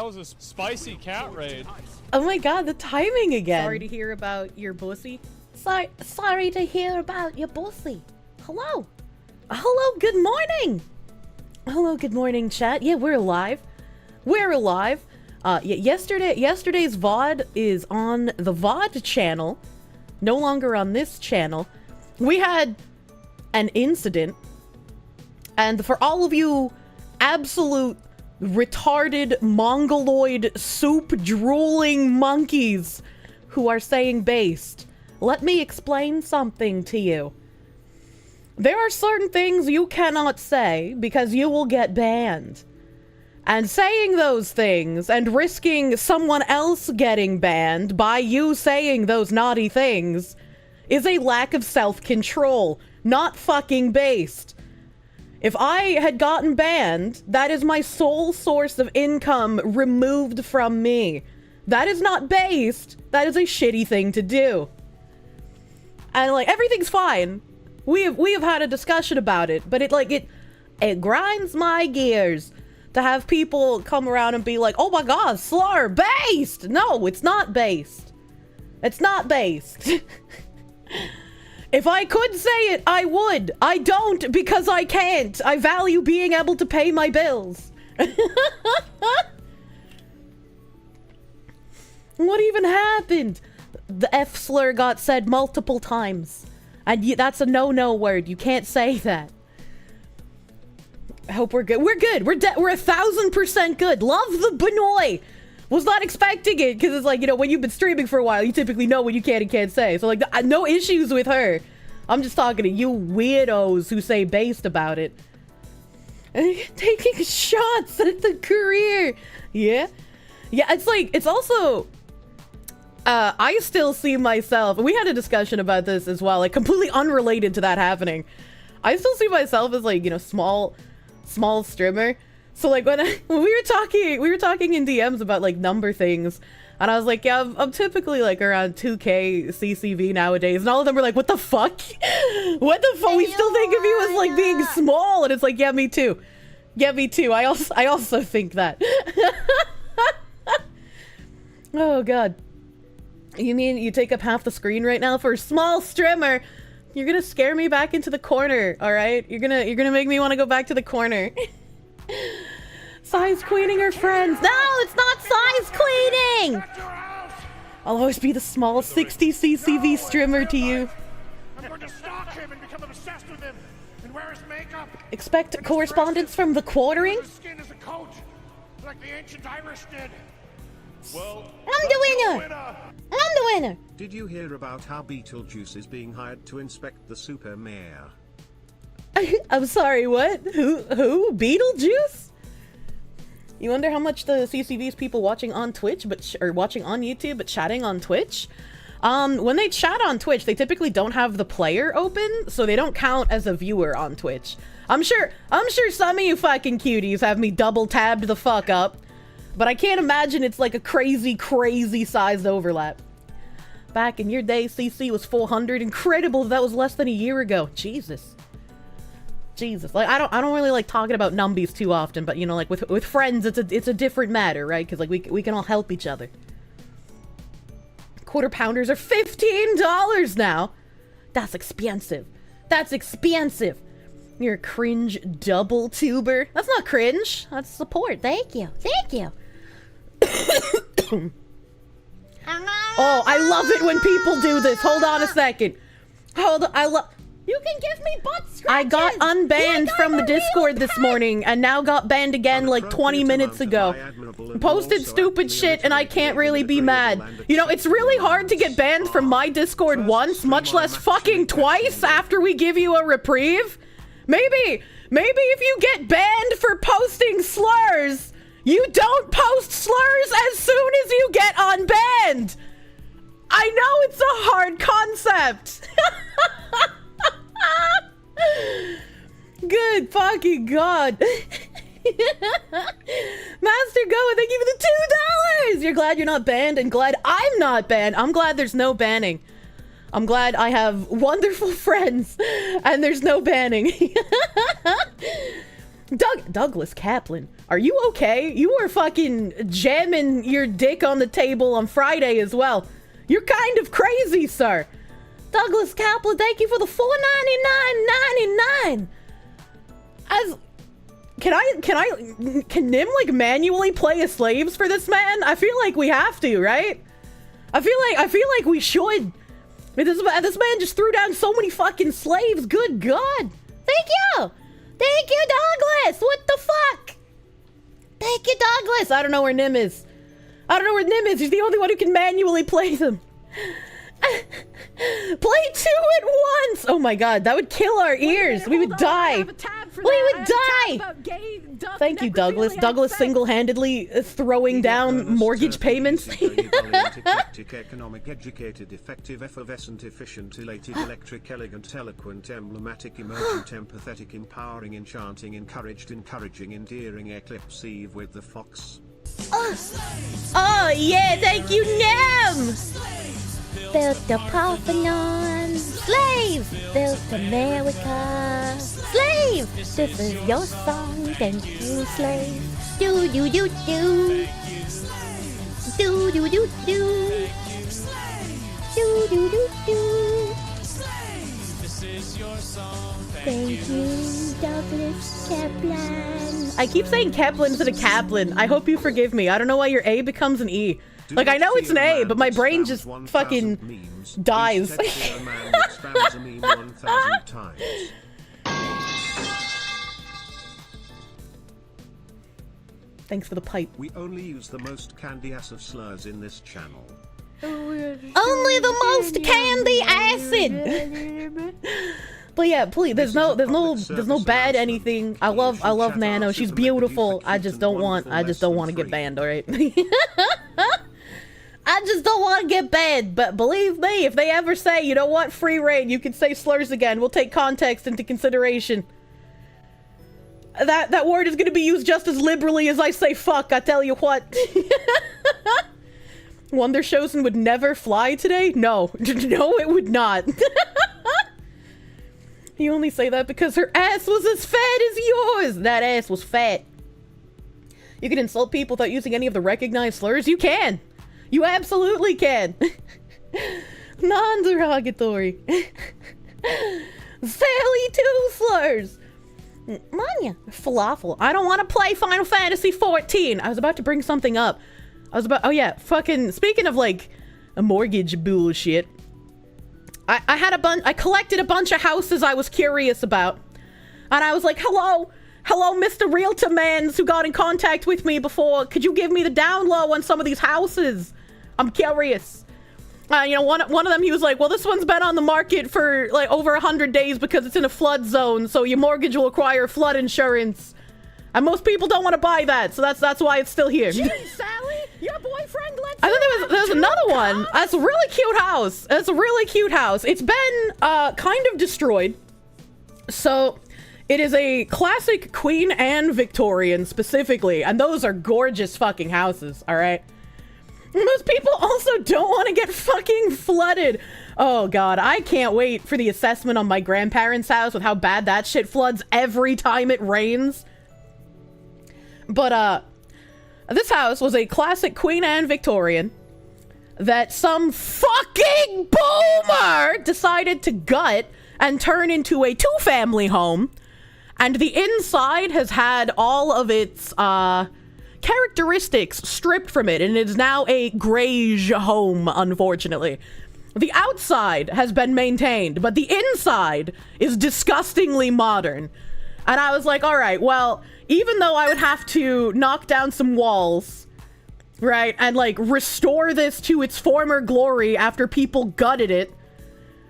was a spicy cat raid. Oh my god, the timing again. Sorry to hear about your pussy. Sorry to hear about your pussy. Hello. Hello, good morning. Hello, good morning, chat. Yeah, we're alive. We're alive. Yesterday's VoD is on the VoD channel. No longer on this channel. We had an incident. And for all of you absolute retarded mongoloid soup drooling monkeys who are saying based, let me explain something to you. There are certain things you cannot say because you will get banned. And saying those things and risking someone else getting banned by you saying those naughty things is a lack of self-control, not fucking based. If I had gotten banned, that is my sole source of income removed from me. That is not based. That is a shitty thing to do. And like, everything's fine. We have had a discussion about it, but it grinds my gears to have people come around and be like, oh my god, slur, based! No, it's not based. It's not based. If I could say it, I would. I don't because I can't. I value being able to pay my bills. What even happened? The F slur got said multiple times. And that's a no-no word. You can't say that. I hope we're good. We're good. We're 1,000% good. Love the Benoy. Was not expecting it because it's like, you know, when you've been streaming for a while, you typically know what you can and can't say. So like, no issues with her. I'm just talking to you weirdos who say based about it. Taking shots at the career. Yeah. Yeah, it's like, it's also... I still see myself, and we had a discussion about this as well, like completely unrelated to that happening. I still see myself as like, you know, small streamer. So like when we were talking in DMs about like number things, and I was like, yeah, I'm typically like around 2K CCV nowadays, and all of them were like, what the fuck? What the fuck? We still think of you as like being small, and it's like, yeah, me too. Yeah, me too. I also think that. Oh god. You mean you take up half the screen right now for a small streamer? You're gonna scare me back into the corner, all right? You're gonna make me want to go back to the corner. Size queening her friends. No, it's not size queening. I'll always be the small 60 CCV streamer to you. I'm going to stalk him and become obsessed with him and wear his makeup. Expect correspondence from the quartering. His skin as a coat, like the ancient Irish did. Well, I'm the winner. I'm the winner! Did you hear about how Beetlejuice is being hired to inspect the super mayor? I'm sorry, what? Who? Beetlejuice? You wonder how much the CCV's people watching on Twitch, or watching on YouTube, but chatting on Twitch? When they chat on Twitch, they typically don't have the player open, so they don't count as a viewer on Twitch. I'm sure some of you fucking cuties have me double tabbed the fuck up. But I can't imagine it's like a crazy sized overlap. Back in your day, CC was 400. Incredible that was less than a year ago. Jesus. Like I don't really like talking about numbies too often, but you know, like with friends, it's a different matter, right? Because like we can all help each other. Quarter pounders are $15 now. That's expensive. That's expensive. You're a cringe double tuber. That's not cringe. That's support. Thank you. Thank you. Oh, I love it when people do this. Hold on a second. Hold on. You can give me butt scratches. I got unbanned from the Discord this morning and now got banned again like 20 minutes ago. Posted stupid shit and I can't really be mad. You know, it's really hard to get banned from my Discord once, much less fucking twice after we give you a reprieve. Maybe if you get banned for posting slurs, you don't post slurs as soon as you get unbanned. I know it's a hard concept. Good fucking god. Master Go, thank you for the $2. You're glad you're not banned and glad I'm not banned. I'm glad there's no banning. I'm glad I have wonderful friends and there's no banning. Douglas Kaplan. Are you okay? You were fucking jamming your dick on the table on Friday as well. You're kind of crazy, sir. Douglas Kaplan, thank you for the $4.99.99. Can Nim like manually play as slaves for this man? I feel like we have to, right? I feel like we should. This man just threw down so many fucking slaves. Good God. Thank you, Douglas. What the fuck? Thank you, Douglas. I don't know where Nim is. He's the only one who can manually play them. Play 2 at once! Oh my god, that would kill our ears. We would die. We would die! Thank you, Douglas. Douglas single-handedly throwing down mortgage payments. Economic, educated, effective, effervescent, efficient, elated, electric, elegant, eloquent, emblematic, emergent, empathetic, empowering, enchanting, encouraged, encouraging, endearing, eclipsive with the fox. Oh yeah, thank you, Nim! Built the Parthenon. Slaves built America. Slave, this is your song. Thank you, slave. Do do do do. Do do do do. Do do do do. Thank you, Douglas Kaplan. I keep saying Kaplan instead of Kaplan. I hope you forgive me. I don't know why your A becomes an E. Like, I know it's an A, but my brain just fucking dies. Thanks for the pipe. We only use the most candy-ass of slurs in this channel. Only the most candy acid. But yeah, please, there's no bad anything. I love Nano. She's beautiful. I just don't want to get banned, all right? I just don't want to get banned, but believe me, if they ever say, you know what, free reign, you can say slurs again, we'll take context into consideration. That word is going to be used just as liberally as I say fuck, I tell you what. Wonder Chosen would never fly today? No. No, it would not. You only say that because her ass was as fat as yours. That ass was fat. You can insult people without using any of the recognized slurs? You can. You absolutely can. Non-derogatory. Sally two slurs. Manya. Falafel. I don't want to play Final Fantasy 14. I was about to bring something up. Oh yeah, fucking, speaking of like a mortgage bullshit. I collected a bunch of houses I was curious about. And I was like, hello, Mr. Realtor Mans who got in contact with me before. Could you give me the down low on some of these houses? I'm curious. You know, one of them, he was like, well, this one's been on the market for like over 100 days because it's in a flood zone, so your mortgage will require flood insurance. And most people don't want to buy that, so that's why it's still here. Jeez, Sally, your boyfriend lets I think there was another one. That's a really cute house. It's been kind of destroyed. So it is a classic Queen Anne Victorian specifically, and those are gorgeous fucking houses, all right? Most people also don't want to get fucking flooded. Oh god, I can't wait for the assessment on my grandparents' house with how bad that shit floods every time it rains. But this house was a classic Queen Anne Victorian that some fucking boomer decided to gut and turn into a two-family home. And the inside has had all of its characteristics stripped from it, and it is now a greige home, unfortunately. The outside has been maintained, but the inside is disgustingly modern. And I was like, all right, well, even though I would have to knock down some walls, right, and like restore this to its former glory after people gutted it,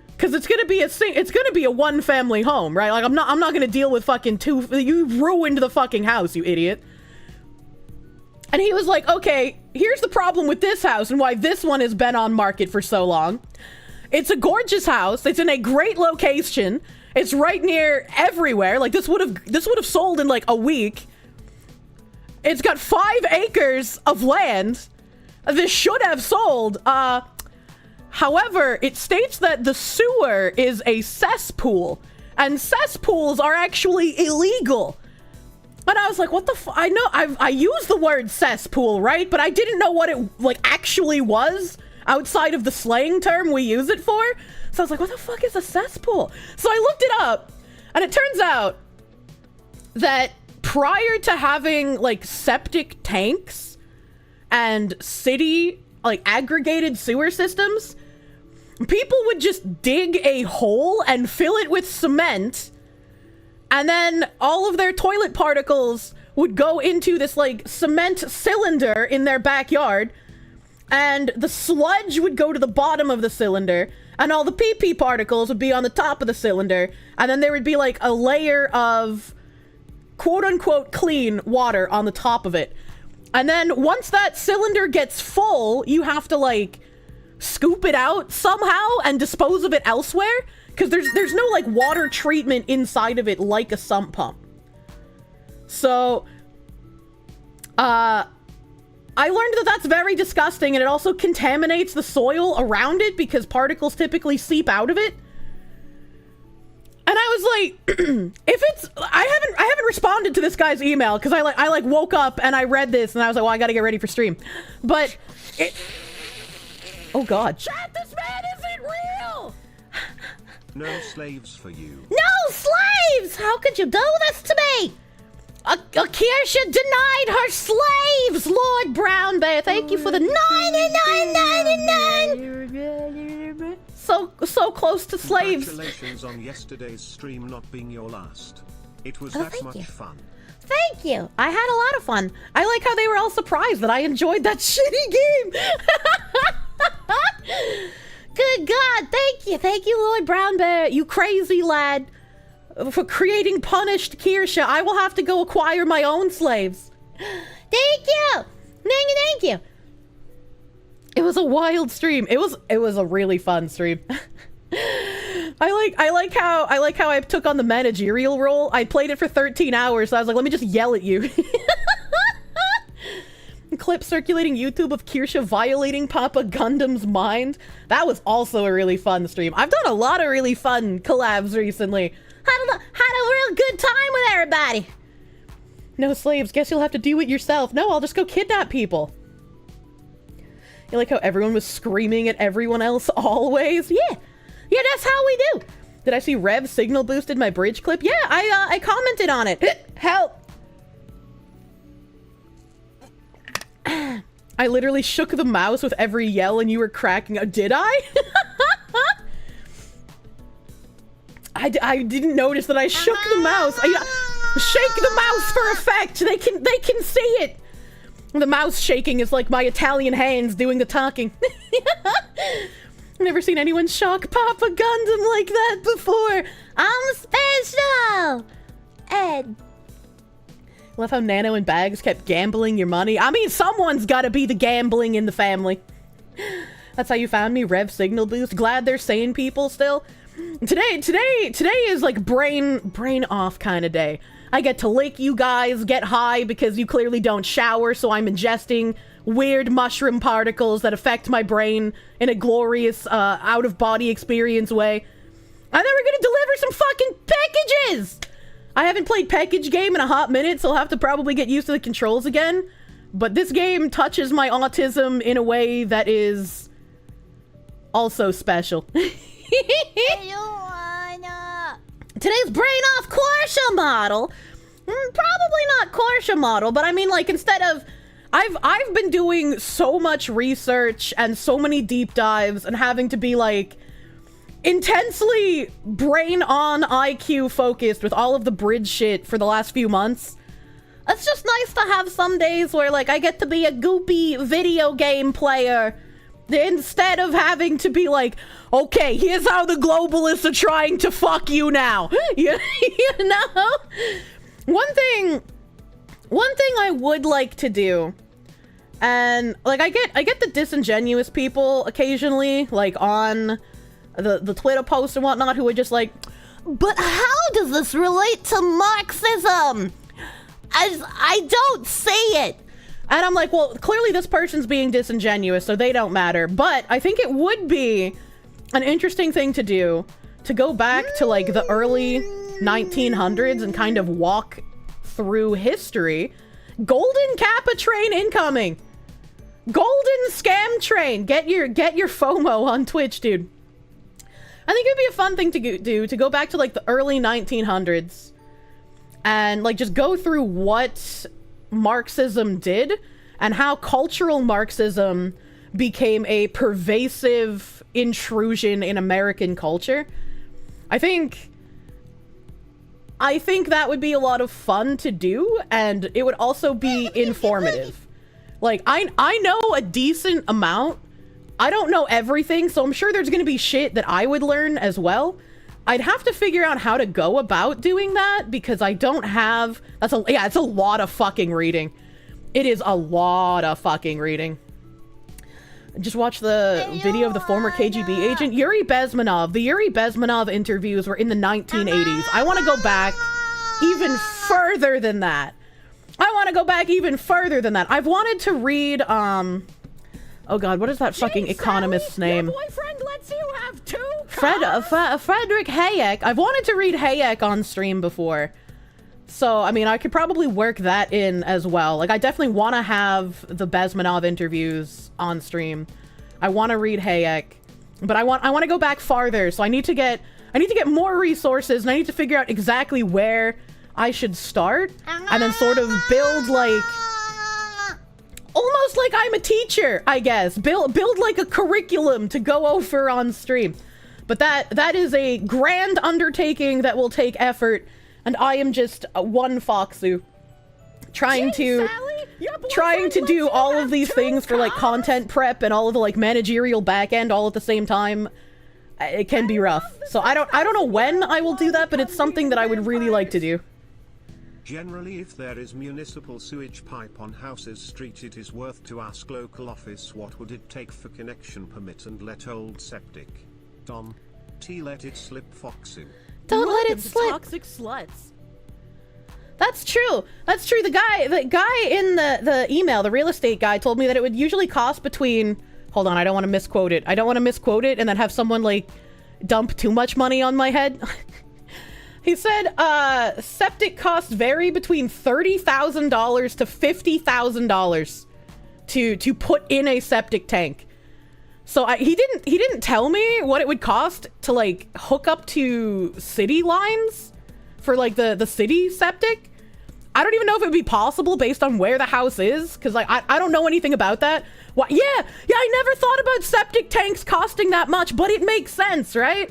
because it's gonna be a one-family home, right? Like I'm not gonna deal with fucking two. You ruined the fucking house, you idiot. And he was like, okay, here's the problem with this house and why this one has been on market for so long. It's a gorgeous house. It's in a great location. It's right near everywhere. Like this would have sold in like a week. It's got 5 acres of land. This should have sold. However, it states that the sewer is a cesspool, and cesspools are actually illegal. And I was like, what the I know, I used the word cesspool, right? But I didn't know what it, like, actually was outside of the slang term we use it for. So I was like, what the fuck is a cesspool? So I looked it up, and it turns out that prior to having, like, septic tanks and city, like, aggregated sewer systems, people would just dig a hole and fill it with cement, and then all of their toilet particles would go into this, like, cement cylinder in their backyard, and the sludge would go to the bottom of the cylinder, and all the pee-pee particles would be on the top of the cylinder, and then there would be, like, a layer of quote-unquote clean water on the top of it. And then once that cylinder gets full, you have to, like, scoop it out somehow and dispose of it elsewhere, because there's no, like, water treatment inside of it like a sump pump. So, I learned that that's very disgusting, and it also contaminates the soil around it because particles typically seep out of it. And I was like, if it's, I haven't responded to this guy's email because I woke up and I read this and I was like, well, I gotta get ready for stream. But it, oh God. Chat, this man isn't real! No slaves for you. No slaves! How could you do this to me? Kirsche denied her slaves, Lord Brown Bear. Thank you for the 99.99. So close to slaves. Congratulations on yesterday's stream not being your last. It was that much fun. Thank you. I had a lot of fun. I like how they were all surprised that I enjoyed that shitty game. Good God, thank you. Thank you, Lord Brown Bear. You crazy lad. For creating punished Kirsche. I will have to go acquire my own slaves. Thank you. Thank you. It was a wild stream. It was a really fun stream. I like how I took on the managerial role. I played it for 13 hours, so I was like, let me just yell at you. Clip circulating YouTube of Kirsche violating Papa Gundam's mind. That was also a really fun stream. I've done a lot of really fun collabs recently. Had a real good time with everybody. No slaves. Guess you'll have to do it yourself. No, I'll just go kidnap people. You like how everyone was screaming at everyone else always? Yeah, that's how we do. Did I see Rev signal boosted my bridge clip? Yeah, I commented on it. Help. I literally shook the mouse with every yell and you were cracking up. Did I? I didn't notice that I shook the mouse. Shake the mouse for effect. They can see it. The mouse shaking is like my Italian hands doing the talking. Never seen anyone shock Papa Gundam like that before. I'm special. Ed. Love how Nano and Bags kept gambling your money. I mean, someone's got to be the gambling in the family. That's how you found me, Rev Signal Boost. Glad they're sane people still. Today is like brain off kind of day. I get to lick you guys, get high because you clearly don't shower, so I'm ingesting weird mushroom particles that affect my brain in a glorious out-of-body experience way. And then we're gonna deliver some fucking packages! I haven't played package game in a hot minute, so I'll have to probably get used to the controls again. But this game touches my autism in a way that is also special. Today's brain off Kirsche model. Probably not Kirsche model, but I mean, like, instead of I've been doing so much research and so many deep dives and having to be like intensely brain on IQ focused with all of the bridge shit for the last few months. It's just nice to have some days where like I get to be a goopy video game player instead of having to be like, okay, here's how the globalists are trying to fuck you now. you know? One thing I would like to do, and like I get the disingenuous people occasionally, like on the Twitter posts and whatnot, who are just like, but how does this relate to Marxism? I don't see it. And I'm like, well, clearly this person's being disingenuous, so they don't matter. But I think it would be an interesting thing to do, to go back to like the early 1900s and kind of walk through history. Golden Kappa train incoming. Golden scam train. Get your FOMO on Twitch, dude. I think it'd be a fun thing to do, to go back to like the early 1900s and like just go through what Marxism did and how cultural Marxism became a pervasive intrusion in American culture. I think that would be a lot of fun to do, and it would also be informative. Like, I know a decent amount. I don't know everything, so I'm sure there's gonna be shit that I would learn as well. I'd have to figure out how to go about doing that, because I don't have... it's a lot of fucking reading. It is a lot of fucking reading. Just watch the video of the former KGB agent, Yuri Bezmenov. The Yuri Bezmenov interviews were in the 1980s. I want to go back even further than that. I've wanted to read, oh god, what is that fucking economist's name? Your boyfriend lets you have two Frederick Hayek. I've wanted to read Hayek on stream before. So, I mean, I could probably work that in as well. Like, I definitely want to have the Bezmenov interviews on stream. I want to read Hayek, but I want to go back farther. So I need to get more resources, and I need to figure out exactly where I should start, and then sort of build like almost like I'm a teacher, I guess. Build like a curriculum to go over on stream. But that is a grand undertaking that will take effort. And I am just one Foxu trying to do all of these things for like content prep and all of the like managerial back end all at the same time. It can be rough. So I don't know when I will do that, but it's something that I would really like to do. Generally, if there is municipal sewage pipe on house's street, it is worth to ask local office what would it take for connection permit and let old septic. Don T let it slip Foxu. Don't let it slip. Toxic sluts. That's true. That's true. The guy in the email, the real estate guy, told me that it would usually cost between... Hold on, I don't want to misquote it. And then have someone, like, dump too much money on my head. He said, septic costs vary between $30,000 to $50,000 to put in a septic tank. So he didn't tell me what it would cost to like hook up to city lines for like the city septic. I don't even know if it would be possible based on where the house is, because like I don't know anything about that. What? Yeah, I never thought about septic tanks costing that much, but it makes sense, right?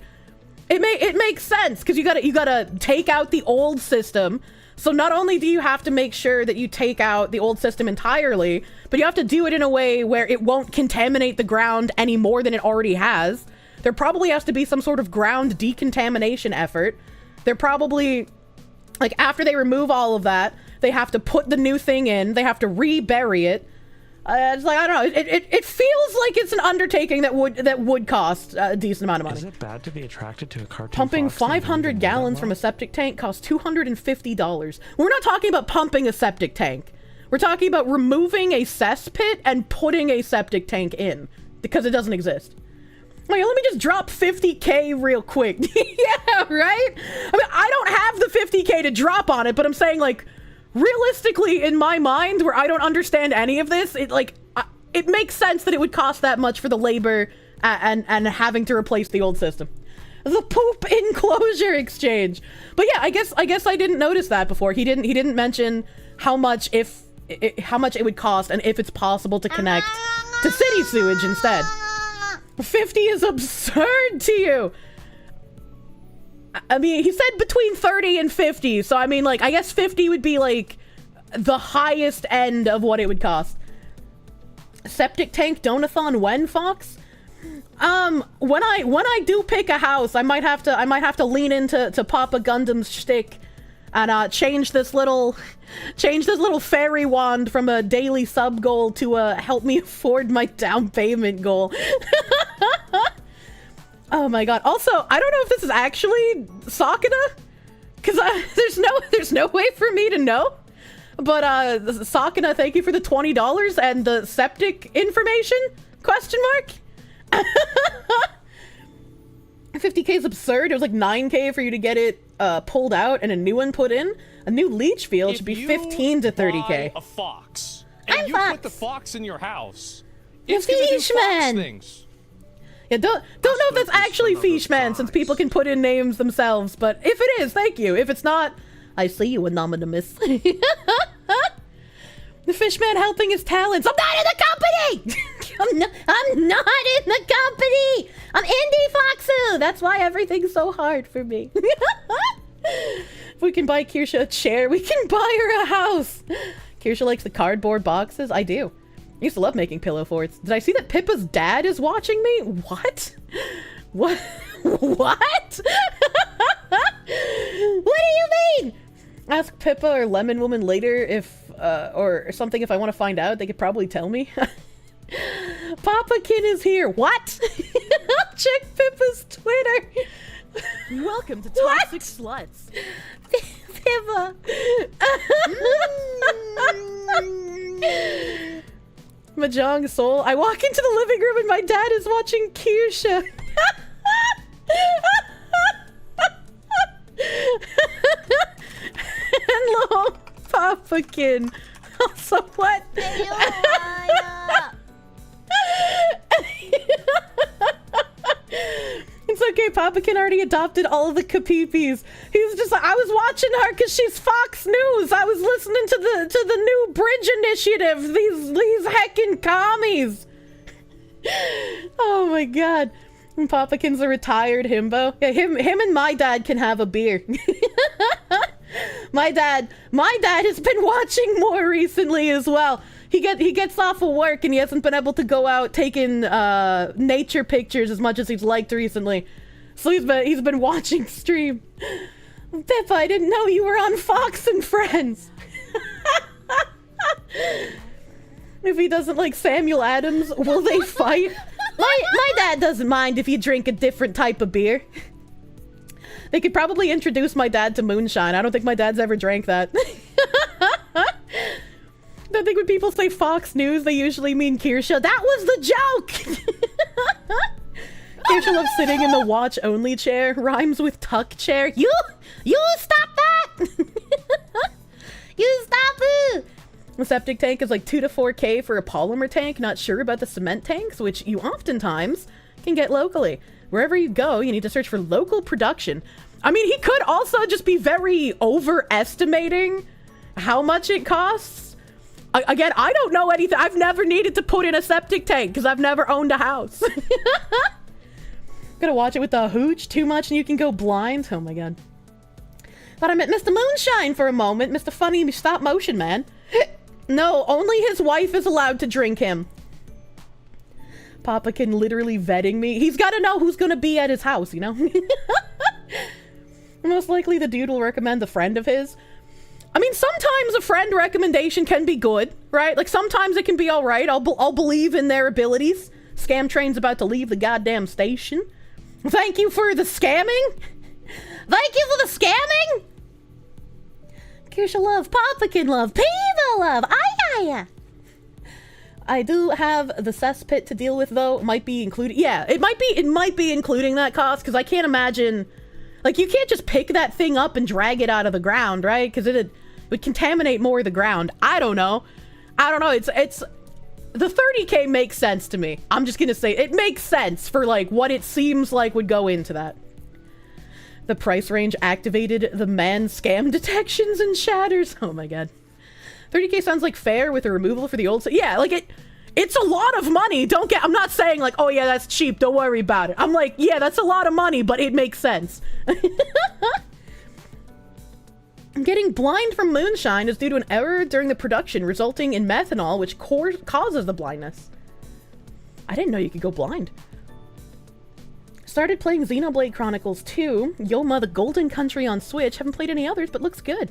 It makes sense, because you gotta take out the old system. So not only do you have to make sure that you take out the old system entirely, but you have to do it in a way where it won't contaminate the ground any more than it already has. There probably has to be some sort of ground decontamination effort. They're probably, like, after they remove all of that, they have to put the new thing in, they have to re-bury it. It's like, I don't know, it feels like it's an undertaking that would cost a decent amount of money. Is it bad to be attracted to a cartoon Pumping fox 500 gallons from a septic tank costs $250. We're not talking about pumping a septic tank. We're talking about removing a cesspit and putting a septic tank in, because it doesn't exist. Like, let me just drop 50K real quick. Yeah, right? I mean, I don't have the 50K to drop on it, but I'm saying, like, realistically, in my mind, where I don't understand any of this, it makes sense that it would cost that much for the labor and having to replace the old system. The poop enclosure exchange. But yeah, I guess I didn't notice that before. He didn't mention how much it would cost and if it's possible to connect to city sewage instead. 50 is absurd to you. I mean, he said between 30 and 50, so I mean, like, I guess 50 would be, like, the highest end of what it would cost. Septic tank donathon when, Fox? When I do pick a house, I might have to lean into Papa Gundam's shtick and change this little fairy wand from a daily sub goal to a help me afford my down payment goal. Oh my god. Also, I don't know if this is actually Sakuna, because there's no way for me to know. But Sakuna, thank you for the $20 and the septic information? Question mark? 50k is absurd. It was like 9k for you to get it pulled out and a new one put in. A new leech field should be 15 to 30k. Buy a fox, and I'm you Fox. put the fox in your house, The it's gonna do Fish fox Man. things. Yeah, don't know if that's actually Fishman, since people can put in names themselves, but if it is, thank you. If it's not, I see you, anonymous. The Fishman helping his talents. I'm not in the company! I'm not in the company! I'm Indie Foxu! That's why everything's so hard for me. If we can buy Kirsche a chair, we can buy her a house! Kirsche likes the cardboard boxes. I do. I used to love making pillow forts. Did I see that Pippa's dad is watching me? What? What? What? What do you mean? Ask Pippa or Lemon Woman later if, or something if I want to find out. They could probably tell me. Papakin is here. What? Check Pippa's Twitter. Welcome to Toxic Sluts. Pippa. Mahjong Soul. I walk into the living room and my dad is watching Kirsche. Hello, Papakin. Also, what? It's okay, Papakin already adopted all of the Kapipis. He's just like, I was watching her because she's Fox News. I was listening to the new bridge initiative. These heckin' commies. Oh my god. And Papakin's a retired himbo. Yeah, him and my dad can have a beer. My dad has been watching more recently as well. He gets off of work and he hasn't been able to go out taking nature pictures as much as he's liked recently. So he's been watching stream. Pippa, I didn't know you were on Fox and Friends. If he doesn't like Samuel Adams, will they fight? My dad doesn't mind if you drink a different type of beer. They could probably introduce my dad to moonshine. I don't think my dad's ever drank that. I think when people say Fox News, they usually mean Kirsche. That was the joke! Kirsche loves sitting in the watch-only chair. Rhymes with tuck chair. You stop that! You stop it! The septic tank is like 2 to 4k for a polymer tank. Not sure about the cement tanks, which you oftentimes can get locally. Wherever you go, you need to search for local production. I mean, he could also just be very overestimating how much it costs. Again, I don't know anything. I've never needed to put in a septic tank because I've never owned a house. Gotta watch it with the hooch too much and you can go blind. Oh my god. Thought I met Mr. Moonshine for a moment. Mr. Funny Stop Motion Man. No, only his wife is allowed to drink him. Papakin literally vetting me. He's got to know who's going to be at his house, you know? Most likely the dude will recommend a friend of his. I mean, sometimes a friend recommendation can be good, right? Like, sometimes it can be all right. I'll believe in their abilities. Scam train's about to leave the goddamn station. Thank you for the scamming. Thank you for the scamming. Kirsche love, Papakin love, Piva love. Aye. I do have the cesspit to deal with, though. It might be included. Yeah, it might be including that cost, because I can't imagine. Like, you can't just pick that thing up and drag it out of the ground, right? Because it would contaminate more of the ground. I don't know. It's the 30k makes sense to me. I'm just gonna say it makes sense for like what it seems like would go into that. The price range activated the man scam detections and shatters. Oh my god. 30k sounds like fair with a removal for the old. Yeah, like it's a lot of money. I'm not saying like, oh yeah, that's cheap. Don't worry about it. I'm like, yeah, that's a lot of money, but it makes sense. Getting blind from moonshine is due to an error during the production, resulting in methanol, which causes the blindness. I didn't know you could go blind. Started playing Xenoblade Chronicles 2, Yoma the Golden Country on Switch. Haven't played any others, but looks good.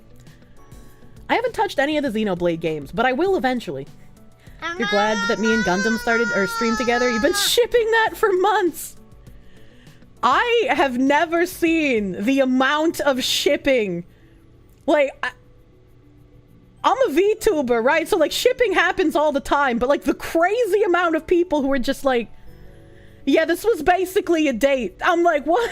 I haven't touched any of the Xenoblade games, but I will eventually. You're glad that me and Gundam streamed together? You've been shipping that for months. I have never seen the amount of shipping. Like, I'm a VTuber, right? So, like, shipping happens all the time, but, like, the crazy amount of people who are just, like, Yeah, this was basically a date. I'm like, what?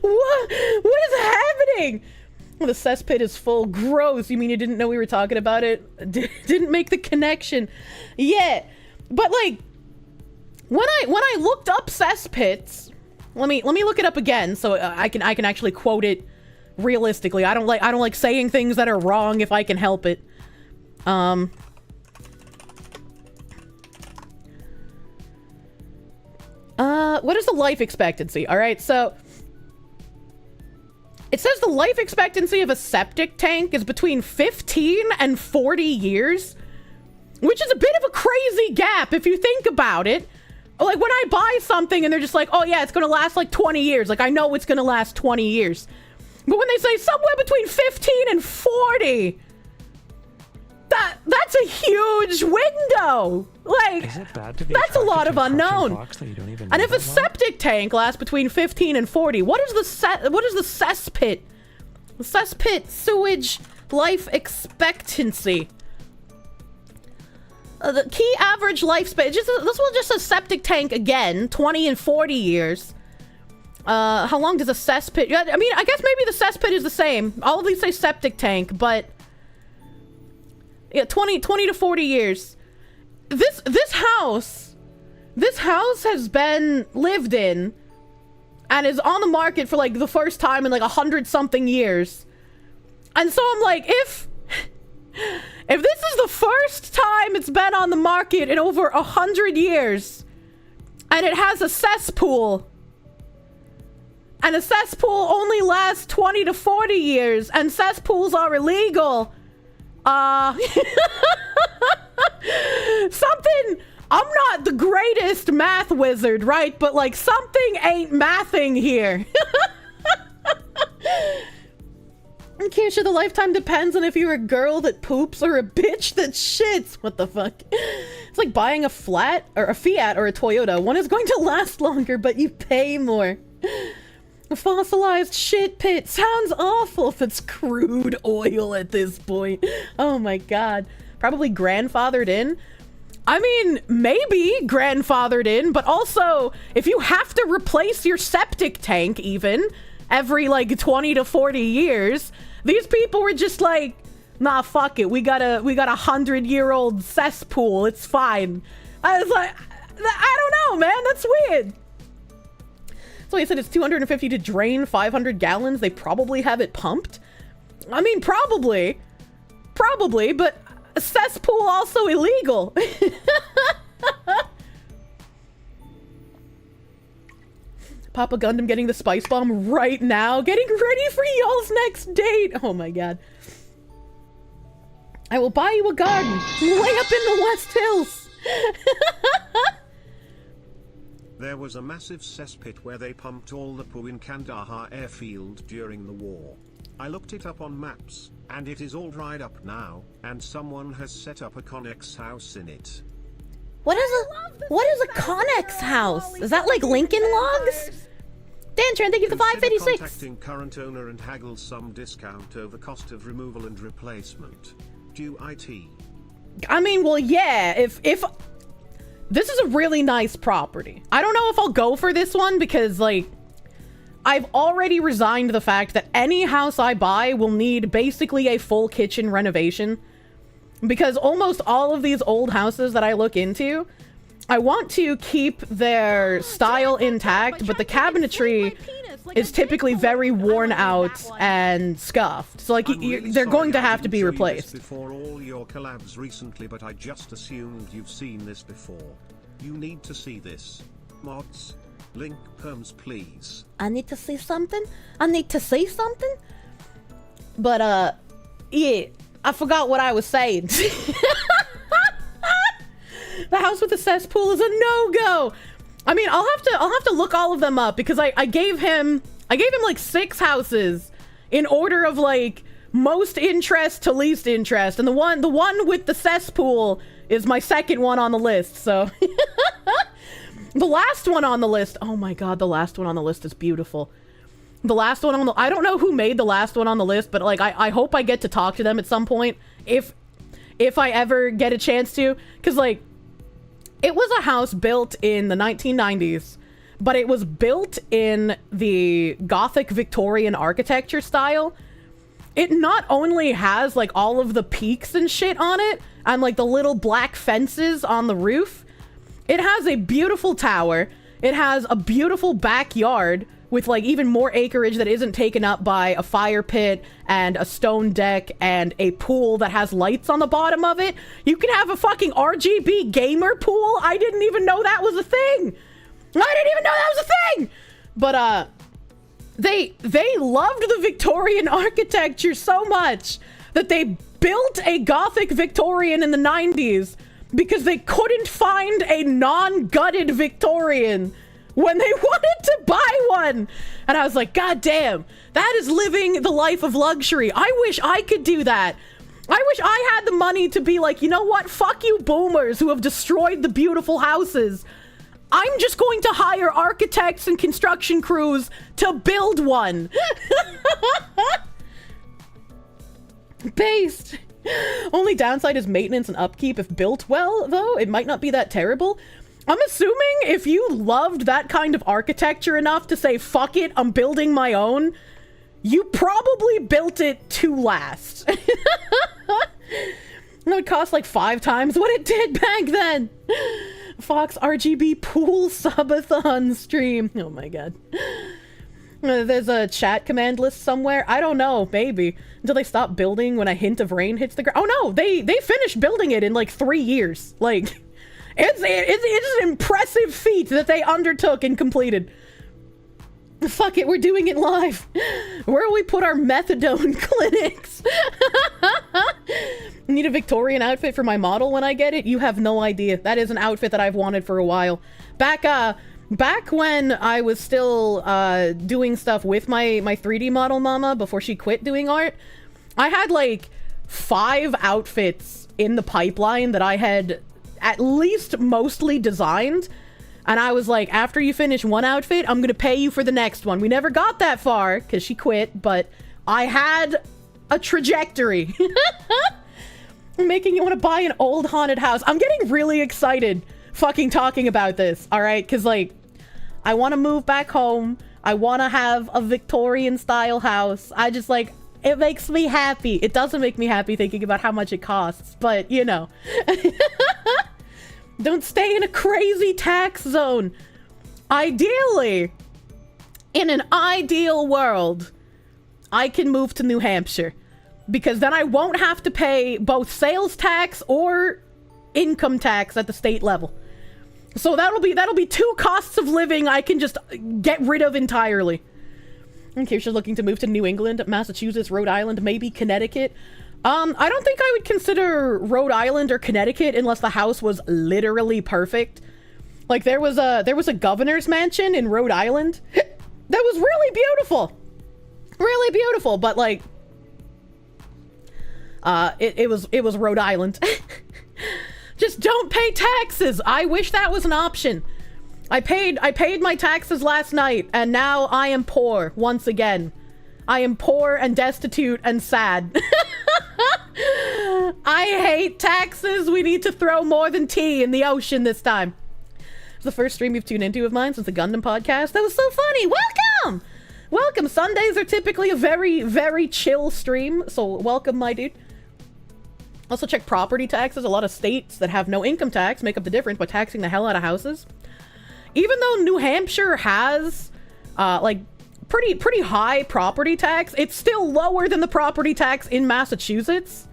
What is happening? Well, the cesspit is full. Gross. You mean you didn't know we were talking about it? Didn't make the connection. Yeah, but like, when I looked up cesspits, let me look it up again so I can actually quote it realistically. I don't like saying things that are wrong if I can help it. What is the life expectancy? All right, so it says the life expectancy of a septic tank is between 15 and 40 years, which is a bit of a crazy gap if you think about it. Like, when I buy something and they're just like, oh yeah, it's gonna last like 20 years. Like, I know it's gonna last 20 years. But when they say somewhere between 15 and 40, that's a huge window. Like, is it bad to be that's a lot of unknown. That you don't even And know if a about? septic tank lasts between 15 and 40, what is the cesspit? The cesspit sewage life expectancy. The key average lifespan. This one just says septic tank again, 20 and 40 years. How long does a cesspit? I mean, I guess maybe the cesspit is the same. All of these say septic tank, but yeah, 20 to 40 years. This house has been lived in and is on the market for like the first time in like 100-something years. And so I'm like, if this is the first time it's been on the market in over 100 years, and it has a cesspool, and a cesspool only lasts 20 to 40 years, and cesspools are illegal, something, I'm not the greatest math wizard, right? But like, something ain't mathing here. Kirsche, the lifetime depends on if you're a girl that poops or a bitch that shits. What the fuck? It's like buying a flat or a Fiat or a Toyota. One is going to last longer, but you pay more. A fossilized shit pit sounds awful if it's crude oil at this point. Oh my god. Probably grandfathered in. I mean, maybe grandfathered in, but also if you have to replace your septic tank even every like 20 to 40 years, these people were just like, nah, fuck it. We got a 100-year-old cesspool. It's fine. I was like, I don't know, man. That's weird. So he said it's 250 to drain 500 gallons. They probably have it pumped. I mean, probably, but a cesspool also illegal. Papa Gundam getting the spice bomb right now. Getting ready for y'all's next date. Oh my god. I will buy you a garden way up in the West Hills. There was a massive cesspit where they pumped all the poo in Kandahar airfield during the war. I looked it up on maps, and it is all dried up now, and someone has set up a Connex house in it. What is a Connex house? Is that like Lincoln Logs? Dantron, thank you for the Consider 556. contacting current owner and haggle some discount over cost of removal and replacement. Due IT. I mean, well, yeah, if this is a really nice property. I don't know if I'll go for this one because, like, I've already resigned to the fact that any house I buy will need basically a full kitchen renovation. Because almost all of these old houses that I look into, I want to keep their style intact, but the cabinetry is typically very worn out and scuffed. So, like, they're going to have to be replaced. Before all your collabs recently, but I just assumed you've seen this before. You need to see this. Mods, link perms, please. I need to see something? I need to see something? But, yeah, I forgot what I was saying. The house with the cesspool is a no-go. I mean, I'll have to look all of them up because I gave him like 6 houses in order of like most interest to least interest, and the one with the cesspool is my second one on the list. So the last one on the list, oh my god, the last one on the list is beautiful. The last one on the, I don't know who made the last one on the list, but like I hope I get to talk to them at some point if I ever get a chance to, because like It was a house built in the 1990s, but it was built in the Gothic Victorian architecture style. It not only has like all of the peaks and shit on it and like the little black fences on the roof, it has a beautiful tower. It has a beautiful backyard with like even more acreage that isn't taken up by a fire pit and a stone deck and a pool that has lights on the bottom of it. You can have a fucking RGB gamer pool. I didn't even know that was a thing. But they loved the Victorian architecture so much that they built a Gothic Victorian in the 90s because they couldn't find a non-gutted Victorian when they wanted to buy one. And I was like, God damn, that is living the life of luxury. I wish I could do that. I wish I had the money to be like, you know what? Fuck you boomers who have destroyed the beautiful houses. I'm just going to hire architects and construction crews to build one. Based. Only downside is maintenance and upkeep. If built well, though, it might not be that terrible. I'm assuming if you loved that kind of architecture enough to say, fuck it, I'm building my own, you probably built it to last. It would cost like 5 times what it did back then. Fox RGB pool subathon stream. Oh my god. There's a chat command list somewhere. I don't know, maybe. Until they stop building when a hint of rain hits the ground. Oh no, they finished building it in like 3 years. Like, it's an impressive feat that they undertook and completed. Fuck it, we're doing it live. Where will we put our methadone clinics? Need a Victorian outfit for my model when I get it? You have no idea. That is an outfit that I've wanted for a while. Back when I was still doing stuff with my 3D model mama before she quit doing art, I had like 5 outfits in the pipeline that I had at least mostly designed. And I was like, after you finish one outfit, I'm gonna pay you for the next one. We never got that far because she quit, but I had a trajectory. Making you want to buy an old haunted house. I'm getting really excited fucking talking about this, all right? Because like, I want to move back home. I want to have a Victorian style house. I just like, it makes me happy. It doesn't make me happy thinking about how much it costs, but you know. Don't stay in a crazy tax zone. Ideally, in an ideal world, I can move to New Hampshire because then I won't have to pay both sales tax or income tax at the state level. So that'll be 2 costs of living I can just get rid of entirely. In case you're looking to move to New England, Massachusetts, Rhode Island, maybe Connecticut. I don't think I would consider Rhode Island or Connecticut unless the house was literally perfect. Like there was a governor's mansion in Rhode Island that was really beautiful. Really beautiful, but like it was Rhode Island. Just don't pay taxes. I wish that was an option. I paid my taxes last night and now I am poor once again. I am poor and destitute and sad. I hate taxes. We need to throw more than tea in the ocean this time. It's the first stream you've tuned into of mine since the Gundam podcast. That was so funny. Welcome! Welcome. Sundays are typically a very, very chill stream, so welcome, my dude. Also check property taxes. A lot of states that have no income tax make up the difference by taxing the hell out of houses. Even though New Hampshire has, like, pretty high property tax, it's still lower than the property tax in Massachusetts.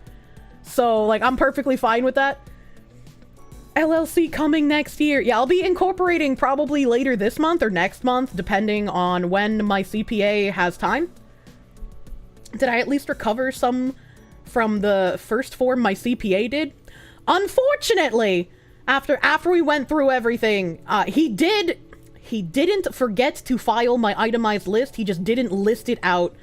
So, like, I'm perfectly fine with that. LLC coming next year. Yeah, I'll be incorporating probably later this month or next month, depending on when my CPA has time. Did I at least recover some from the first form my CPA did? Unfortunately, after we went through everything, he didn't forget to file my itemized list. He just didn't list it out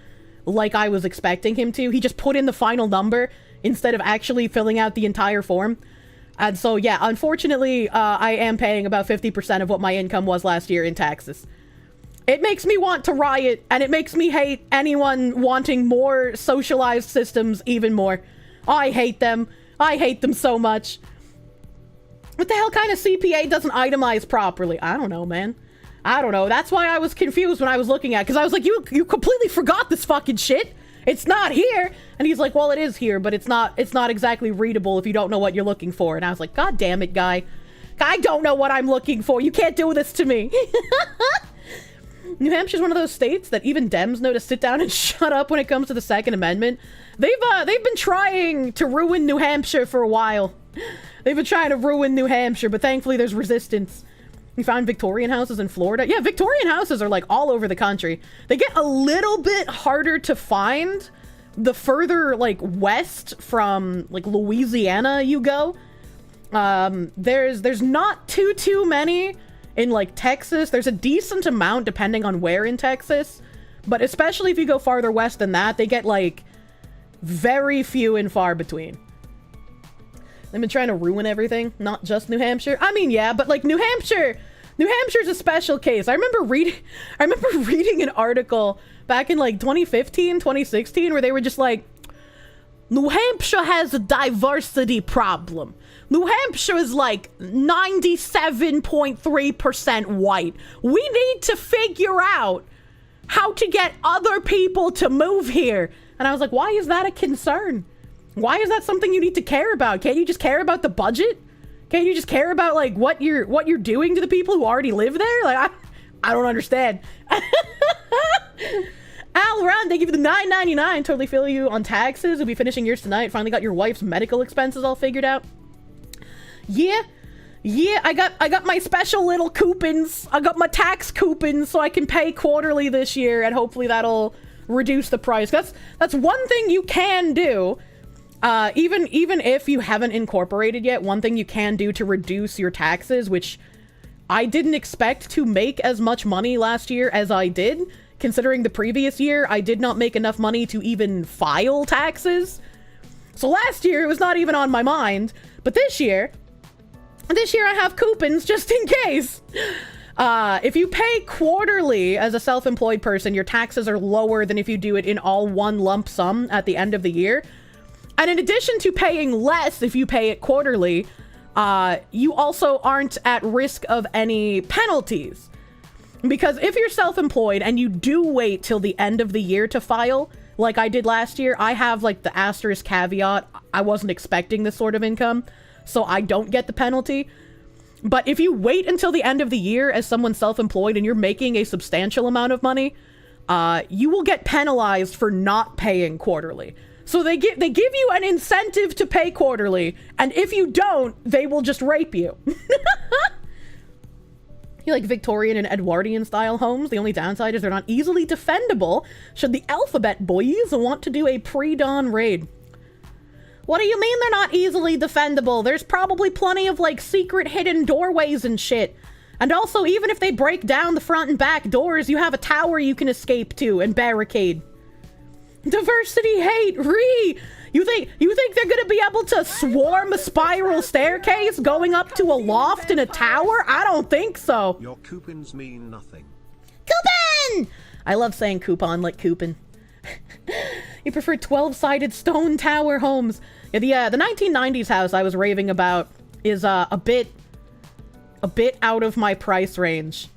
like I was expecting him to. He just put in the final number instead of actually filling out the entire form. And so, yeah, unfortunately, I am paying about 50% of what my income was last year in taxes. It makes me want to riot, and it makes me hate anyone wanting more socialized systems even more. I hate them. I hate them so much. What the hell kind of CPA doesn't itemize properly? I don't know, man. I don't know. That's why I was confused when I was looking at it, because I was like, you completely forgot this fucking shit. It's not here. And he's like, well, it is here, but it's not exactly readable if you don't know what you're looking for. And I was like, God damn it, guy. I don't know what I'm looking for. You can't do this to me. New Hampshire's one of those states that even Dems know to sit down and shut up when it comes to the Second Amendment. They've been trying to ruin New Hampshire for a while. They've been trying to ruin New Hampshire, but thankfully there's resistance. We found Victorian houses in Florida. Yeah, Victorian houses are like all over the country. They get a little bit harder to find the further like west from like Louisiana you go. There's not too many in like Texas. There's a decent amount depending on where in Texas, but especially if you go farther west than that, they get like very few and far between. They've been trying to ruin everything, not just New Hampshire. I mean, yeah, but like New Hampshire's a special case. I remember reading an article back in like 2015, 2016, where they were just like, New Hampshire has a diversity problem. New Hampshire is like 97.3% white. We need to figure out how to get other people to move here. And I was like, why is that a concern? Why is that something you need to care about? Can't you just care about the budget? Can't you just care about like what you're doing to the people who already live there? Like I don't understand. Al Ron, thank you for the $9.99. Totally feel you on taxes. We'll be finishing yours tonight. Finally got your wife's medical expenses all figured out. Yeah, I got my special little coupons. I got my tax coupons so I can pay quarterly this year, and hopefully that'll reduce the price. That's one thing you can do. Even if you haven't incorporated yet, one thing you can do to reduce your taxes, which I didn't expect to make as much money last year as I did, considering the previous year I did not make enough money to even file taxes. So last year it was not even on my mind, but this year I have coupons just in case. If you pay quarterly as a self-employed person, your taxes are lower than if you do it in all one lump sum at the end of the year. And in addition to paying less if you pay it quarterly, you also aren't at risk of any penalties. Because if you're self-employed and you do wait till the end of the year to file, like I did last year, I have like the asterisk caveat, I wasn't expecting this sort of income, so I don't get the penalty. But if you wait until the end of the year as someone self-employed and you're making a substantial amount of money, you will get penalized for not paying quarterly. So they give you an incentive to pay quarterly, and if you don't, they will just rape you. You like Victorian and Edwardian style homes? The only downside is they're not easily defendable should the alphabet boys want to do a pre-dawn raid. What do you mean they're not easily defendable? There's probably plenty of like secret hidden doorways and shit. And also, even if they break down the front and back doors, you have a tower you can escape to and barricade. Diversity hate, You think they're gonna be able to swarm a spiral staircase going up to a loft in a tower? I don't think so. Your coupons mean nothing. Coupon! I love saying coupon like coupon. You prefer 12-sided stone tower homes. Yeah, the 1990s house I was raving about is a bit out of my price range.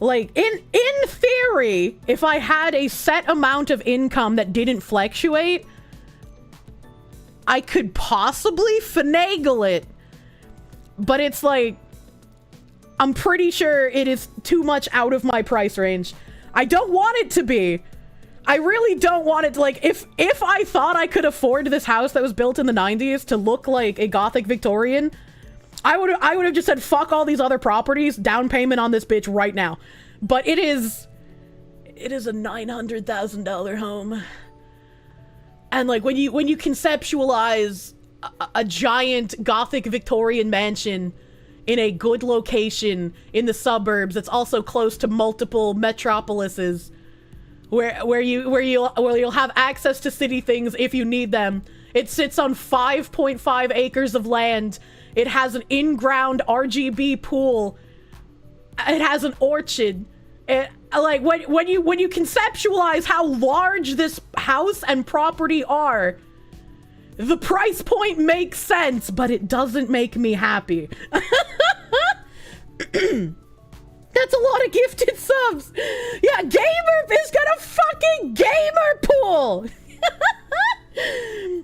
Like, in theory, if I had a set amount of income that didn't fluctuate, I could possibly finagle it. But it's like, I'm pretty sure it is too much out of my price range. I don't want it to be. I really don't want it to, like, if I thought I could afford this house that was built in the 90s to look like a Gothic Victorian, I would have just said, fuck all these other properties, down payment on this bitch right now. But it is a $900,000 home. And like when you conceptualize a giant Gothic Victorian mansion in a good location in the suburbs that's also close to multiple metropolises where you'll have access to city things if you need them. It sits on 5.5 acres of land. It has an in-ground RGB pool. It has an orchard. Like when you conceptualize how large this house and property are, the price point makes sense, but it doesn't make me happy. That's a lot of gifted subs. Yeah, Gamer is got a fucking gamer pool.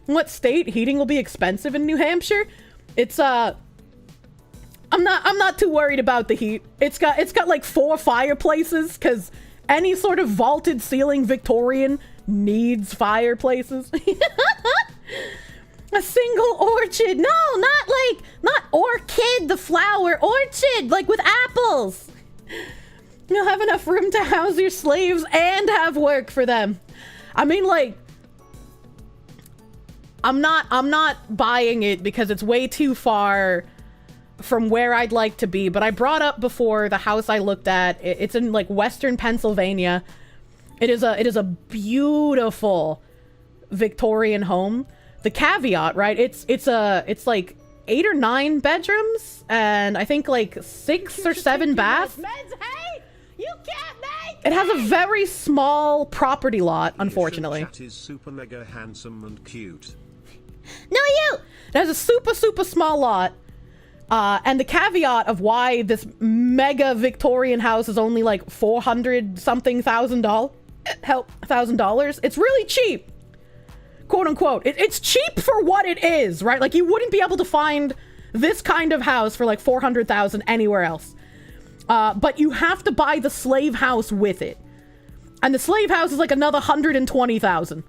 What state? Heating will be expensive in New Hampshire. It's I'm not too worried about the heat. It's got like 4 fireplaces, because any sort of vaulted ceiling Victorian needs fireplaces. A single orchard. No, not orchid, the flower. Orchard, like with apples. You'll have enough room to house your slaves and have work for them. I mean, like, I'm not buying it because it's way too far from where I'd like to be, but I brought up before the house I looked at. It's in like Western Pennsylvania. It is a beautiful Victorian home. The caveat, right? It's like 8 or 9 bedrooms and I think like 6 or 7 baths. Hey, you can't make It has a very small property lot, unfortunately. Chat is super mega handsome and cute. No, you! It has a super small lot. And the caveat of why this mega Victorian house is only like $400,000, it's really cheap. Quote unquote. It's cheap for what it is, right? Like you wouldn't be able to find this kind of house for like 400,000 anywhere else. But you have to buy the slave house with it. And the slave house is like another 120,000.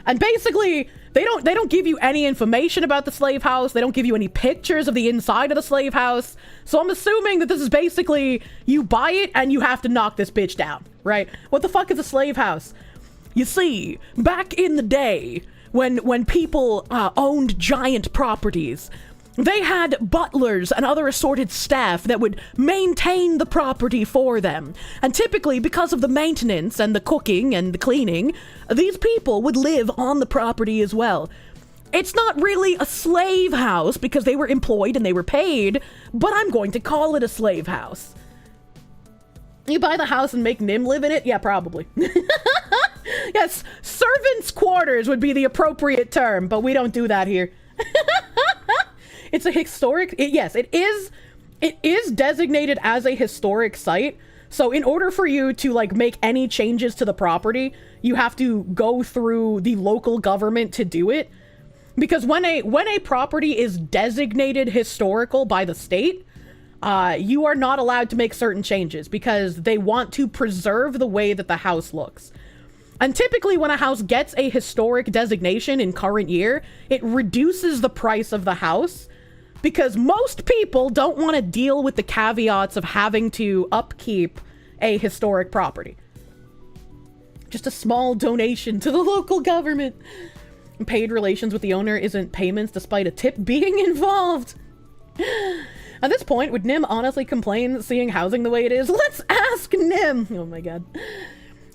And basically, they don't give you any information about the slave house. They don't give you any pictures of the inside of the slave house. So I'm assuming that this is basically, you buy it and you have to knock this bitch down, right? What the fuck is a slave house? You see, back in the day, when people owned giant properties, they had butlers and other assorted staff that would maintain the property for them. And typically, because of the maintenance and the cooking and the cleaning, these people would live on the property as well. It's not really a slave house because they were employed and they were paid, but I'm going to call it a slave house. You buy the house and make Nim live in it? Yeah, probably. Yes, servants' quarters would be the appropriate term, but we don't do that here. It's a historic, yes, it is designated as a historic site. So in order for you to like make any changes to the property, you have to go through the local government to do it. Because when a property is designated historical by the state, you are not allowed to make certain changes because they want to preserve the way that the house looks. And typically when a house gets a historic designation in current year, it reduces the price of the house because most people don't want to deal with the caveats of having to upkeep a historic property. Just a small donation to the local government. Paid relations with the owner isn't payments despite a tip being involved. At this point, would Nim honestly complain seeing housing the way it is? Let's ask Nim! Oh my god.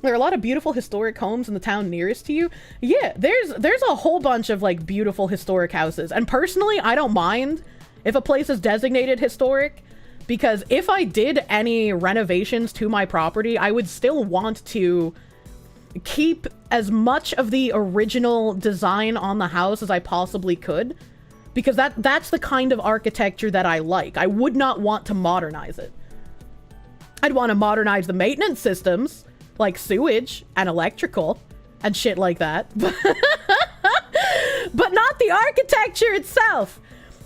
There are a lot of beautiful historic homes in the town nearest to you. Yeah, there's a whole bunch of like beautiful historic houses. And personally, I don't mind if a place is designated historic, because if I did any renovations to my property, I would still want to keep as much of the original design on the house as I possibly could, because that's the kind of architecture that I like. I would not want to modernize it. I'd want to modernize the maintenance systems, like sewage and electrical and shit like that. But not the architecture itself.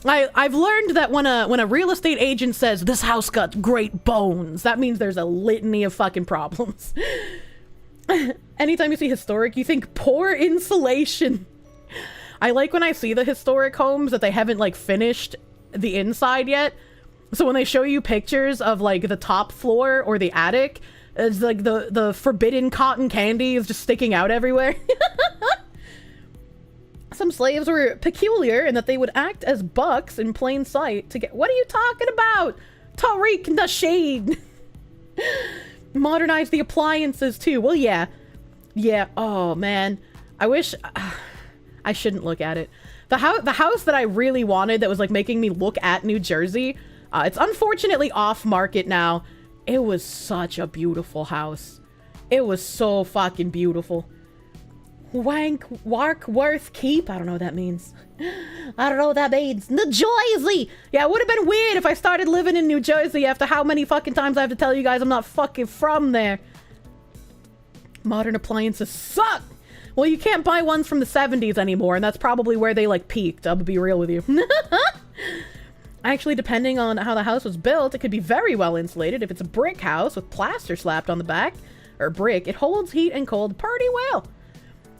I've learned that when a real estate agent says, this house got great bones, that means there's a litany of fucking problems. Anytime you see historic, you think poor insulation. I like when I see the historic homes that they haven't like finished the inside yet. So when they show you pictures of like the top floor or the attic, it's like the forbidden cotton candy is just sticking out everywhere. Some slaves were peculiar in that they would act as bucks in plain sight to get... What are you talking about? Tariq Nasheed. Modernize the appliances too. Well, yeah. Yeah. Oh, man. I wish... I shouldn't look at it. The house that I really wanted that was like making me look at New Jersey, it's unfortunately off market now. It was such a beautiful house. It was so fucking beautiful. Warkworth Keep? I don't know what that means. I don't know what that means. New Jersey! Yeah, it would have been weird if I started living in New Jersey after how many fucking times I have to tell you guys I'm not fucking from there. Modern appliances suck! Well, you can't buy ones from the 70s anymore, and that's probably where they, like, peaked. I'll be real with you. Actually, depending on how the house was built, it could be very well insulated. If it's a brick house with plaster slapped on the back, or brick, it holds heat and cold pretty well.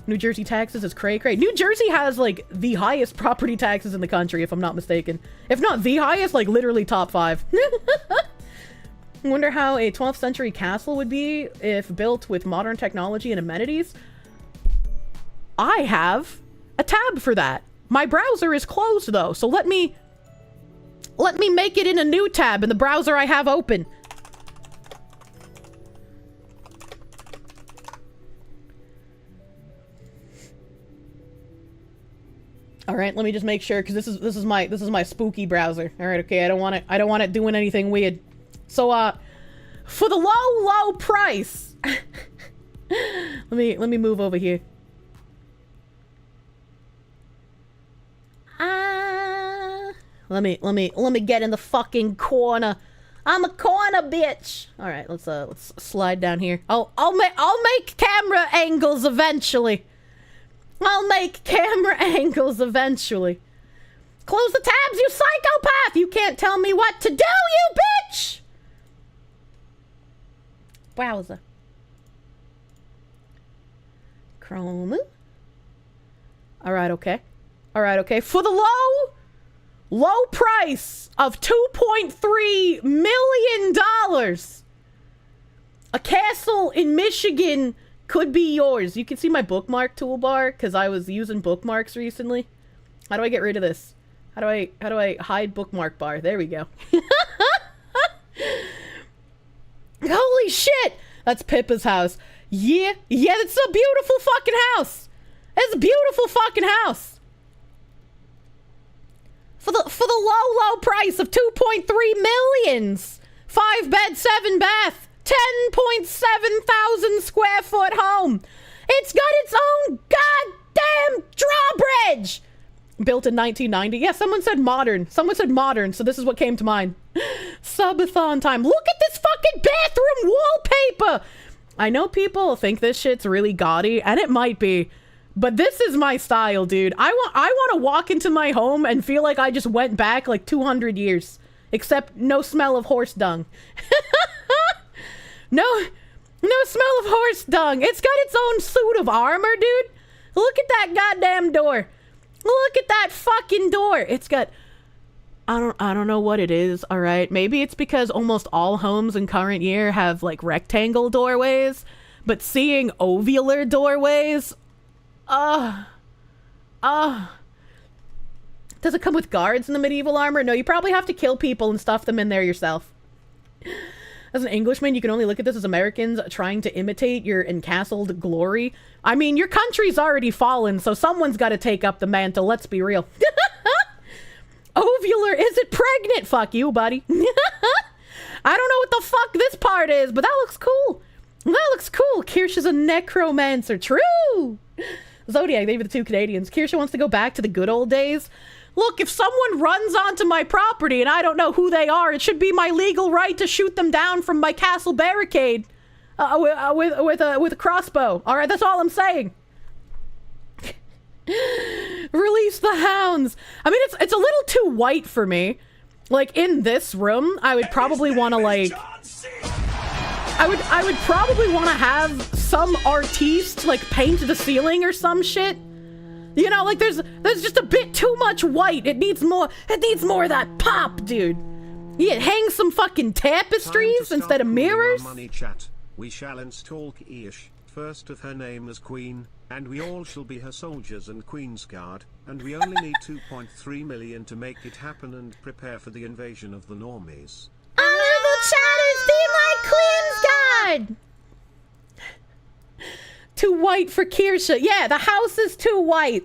New Jersey taxes is cray-cray. New Jersey has, like, the highest property taxes in the country, if I'm not mistaken. If not the highest, like, literally top 5. I wonder how a 12th century castle would be if built with modern technology and amenities. I have a tab for that. My browser is closed, though, so let me make it in a new tab in the browser I have open. All right, let me just make sure, because this is my spooky browser. All right, okay, I don't want it doing anything weird. So for the low price, let me move over here. Let me get in the fucking corner. I'm a corner bitch. All right, let's slide down here. I'll make camera angles eventually. I'll make camera angles eventually. Close the tabs, you psychopath! You can't tell me what to do, you bitch! Browser. Chrome. Alright, okay. Alright, okay. For the low price of $2.3 million, a castle in Michigan could be yours. You can see my bookmark toolbar because I was using bookmarks recently. How do I get rid of this? How do I hide bookmark bar? There we go. Holy shit! That's Pippa's house. Yeah, that's a beautiful fucking house. That's a beautiful fucking house. For the low price of 2.3 millions. 5 bed, 7 bath. 10.7 thousand square foot home. It's got its own goddamn drawbridge. Built in 1990. Yeah, someone said modern. So this is what came to mind. Subathon time. Look at this fucking bathroom wallpaper. I know people think this shit's really gaudy, and it might be. But this is my style, dude. I want to walk into my home and feel like I just went back like 200 years. Except no smell of horse dung. No smell of horse dung. It's got its own suit of armor, dude. Look at that goddamn door. Look at that fucking door. It's got... I don't know what it is, alright? Maybe it's because almost all homes in current year have, like, rectangle doorways. But seeing ovular doorways... Does it come with guards in the medieval armor? No, you probably have to kill people and stuff them in there yourself. As an Englishman, you can only look at this as Americans trying to imitate your encastled glory. I mean, your country's already fallen, so someone's got to take up the mantle, let's be real. Ovular, is it pregnant? Fuck you, buddy. I don't know what the fuck this part is, but that looks cool. That looks cool. Kirsche is a necromancer. True. Zodiac, they were the 2 Canadians. Kirsche wants to go back to the good old days. Look, if someone runs onto my property and I don't know who they are, it should be my legal right to shoot them down from my castle barricade with a crossbow. All right, that's all I'm saying. Release the hounds. I mean, it's a little too white for me. Like, in this room, I would probably want to, like... I would probably want to have some artiste, like, paint the ceiling or some shit. You know, like, there's just a bit too much white. It needs more of that pop, dude. Yeah, hang some fucking tapestries instead of mirrors. Money chat. We shall install Kirsche, first of her name as queen, and we all shall be her soldiers and queen's guard, and we only need 2.3 million to make it happen and prepare for the invasion of the normies. Honorable chatters, be my queen's guard! Too white for Kirsche. Yeah, the house is too white.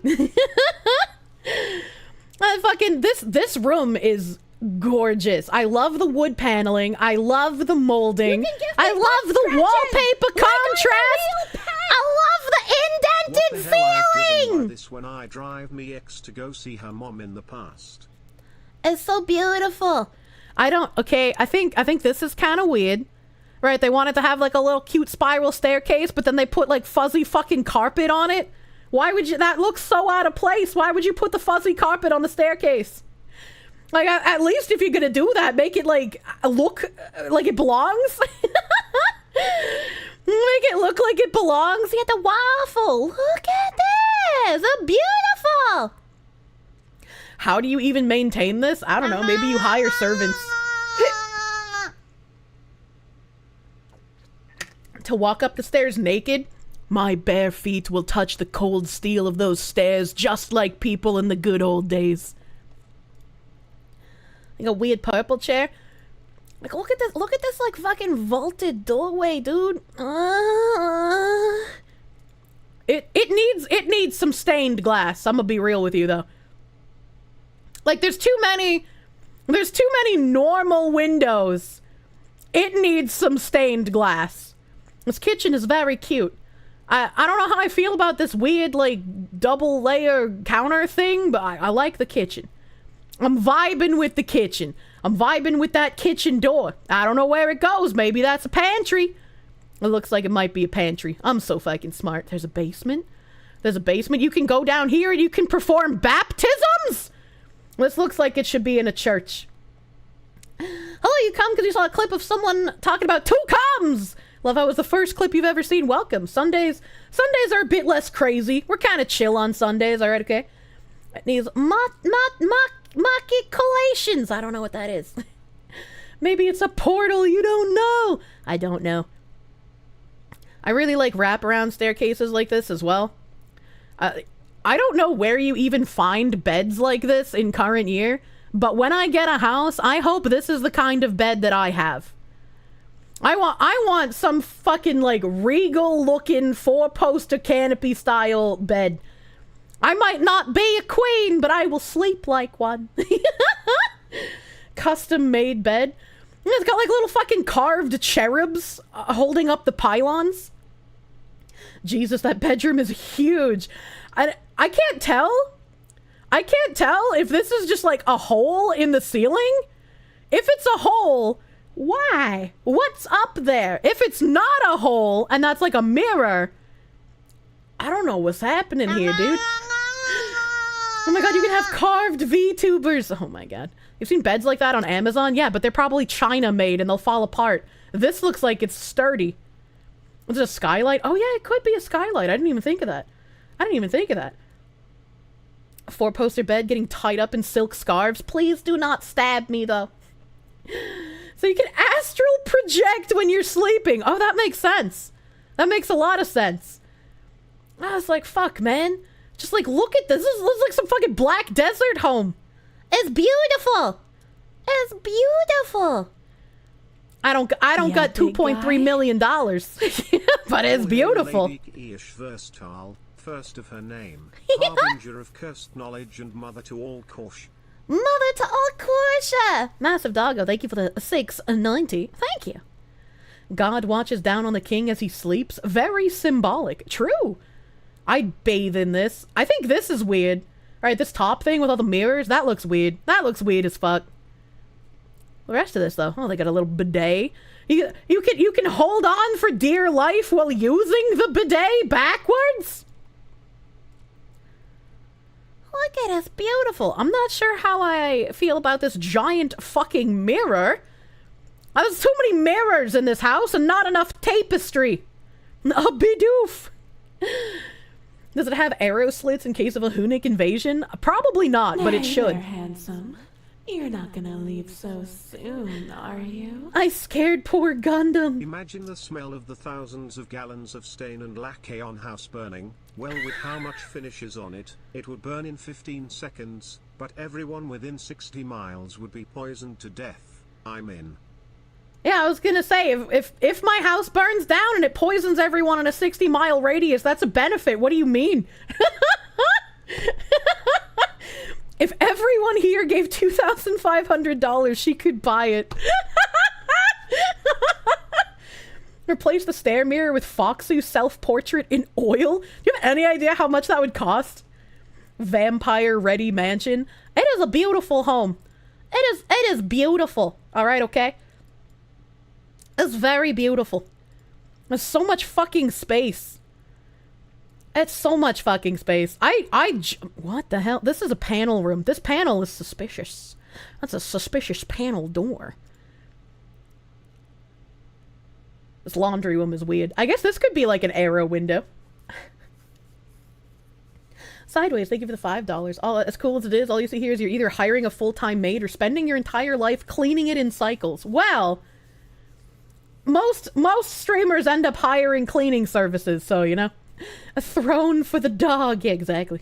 Fucking this room is gorgeous. I love the wood paneling. I love the molding. I love the wallpaper contrast. I love the indented I drive me ex to go see her mom in the past. It's so beautiful. Okay, I think this is kind of weird. Right, they wanted to have like a little cute spiral staircase, but then they put like fuzzy fucking carpet on it. Why would you, that looks so out of place. Why would you put the fuzzy carpet on the staircase? Like, at least if you're gonna do that, make it like, look like it belongs. Make it look like it belongs. You got the waffle. Look at this. It's beautiful. How do you even maintain this? I don't know. Maybe you hire servants. To walk up the stairs naked? My bare feet will touch the cold steel of those stairs just like people in the good old days. Like a weird purple chair. Like, look at this like fucking vaulted doorway, dude. It needs some stained glass. I'm gonna be real with you though. Like, there's too many normal windows. It needs some stained glass. This kitchen is very cute. I don't know how I feel about this weird, like, double layer counter thing, but I like the kitchen. I'm vibing with the kitchen. I'm vibing with that kitchen door. I don't know where it goes. Maybe that's a pantry. It looks like it might be a pantry. I'm so fucking smart. There's a basement. There's a basement. You can go down here and you can perform baptisms. This looks like it should be in a church. Hello, you come because you saw a clip of someone talking about two comes. Love how it was the first clip you've ever seen. Welcome. Sundays are a bit less crazy. We're kind of chill on Sundays. All right, okay? It needs maculations. I don't know what that is. Maybe it's a portal. You don't know. I don't know. I really like wraparound staircases like this as well. I don't know where you even find beds like this in current year, but when I get a house, I hope this is the kind of bed that I have. I want some fucking like regal looking 4-poster canopy style bed. I might not be a queen, but I will sleep like one. Custom made bed. It's got like little fucking carved cherubs holding up the pylons. Jesus, that bedroom is huge. I can't tell. I can't tell if this is just like a hole in the ceiling. If it's a hole, why? What's up there? If it's not a hole and that's like a mirror, I don't know what's happening here, dude. Oh my god, you can have carved VTubers. Oh my god. You've seen beds like that on Amazon? Yeah, but they're probably China made and they'll fall apart. This looks like it's sturdy. Is it a skylight? Oh yeah, it could be a skylight. I didn't even think of that. A 4-poster bed getting tied up in silk scarves. Please do not stab me though. So you can astral project when you're sleeping. Oh, that makes sense. That makes a lot of sense. I was like, fuck, man. Just like, look at this. This looks like some fucking black desert home. It's beautiful. It's beautiful. I don't got $2.3 million, but it's beautiful. Versatile, first of her name, harbinger of cursed knowledge and mother to all Kirsche. Mother to all Kirsche. Massive Doggo, thank you for the 690. Thank you. God watches down on the king as he sleeps. Very symbolic. True. I'd bathe in this. I think this is weird. Alright, this top thing with all the mirrors, that looks weird. That looks weird as fuck. The rest of this, though, oh, they got a little bidet. You can hold on for dear life while using the bidet backwards? Look at it, it's beautiful. I'm not sure how I feel about this giant fucking mirror. There's too many mirrors in this house and not enough tapestry. A bidoof. Does it have arrow slits in case of a Hunnic invasion? Probably not, but it should. There, handsome. You're not gonna leave so soon, are you? I scared poor Gundam. Imagine the smell of the thousands of gallons of stain and lacquer on house burning. Well, with how much finish is on it, it would burn in 15 seconds, but everyone within 60 miles would be poisoned to death. I'm in. Yeah, I was gonna say, if my house burns down and it poisons everyone in a 60-mile radius, that's a benefit. What do you mean? If everyone here gave $2,500, she could buy it. Replace the stair mirror with Foxu's self-portrait in oil? Do you have any idea how much that would cost? vampire-ready mansion. It is a beautiful home. It is beautiful. All right, okay? It's very beautiful. There's so much fucking space. It's so much fucking space. What the hell? This is a panel room. This panel is suspicious. That's a suspicious panel door. This laundry room is weird. I guess this could be like an arrow window. Sideways, thank you for the $5. Oh, as cool as it is, all you see here is you're either hiring a full-time maid or spending your entire life cleaning it in cycles. Well, most streamers end up hiring cleaning services, so, you know. A throne for the dog. Yeah, exactly.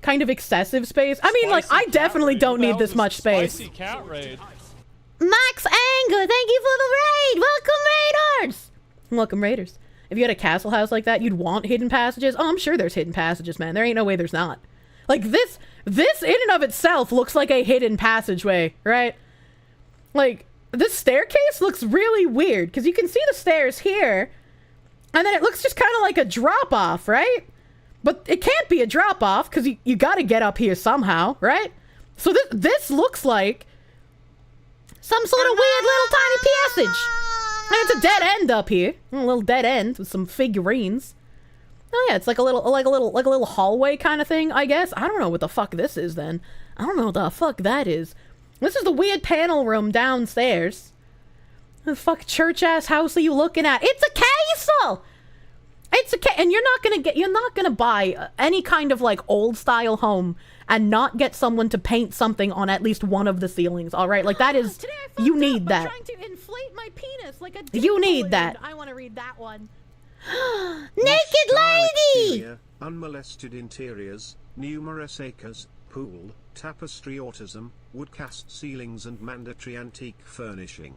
Kind of excessive space. I mean, like, I definitely don't need this much space. Spicy cat raid. Max Anger, thank you for the raid! Welcome, Raiders! Welcome, Raiders. If you had a castle house like that, you'd want hidden passages? Oh, I'm sure there's hidden passages, man. There ain't no way there's not. Like, this in and of itself looks like a hidden passageway, right? Like, this staircase looks really weird, because you can see the stairs here, and then it looks just kind of like a drop-off, right? But it can't be a drop-off, because you gotta get up here somehow, right? So this looks like some sort of weird little tiny passage. And it's a dead end up here. A little dead end with some figurines. Oh yeah, it's like a little hallway kind of thing, I guess. I don't know what the fuck this is then. I don't know what the fuck that is. This is the weird panel room downstairs. The fuck church ass house are you looking at? It's a castle! And you're not gonna buy any kind of like old style home and not get someone to paint something on at least one of the ceilings, all right? Like that is, you need that. Trying to inflate my penis like a you need that. I want to read that one. Naked lady! Exterior, unmolested interiors, numerous acres, pool, tapestry autism, wood-cast ceilings and mandatory antique furnishing.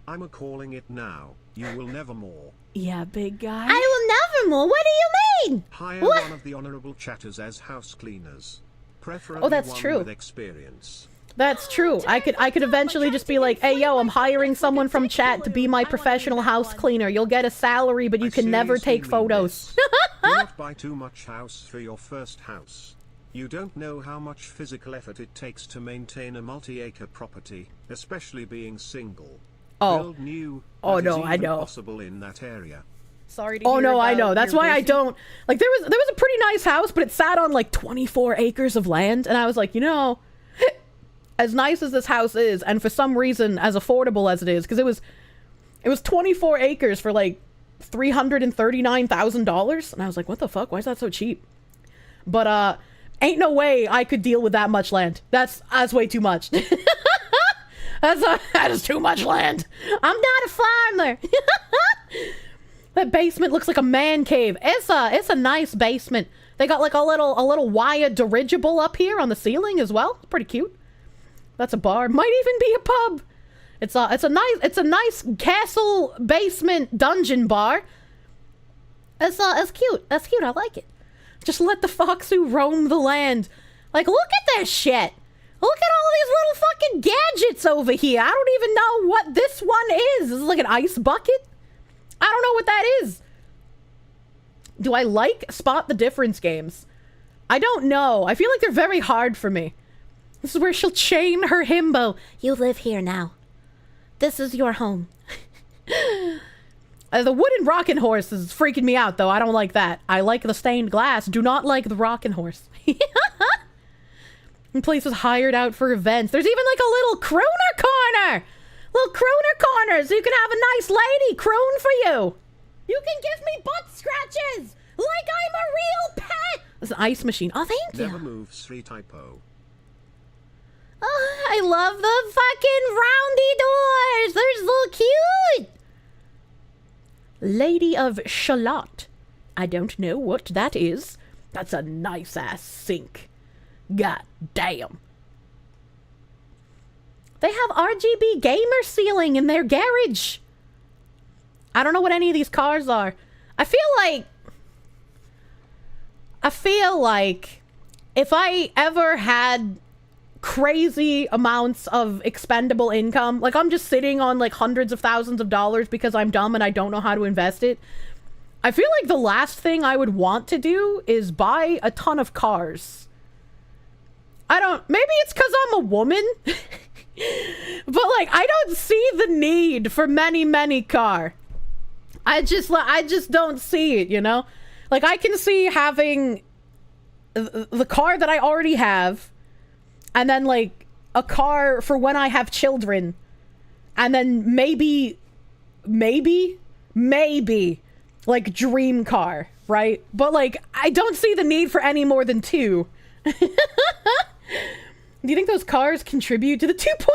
I'm calling it now. You will never more. Yeah, big guy. I will never more? What do you mean? Hire What? one of the honorable chatters as house cleaners. Preferably Oh, that's one true. with experience. That's true. I could eventually just be like, hey, yo, I'm hiring someone from chat to be my professional house cleaner. You'll get a salary, but you can never take photos. Do not buy too much house for your first house. You don't know how much physical effort it takes to maintain a multi-acre property, especially being single. Oh. Build new. Oh, that is no, I even know. Possible in that area. Sorry to Oh, hear no, I about know. That's your why I busy- don't... Like, there was a pretty nice house, but it sat on, like, 24 acres of land. And I was like, you know, as nice as this house is, and for some reason as affordable as it is, because it was 24 acres for, like, $339,000. And I was like, what the fuck? Why is that so cheap? But, ain't no way I could deal with that much land. That's way too much. That is too much land. I'm not a farmer. That basement looks like a man cave. It's a nice basement. They got like a little wire dirigible up here on the ceiling as well. It's pretty cute. That's a bar. Might even be a pub. It's a nice castle basement dungeon bar. It's cute. That's cute. I like it. Just let the Foxu roam the land. Like, look at that shit. Look at all these little fucking gadgets over here. I don't even know what this one is. This is like an ice bucket? I don't know what that is. Do I like spot the difference games? I don't know. I feel like they're very hard for me. This is where she'll chain her himbo. You live here now. This is your home. The wooden rocking horse is freaking me out, though. I don't like that. I like the stained glass. Do not like the rocking horse. And places hired out for events. There's even like a little crooner corner. Little crooner corner, so you can have a nice lady croon for you. You can give me butt scratches like I'm a real pet. It's an ice machine. Oh, thank you. Never move 3 typo. Oh, I love the fucking roundy doors. They're so cute. Lady of Shalott. I don't know what that is. That's a nice ass sink. God damn. They have RGB gamer ceiling in their garage. I don't know what any of these cars are. I feel like if I ever had crazy amounts of expendable income, like I'm just sitting on like hundreds of thousands of dollars because I'm dumb and I don't know how to invest it, I feel like the last thing I would want to do is buy a ton of cars. I don't, maybe it's because I'm a woman, but like, I don't see the need for many car. I just don't see it, you know? Like, I can see having the car that I already have, and then like a car for when I have children, and then maybe like dream car, right? But like, I don't see the need for any more than 2. Do you think those cars contribute to the 2.3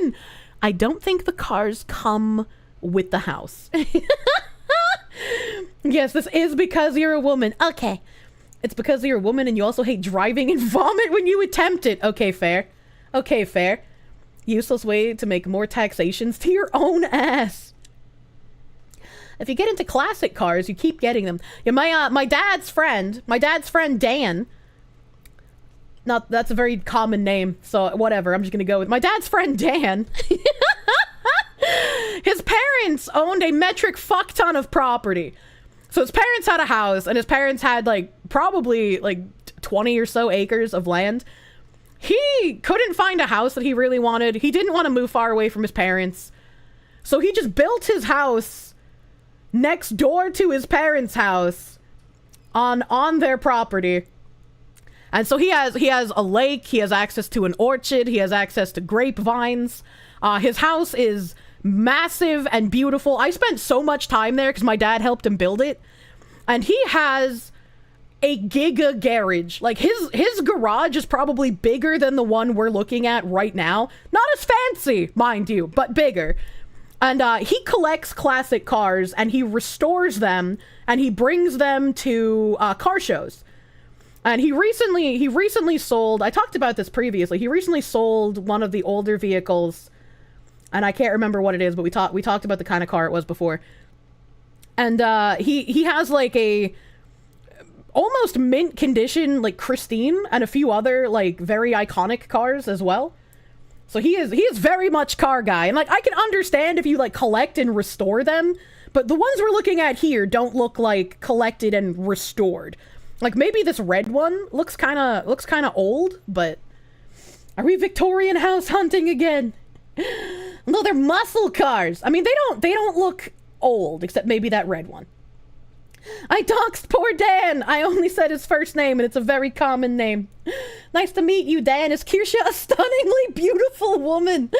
million? I don't think the cars come with the house. Yes, this is because you're a woman. Okay. It's because you're a woman and you also hate driving and vomit when you attempt it. Okay, fair. Okay, fair. Useless way to make more taxations to your own ass. If you get into classic cars, you keep getting them. Yeah, my dad's friend Dan. Not, that's a very common name, so whatever, I'm just gonna go with my dad's friend Dan. His parents owned a metric fuck ton of property. So his parents had a house, and his parents had like probably like 20 or so acres of land. He couldn't find a house that he really wanted. He didn't want to move far away from his parents. So he just built his house next door to his parents' house on their property. And so he has a lake, he has access to an orchard, he has access to grapevines. His house is massive and beautiful. I spent so much time there because my dad helped him build it. And he has a giga garage. Like his garage is probably bigger than the one we're looking at right now. Not as fancy, mind you, but bigger. And he collects classic cars and he restores them and he brings them to car shows. And he recently sold, I talked about this previously, he recently sold one of the older vehicles, and I can't remember what it is, but we talked about the kind of car it was before. And he has like a almost mint condition, like Christine, and a few other like very iconic cars as well. So he is very much car guy. And like, I can understand if you like collect and restore them, but the ones we're looking at here don't look like collected and restored. Like, maybe this red one looks kind of old, but are we Victorian house hunting again? No, they're muscle cars. I mean, they don't look old, except maybe that red one. I doxed poor Dan. I only said his first name, and it's a very common name. Nice to meet you, Dan. Is Kirsche a stunningly beautiful woman?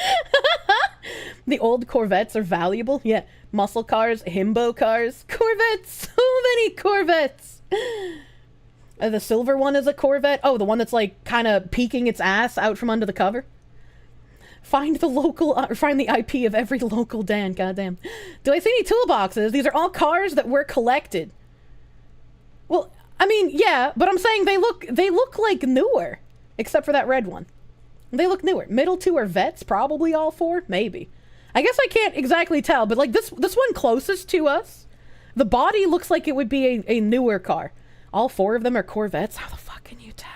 The old Corvettes are valuable. Yeah, muscle cars, himbo cars, Corvettes. So many Corvettes. The silver one is a Corvette. Oh, the one that's like kind of peeking its ass out from under the cover. Find the IP of every local Dan. Goddamn. Do I see any toolboxes? These are all cars that were collected. Well, I mean, yeah, but I'm saying they look like newer, except for that red one. They look newer. Middle two are vets, probably all 4, maybe. I guess I can't exactly tell, but like this one closest to us, the body looks like it would be a newer car. All 4 of them are Corvettes. How the fuck can you tell?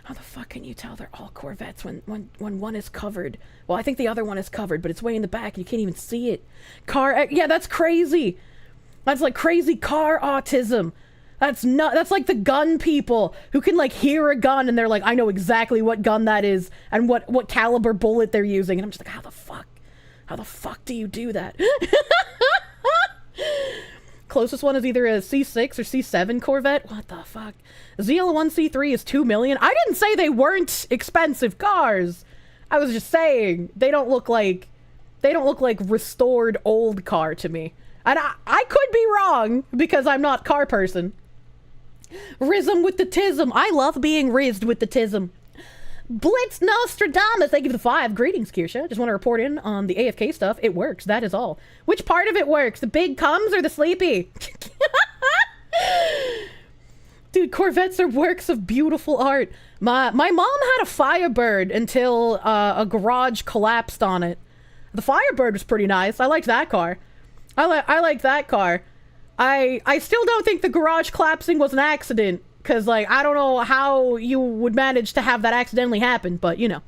How the fuck can you tell they're all Corvettes when one is covered? Well, I think the other one is covered, but it's way in the back. You can't even see it. Yeah, that's crazy. That's like crazy car autism. That's like the gun people who can like hear a gun and they're like, I know exactly what gun that is and what caliber bullet they're using. And I'm just like, how the fuck do you do that? Closest one is either a C6 or C7 Corvette. What the fuck? ZL1C3 is 2 million. I didn't say they weren't expensive cars. I was just saying they don't look like restored old car to me. And I could be wrong because I'm not car person. Rism with the tism. I love being rizzed with the tism. Blitz Nostradamus, thank you for the 5. Greetings, Kirsche. Just want to report in on the AFK stuff. It works, that is all. Which part of it works? The big comes or the sleepy? Dude, Corvettes are works of beautiful art. My mom had a Firebird until a garage collapsed on it. The Firebird was pretty nice. I liked that car. I liked that car. I still don't think the garage collapsing was an accident. Because, like, I don't know how you would manage to have that accidentally happen, but, you know.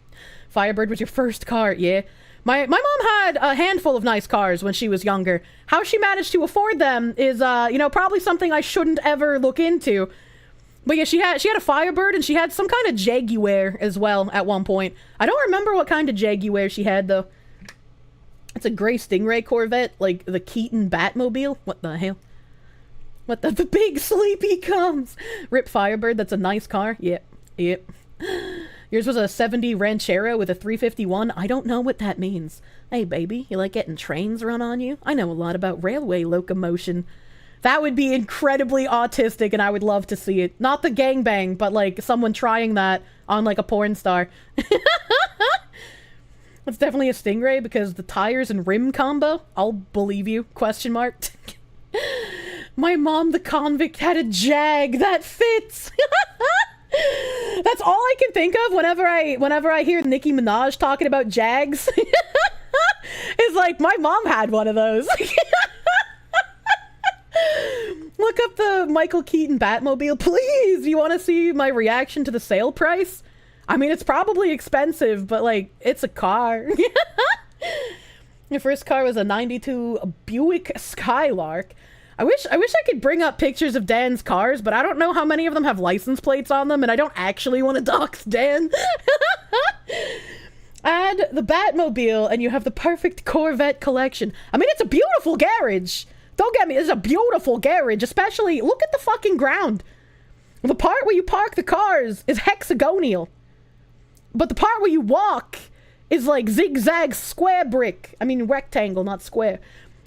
Firebird was your first car, yeah. My mom had a handful of nice cars when she was younger. How she managed to afford them is, you know, probably something I shouldn't ever look into. But yeah, she had a Firebird, and she had some kind of Jaguar as well at one point. I don't remember what kind of Jaguar she had, though. It's a gray Stingray Corvette, like the Keaton Batmobile. What the hell? What the big sleepy comes. Rip Firebird, that's a nice car. Yep, yep. Yours was a 70 Ranchero with a 351. I don't know what that means. Hey, baby, you like getting trains run on you? I know a lot about railway locomotion. That would be incredibly autistic, and I would love to see it. Not the gangbang, but, like, someone trying that on, like, a porn star. It's definitely a Stingray, because the tires and rim combo, I'll believe you, question mark. My mom, the convict, had a Jag. That fits. That's all I can think of whenever I hear Nicki Minaj talking about Jags. It's like, my mom had one of those. Look up the Michael Keaton Batmobile, please. You want to see my reaction to the sale price? I mean, it's probably expensive, but, like, it's a car. Your first car was a 92 Buick Skylark. I wish I could bring up pictures of Dan's cars, but I don't know how many of them have license plates on them, and I don't actually want to dox Dan. Add the Batmobile, and you have the perfect Corvette collection. I mean, it's a beautiful garage. Don't get me, it's a beautiful garage, especially, look at the fucking ground. The part where you park the cars is hexagonal. But the part where you walk is like zigzag square brick. I mean, rectangle, not square.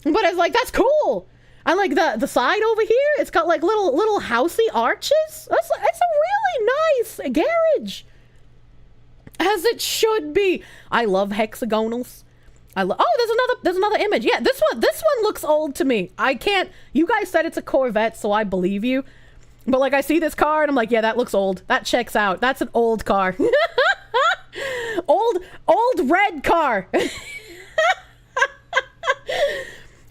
But it's like, that's cool. I like the side over here. It's got like little housey arches. It's a really nice garage. As it should be. I love hexagonals. Oh, there's another image. Yeah, this one looks old to me. I can't, you guys said it's a Corvette, so I believe you. But like, I see this car and I'm like, yeah, that looks old. That checks out. That's an old car. old red car.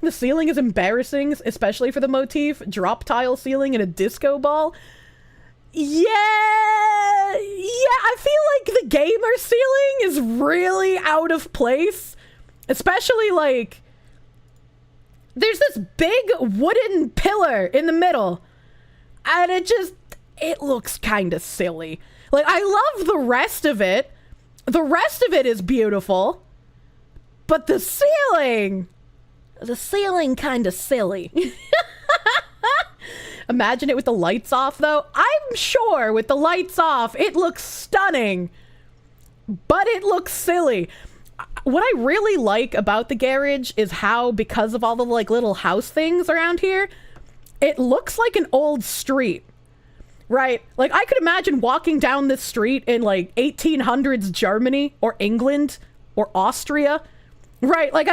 The ceiling is embarrassing, especially for the motif. Drop tile ceiling and a disco ball. Yeah, I feel like the gamer ceiling is really out of place. Especially, like, there's this big wooden pillar in the middle. And it looks kind of silly. Like, I love the rest of it. The rest of it is beautiful. But the ceiling kind of silly. Imagine it with the lights off, though. I'm sure with the lights off, it looks stunning. But it looks silly. What I really like about the garage is how, because of all the, like, little house things around here, it looks like an old street. Right? Like, I could imagine walking down this street in, like, 1800s Germany or England or Austria. Right? Like,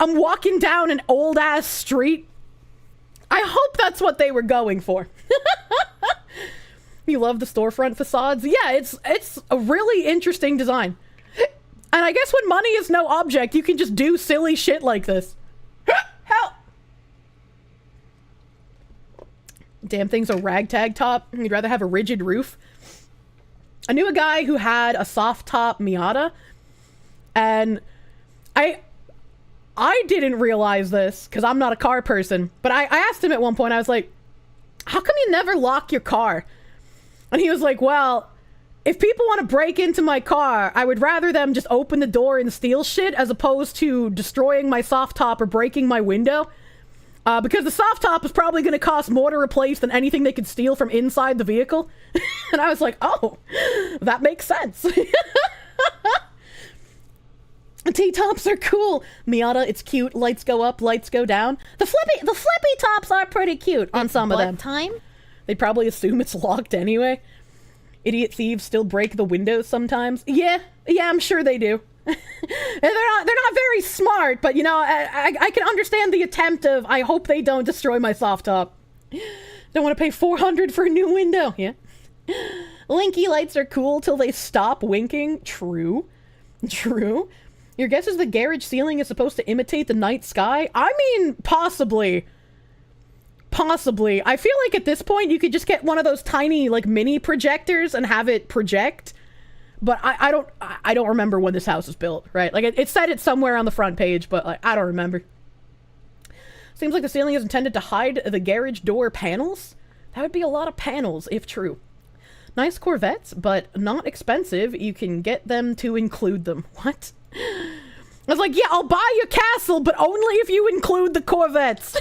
I'm walking down an old-ass street. I hope that's what they were going for. You love the storefront facades? Yeah, it's a really interesting design. And I guess when money is no object, you can just do silly shit like this. Help! Damn thing's a ragtag top. You'd rather have a rigid roof. I knew a guy who had a soft top Miata, and I didn't realize this because I'm not a car person, but I asked him at one point, I was like, how come you never lock your car? And he was like, well, if people want to break into my car, I would rather them just open the door and steal shit as opposed to destroying my soft top or breaking my window. Because the soft top is probably going to cost more to replace than anything they could steal from inside the vehicle. And I was like, oh, that makes sense. T-tops are cool. Miata, it's cute. Lights go up, lights go down. The flippy tops are pretty cute on some of them. Time? They probably assume it's locked anyway. Idiot thieves still break the windows sometimes. Yeah, I'm sure they do. They're not very smart, but you know, I can understand the attempt of, I hope they don't destroy my soft top. Don't want to pay $400 for a new window. Yeah. Linky lights are cool till they stop winking. True. Your guess is the garage ceiling is supposed to imitate the night sky? I mean, possibly. I feel like at this point you could just get one of those tiny, like, mini projectors and have it project. But I don't remember when this house was built, right? Like, it said it somewhere on the front page, but, like, I don't remember. Seems like the ceiling is intended to hide the garage door panels. That would be a lot of panels, if true. Nice Corvettes, but not expensive. You can get them to include them. What? I was like, yeah, I'll buy your castle, but only if you include the Corvettes.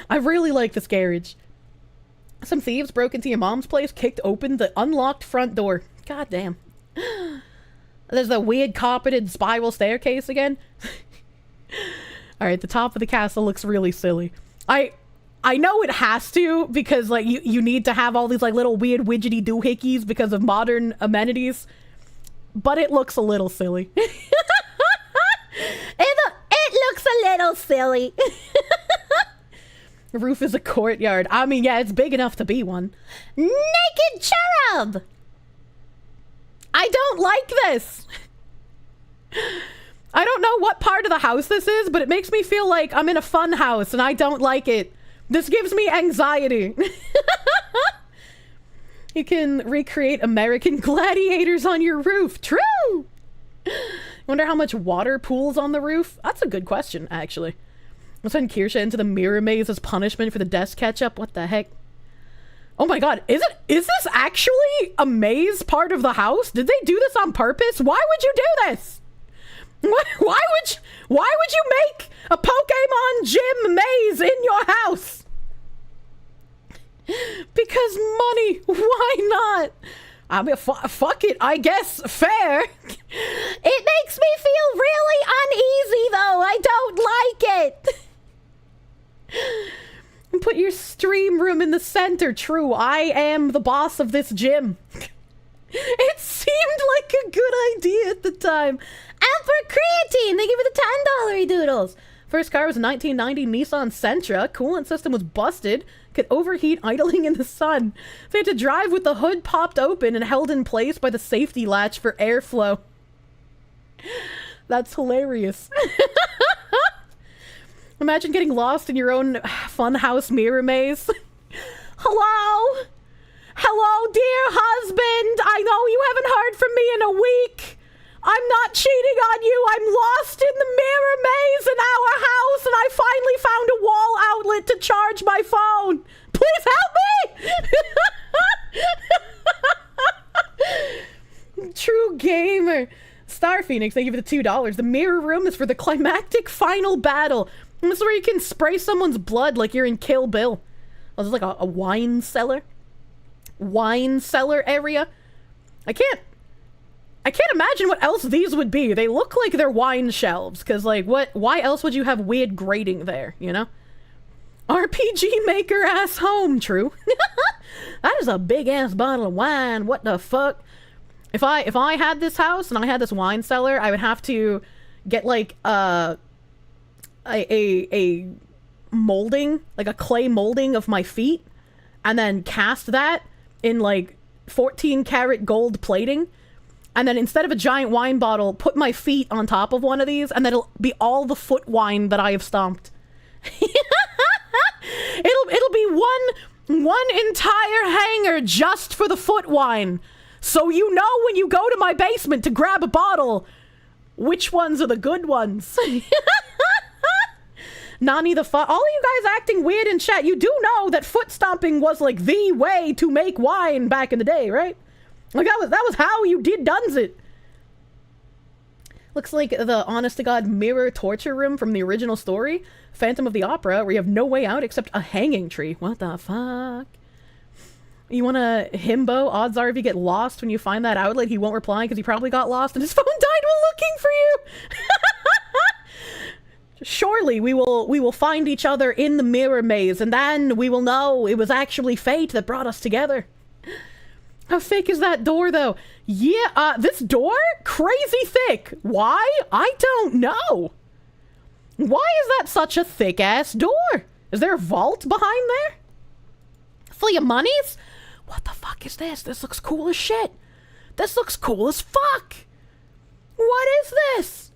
I really like this garage. Some thieves broke into your mom's place, kicked open the unlocked front door. God damn. There's the weird carpeted spiral staircase again. Alright, the top of the castle looks really silly. I know it has to, because like you need to have all these like little weird widgety doohickeys because of modern amenities. But it looks a little silly. It looks a little silly. The roof is a courtyard. I mean, yeah, it's big enough to be one. Naked cherub! I don't like this. I don't know what part of the house this is, but it makes me feel like I'm in a fun house and I don't like it. This gives me anxiety. You can recreate American gladiators on your roof. True! Wonder how much water pools on the roof? That's a good question, actually. I'll send Kirsche into the mirror maze as punishment for the desk catch-up. What the heck? Oh my god, is this actually a maze part of the house? Did they do this on purpose? Why would you do this? Why would you make a Pokemon gym maze in your house? Because money. Why not? I mean, fuck it, I guess. Fair. It makes me feel really uneasy, though. I don't like it. Put your stream room in the center. True, I am the boss of this gym. It seemed like a good idea at the time. Alpha Creatine, thank you for the $10 doodles. First car was a 1990 Nissan Sentra. Coolant system was busted. Could overheat idling in the sun. They had to drive with the hood popped open and held in place by the safety latch for airflow. That's hilarious. Imagine getting lost in your own funhouse mirror maze. Hello? Hello, dear husband. I know you haven't heard from me in a week. I'm not cheating on you. I'm lost in the mirror maze in our house, and I finally found a wall outlet to charge my phone. Please help me! True gamer. Star Phoenix, thank you for the $2. The mirror room is for the climactic final battle. And this is where you can spray someone's blood like you're in Kill Bill. Oh, this is like a wine cellar. Wine cellar area. I can't imagine what else these would be. They look like they're wine shelves, because like why else would you have weird grading there, you know? RPG maker ass home, true. That is a big ass bottle of wine. What the fuck? If I had this house and I had this wine cellar, I would have to get like a molding, like a clay molding of my feet, and then cast that in like 14 karat gold plating. And then instead of a giant wine bottle, put my feet on top of one of these, and then it'll be all the foot wine that I have stomped. It'll be one entire hanger just for the foot wine. So you know when you go to my basement to grab a bottle, which ones are the good ones. Nani the fuck. All of you guys acting weird in chat, you do know that foot stomping was like the way to make wine back in the day, right? Like that was how you did dones it. Looks like the honest-to-God mirror torture room from the original story, Phantom of the Opera, where you have no way out except a hanging tree. What the fuck? You want a himbo? Odds are if you get lost when you find that outlet, he won't reply because he probably got lost and his phone died while looking for you. Surely we will find each other in the mirror maze, and then we will know it was actually fate that brought us together. How thick is that door, though? Yeah, this door? Crazy thick. Why? I don't know. Why is that such a thick-ass door? Is there a vault behind there? For your monies? What the fuck is this? This looks cool as shit. This looks cool as fuck. What is this?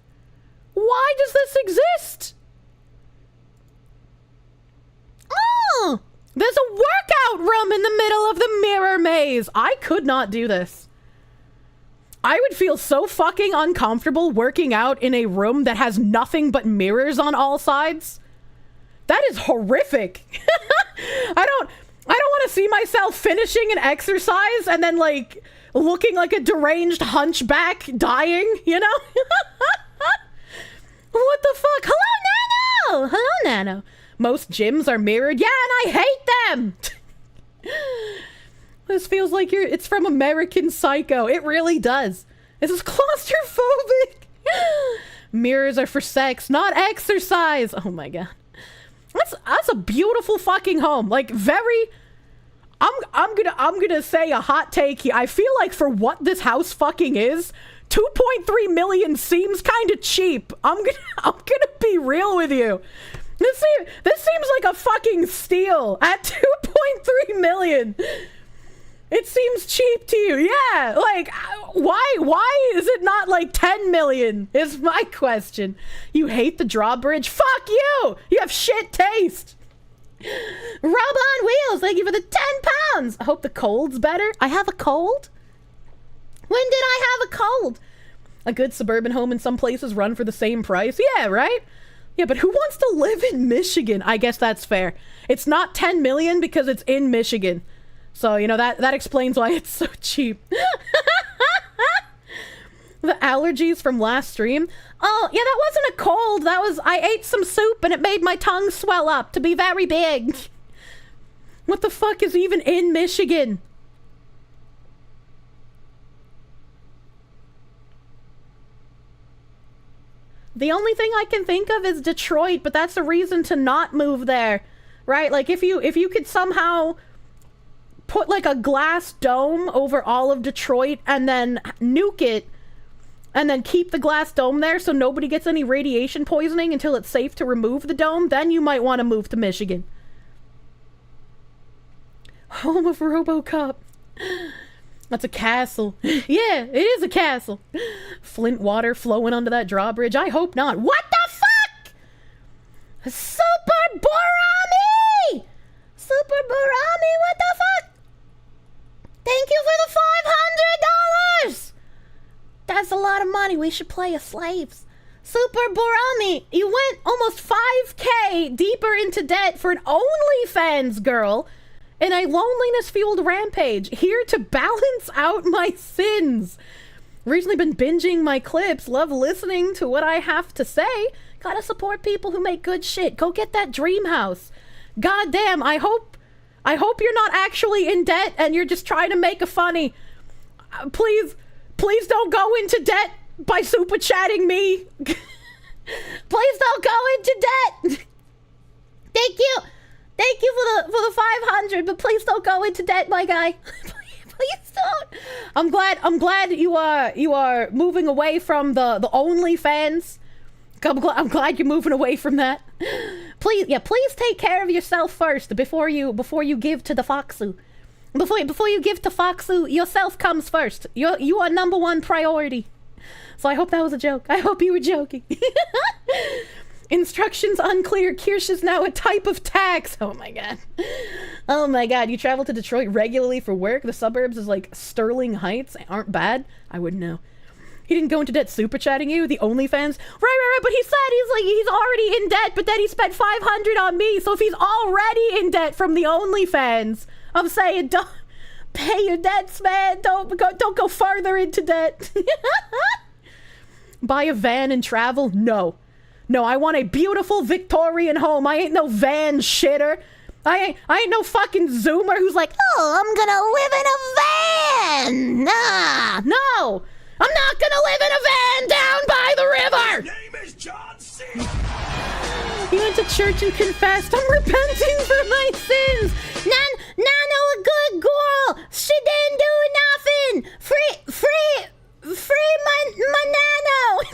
Why does this exist? Oh! There's a workout room in the middle of the mirror maze. I could not do this. I would feel so fucking uncomfortable working out in a room that has nothing but mirrors on all sides. That is horrific. want to see myself finishing an exercise and then, like, looking like a deranged hunchback dying, you know? What the fuck? Hello, Nano! Hello, Nano. Most gyms are mirrored. Yeah, and I hate them! This feels like it's from American Psycho. It really does. This is claustrophobic. Mirrors are for sex, not exercise. Oh my god. That's a beautiful fucking home. Like, very... I'm gonna say a hot take here. I feel like for what this house fucking is, 2.3 million seems kind of cheap. I'm gonna be real with you. This seems like a fucking steal at 2.3 million. It seems cheap to you. Yeah, like, why is it not like 10 million is my question. You hate the drawbridge? Fuck you! You have shit taste. Rub on Wheels, thank you for the 10 pounds. I hope the cold's better. I have a cold? When did I have a cold? A good suburban home in some places run for the same price. Yeah, right? Yeah, but who wants to live in Michigan? I guess that's fair. It's not 10 million because it's in Michigan. So, you know, that explains why it's so cheap. The allergies from last stream. Oh, yeah, that wasn't a cold. I ate some soup and it made my tongue swell up to be very big. What the fuck is even in Michigan? The only thing I can think of is Detroit, but that's a reason to not move there, right? Like, if you could somehow put like a glass dome over all of Detroit and then nuke it and then keep the glass dome there so nobody gets any radiation poisoning until it's safe to remove the dome, then you might want to move to Michigan. Home of RoboCop. That's a castle. Yeah, it is a castle. Flint water flowing under that drawbridge. I hope not. What the fuck? Super Borami! Super Borami, what the fuck? Thank you for the $500! That's a lot of money. We should play as slaves. Super Borami, you went almost 5K deeper into debt for an OnlyFans girl in a loneliness-fueled rampage, here to balance out my sins. Recently been binging my clips, love listening to what I have to say. Gotta support people who make good shit. Go get that dream house. God damn, I hope you're not actually in debt and you're just trying to make a funny. Please don't go into debt by super chatting me. Please don't go into debt. Thank you for the 500, but please don't go into debt, my guy. Please don't. I'm glad you are moving away from the OnlyFans. I'm glad you're moving away from that. Please take care of yourself first before you give to the Foxu. Before you give to Foxu, yourself comes first. You are number one priority. So I hope that was a joke. I hope you were joking. Instructions unclear. Kirsche is now a type of tax. Oh my god. Oh my god. You travel to Detroit regularly for work? The suburbs is like Sterling Heights aren't bad? I wouldn't know. He didn't go into debt super chatting you, the OnlyFans? Right, but he said he's already in debt, but then he spent 500 on me. So if he's already in debt from the OnlyFans, I'm saying don't pay your debts, man. Don't go further into debt. Buy a van and travel? No, I want a beautiful Victorian home. I ain't no van shitter. I ain't no fucking Zoomer who's like, oh, I'm gonna live in a van. Nah, no. I'm not gonna live in a van down by the river! My name is John C. You went to church and confessed. I'm repenting for my sins. Nano a good girl. She didn't do nothing. Free my Nano.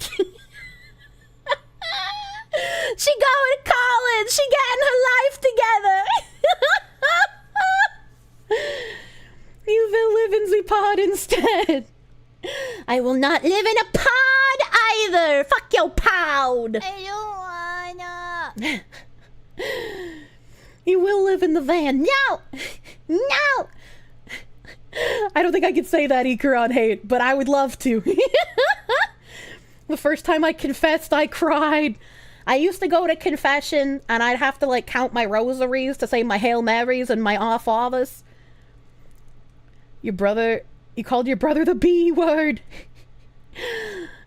She going to college. She getting her life together. You will live in the pod instead. I will not live in a pod either. Fuck your pod. I don't wanna. You will live in the van. No. I don't think I could say that, Ikaron hate, but I would love to. The first time I confessed, I cried. I used to go to confession, and I'd have to, like, count my rosaries to say my Hail Marys and my Our Fathers. You called your brother the B word.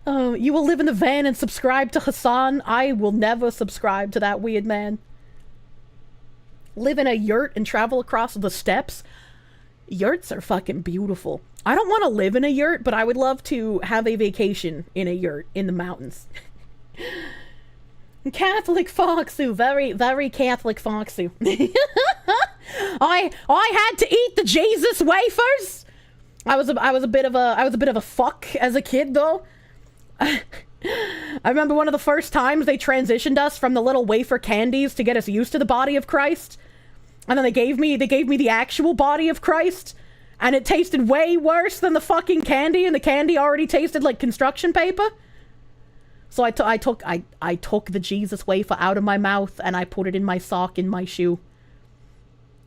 You will live in the van and subscribe to Hassan. I will never subscribe to that weird man. Live in a yurt and travel across the steppes. Yurts are fucking beautiful. I don't want to live in a yurt, but I would love to have a vacation in a yurt in the mountains. Catholic Foxu, very, very Catholic Foxu. I had to eat the Jesus wafers. I was a bit of a fuck as a kid though. I remember one of the first times they transitioned us from the little wafer candies to get us used to the body of Christ. And then they gave me the actual body of Christ, and it tasted way worse than the fucking candy, and the candy already tasted like construction paper. So I took the Jesus wafer out of my mouth and I put it in my sock in my shoe.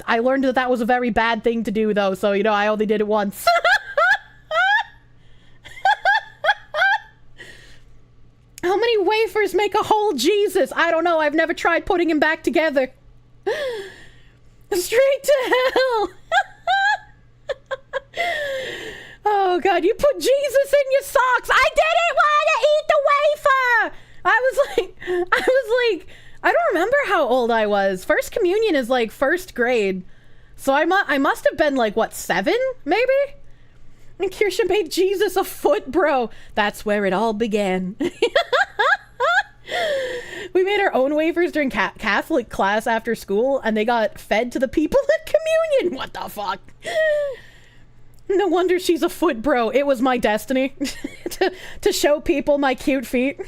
I learned that was a very bad thing to do though, so you know, I only did it once. How many wafers make a whole Jesus? I don't know, I've never tried putting him back together. Straight to hell. Oh god, you put Jesus in your socks. I didn't want to eat the wafer. I was like, I don't remember how old I was. First communion is like first grade. So I must have been like, what, 7 maybe? And Kirsche made Jesus a foot, bro. That's where it all began. We made our own wafers during Catholic class after school, and they got fed to the people at communion. What the fuck? No wonder she's a foot, bro. It was my destiny to show people my cute feet.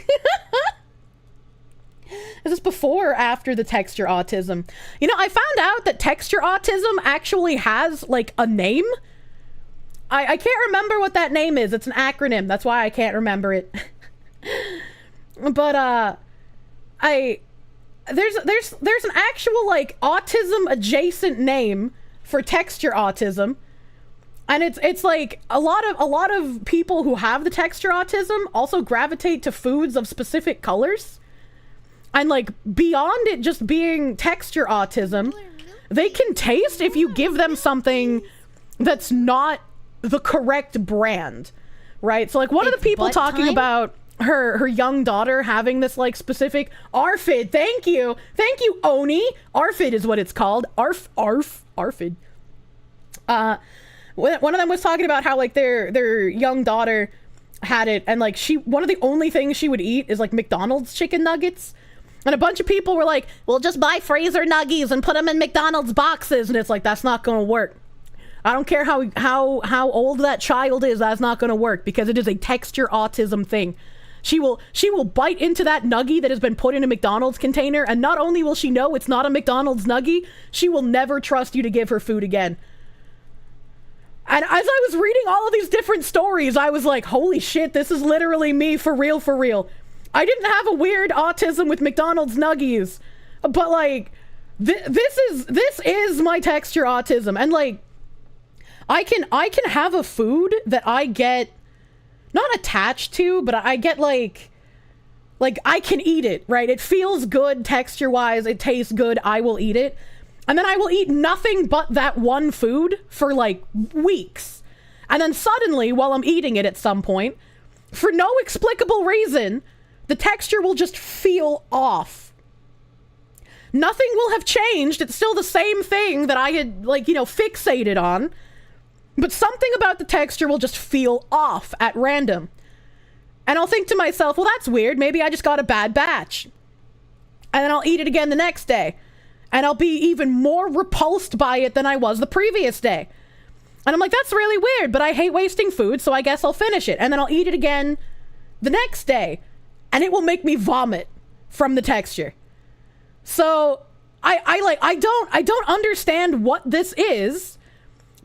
Is this before or after the texture autism? You know, I found out that texture autism actually has, like, a name. I can't remember what that name is. It's an acronym. That's why I can't remember it. But, there's an actual, like, autism adjacent name for texture autism. And it's like a lot of people who have the texture autism also gravitate to foods of specific colors. And like beyond it just being texture autism, they can taste if you give them something that's not the correct brand, right? So like one of the people talking about her young daughter having this like specific ARFID. Thank you, Oni. ARFID is what it's called. ARFID. One of them was talking about how like their young daughter had it, and like one of the only things she would eat is like McDonald's chicken nuggets. And a bunch of people were like, well, just buy freezer nuggies and put them in McDonald's boxes. And it's like, that's not going to work. I don't care how old that child is, that's not going to work, because it is a texture autism thing. She will bite into that nuggie that has been put in a McDonald's container, and not only will she know it's not a McDonald's nuggie, she will never trust you to give her food again. And as I was reading all of these different stories, I was like, holy shit, this is literally me for real, for real. I didn't have a weird autism with McDonald's nuggies, but like, this is my texture autism. And like, I can have a food that I get not attached to, but I get like I can eat it, right? It feels good texture wise. It tastes good. I will eat it. And then I will eat nothing but that one food for like weeks. And then suddenly, while I'm eating it at some point, for no explicable reason, the texture will just feel off. Nothing will have changed. It's still the same thing that I had, like, you know, fixated on. But something about the texture will just feel off at random. And I'll think to myself, well, that's weird. Maybe I just got a bad batch. And then I'll eat it again the next day. And I'll be even more repulsed by it than I was the previous day. And I'm like, that's really weird, but I hate wasting food, so I guess I'll finish it. And then I'll eat it again the next day. And it will make me vomit from the texture. So I don't understand what this is,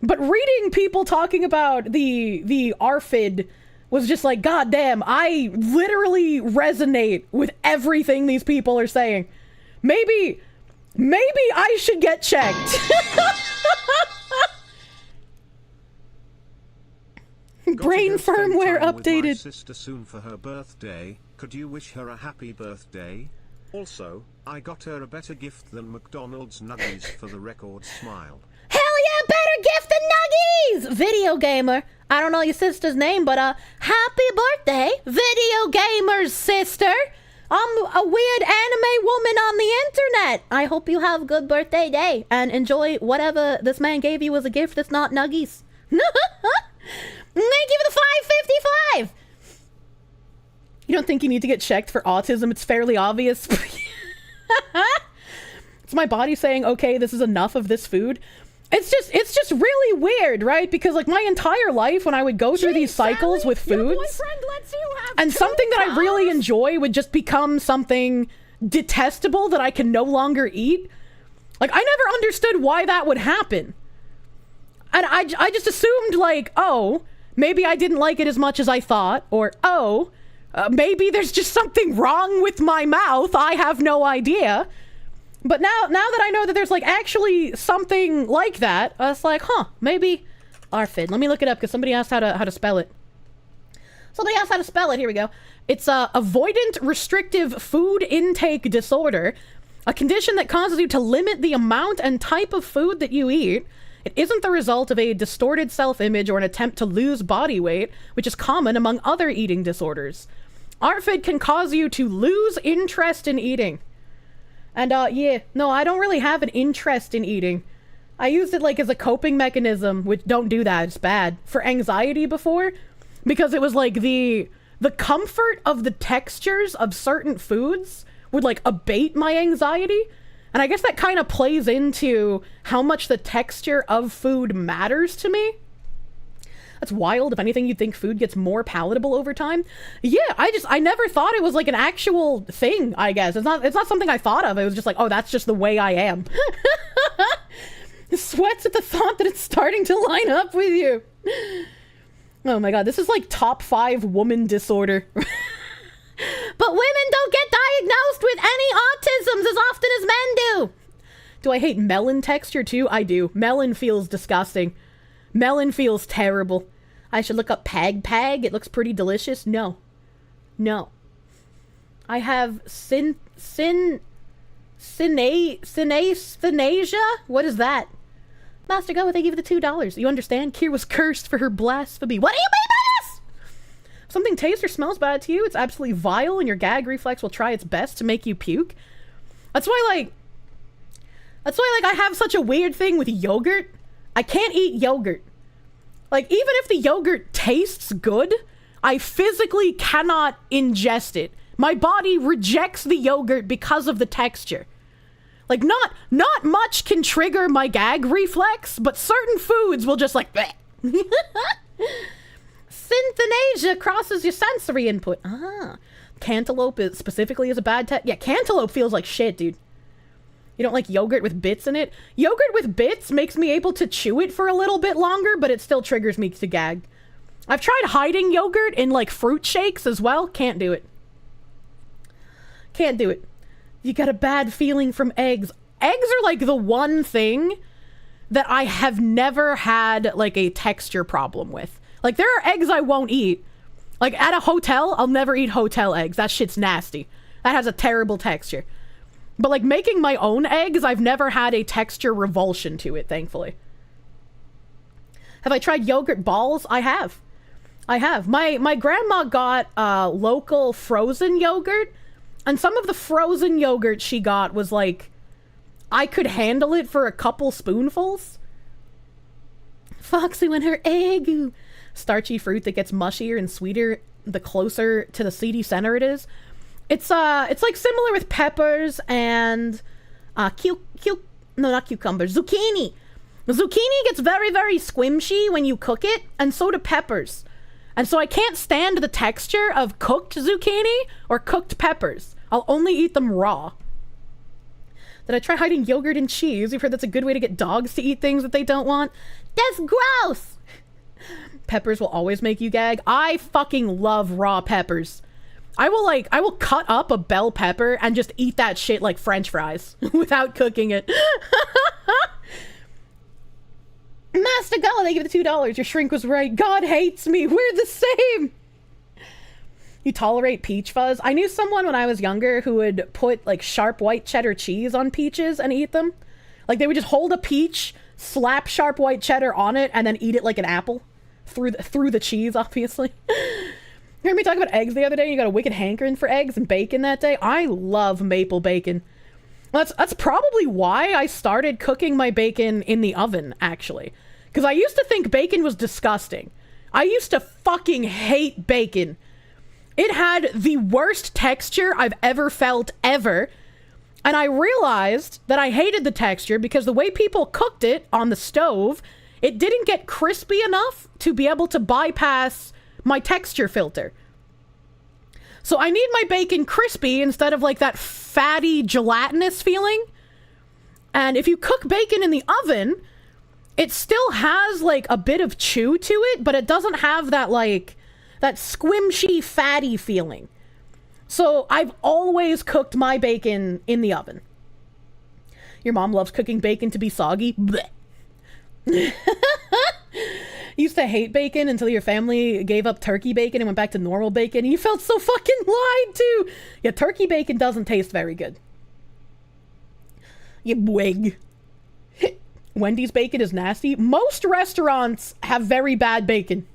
but reading people talking about the ARFID was just like, God damn, I literally resonate with everything these people are saying. Maybe I should get checked. Brain firmware updated. My sister soon for her birthday. Could you wish her a happy birthday? Also, I got her a better gift than McDonald's nuggies for the record. Smile. Hell yeah, better gift than nuggies! Video gamer. I don't know your sister's name, but happy birthday, video gamer's sister. I'm a weird anime woman on the internet. I hope you have a good birthday day and enjoy whatever this man gave you as a gift that's not nuggies. Thank you for the 555. You don't think you need to get checked for autism? It's fairly obvious. It's my body saying, okay, this is enough of this food. It's just really weird, right? Because like my entire life when I would go through these cycles with foods, and something that I really enjoy would just become something detestable that I can no longer eat. Like I never understood why that would happen. And I just assumed like, oh, maybe I didn't like it as much as I thought, or oh, maybe there's just something wrong with my mouth. I have no idea. But now that I know that there's like actually something like that, it's like, huh, maybe ARFID. Let me look it up because somebody asked how to spell it. Somebody asked how to spell it. Here we go. It's avoidant restrictive food intake disorder, a condition that causes you to limit the amount and type of food that you eat. It isn't the result of a distorted self-image or an attempt to lose body weight, which is common among other eating disorders. ARFID can cause you to lose interest in eating. And yeah, no, I don't really have an interest in eating. I used it like as a coping mechanism, which don't do that, it's bad, for anxiety before, because it was like the comfort of the textures of certain foods would like abate my anxiety. And I guess that kind of plays into how much the texture of food matters to me. That's wild. If anything, you'd think food gets more palatable over time. Yeah, I never thought it was like an actual thing, I guess. It's not something I thought of. It was just like, oh, that's just the way I am. Sweats at the thought that it's starting to line up with you. Oh my god, this is like top 5 woman disorder. But women don't get diagnosed with any autisms as often as men do. Do I hate melon texture too? I do. Melon feels disgusting. Melon feels terrible. I should look up pag. It looks pretty delicious. No. I have synaesthesia? What is that? Master Go, thank you for the $2. You understand? Kier was cursed for her blasphemy. What do you mean by this? If something tastes or smells bad to you, it's absolutely vile and your gag reflex will try its best to make you puke. That's why I have such a weird thing with yogurt. I can't eat yogurt. Like, even if the yogurt tastes good, I physically cannot ingest it. My body rejects the yogurt because of the texture. Like, not much can trigger my gag reflex, but certain foods will just like, bleh. Synesthesia crosses your sensory input. Cantaloupe specifically is a bad yeah, cantaloupe feels like shit, dude. You don't like yogurt with bits in it? Yogurt with bits makes me able to chew it for a little bit longer, but it still triggers me to gag. I've tried hiding yogurt in like fruit shakes as well. Can't do it. Can't do it. You got a bad feeling from eggs. Eggs are like the one thing that I have never had like a texture problem with. Like there are eggs I won't eat. Like at a hotel, I'll never eat hotel eggs. That shit's nasty. That has a terrible texture. But like making my own eggs, I've never had a texture revulsion to it, thankfully. Have I tried yogurt balls? I have. My grandma got local frozen yogurt, and some of the frozen yogurt she got was like, I could handle it for a couple spoonfuls. Foxy when her egg. Ooh. Starchy fruit that gets mushier and sweeter the closer to the seedy center it is. It's like similar with peppers and not cucumbers, zucchini. Zucchini gets very, very squishy when you cook it, and so do peppers. And so I can't stand the texture of cooked zucchini or cooked peppers. I'll only eat them raw. Did I try hiding yogurt and cheese? You've heard that's a good way to get dogs to eat things that they don't want. That's gross! Peppers will always make you gag. I fucking love raw peppers. I will cut up a bell pepper and just eat that shit like French fries without cooking it. Master Go, they give it $2. Your shrink was right. God hates me. We're the same. You tolerate peach fuzz. I knew someone when I was younger who would put like sharp white cheddar cheese on peaches and eat them. Like they would just hold a peach, slap sharp white cheddar on it, and then eat it like an apple through the cheese, obviously. You heard me talk about eggs the other day? You got a wicked hankering for eggs and bacon that day? I love maple bacon. That's probably why I started cooking my bacon in the oven, actually. Because I used to think bacon was disgusting. I used to fucking hate bacon. It had the worst texture I've ever felt, ever. And I realized that I hated the texture because the way people cooked it on the stove, it didn't get crispy enough to be able to bypass my texture filter. So I need my bacon crispy instead of like that fatty gelatinous feeling. And if you cook bacon in the oven, it still has like a bit of chew to it, but it doesn't have that like that squishy fatty feeling. So I've always cooked my bacon in the oven. Your mom loves cooking bacon to be soggy. Used to hate bacon until your family gave up turkey bacon and went back to normal bacon. And you felt so fucking lied to. Yeah, turkey bacon doesn't taste very good. You wig. Wendy's bacon is nasty. Most restaurants have very bad bacon.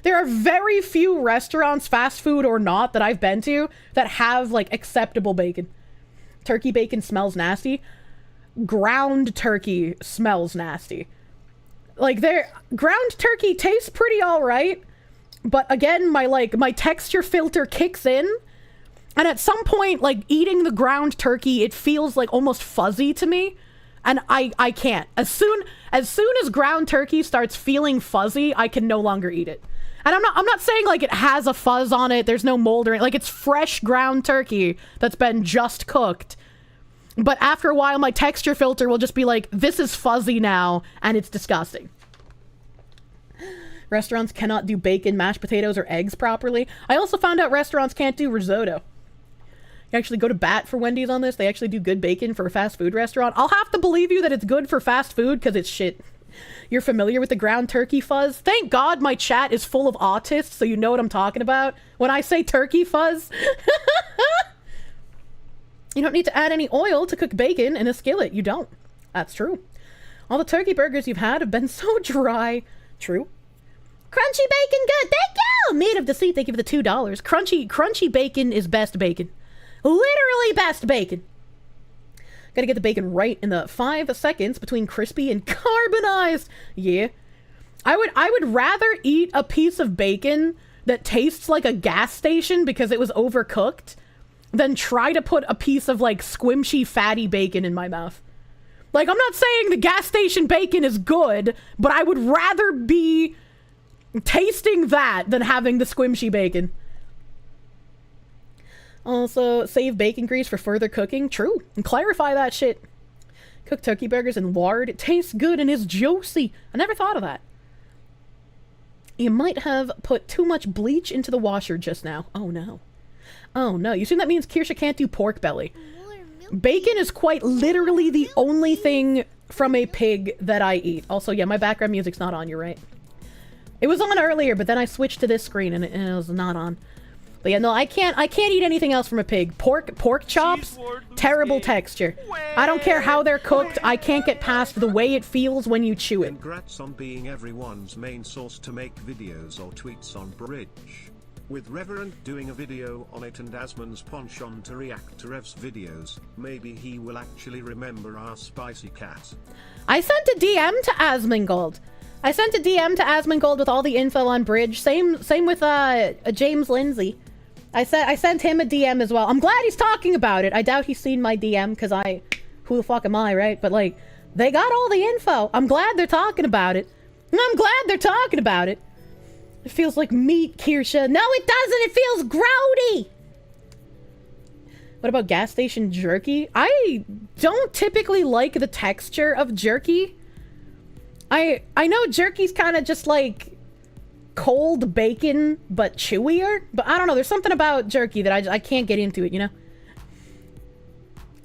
There are very few restaurants, fast food or not, that I've been to that have like acceptable bacon. Turkey bacon smells nasty. Ground turkey smells nasty. Like ground turkey tastes pretty all right, but again, my texture filter kicks in, and at some point, like eating the ground turkey, it feels like almost fuzzy to me, and I can't. As soon as ground turkey starts feeling fuzzy, I can no longer eat it. And I'm not saying like it has a fuzz on it. There's no mold or anything. Like it's fresh ground turkey that's been just cooked. But after a while, my texture filter will just be like, this is fuzzy now, and it's disgusting. Restaurants cannot do bacon, mashed potatoes, or eggs properly. I also found out restaurants can't do risotto. You actually go to bat for Wendy's on this. They actually do good bacon for a fast food restaurant. I'll have to believe you that it's good for fast food, because it's shit. You're familiar with the ground turkey fuzz? Thank God my chat is full of autists, so you know what I'm talking about when I say turkey fuzz. You don't need to add any oil to cook bacon in a skillet. You don't. That's true. All the turkey burgers you've had have been so dry. True. Crunchy bacon good. Thank you! Meat of Deceit, thank you for the $2. Crunchy bacon is best bacon. Literally best bacon. Gotta get the bacon right in the 5 seconds between crispy and carbonized. Yeah. I would rather eat a piece of bacon that tastes like a gas station because it was overcooked than try to put a piece of like squishy fatty bacon in my mouth. Like, I'm not saying the gas station bacon is good, but I would rather be tasting that than having the squishy bacon. Also, save bacon grease for further cooking. True. And clarify that shit. Cook turkey burgers in lard. It tastes good and is juicy. I never thought of that. You might have put too much bleach into the washer just now. Oh no. Oh no. You assume that means Kirsche can't do pork belly. Bacon is quite literally the only thing from a pig that I eat. Also, yeah, my background music's not on, you're right. It was on earlier, but then I switched to this screen and it was not on. But yeah, no, I can't eat anything else from a pig. Pork chops, terrible texture. I don't care how they're cooked, I can't get past the way it feels when you chew it. Congrats on being everyone's main source to make videos or tweets on Bridge. With Reverend doing a video on it and Asmon's penchant to react to Rev's videos, maybe he will actually remember our spicy cat. I sent a DM to Asmongold. I sent a DM to Asmongold with all the info on Bridge. Same with James Lindsay. I sent him a DM as well. I'm glad he's talking about it. I doubt he's seen my DM because who the fuck am I, right? But like, they got all the info. I'm glad they're talking about it. It feels like meat, Kirsche. No, it doesn't. It feels grody. What about gas station jerky? I don't typically like the texture of jerky. I know jerky's kind of just like cold bacon, but chewier. But I don't know. There's something about jerky that I can't get into it, you know?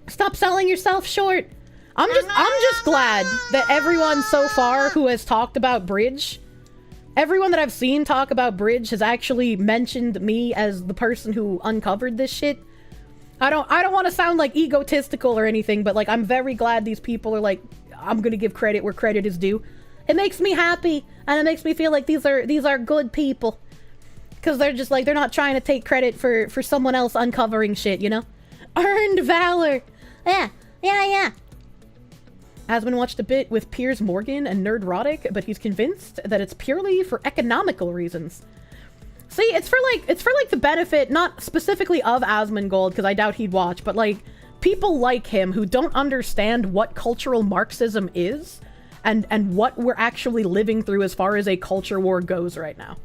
Stop selling yourself short. I'm just glad that everyone so far who has talked about Bridge, everyone that I've seen talk about Bridge has actually mentioned me as the person who uncovered this shit. I don't want to sound like egotistical or anything, but like I'm very glad these people are like, I'm gonna give credit where credit is due. It makes me happy, and it makes me feel like these are good people, because they're just like, they're not trying to take credit for someone else uncovering shit, you know? Earned valor. Yeah. Asman watched a bit with Piers Morgan and Nerdrotic, but he's convinced that it's purely for economical reasons. See, it's for like the benefit, not specifically of Asmongold, because I doubt he'd watch, but like people like him who don't understand what cultural Marxism is and what we're actually living through as far as a culture war goes right now.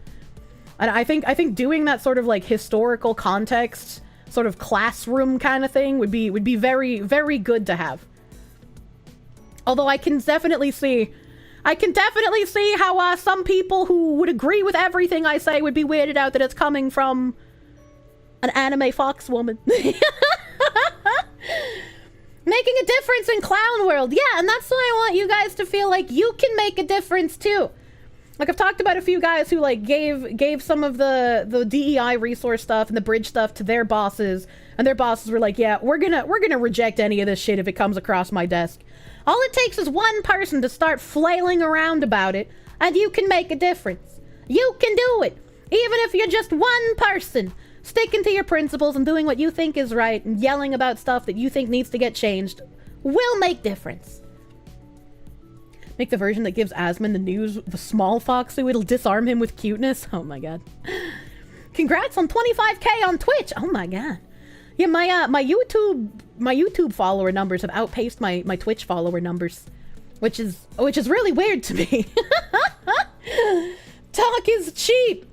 And I think doing that sort of like historical context, sort of classroom kind of thing would be very, very good to have. Although I can definitely see how some people who would agree with everything I say would be weirded out that it's coming from an anime fox woman. Making a difference in Clown World. Yeah, and that's why I want you guys to feel like you can make a difference too. Like, I've talked about a few guys who like gave some of the DEI resource stuff and the Bridge stuff to their bosses, and their bosses were like, yeah, we're gonna reject any of this shit if it comes across my desk. All it takes is one person to start flailing around about it, and you can make a difference. You can do it. Even if you're just one person, sticking to your principles and doing what you think is right and yelling about stuff that you think needs to get changed will make difference. Make the version that gives Asman the news the small fox so it'll disarm him with cuteness. Oh my god. Congrats on 25k on Twitch. Oh my god. Yeah, my YouTube follower numbers have outpaced my Twitch follower numbers, which is really weird to me. Talk is cheap.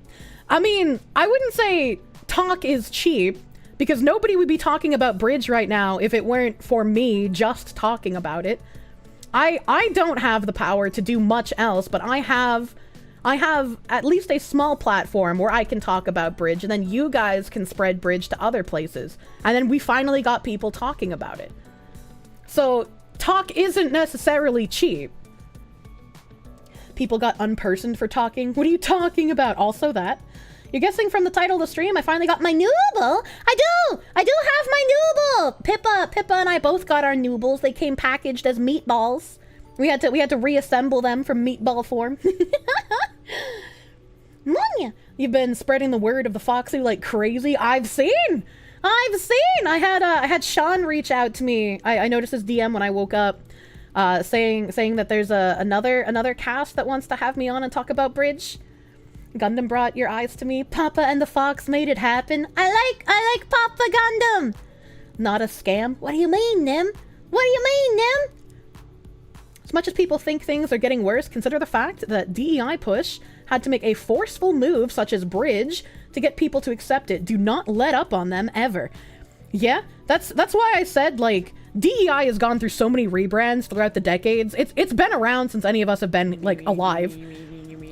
I mean, I wouldn't say talk is cheap, because nobody would be talking about Bridge right now if it weren't for me just talking about it. I don't have the power to do much else, but I have at least a small platform where I can talk about Bridge, and then you guys can spread Bridge to other places. And then we finally got people talking about it. So talk isn't necessarily cheap. People got unpersoned for talking. What are you talking about? Also that. You're guessing from the title of the stream, I finally got my nooble. I do have my nooble. Pippa and I both got our noobles. They came packaged as meatballs. We had to reassemble them from meatball form. You've been spreading the word of the Foxy like crazy. I've seen. I had Sean reach out to me. I noticed his DM when I woke up, saying that there's another cast that wants to have me on and talk about Bridge. Gundam brought your eyes to me. Papa and the Fox made it happen. I like Papa Gundam. Not a scam. What do you mean, Nim? As much as people think things are getting worse, consider the fact that DEI Push had to make a forceful move such as Bridge to get people to accept it. Do not let up on them ever. Yeah, that's why I said, like, DEI has gone through so many rebrands throughout the decades. It's been around since any of us have been, like, alive.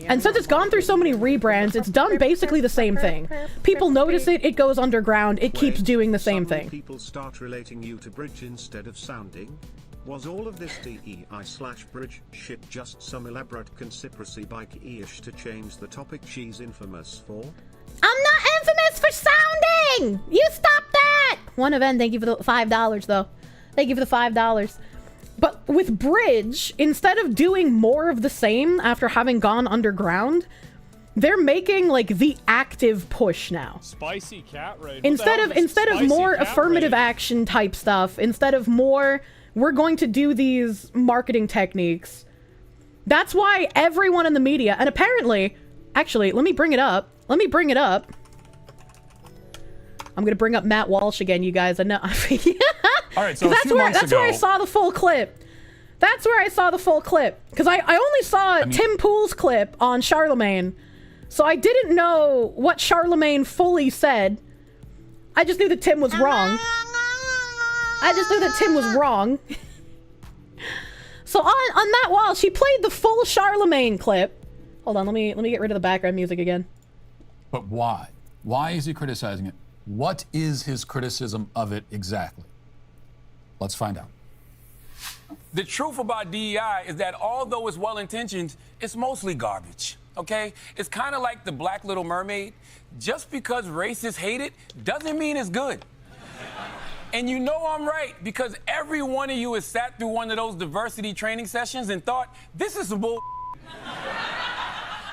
And since it's gone through so many rebrands, it's done basically the same thing. People notice it, it goes underground, it keeps doing the same thing. People start relating you to Bridge instead of sounding. Was all of this DEI/Bridge shit just some elaborate conspiracy by Kirsche to change the topic she's infamous for? I'm not infamous for sounding! You stop that! One event, thank you for the $5 though. Thank you for the $5. But with Bridge, instead of doing more of the same after having gone underground, they're making like the active push now. Spicy cat raid. Instead of more affirmative action type stuff, instead of more, we're going to do these marketing techniques. That's why everyone in the media, and apparently, actually, let me bring it up. I'm gonna bring up Matt Walsh again, you guys. I know. All right, so that's where I saw the full clip. That's where I saw the full clip. Because I only saw Tim Pool's clip on Charlemagne. So I didn't know what Charlemagne fully said. I just knew that Tim was wrong. So on that wall, she played the full Charlemagne clip. Hold on, let me get rid of the background music again. But why? Why is he criticizing it? What is his criticism of it exactly? Let's find out. The truth about DEI is that although it's well-intentioned, it's mostly garbage. okay? It's kind of like the Black Little Mermaid. Just because racists hate it doesn't mean it's good. And you know I'm right, because every one of you has sat through one of those diversity training sessions and thought, this is some bull.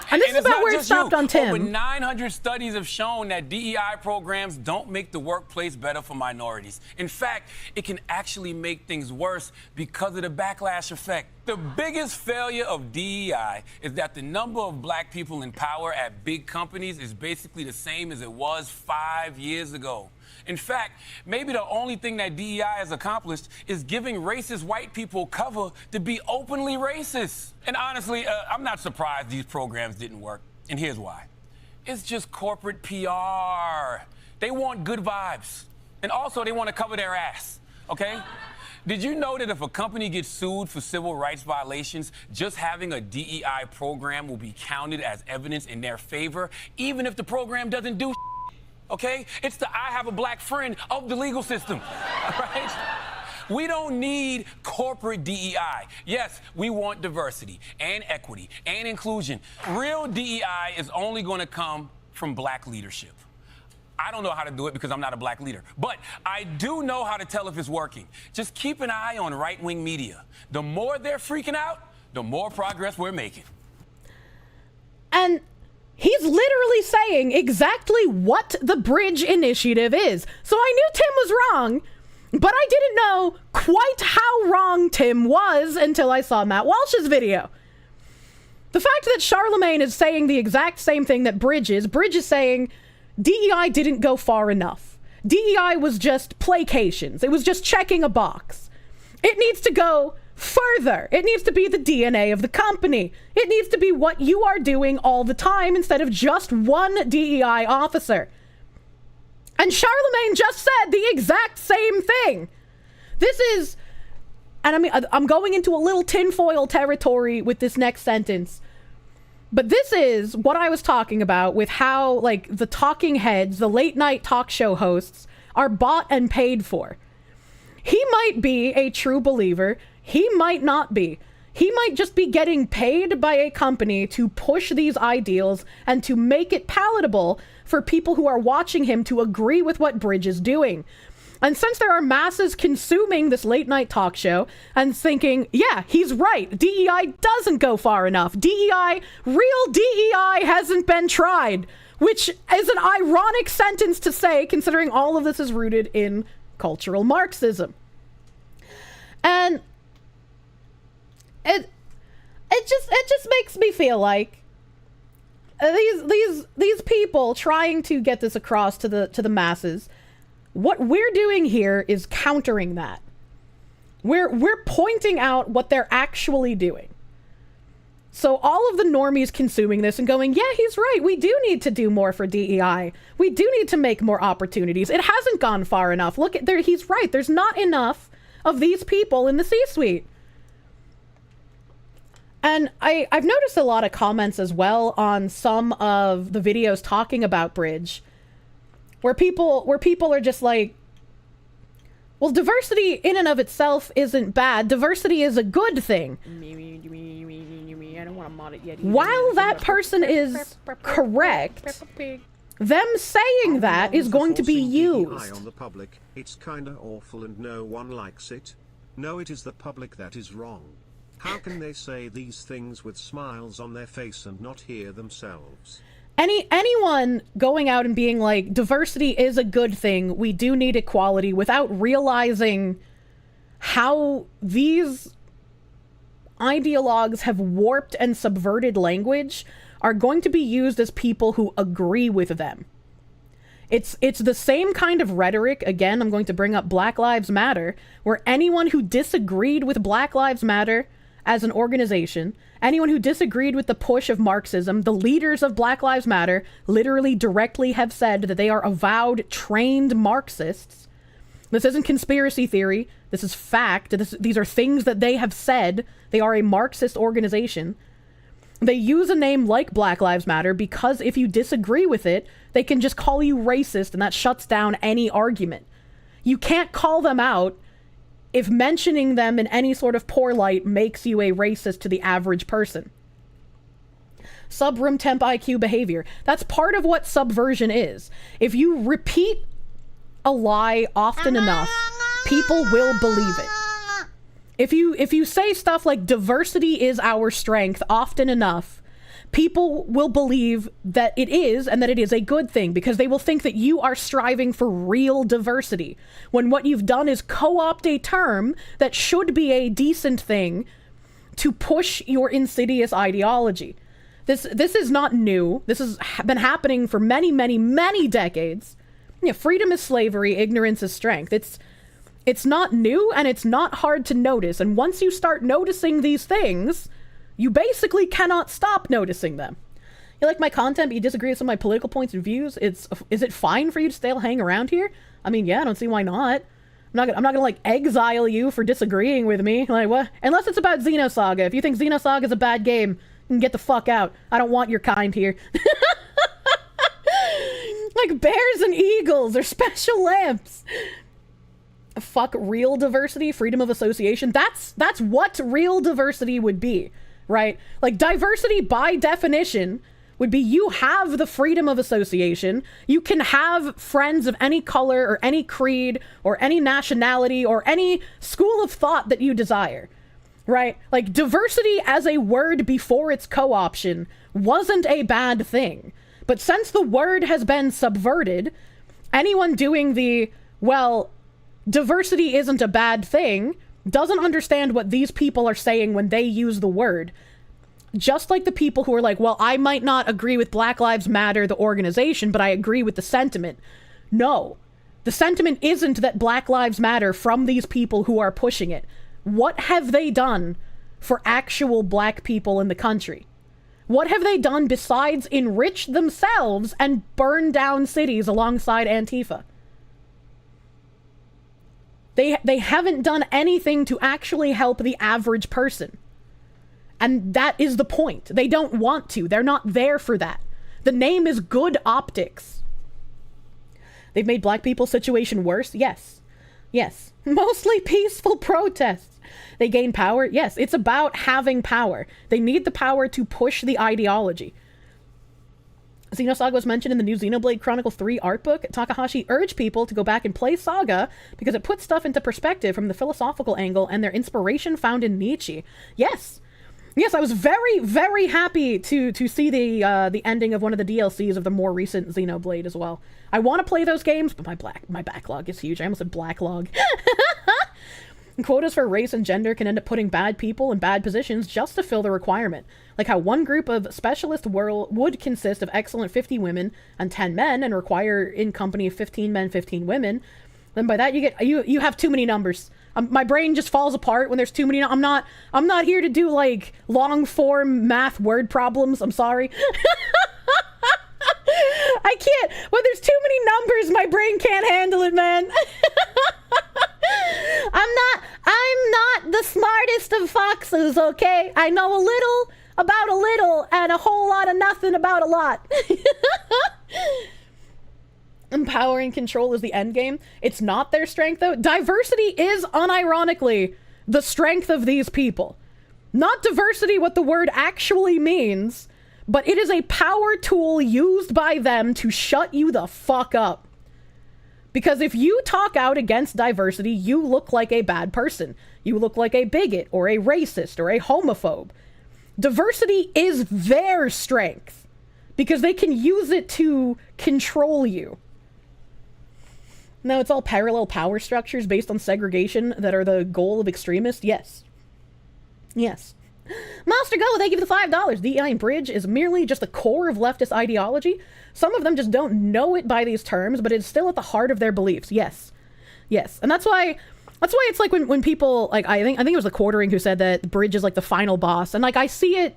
And this is it's about not where it just stopped you. on Tim. Over 900 studies have shown that DEI programs don't make the workplace better for minorities. In fact, it can actually make things worse because of the backlash effect. The biggest failure of DEI is that the number of black people in power at big companies is basically the same as it was 5 years ago. In fact, maybe the only thing that DEI has accomplished is giving racist white people cover to be openly racist. And honestly, I'm not surprised these programs didn't work. And here's why. It's just corporate PR. They want good vibes. And also, they want to cover their ass, okay? Did you know that if a company gets sued for civil rights violations, just having a DEI program will be counted as evidence in their favor, even if the program doesn't do okay? It's the I have a black friend of the legal system, right? We don't need corporate DEI. Yes, we want diversity and equity and inclusion. Real DEI is only going to come from black leadership. I don't know how to do it because I'm not a black leader, but I do know how to tell if it's working. Just keep an eye on right-wing media. The more they're freaking out, the more progress we're making. And he's literally saying exactly what the Bridge Initiative is. So I knew Tim was wrong, but I didn't know quite how wrong Tim was until I saw Matt Walsh's video. The fact that Charlemagne is saying the exact same thing that Bridge is saying DEI didn't go far enough. DEI was just placations. It was just checking a box. It needs to go further. It needs to be the DNA of the company. It needs to be what you are doing all the time instead of just one DEI officer. And Charlemagne just said the exact same thing. This is, and I mean, I'm going into a little tinfoil territory with this next sentence, but this is what I was talking about with how, like, the talking heads, the late night talk show hosts are bought and paid for. He might be a true believer. He might not be. He might just be getting paid by a company to push these ideals and to make it palatable for people who are watching him to agree with what Bridge is doing. And since there are masses consuming this late night talk show and thinking, yeah, he's right, DEI doesn't go far enough. Real DEI hasn't been tried, which is an ironic sentence to say considering all of this is rooted in cultural Marxism. And it just makes me feel like these people trying to get this across to the masses, what we're doing here is countering that. We're pointing out what they're actually doing. So all of the normies consuming this and going, yeah, he's right. We do need to do more for DEI. We do need to make more opportunities. It hasn't gone far enough. Look at there. He's right. There's not enough of these people in the C-suite. And I've noticed a lot of comments as well on some of the videos talking about Bridge, where people are just like, well, diversity in and of itself isn't bad. Diversity is a good thing. I don't want to mod it yet. While that person is correct, them saying that is going to be used. On the public, it's kinda awful and no one likes it. No, it is the public that is wrong. How can they say these things with smiles on their face and not hear themselves? Anyone going out and being like, diversity is a good thing, we do need equality, without realizing how these ideologues have warped and subverted language, are going to be used as people who agree with them. It's the same kind of rhetoric. Again, I'm going to bring up Black Lives Matter, where anyone who disagreed with Black Lives Matter as an organization, anyone who disagreed with the push of Marxism, the leaders of Black Lives Matter literally directly have said that they are avowed trained Marxists. This isn't conspiracy theory. This is fact. These are things that they have said. They are a Marxist organization. They use a name like Black Lives Matter because if you disagree with it, they can just call you racist, and that shuts down any argument. You can't call them out if mentioning them in any sort of poor light makes you a racist to the average person. sub-room temp IQ behavior. That's part of what subversion is. If you repeat a lie often enough, people will believe it. If you say stuff like diversity is our strength often enough, people will believe that it is, and that it is a good thing, because they will think that you are striving for real diversity, when what you've done is co-opt a term that should be a decent thing to push your insidious ideology. This is not new. This has been happening for many, many, many decades. Yeah, freedom is slavery, ignorance is strength. It's not new, and it's not hard to notice. And once you start noticing these things, you basically cannot stop noticing them. You like my content, but you disagree with some of my political points and views? Is it fine for you to still hang around here? I mean, yeah, I don't see why not. I'm not gonna like exile you for disagreeing with me. Like, what? Unless it's about Xenosaga. If you think Xenosaga is a bad game, you can get the fuck out. I don't want your kind here. Like bears and eagles, they're special lamps. Fuck real diversity, freedom of association. That's what real diversity would be, right? Like, diversity by definition would be you have the freedom of association. You can have friends of any color or any creed or any nationality or any school of thought that you desire, right? Like, diversity as a word before its co-option wasn't a bad thing. But since the word has been subverted, anyone doing the, well, diversity isn't a bad thing doesn't understand what these people are saying when they use the word. Just like the people who are like, well, I might not agree with Black Lives Matter, the organization, but I agree with the sentiment. No, the sentiment isn't that Black Lives Matter from these people who are pushing it. What have they done for actual black people in the country? What have they done besides enrich themselves and burn down cities alongside Antifa? They haven't done anything to actually help the average person. And that is the point. They don't want to. They're not there for that. The name is good optics. They've made black people's situation worse? Yes. Yes. Mostly peaceful protests. They gain power? Yes. It's about having power. They need the power to push the ideology. Xenosaga was mentioned in the new Xenoblade Chronicles 3 art book. Takahashi urged people to go back and play Saga because it puts stuff into perspective from the philosophical angle and their inspiration found in Nietzsche. Yes. Yes, I was very, very happy to see the ending of one of the DLCs of the more recent Xenoblade as well. I want to play those games, but my backlog is huge. I almost said blacklog. Quotas for race and gender can end up putting bad people in bad positions just to fill the requirement. Like how one group of specialist would consist of excellent 50 women and 10 men and require in company of 15 men, 15 women. Then by that you have too many numbers. My brain just falls apart when there's too many. I'm not here to do like long form math word problems. I'm sorry. I can't. When there's too many numbers, my brain can't handle it, man. I'm not the smartest of foxes, okay? I know a little about a little and a whole lot of nothing about a lot. Empowering control is the end game. It's not their strength, though. Diversity is, unironically, the strength of these people. Not diversity what the word actually means, but it is a power tool used by them to shut you the fuck up. Because if you talk out against diversity, you look like a bad person. You look like a bigot or a racist or a homophobe. Diversity is their strength because they can use it to control you. Now, it's all parallel power structures based on segregation that are the goal of extremists. Yes. Yes. Master Go, thank you for the $5. DEI and Bridge is merely just the core of leftist ideology. Some of them just don't know it by these terms, but it's still at the heart of their beliefs. Yes. Yes. And that's why it's like when people, like, I think it was the Quartering who said that Bridge is like the final boss. And like, I see it,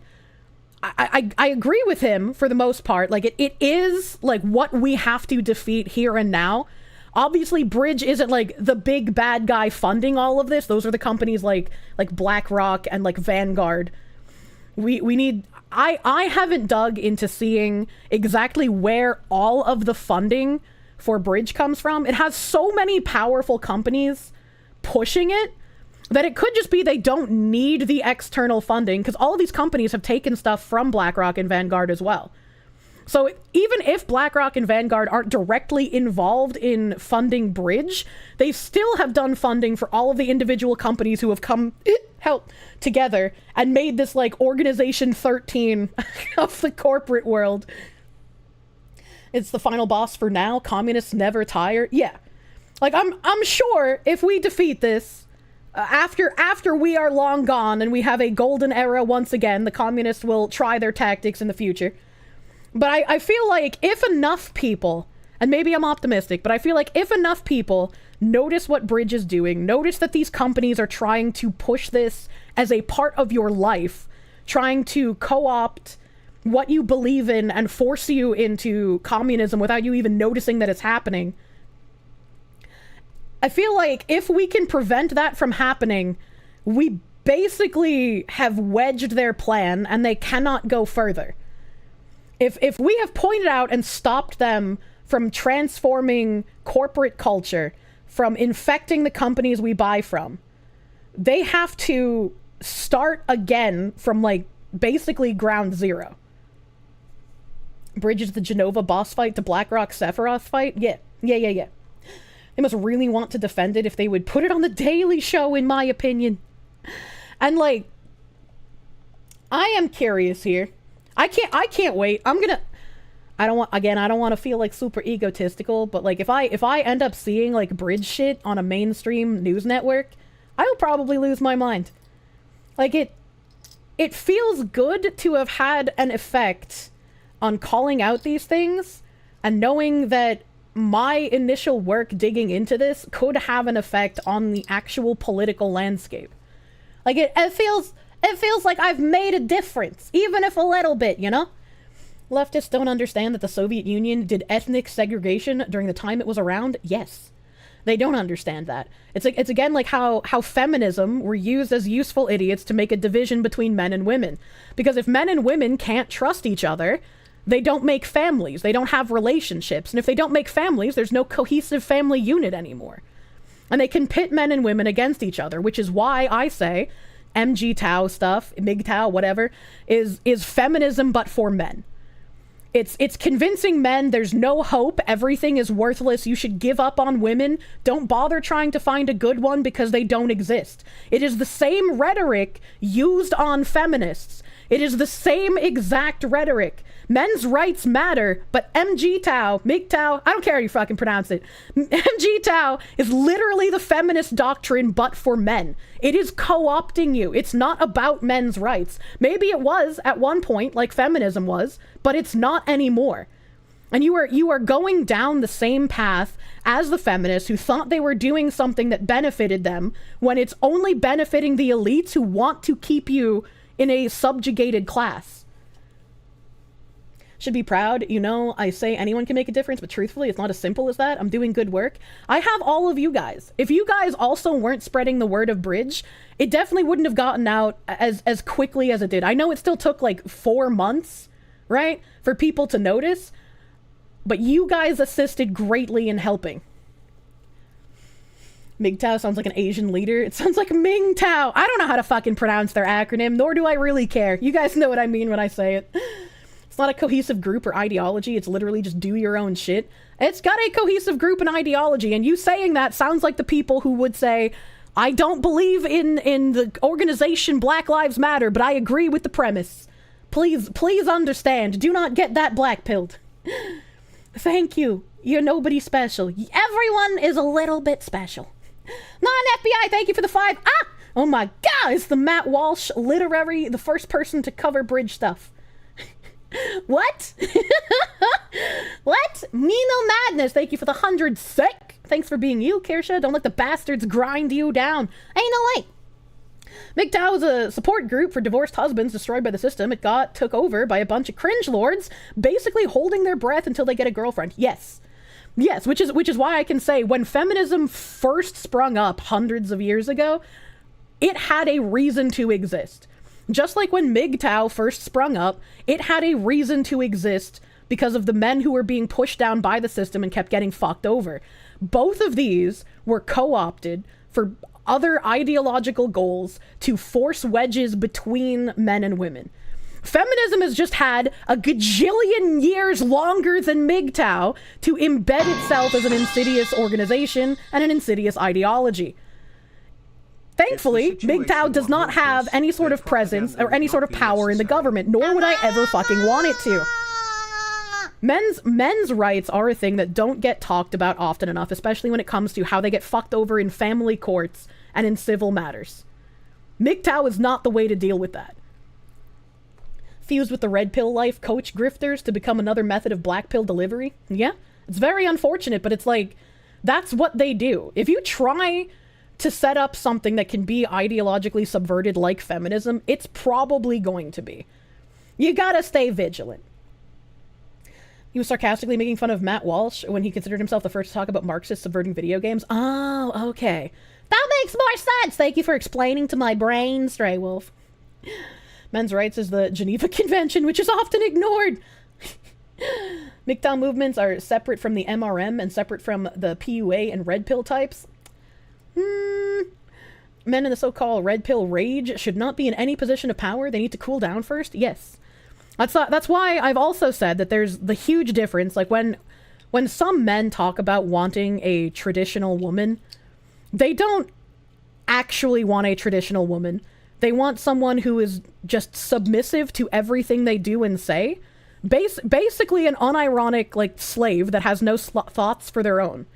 I agree with him for the most part. Like, it is like what we have to defeat here and now. Obviously, Bridge isn't like the big bad guy funding all of this. Those are the companies like BlackRock and like Vanguard. We need. I haven't dug into seeing exactly where all of the funding for Bridge comes from. It has so many powerful companies pushing it. that it could just be they don't need the external funding, because all of these companies have taken stuff from BlackRock and Vanguard as well. So even if BlackRock and Vanguard aren't directly involved in funding Bridge, they still have done funding for all of the individual companies who have come help together and made this like Organization 13 of the corporate world. It's the final boss for now. Communists never tire. Yeah. Like I'm sure if we defeat this, after we are long gone and we have a golden era once again, the communists will try their tactics in the future. But I feel like if enough people, and maybe I'm optimistic, but I feel like if enough people notice what Bridge is doing, notice that these companies are trying to push this as a part of your life, trying to co-opt what you believe in and force you into communism without you even noticing that it's happening. I feel like if we can prevent that from happening, we basically have wedged their plan and they cannot go further. If we have pointed out and stopped them from transforming corporate culture, from infecting the companies we buy from, they have to start again from like basically ground zero. Bridge is the Genova boss fight to BlackRock Sephiroth fight? Yeah. They must really want to defend it if they would put it on the Daily Show, in my opinion. And like, I am curious here. I can't wait. I don't want to feel like super egotistical, but like if I end up seeing like Bridge shit on a mainstream news network, I will probably lose my mind. Like it feels good to have had an effect on calling out these things and knowing that my initial work digging into this could have an effect on the actual political landscape. Like it feels like I've made a difference, even if a little bit, you know? Leftists don't understand that the Soviet Union did ethnic segregation during the time it was around? Yes. They don't understand that. It's again like how feminism were used as useful idiots to make a division between men and women. Because if men and women can't trust each other, they don't make families. They don't have relationships. And if they don't make families, there's no cohesive family unit anymore. And they can pit men and women against each other, which is why I say MGTOW stuff, MGTOW, whatever, is feminism but for men. It's convincing men there's no hope, everything is worthless, you should give up on women, don't bother trying to find a good one because they don't exist. It is the same rhetoric used on feminists. It is the same exact rhetoric. Men's rights matter, but MGTOW, MGTOW, I don't care how you fucking pronounce it. MGTOW is literally the feminist doctrine, but for men. It is co-opting you. It's not about men's rights. Maybe it was at one point, like feminism was, but it's not anymore. And you are going down the same path as the feminists who thought they were doing something that benefited them when it's only benefiting the elites who want to keep you in a subjugated class. Should be proud. You know, I say anyone can make a difference, but truthfully, it's not as simple as that. I'm doing good work. I have all of you guys. If you guys also weren't spreading the word of Bridge, it definitely wouldn't have gotten out as quickly as it did. I know it still took like 4 months, right, for people to notice, but you guys assisted greatly in helping. MGTOW sounds like an Asian leader. It sounds like Mingtao. I don't know how to fucking pronounce their acronym, nor do I really care. You guys know what I mean when I say it. It's not a cohesive group or ideology. It's literally just do your own shit. It's got a cohesive group and ideology, and you saying that sounds like the people who would say, I don't believe in the organization Black Lives Matter, but I agree with the premise. Please understand. Do not get that black-pilled. Thank you. You're nobody special. Everyone is a little bit special. Non-FBI, thank you for the 5. Oh my god, it's the Matt Walsh literary, the first person to cover Bridge stuff. What? What? Nino Madness, thank you for the 100 sec. Thanks for being you, Kirsche. Don't let the bastards grind you down. Ain't no way. MGTOW is a support group for divorced husbands destroyed by the system. It got took over by a bunch of cringe lords, basically holding their breath until they get a girlfriend. Yes, which is why I can say when feminism first sprung up hundreds of years ago, it had a reason to exist. Just like when MGTOW first sprung up, it had a reason to exist because of the men who were being pushed down by the system and kept getting fucked over. Both of these were co-opted for other ideological goals to force wedges between men and women. Feminism has just had a gajillion years longer than MGTOW to embed itself as an insidious organization and an insidious ideology. Thankfully, MGTOW does not have any sort of presence or any sort of power in the government, nor would I ever fucking want it to. Men's rights are a thing that don't get talked about often enough, especially when it comes to how they get fucked over in family courts and in civil matters. MGTOW is not the way to deal with that. Fused with the red pill life, coach grifters to become another method of black pill delivery. Yeah, it's very unfortunate, but it's like, that's what they do. If you try to set up something that can be ideologically subverted like feminism, it's probably going to be. You gotta stay vigilant. He was sarcastically making fun of Matt Walsh when he considered himself the first to talk about Marxists subverting video games. Oh, okay. That makes more sense. Thank you for explaining to my brain, Stray Wolf. Men's rights is the Geneva Convention, which is often ignored. MGTOW movements are separate from the MRM and separate from the PUA and red pill types. Men in the so-called red pill rage should not be in any position of power. They need to cool down first. Yes. That's why I've also said that there's the huge difference. Like when some men talk about wanting a traditional woman, they don't actually want a traditional woman. They want someone who is just submissive to everything they do and say. Basically an unironic, like, slave that has no thoughts for their own.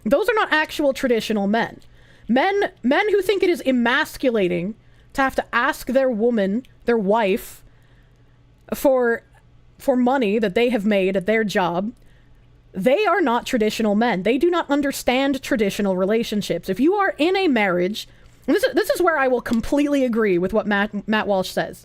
Those are not actual traditional men. Men who think it is emasculating to have to ask their woman, their wife, for money that they have made at their job, they are not traditional men. They do not understand traditional relationships. If you are in a marriage... This is where I will completely agree with what Matt Walsh says.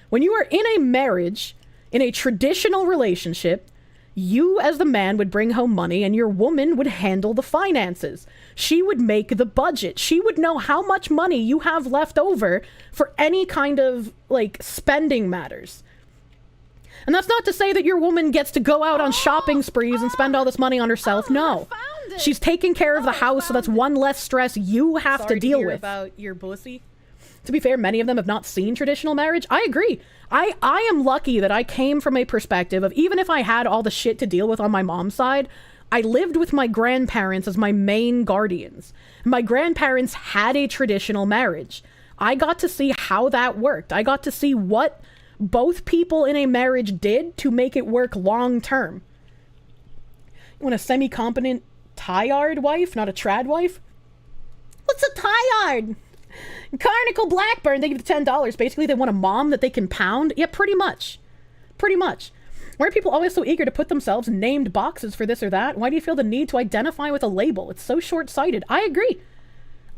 When you are in a marriage, in a traditional relationship, you as the man would bring home money and your woman would handle the finances. She would make the budget. She would know how much money you have left over for any kind of, like, spending matters. And that's not to say that your woman gets to go out on shopping sprees and spend all this money on herself. No. She's taking care of the house, so that's one less stress you have to deal with. About your pussy. To be fair, many of them have not seen traditional marriage. I agree. I am lucky that I came from a perspective of, even if I had all the shit to deal with on my mom's side, I lived with my grandparents as my main guardians. My grandparents had a traditional marriage. I got to see how that worked. I got to see what both people in a marriage did to make it work long term. You want a semi-competent tie-yard wife, not a trad wife? What's a tie-yard? Carnicle Blackburn, they give the $10. Basically, they want a mom that they can pound. Yeah, pretty much. Pretty much. Why are people always so eager to put themselves in named boxes for this or that? Why do you feel the need to identify with a label? It's so short-sighted. I agree.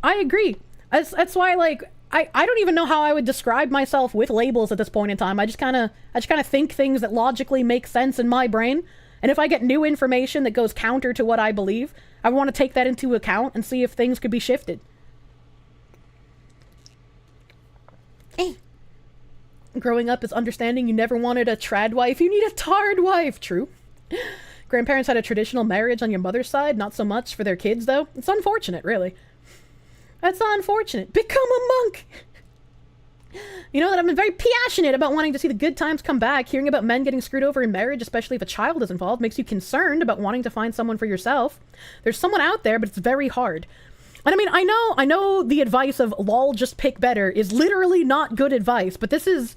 I agree. That's why, like, I don't even know how I would describe myself with labels at this point in time. I just kind of think things that logically make sense in my brain. And if I get new information that goes counter to what I believe, I want to take that into account and see if things could be shifted. Growing up is understanding you never wanted a trad wife, you need a tard wife. True. Grandparents had a traditional marriage on your mother's side, not so much for their kids, though. It's unfortunate, really. That's unfortunate. Become a monk! You know that I've been very passionate about wanting to see the good times come back. Hearing about men getting screwed over in marriage, especially if a child is involved, makes you concerned about wanting to find someone for yourself. There's someone out there, but it's very hard. And I mean, I know the advice of lol, just pick better is literally not good advice, but this is...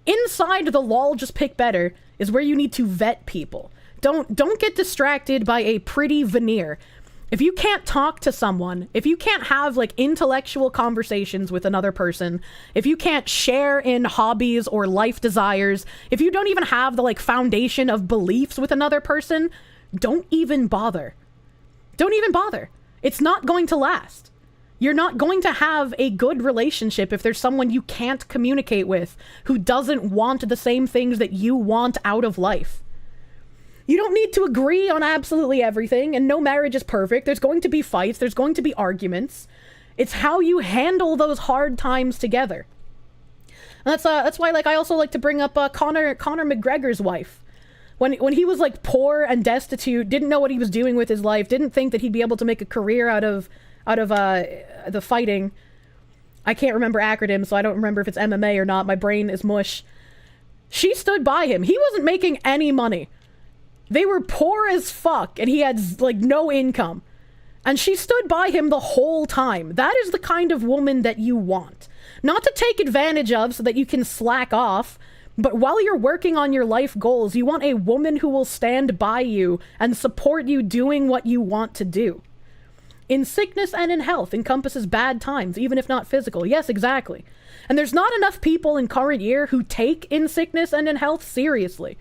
Inside the lol, just pick better is where you need to vet people. Don't get distracted by a pretty veneer. If you can't talk to someone, if you can't have, like, intellectual conversations with another person, if you can't share in hobbies or life desires, if you don't even have the, like, foundation of beliefs with another person, don't even bother. Don't even bother. It's not going to last. You're not going to have a good relationship if there's someone you can't communicate with who doesn't want the same things that you want out of life. You don't need to agree on absolutely everything, and no marriage is perfect. There's going to be fights. There's going to be arguments. It's how you handle those hard times together. And that's why, like, I also like to bring up Conor McGregor's wife. When he was, like, poor and destitute, didn't know what he was doing with his life, didn't think that he'd be able to make a career out of out of the fighting. I can't remember acronyms, so I don't remember if it's MMA or not. My brain is mush. She stood by him. He wasn't making any money. They were poor as fuck, and he had, like, no income. And she stood by him the whole time. That is the kind of woman that you want. Not to take advantage of so that you can slack off, but while you're working on your life goals, you want a woman who will stand by you and support you doing what you want to do. In sickness and in health encompasses bad times, even if not physical. Yes, exactly. And there's not enough people in current year who take in sickness and in health seriously.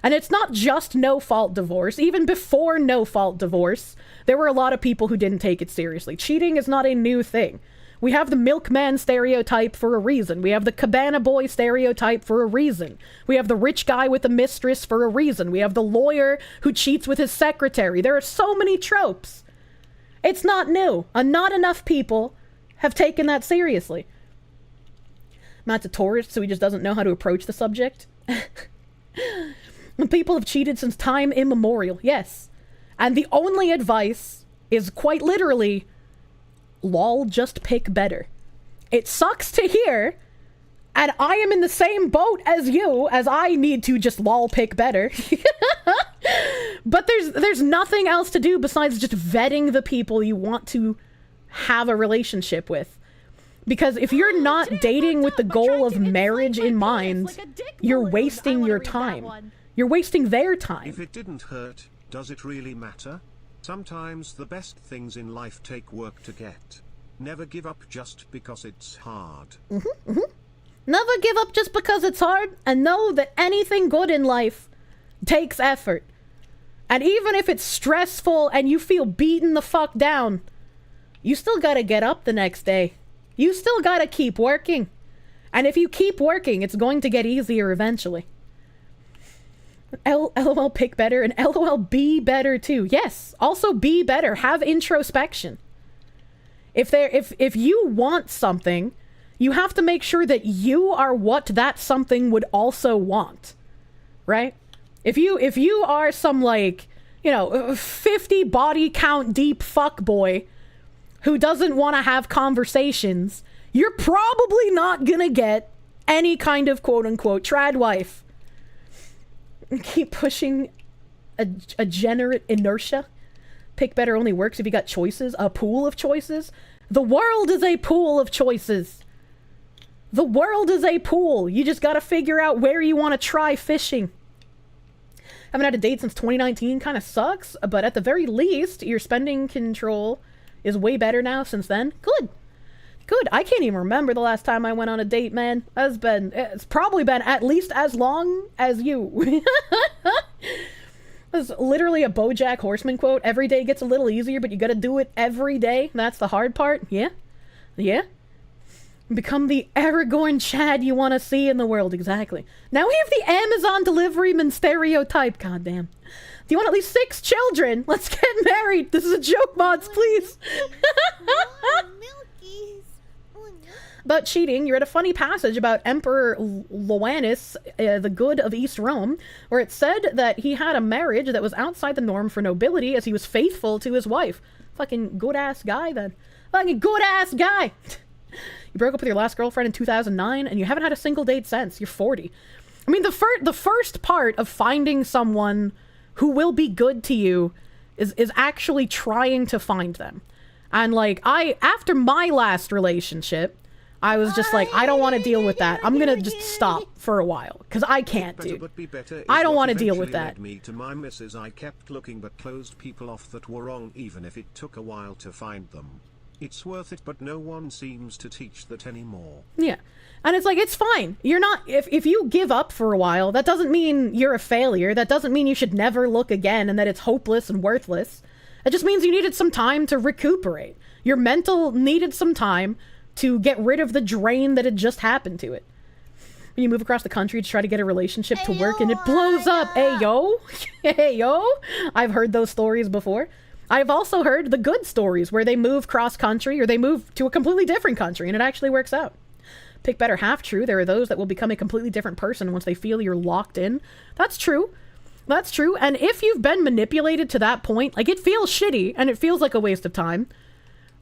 And it's not just no-fault divorce. Even before no-fault divorce, there were a lot of people who didn't take it seriously. Cheating is not a new thing. We have the milkman stereotype for a reason. We have the cabana boy stereotype for a reason. We have the rich guy with a mistress for a reason. We have the lawyer who cheats with his secretary. There are so many tropes. It's not new, and not enough people have taken that seriously. Matt's a tourist, so he just doesn't know how to approach the subject. People have cheated since time immemorial, yes. And the only advice is quite literally, lol, just pick better. It sucks to hear, and I am in the same boat as you, as I need to just lol pick better. But there's nothing else to do besides just vetting the people you want to have a relationship with. Because if you're not dating with the goal of marriage in mind, you're wasting your time. You're wasting their time. If it didn't hurt, does it really matter? Sometimes the best things in life take work to get. Never give up just because it's hard. Never give up just because it's hard, and know that anything good in life takes effort. And even if it's stressful and you feel beaten the fuck down, you still gotta get up the next day. You still gotta keep working. And if you keep working, it's going to get easier eventually. LOL pick better and LOL be better too. Yes, also be better. Have introspection. If you want something, you have to make sure that you are what that something would also want. Right? If you are some, like, 50 body count deep fuckboy who doesn't want to have conversations, you're probably not gonna get any kind of quote-unquote trad wife. Keep pushing a generate inertia. Pick better only works if you got choices. A pool of choices. The world is a pool of choices. The world is a pool. You just gotta figure out where you want to try fishing. Haven't had a date since 2019. Kind of sucks, but at the very least, your spending control is way better now since then. Good. Good. I can't even remember the last time I went on a date, man. It's probably been at least as long as you. That's literally a BoJack Horseman quote. Every day gets a little easier, but you gotta do it every day. That's the hard part. Yeah. Yeah. Become the Aragorn Chad you want to see in the world. Exactly. Now we have the Amazon deliveryman stereotype. Goddamn. Do you want at least 6 children? Let's get married. This is a joke, mods, please. About cheating, you read a funny passage about Emperor Loanus, the good of East Rome, where it said that he had a marriage that was outside the norm for nobility as he was faithful to his wife. Fucking good-ass guy, then. Fucking good-ass guy. You broke up with your last girlfriend in 2009, and you haven't had a single date since. You're 40. I mean, the first part of finding someone who will be good to you is actually trying to find them. And, like, after my last relationship, I was just like, I don't want to deal with that. I'm gonna just stop for a while, because I can't, dude. I don't want to deal with that. Me to my missus, I kept looking but closed people off that were wrong even if it took a while to find them. It's worth it, but no one seems to teach that anymore. Yeah. And it's like, it's fine. You're not, if you give up for a while, that doesn't mean you're a failure. That doesn't mean you should never look again and that it's hopeless and worthless. It just means you needed some time to recuperate. Your mental needed some time to get rid of the drain that had just happened to it. When you move across the country to try to get a relationship to work and it blows up. Hey, yo. Hey, yo. I've heard those stories before. I've also heard the good stories where they move cross-country or they move to a completely different country and it actually works out. Pick better half true. There are those that will become a completely different person once they feel you're locked in. That's true. That's true. And if you've been manipulated to that point, like, it feels shitty and it feels like a waste of time.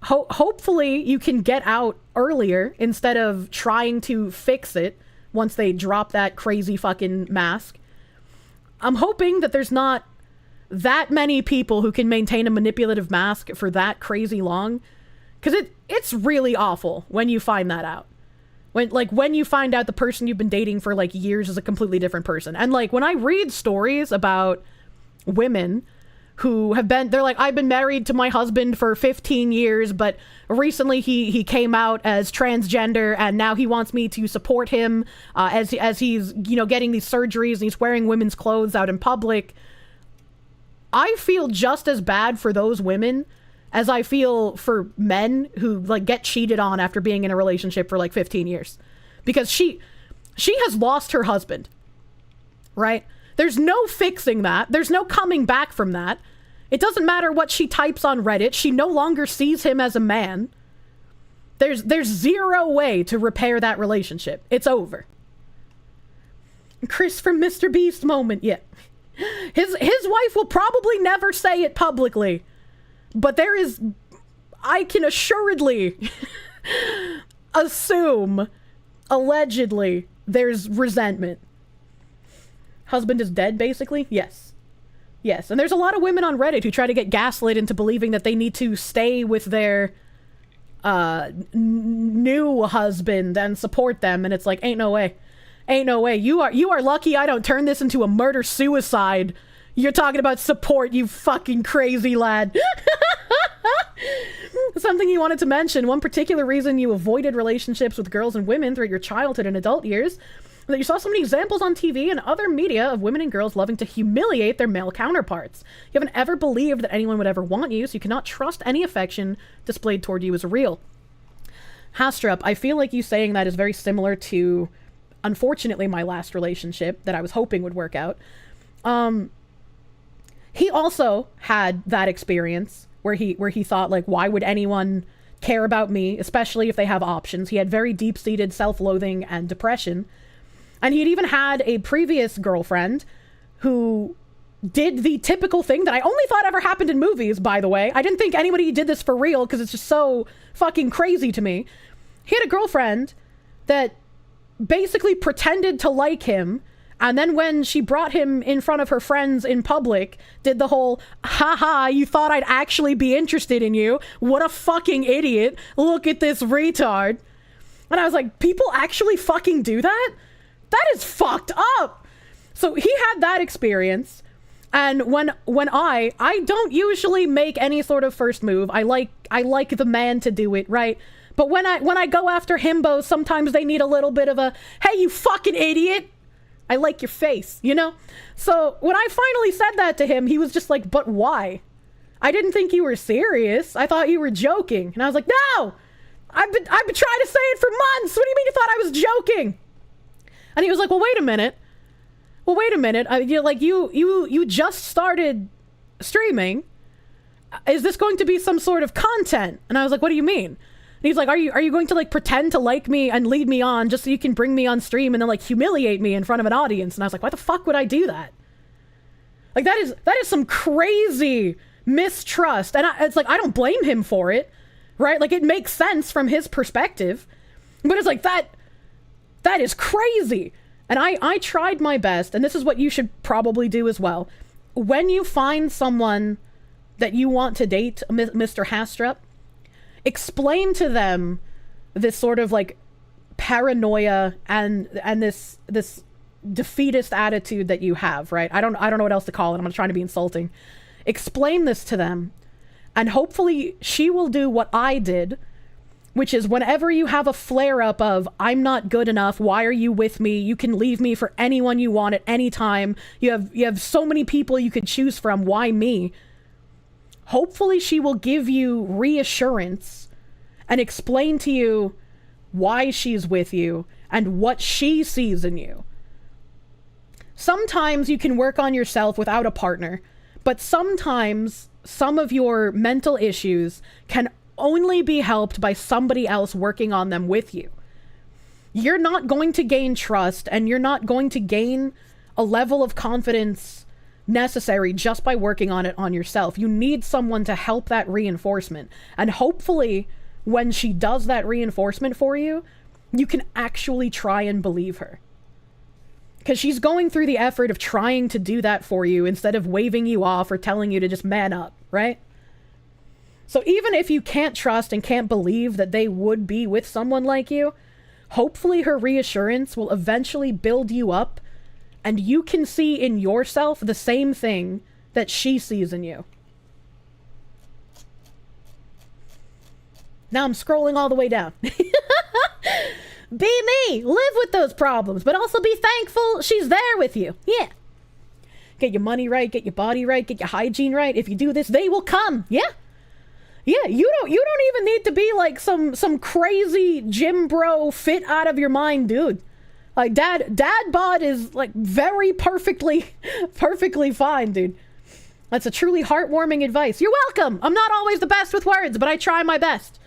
hopefully you can get out earlier instead of trying to fix it once they drop that crazy fucking mask. I'm hoping that there's not that many people who can maintain a manipulative mask for that crazy long, because it's really awful when you find that out. When you find out the person you've been dating for like years is a completely different person. And like when I read stories about women who have been, they're like, I've been married to my husband for 15 years, but recently he came out as transgender and now he wants me to support him as he's, you know, getting these surgeries and he's wearing women's clothes out in public. I feel just as bad for those women as I feel for men who like get cheated on after being in a relationship for like 15 years. Because she has lost her husband, right? There's no fixing that. There's no coming back from that. It doesn't matter what she types on Reddit. She no longer sees him as a man. There's zero way to repair that relationship. It's over. Chris from Mr. Beast moment, yeah. His wife will probably never say it publicly, but there is, I can assuredly assume, allegedly, there's resentment. Husband is dead, basically? Yes. Yes, and there's a lot of women on Reddit who try to get gaslit into believing that they need to stay with their new husband and support them, and it's like, ain't no way. Ain't no way. You are lucky I don't turn this into a murder-suicide. You're talking about support, you fucking crazy lad. Something you wanted to mention, one particular reason you avoided relationships with girls and women throughout your childhood and adult years, that you saw so many examples on TV and other media of women and girls loving to humiliate their male counterparts. You haven't ever believed that anyone would ever want you, so you cannot trust any affection displayed toward you as real. Hastrup, I feel like you saying that is very similar to, unfortunately, my last relationship that I was hoping would work out. He also had that experience where he thought, like, why would anyone care about me, especially if they have options? He had very deep-seated self-loathing and depression. And he'd even had a previous girlfriend who did the typical thing that I only thought ever happened in movies, by the way. I didn't think anybody did this for real because it's just so fucking crazy to me. He had a girlfriend that basically pretended to like him, and then when she brought him in front of her friends in public, did the whole, haha, you thought I'd actually be interested in you? What a fucking idiot. Look at this retard. And I was like, people actually fucking do that? That is fucked up. So he had that experience. And when I don't usually make any sort of first move. I like the man to do it, right? But when I go after himbos, sometimes they need a little bit of a, hey, you fucking idiot. I like your face, you know? So when I finally said that to him, he was just like, but why? I didn't think you were serious. I thought you were joking. And I was like, no, I've been trying to say it for months. What do you mean you thought I was joking? And he was like, well, wait a minute. You just started streaming. Is this going to be some sort of content? And I was like, what do you mean? And he's like, are you going to like pretend to like me and lead me on just so you can bring me on stream and then like humiliate me in front of an audience? And I was like, why the fuck would I do that? Like that is some crazy mistrust. And it's like, I don't blame him for it, right? Like it makes sense from his perspective, but it's like that is crazy. And I tried my best, and this is what you should probably do as well. When you find someone that you want to date, Mr. Hastrup, explain to them this sort of like paranoia and this defeatist attitude that you have, right? I don't know what else to call it. I'm not trying to be insulting. Explain this to them, and hopefully she will do what I did, which is whenever you have a flare-up of, I'm not good enough, why are you with me? You can leave me for anyone you want at any time. You have so many people you could choose from, why me? Hopefully she will give you reassurance and explain to you why she's with you and what she sees in you. Sometimes you can work on yourself without a partner, but sometimes some of your mental issues can only be helped by somebody else working on them with you. You're not going to gain trust, and you're not going to gain a level of confidence necessary just by working on it on yourself. You need someone to help that reinforcement. And hopefully, when she does that reinforcement for you, you can actually try and believe her. Because she's going through the effort of trying to do that for you instead of waving you off or telling you to just man up, right? So even if you can't trust and can't believe that they would be with someone like you, hopefully her reassurance will eventually build you up and you can see in yourself the same thing that she sees in you. Now I'm scrolling all the way down. Be me! Live with those problems, but also be thankful she's there with you. Yeah. Get your money right, get your body right, get your hygiene right. If you do this, they will come. Yeah. Yeah, you don't even need to be like some crazy gym bro fit out of your mind dude. Like dad bod is like very perfectly fine, dude. That's a truly heartwarming advice. You're welcome. I'm not always the best with words, but I try my best.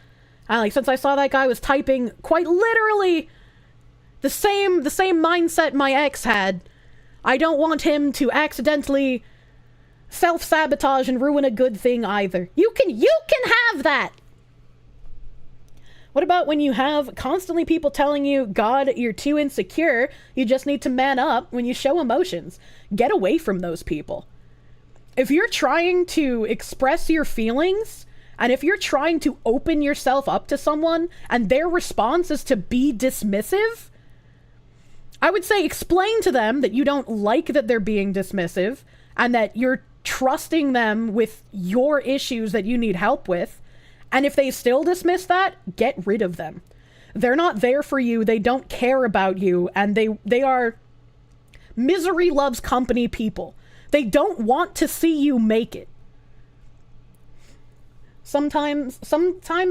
Since I saw that guy was typing quite literally the same mindset my ex had, I don't want him to accidentally self-sabotage and ruin a good thing either. You can have that. What about when you have constantly people telling you, God, you're too insecure, you just need to man up when you show emotions? Get away from those people. If you're trying to express your feelings, and if you're trying to open yourself up to someone, and their response is to be dismissive, I would say explain to them that you don't like that they're being dismissive, and that you're trusting them with your issues that you need help with. And if they still dismiss that, get rid of them. They're not there for you, they don't care about you, and they are misery loves company people. They don't want to see you make it. Sometimes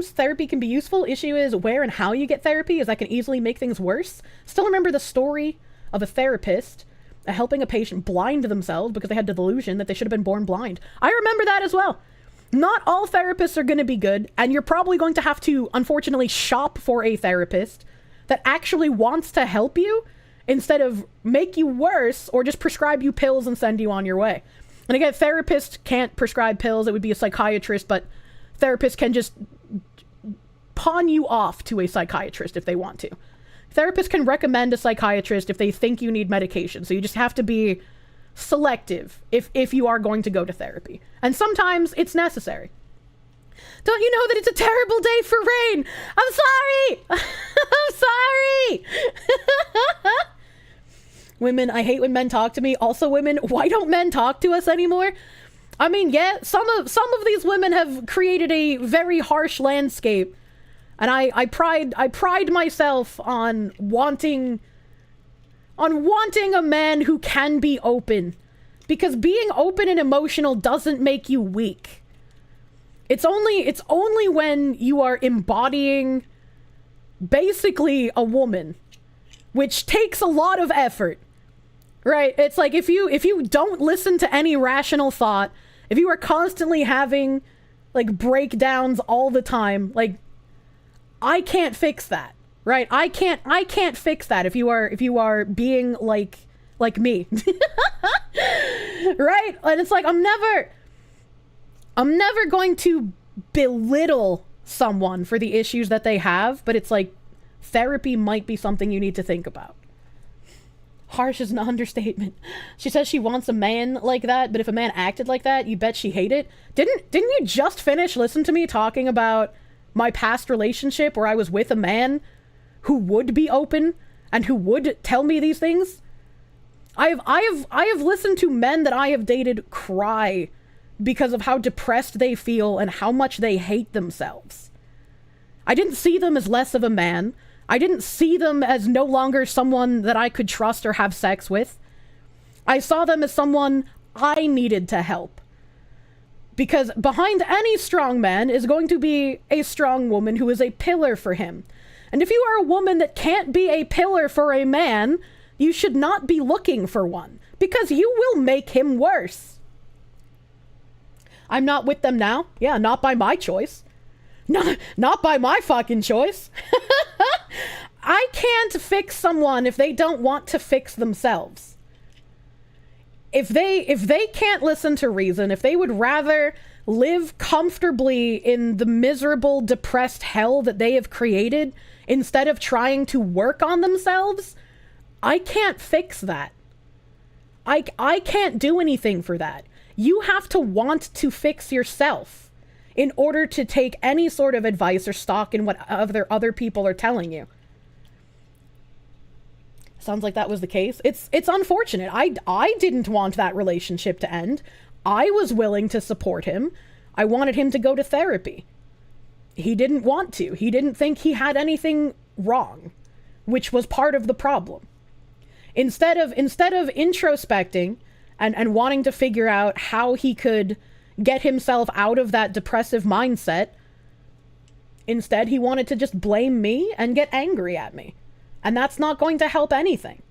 therapy can be useful. Issue is where and how you get therapy, as that can easily make things worse. Still remember the story of a therapist helping a patient blind themselves because they had the delusion that they should have been born blind. I remember that as well. Not all therapists are going to be good, and you're probably going to have to, unfortunately, shop for a therapist that actually wants to help you instead of make you worse or just prescribe you pills and send you on your way. And again, therapists can't prescribe pills. It would be a psychiatrist, but therapists can just pawn you off to a psychiatrist if they want to. Therapists can recommend a psychiatrist if they think you need medication. So you just have to be selective if you are going to go to therapy. And sometimes it's necessary. Don't you know that it's a terrible day for rain? I'm sorry! I'm sorry! Women, I hate when men talk to me. Also women, why don't men talk to us anymore? I mean, yeah, some of these women have created a very harsh landscape. And I pride myself on wanting a man who can be open. Because being open and emotional doesn't make you weak. It's only when you are embodying basically a woman, which takes a lot of effort. Right? It's like if you don't listen to any rational thought, if you are constantly having like breakdowns all the time, like I can't fix that, right? I can't fix that if you are being like me. Right? And it's like I'm never going to belittle someone for the issues that they have, but it's like therapy might be something you need to think about. Harsh is an understatement. She says she wants a man like that, but if a man acted like that, you bet she hate it. Didn't you just finish listen to me talking about my past relationship where I was with a man who would be open and who would tell me these things? I have listened to men that I have dated cry because of how depressed they feel and how much they hate themselves. I didn't see them as less of a man. I didn't see them as no longer someone that I could trust or have sex with. I saw them as someone I needed to help. Because behind any strong man is going to be a strong woman who is a pillar for him. And if you are a woman that can't be a pillar for a man, you should not be looking for one. Because you will make him worse. I'm not with them now. Yeah, not by my choice. Not by my fucking choice. I can't fix someone if they don't want to fix themselves. if they can't listen to reason, if they would rather live comfortably in the miserable, depressed hell that they have created instead of trying to work on themselves, I can't fix that. I can't do anything for that. You have to want to fix yourself in order to take any sort of advice or stock in what other people are telling you. Sounds like that was the case. It's unfortunate. I didn't want that relationship to end. I was willing to support him. I wanted him to go to therapy. He didn't want to. He didn't think he had anything wrong, which was part of the problem. Instead of introspecting and wanting to figure out how he could get himself out of that depressive mindset, instead he wanted to just blame me and get angry at me. And that's not going to help anything.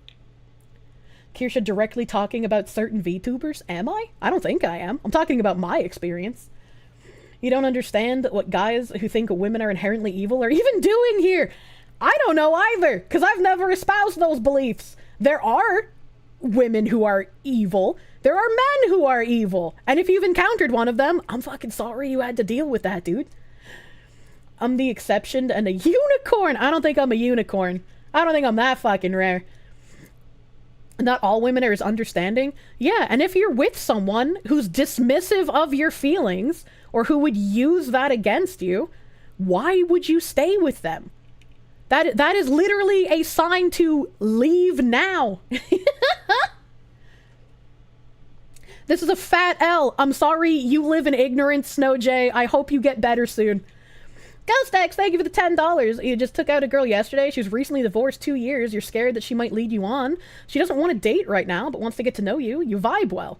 Kirsche directly talking about certain VTubers? Am I? I don't think I am. I'm talking about my experience. You don't understand what guys who think women are inherently evil are even doing here. I don't know either, because I've never espoused those beliefs. There are women who are evil. There are men who are evil. And if you've encountered one of them, I'm fucking sorry you had to deal with that, dude. I'm the exception and a unicorn. I don't think I'm a unicorn. I don't think I'm that fucking rare. Not all women are as understanding. Yeah, and if you're with someone who's dismissive of your feelings or who would use that against you, why would you stay with them? That is literally a sign to leave now. This is a fat L. I'm sorry you live in ignorance, Snow J. I hope you get better soon. GhostX, thank you for the $10. You just took out a girl yesterday. She was recently divorced 2 years. You're scared that she might lead you on. She doesn't want to date right now, but wants to get to know you. You vibe well.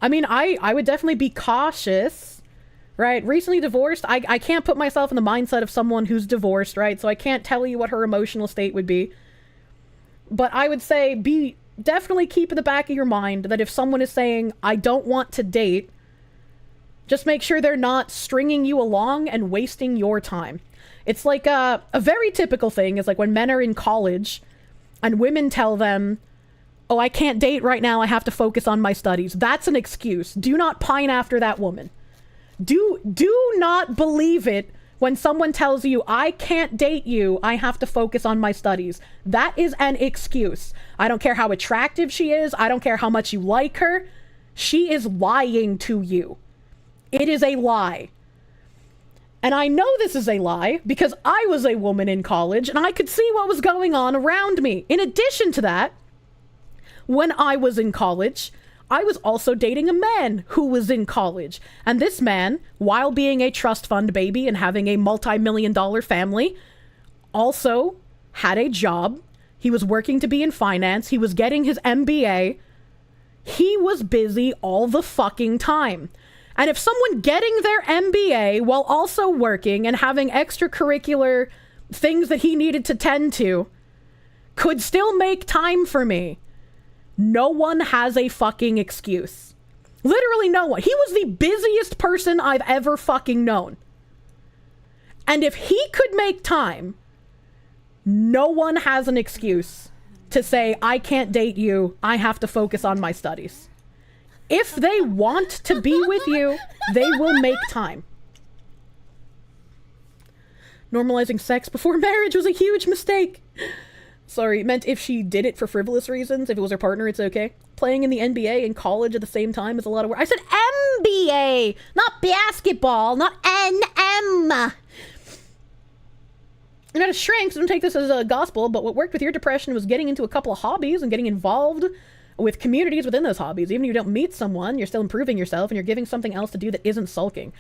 I mean, I would definitely be cautious, right? Recently divorced. I can't put myself in the mindset of someone who's divorced, right? So I can't tell you what her emotional state would be. But I would say definitely keep in the back of your mind that if someone is saying, I don't want to date, just make sure they're not stringing you along and wasting your time. It's like a very typical thing is like when men are in college and women tell them, oh, I can't date right now. I have to focus on my studies. That's an excuse. Do not pine after that woman. Do not believe it when someone tells you, I can't date you. I have to focus on my studies. That is an excuse. I don't care how attractive she is. I don't care how much you like her. She is lying to you. It is a lie. And I know this is a lie because I was a woman in college and I could see what was going on around me. In addition to that, when I was in college, I was also dating a man who was in college. And this man, while being a trust fund baby and having a multi-million-dollar family, also had a job. He was working to be in finance. He was getting his MBA. He was busy all the fucking time. And if someone getting their MBA while also working and having extracurricular things that he needed to tend to could still make time for me, no one has a fucking excuse. Literally no one. He was the busiest person I've ever fucking known. And if he could make time, no one has an excuse to say, I can't date you. I have to focus on my studies. If they want to be with you, they will make time. Normalizing sex before marriage was a huge mistake. Sorry, it meant if she did it for frivolous reasons, if it was her partner, it's okay. Playing in the NBA and college at the same time is a lot of work. I said NBA, not basketball, not NM. You're not a shrink, so don't take this as a gospel, but what worked with your depression was getting into a couple of hobbies and getting involved with communities within those hobbies. Even if you don't meet someone, you're still improving yourself and you're giving something else to do that isn't sulking.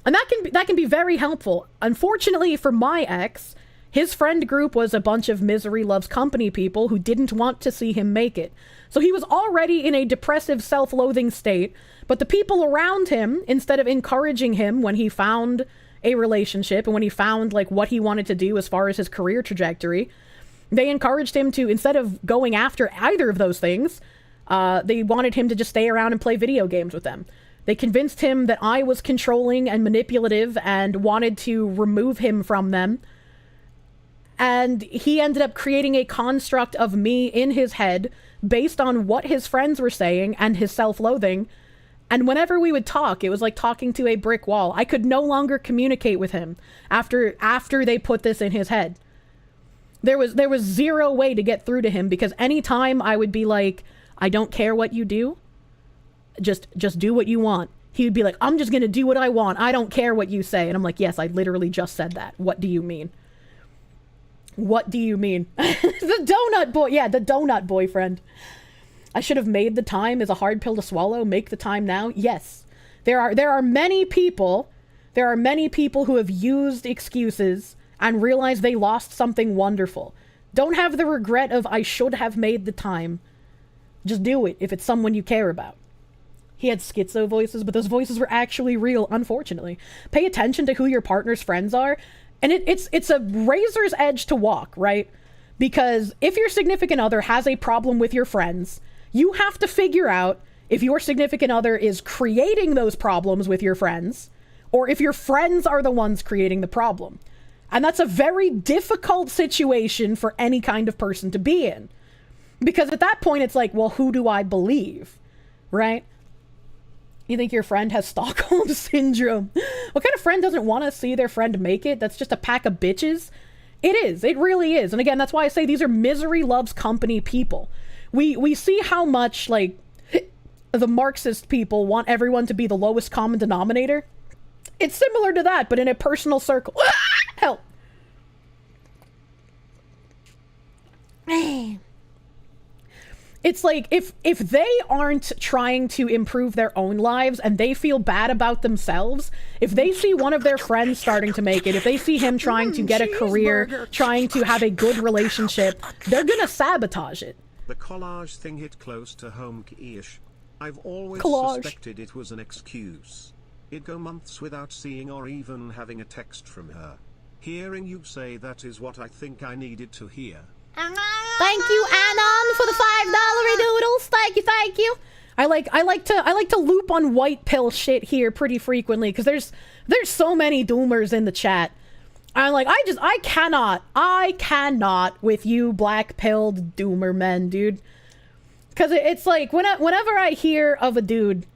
And that can be very helpful. Unfortunately for my ex, his friend group was a bunch of misery loves company people who didn't want to see him make it. So he was already in a depressive, self-loathing state, but the people around him, instead of encouraging him when he found a relationship and when he found like what he wanted to do as far as his career trajectory, they encouraged him to, instead of going after either of those things, they wanted him to just stay around and play video games with them. They convinced him that I was controlling and manipulative and wanted to remove him from them. And he ended up creating a construct of me in his head based on what his friends were saying and his self-loathing. And whenever we would talk, it was like talking to a brick wall. I could no longer communicate with him after they put this in his head. There was zero way to get through to him, because anytime I would be like, I don't care what you do, just do what you want. He would be like, I'm just going to do what I want. I don't care what you say. And I'm like, yes, I literally just said that. What do you mean? What do you mean? The donut boy. Yeah, the donut boyfriend. I should have made the time is a hard pill to swallow. Make the time now. Yes. There are many people who have used excuses and realized they lost something wonderful. Don't have the regret of I should have made the time. Just do it if it's someone you care about. He had schizo voices, but those voices were actually real, unfortunately. Pay attention to who your partner's friends are. And it's a razor's edge to walk, right? Because if your significant other has a problem with your friends, you have to figure out if your significant other is creating those problems with your friends, or if your friends are the ones creating the problem. And that's a very difficult situation for any kind of person to be in. Because at that point, it's like, well, who do I believe? Right? You think your friend has Stockholm Syndrome? What kind of friend doesn't want to see their friend make it? That's just a pack of bitches. It is. It really is. And again, that's why I say these are misery loves company people. We see how much, like, the Marxist people want everyone to be the lowest common denominator. It's similar to that, but in a personal circle. Help. It's like, if they aren't trying to improve their own lives and they feel bad about themselves, if they see one of their friends starting to make it, if they see him trying to get a career, trying to have a good relationship, they're gonna sabotage it. The collage thing hit close to home, Kirsche. I've always suspected it was an excuse. It'd go months without seeing or even having a text from her. Hearing you say that is what I think I needed to hear. Thank you, Anon, for the $5 doodles. Thank you. I like to loop on white pill shit here pretty frequently, because there's so many doomers in the chat. I'm like, I cannot with you black pilled doomer men, dude. Because it's like, whenever I hear of a dude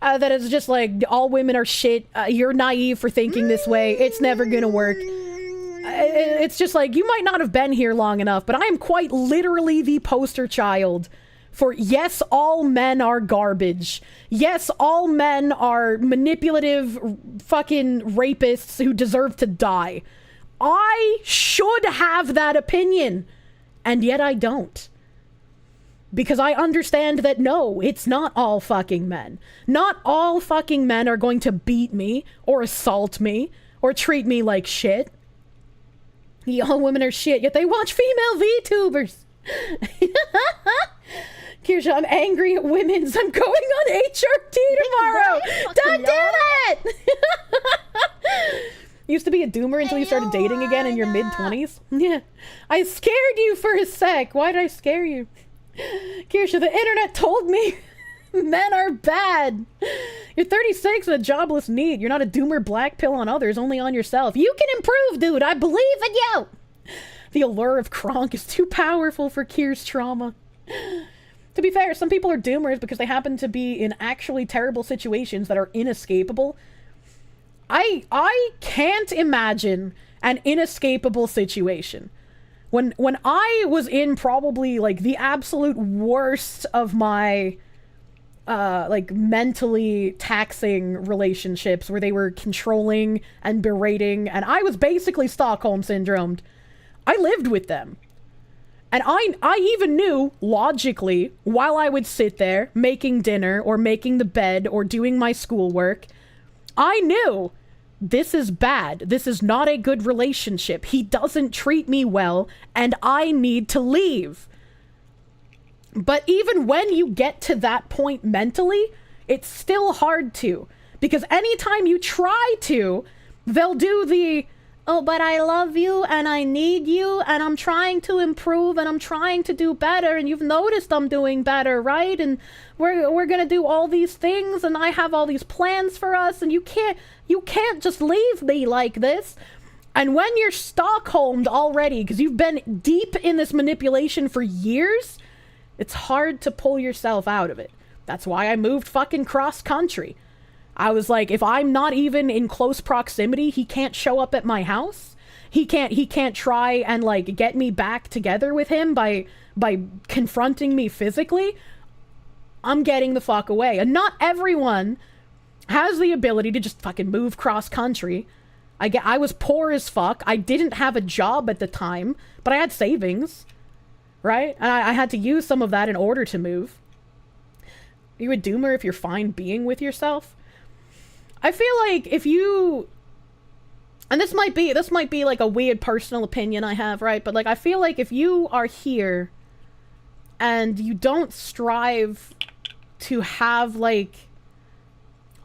that is just like, all women are shit, you're naive for thinking this way, it's never gonna work. It's just like, you might not have been here long enough, but I am quite literally the poster child for yes, all men are garbage. Yes, all men are manipulative fucking rapists who deserve to die. I should have that opinion, and yet I don't. Because I understand that no, it's not all fucking men. Not all fucking men are going to beat me, or assault me, or treat me like shit. All women are shit, yet they watch female VTubers. Kirsche, I'm angry at women's. I'm going on HRT tomorrow. Don't do that! Used to be a doomer until you started dating again in your mid-20s? Yeah. I scared you for a sec. Why did I scare you? Kirsche, the internet told me men are bad. You're 36 and a jobless need. You're not a doomer black pill on others, only on yourself. You can improve, dude. I believe in you. The allure of Kronk is too powerful for Kier's trauma. To be fair, some people are doomers because they happen to be in actually terrible situations that are inescapable. I can't imagine an inescapable situation. When I was in probably like the absolute worst of my like mentally taxing relationships where they were controlling and berating, and I was basically Stockholm syndromed, I lived with them. And I even knew, logically, while I would sit there making dinner or making the bed or doing my schoolwork, I knew this is bad. This is not a good relationship. He doesn't treat me well, and I need to leave. But even when you get to that point mentally, it's still hard to. Because anytime you try to, they'll do the, oh, but I love you and I need you and I'm trying to improve and I'm trying to do better and you've noticed I'm doing better, right? And we're gonna do all these things and I have all these plans for us and you can't just leave me like this. And when you're Stockholmed already, because you've been deep in this manipulation for years, It's hard to pull yourself out of it. That's why I moved fucking cross country. I was like, if I'm not even in close proximity, he can't show up at my house. He can't try and like get me back together with him by confronting me physically. I'm getting the fuck away. And not everyone has the ability to just fucking move cross country. I was poor as fuck. I didn't have a job at the time, but I had savings, right? And I had to use some of that in order to move. Are you a doomer if you're fine being with yourself? I feel like if you, and this might be like a weird personal opinion I have, right? But like, I feel like if you are here and you don't strive to have like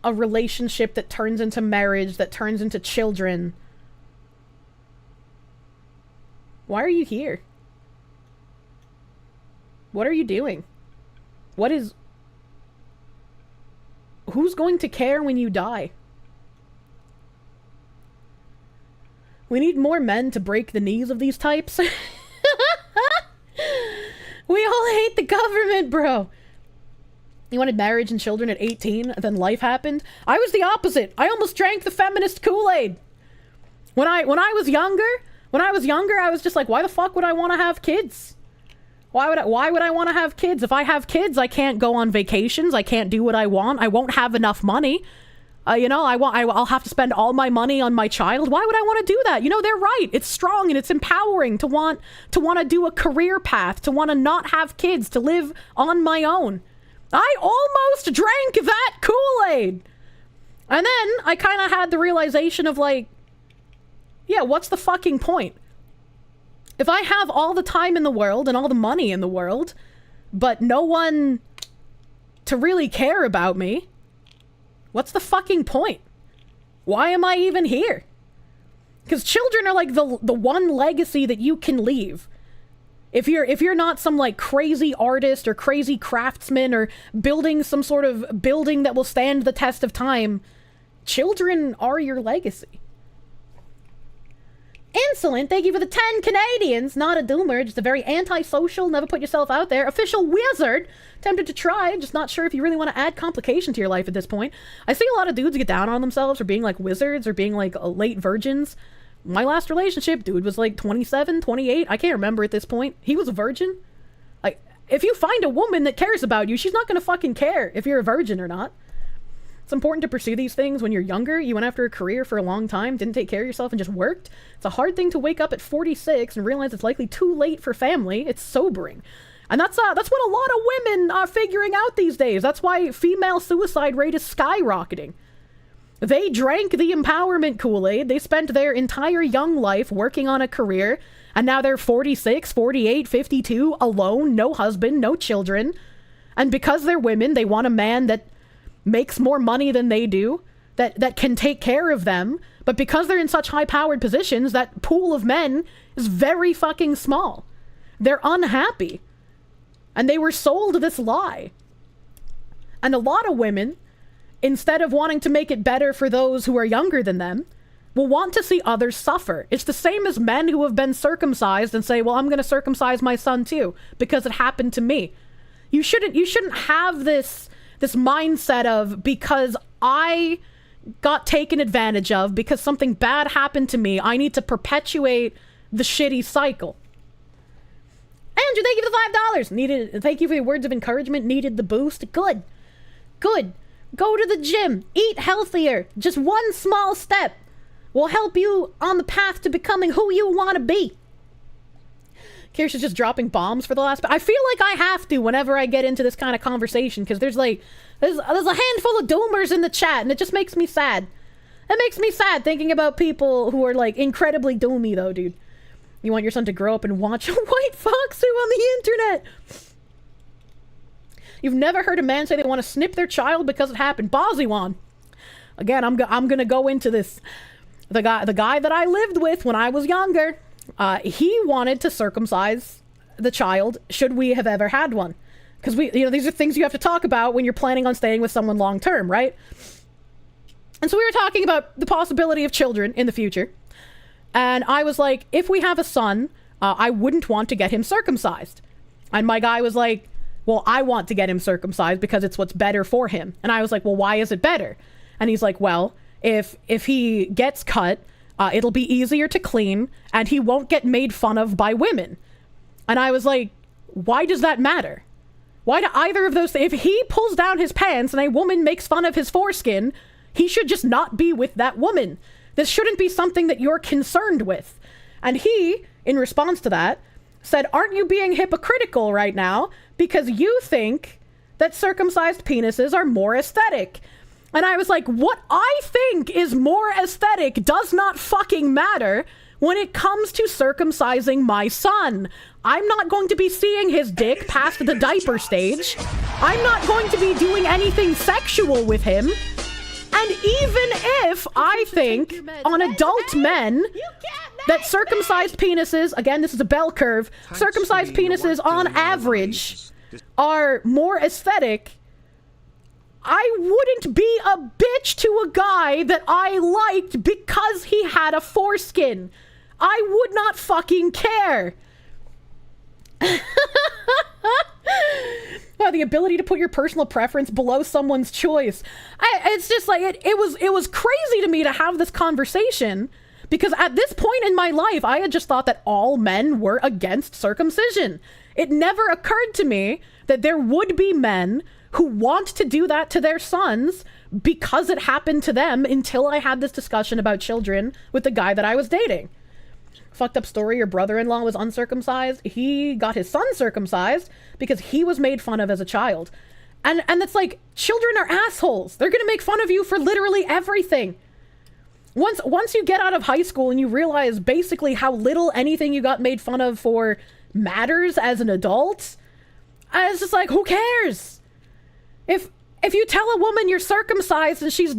a relationship that turns into marriage, that turns into children, why are you here? What are you doing? Who's going to care when you die? We need more men to break the knees of these types. We all hate the government, bro. You wanted marriage and children at 18, then life happened? I was the opposite. I almost drank the feminist Kool-Aid. When I was younger, I was just like, why the fuck would I want to have kids? Why would I want to have kids? If I have kids, I can't go on vacations. I can't do what I want. I won't have enough money. I'll have to spend all my money on my child. Why would I want to do that? You know, they're right. It's strong and it's empowering to want to do a career path, to want to not have kids, to live on my own. I almost drank that Kool-Aid. And then I kind of had the realization of like, yeah, what's the fucking point? If I have all the time in the world and all the money in the world, but no one to really care about me, what's the fucking point? Why am I even here? Because children are like the one legacy that you can leave. If you're not some like crazy artist or crazy craftsman or building some sort of building that will stand the test of time, children are your legacy. Insolent, thank you for the 10 Canadians. Not a doomer, just a very antisocial, never put yourself out there. Official wizard, tempted to try, just not sure if you really want to add complication to your life at this point. I see a lot of dudes get down on themselves for being like wizards or being like late virgins. My last relationship, dude was like 27, 28. I can't remember at this point. He was a virgin. Like, if you find a woman that cares about you, she's not gonna fucking care if you're a virgin or not. It's important to pursue these things when you're younger. You went after a career for a long time, didn't take care of yourself, and just worked. It's a hard thing to wake up at 46 and realize it's likely too late for family. It's sobering. And that's what a lot of women are figuring out these days. That's why female suicide rate is skyrocketing. They drank the empowerment Kool-Aid. They spent their entire young life working on a career, and now they're 46, 48, 52, alone, no husband, no children. And because they're women, they want a man that makes more money than they do, that can take care of them. But because they're in such high-powered positions, that pool of men is very fucking small. They're unhappy. And they were sold this lie. And a lot of women, instead of wanting to make it better for those who are younger than them, will want to see others suffer. It's the same as men who have been circumcised and say, well, I'm going to circumcise my son too, because it happened to me. You shouldn't have this mindset of, because I got taken advantage of, because something bad happened to me, I need to perpetuate the shitty cycle. Andrew, thank you for the $5. Thank you for your words of encouragement. Needed the boost. Good. Go to the gym. Eat healthier. Just one small step will help you on the path to becoming who you want to be. Kirsche is just dropping bombs for the last... I feel like I have to whenever I get into this kind of conversation, because there's a handful of doomers in the chat, and it just makes me sad. It makes me sad thinking about people who are like incredibly doomy though, dude. You want your son to grow up and watch a white fox on the internet. You've never heard a man say they want to snip their child because it happened. Bozzywan. Again, I'm gonna go into this. The guy that I lived with when I was younger, he wanted to circumcise the child should we have ever had one. Because these are things you have to talk about when you're planning on staying with someone long term, right? And so we were talking about the possibility of children in the future. And I was like, if we have a son, I wouldn't want to get him circumcised. And my guy was like, well, I want to get him circumcised because it's what's better for him. And I was like, well, why is it better? And he's like, well, if he gets cut, it'll be easier to clean and he won't get made fun of by women. And I was like, why does that matter? Why do either of those things? If he pulls down his pants and a woman makes fun of his foreskin, he should just not be with that woman. This shouldn't be something that you're concerned with. And he, in response to that, said, aren't you being hypocritical right now because you think that circumcised penises are more aesthetic? And I was like, what I think is more aesthetic does not fucking matter when it comes to circumcising my son. I'm not going to be seeing his dick past the diaper stage. I'm not going to be doing anything sexual with him. And even if I think on adult men that circumcised penises, again, this is a bell curve, circumcised penises on average are more aesthetic, I wouldn't be a bitch to a guy that I liked because he had a foreskin. I would not fucking care. Well, the ability to put your personal preference below someone's choice. It's just like, it was crazy to me to have this conversation because at this point in my life, I had just thought that all men were against circumcision. It never occurred to me that there would be men who want to do that to their sons because it happened to them until I had this discussion about children with the guy that I was dating. Fucked up story, your brother-in-law was uncircumcised. He got his son circumcised because he was made fun of as a child. And it's like, children are assholes. They're gonna make fun of you for literally everything. Once you get out of high school and you realize basically how little anything you got made fun of for matters as an adult, it's just like, who cares? If you tell a woman you're circumcised and she's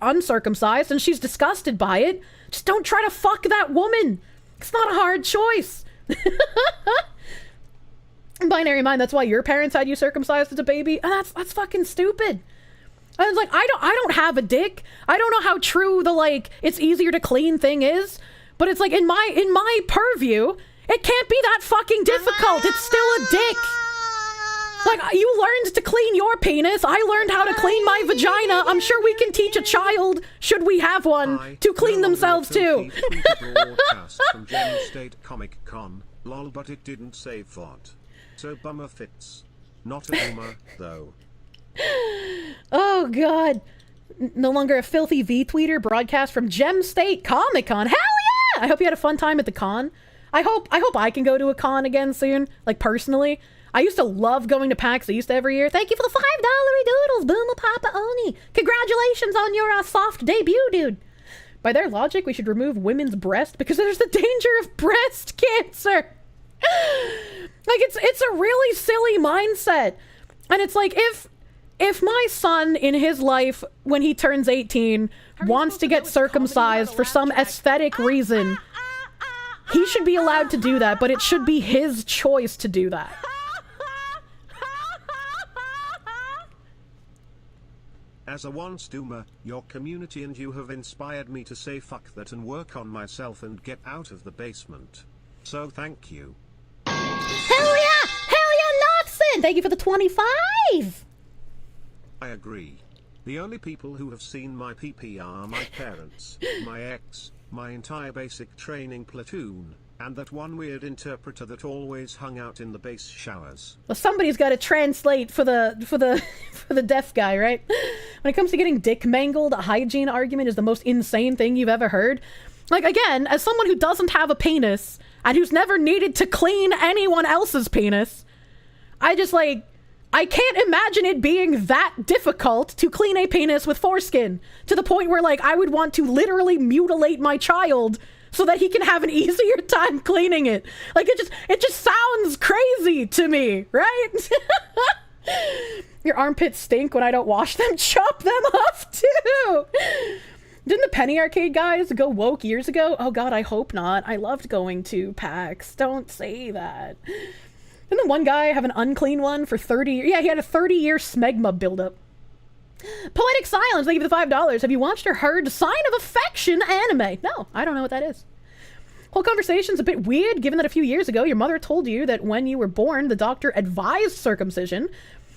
uncircumcised and she's disgusted by it, just don't try to fuck that woman. It's not a hard choice. Binary mind, that's why your parents had you circumcised as a baby? And that's fucking stupid. I was like, I don't have a dick. I don't know how true the, like, it's easier to clean thing is, but it's like, in my purview, it can't be that fucking difficult. It's still a dick. Like, you learned to clean your penis. I learned how to clean my vagina. I'm sure we can teach a child, should we have one, to clean themselves too. From Gem State Comic Con, lol, but it didn't say VoD. So bummer fits. Not a boomer, though. Oh, God. No longer a filthy V-tweeter, broadcast from Gem State Comic Con. Hell yeah! I hope you had a fun time at the con. I hope I can go to a con again soon, like, personally. I used to love going to PAX East every year. Thank you for the $5 doodles, Boomer Papa Oni. Congratulations on your soft debut, dude. By their logic, we should remove women's breast because there's the danger of breast cancer. Like, it's a really silly mindset. And it's like, if my son in his life, when he turns 18, wants to get circumcised for some aesthetic reason, he should be allowed to do that, but it should be his choice to do that. As a once doomer, your community and you have inspired me to say fuck that and work on myself and get out of the basement. So thank you. Hell yeah! Hell yeah, Noxon! Thank you for the 25! I agree. The only people who have seen my PP are my parents, my ex, my entire basic training platoon, and that one weird interpreter that always hung out in the base showers. Well, somebody's got to translate for the deaf guy, right? When it comes to getting dick mangled, a hygiene argument is the most insane thing you've ever heard. Like, again, as someone who doesn't have a penis and who's never needed to clean anyone else's penis, I can't imagine it being that difficult to clean a penis with foreskin to the point where, like, I would want to literally mutilate my child so that he can have an easier time cleaning it. Like, it just sounds crazy to me, right? Your armpits stink when I don't wash them. Chop them off too. Didn't the Penny Arcade guys go woke years ago? Oh God, I hope not. I loved going to PAX. Don't say that. Didn't the one guy have an unclean one for 30 years? Yeah, he had a 30-year smegma buildup. Poetic Silence, thank you for the $5. Have you watched or heard Sign of Affection anime? No, I don't know what that is. Whole conversation's a bit weird, given that a few years ago your mother told you that when you were born, the doctor advised circumcision.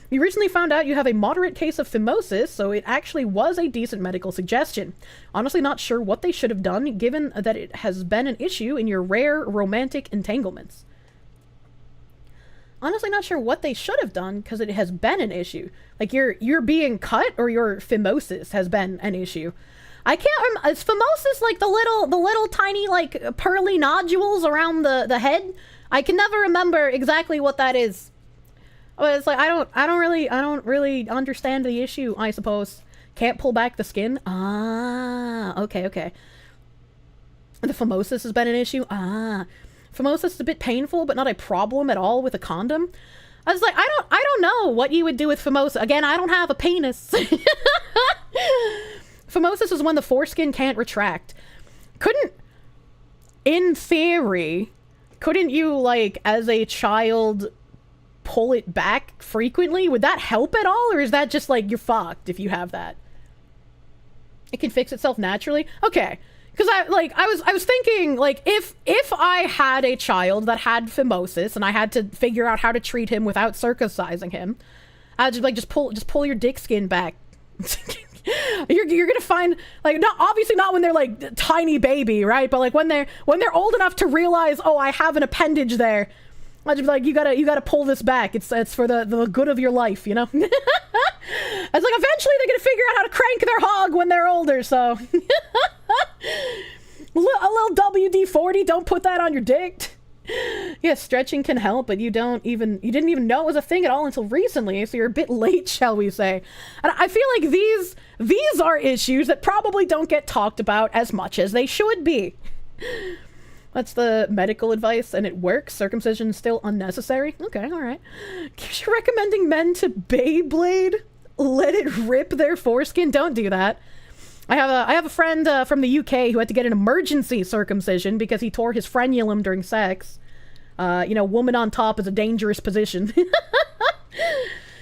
You recently found out you have a moderate case of phimosis, so it actually was a decent medical suggestion. Honestly not sure what they should have done, given that it has been an issue in your rare romantic entanglements. Honestly not sure what they should have done, because it has been an issue. Like, you're being cut, or your phimosis has been an issue. I can't remember. Is phimosis like the little tiny, like, pearly nodules around the head? I can never remember exactly what that is. But it's like, I don't really understand the issue, I suppose. Can't pull back the skin? Ah, okay. The phimosis has been an issue? Ah. Phimosis is a bit painful, but not a problem at all with a condom. I was like, I don't know what you would do with phimosis. Again, I don't have a penis. Phimosis is when the foreskin can't retract. In theory, couldn't you, like, as a child, pull it back frequently? Would that help at all? Or is that just, like, you're fucked if you have that? It can fix itself naturally? Okay. Because I was thinking, like, if I had a child that had phimosis and I had to figure out how to treat him without circumcising him, I'd just pull your dick skin back. You're gonna find, like, obviously not when they're like tiny baby, right? But like when they're old enough to realize, oh, I have an appendage there. I'd just be like, you gotta pull this back. It's for the good of your life, you know. It's like eventually they're gonna figure out how to crank their hog when they're older. So a little WD-40. Don't put that on your dick. Yeah, stretching can help, but you didn't even know it was a thing at all until recently, so you're a bit late, shall we say. And I feel like these are issues that probably don't get talked about as much as they should be. That's the medical advice, and it works. Circumcision is still unnecessary. Okay, alright. Kirsche recommending men to Beyblade? Let it rip their foreskin? Don't do that. I have a friend from the UK who had to get an emergency circumcision because he tore his frenulum during sex. Woman on top is a dangerous position.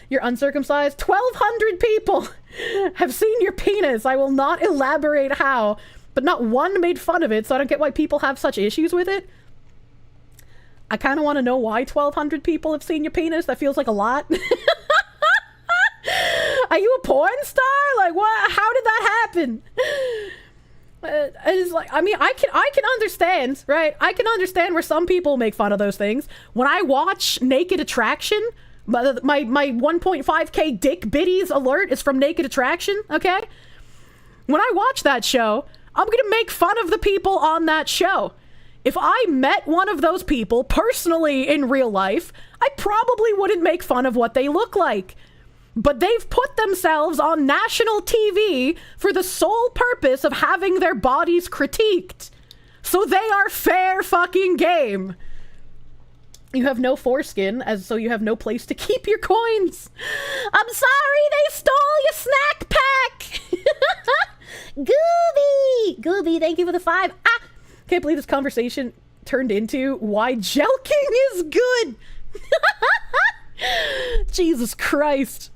You're uncircumcised? 1,200 people have seen your penis. I will not elaborate how, but not one made fun of it, so I don't get why people have such issues with it. I kind of want to know why 1,200 people have seen your penis. That feels like a lot. Are you a porn star? Like, what? How did that happen? It's like, I mean, I can understand, right? I can understand where some people make fun of those things. When I watch Naked Attraction, my 1.5K dick biddies alert is from Naked Attraction, okay? When I watch that show, I'm gonna make fun of the people on that show. If I met one of those people personally in real life, I probably wouldn't make fun of what they look like. But they've put themselves on national TV for the sole purpose of having their bodies critiqued. So they are fair fucking game. You have no foreskin, so you have no place to keep your coins. I'm sorry, they stole your snack pack. Gooby, thank you for the 5. Can't believe this conversation turned into why jelking is good. Jesus Christ.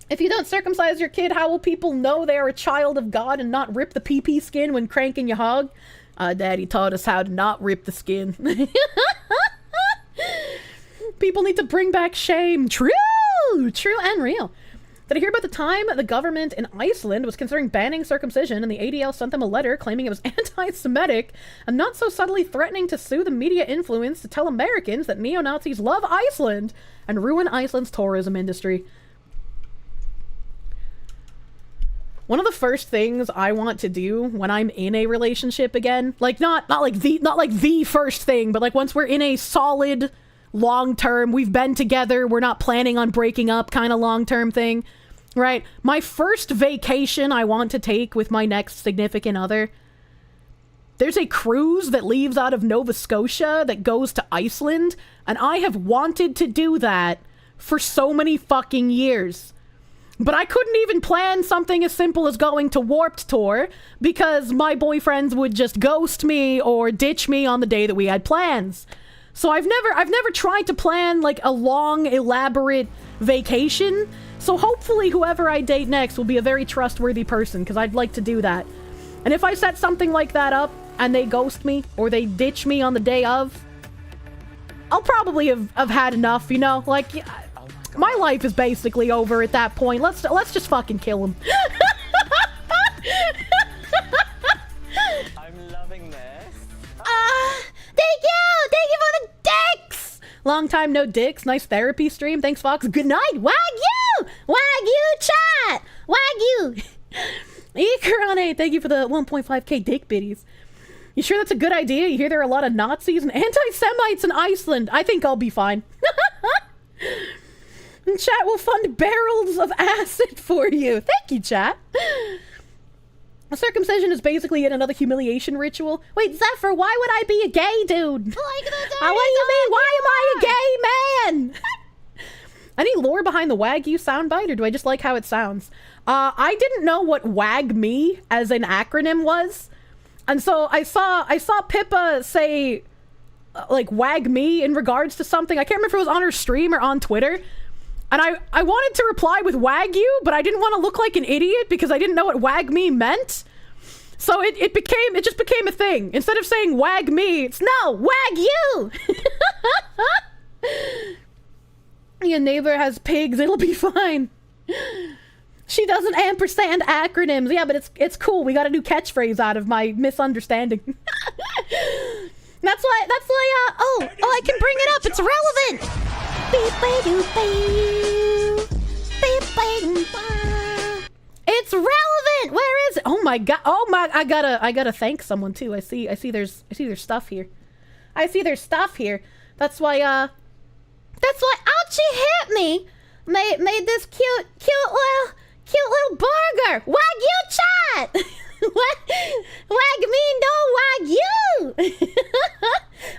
If you don't circumcise your kid, how will people know they are a child of God and not rip the pee-pee skin when cranking your hog? Daddy taught us how to not rip the skin. People need to bring back shame. True and real. Did I hear about the time the government in Iceland was considering banning circumcision and the ADL sent them a letter claiming it was anti-Semitic and not so subtly threatening to sue the media influence to tell Americans that neo-Nazis love Iceland and ruin Iceland's tourism industry? One of the first things I want to do when I'm in a relationship again, like not like the first thing, but like once we're in a solid long-term, we've been together, we're not planning on breaking up kind of long-term thing, right? My first vacation I want to take with my next significant other, there's a cruise that leaves out of Nova Scotia that goes to Iceland, and I have wanted to do that for so many fucking years. But I couldn't even plan something as simple as going to Warped Tour because my boyfriends would just ghost me or ditch me on the day that we had plans. So I've never tried to plan like a long, elaborate vacation. So hopefully whoever I date next will be a very trustworthy person because I'd like to do that. And if I set something like that up, and they ghost me or they ditch me on the day of, I'll probably have had enough, you know? Like, my life is basically over at that point. Let's just fucking kill him. I'm loving this. Thank you for the dicks! Long time no dicks. Nice therapy stream. Thanks, Fox. Good night. Wagyu! Wagyu chat! Wagyu! Ikarane, thank you for the 1.5k dick biddies. You sure that's a good idea? You hear there are a lot of Nazis and anti-Semites in Iceland. I think I'll be fine. And chat will fund barrels of acid for you. Thank you, chat. Circumcision is basically yet another humiliation ritual. Wait, Zephyr, why would I be a gay dude? What do you mean? Why am I a gay man? Any lore behind the Wagyu soundbite, or do I just like how it sounds? I didn't know what Wag Me as an acronym was. And so I saw Pippa say, like, Wag Me in regards to something. I can't remember if it was on her stream or on Twitter. And I wanted to reply with Wagyu, but I didn't want to look like an idiot because I didn't know what Wag Me meant. So it just became a thing. Instead of saying Wag Me, it's no, Wag You! Your neighbor has pigs, it'll be fine. She doesn't ampersand acronyms. Yeah, but it's cool. We got a new catchphrase out of my misunderstanding. That's why, I can bring it up. It's relevant. It's relevant. Where is it? Oh my god. I gotta thank someone too. I see there's stuff here. I see there's stuff here. That's why Ouchie hit me. Made this cute little burger. Wagyu chat. Wag me, no Wagyu.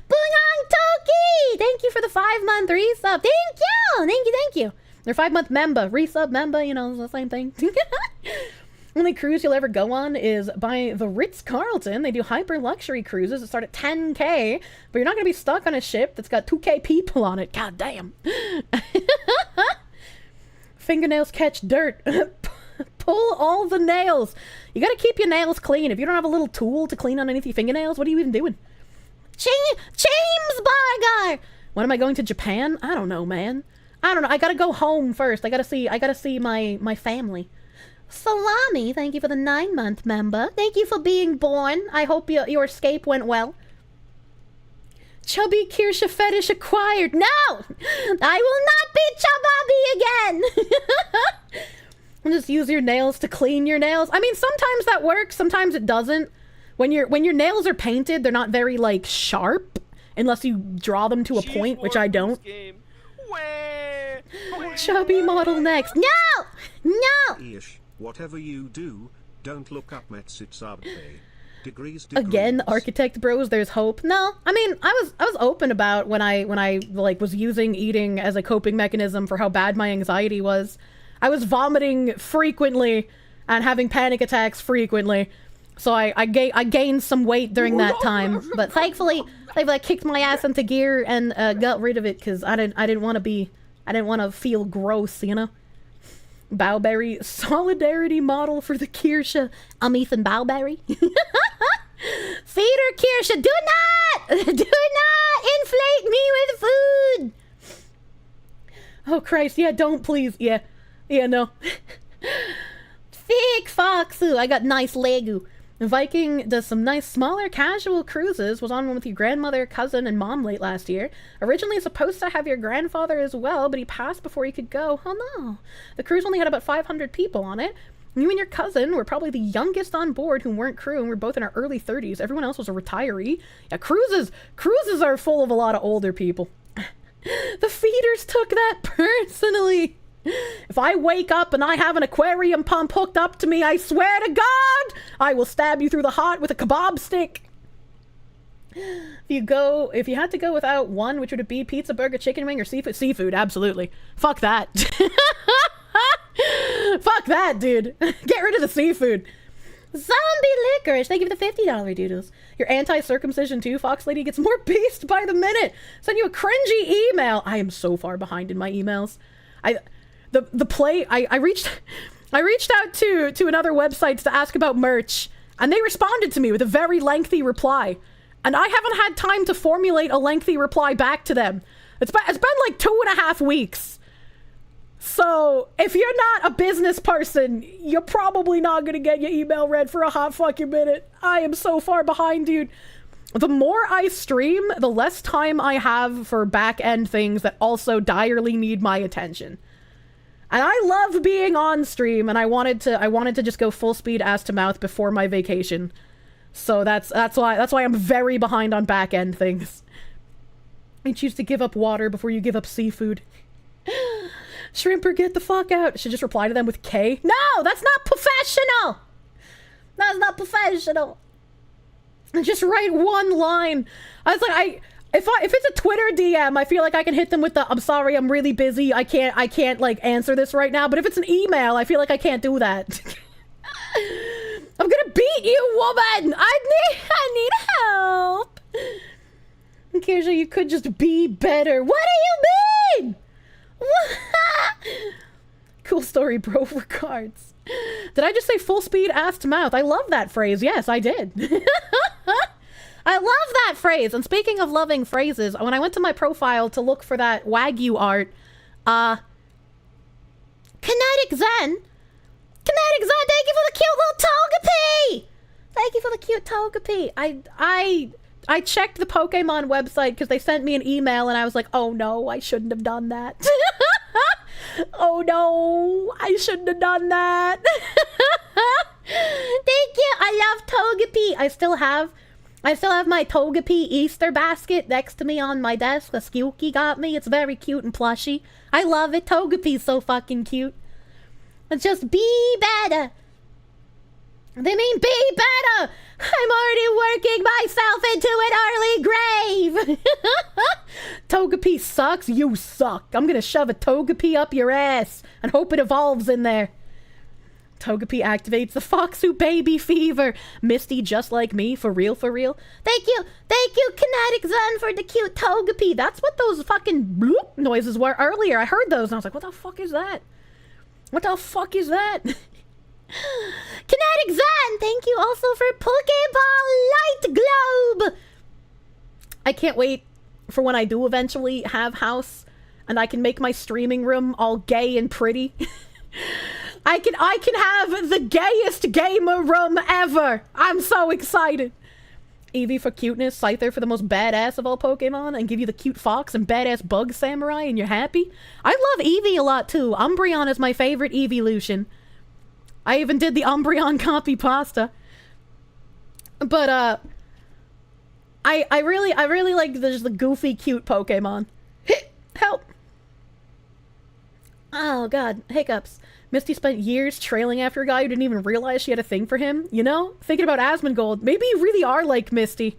Boing Toki. Thank you for the 5-month resub. Thank you. They're 5-month member, resub member. You know, it's the same thing. Only cruise you'll ever go on is by the Ritz-Carlton. They do hyper luxury cruises that start at 10K, but you're not gonna be stuck on a ship that's got 2K people on it. God damn. Fingernails catch dirt. Pull all the nails. You gotta keep your nails clean. If you don't have a little tool to clean underneath your fingernails, what are you even doing? James Bargar! When am I going to Japan? I don't know, man. I don't know. I gotta go home first. I gotta see my family. Salami, thank you for the 9-month member. Thank you for being born. I hope your escape went well. Chubby Kirsche fetish acquired. No! I will not be chubby again! And just use your nails to clean your nails. I mean, sometimes that works, sometimes it doesn't. When your nails are painted, they're not very, like, sharp. Unless you draw them to a point, which I don't. Chubby model next. No! Ish, whatever you do, don't look up Metsitsabte. Degrees. Again, architect bros, there's hope. No, I mean, I was open about when I like was using eating as a coping mechanism for how bad my anxiety was. I was vomiting frequently and having panic attacks frequently. So I gained some weight during that time, but thankfully I kicked my ass into gear and got rid of it because I didn't want to feel gross, you know. Bowberry solidarity model for the Kirsche. I'm Ethan Bowberry. Feeder Kirsche, do not inflate me with food. Oh Christ, yeah, don't please, yeah, no. Thick Foxu, I got nice Legu. Viking does some nice smaller casual cruises, was on one with your grandmother, cousin, and mom late last year. Originally supposed to have your grandfather as well, but he passed before he could go. Oh no. The cruise only had about 500 people on it. You and your cousin were probably the youngest on board who weren't crew, and we're both in our early 30s. Everyone else was a retiree. Yeah, cruises are full of a lot of older people. The feeders took that personally. If I wake up and I have an aquarium pump hooked up to me, I swear to God, I will stab you through the heart with a kebab stick. If you had to go without one, which would it be? Pizza, burger, chicken wing, or seafood? Seafood, absolutely. Fuck that. Fuck that, dude. Get rid of the seafood. Zombie licorice, thank you for the $50 doodles. Your anti-circumcision too, Fox Lady gets more beast by the minute. Send you a cringy email. I am so far behind in my emails. I reached out to another website to ask about merch, And they responded to me with a very lengthy reply. And I haven't had time to formulate a lengthy reply back to them. It's been like 2.5 weeks. So, if you're not a business person, you're probably not gonna get your email read for a hot fucking minute. I am so far behind, dude. The more I stream, the less time I have for back-end things that also direly need my attention. And I love being on stream, and I wanted to just go full speed ass to mouth before my vacation. So that's why I'm very behind on back-end things. I choose to give up water before you give up seafood. Shrimper, get the fuck out. I should just reply to them with K. No, that's not professional. That's not professional. Just write one line. I was like, if it's a Twitter DM, I feel like I can hit them with the, I'm sorry, I'm really busy. I can't like answer this right now. But if it's an email, I feel like I can't do that. I'm gonna beat you, woman. I need help. Kirsche, you could just be better. What do you mean? Cool story, bro. Regards. Did I just say full speed ass to mouth? I love that phrase. Yes, I did. I love that phrase. And speaking of loving phrases, when I went to my profile to look for that Wagyu art, Kinetic Zen, thank you for the cute little Togepi! Thank you for the cute Togepi. I checked the Pokemon website because they sent me an email and I was like, oh no, I shouldn't have done that. Oh no, I shouldn't have done that. Thank you. I love Togepi. I still have my Togepi Easter basket next to me on my desk. The Skewky got me. It's very cute and plushy. I love it. Togepi's so fucking cute. Let's just be better. They mean be better. I'm already working myself into an early grave. Togepi sucks. You suck. I'm gonna shove a Togepi up your ass and hope it evolves in there. Togepi activates the Foxu baby fever. Misty just like me, for real, for real. Thank you, Kinetic Zen, for the cute Togepi. That's what those fucking bloop noises were earlier. I heard those and I was like, what the fuck is that? What the fuck is that? Kinetic Zen, thank you also for Pokeball Light Globe. I can't wait for when I do eventually have house and I can make my streaming room all gay and pretty. I can have the gayest gamer room ever. I'm so excited. Eevee for cuteness, Scyther for the most badass of all Pokemon, and give you the cute fox and badass bug samurai and you're happy. I love Eevee a lot too. Umbreon is my favorite evolution. I even did the Umbreon copy pasta. But I really like the goofy cute Pokemon. Help. Oh god, hiccups. Misty spent years trailing after a guy who didn't even realize she had a thing for him, you know? Thinking about Asmongold. Maybe you really are like Misty.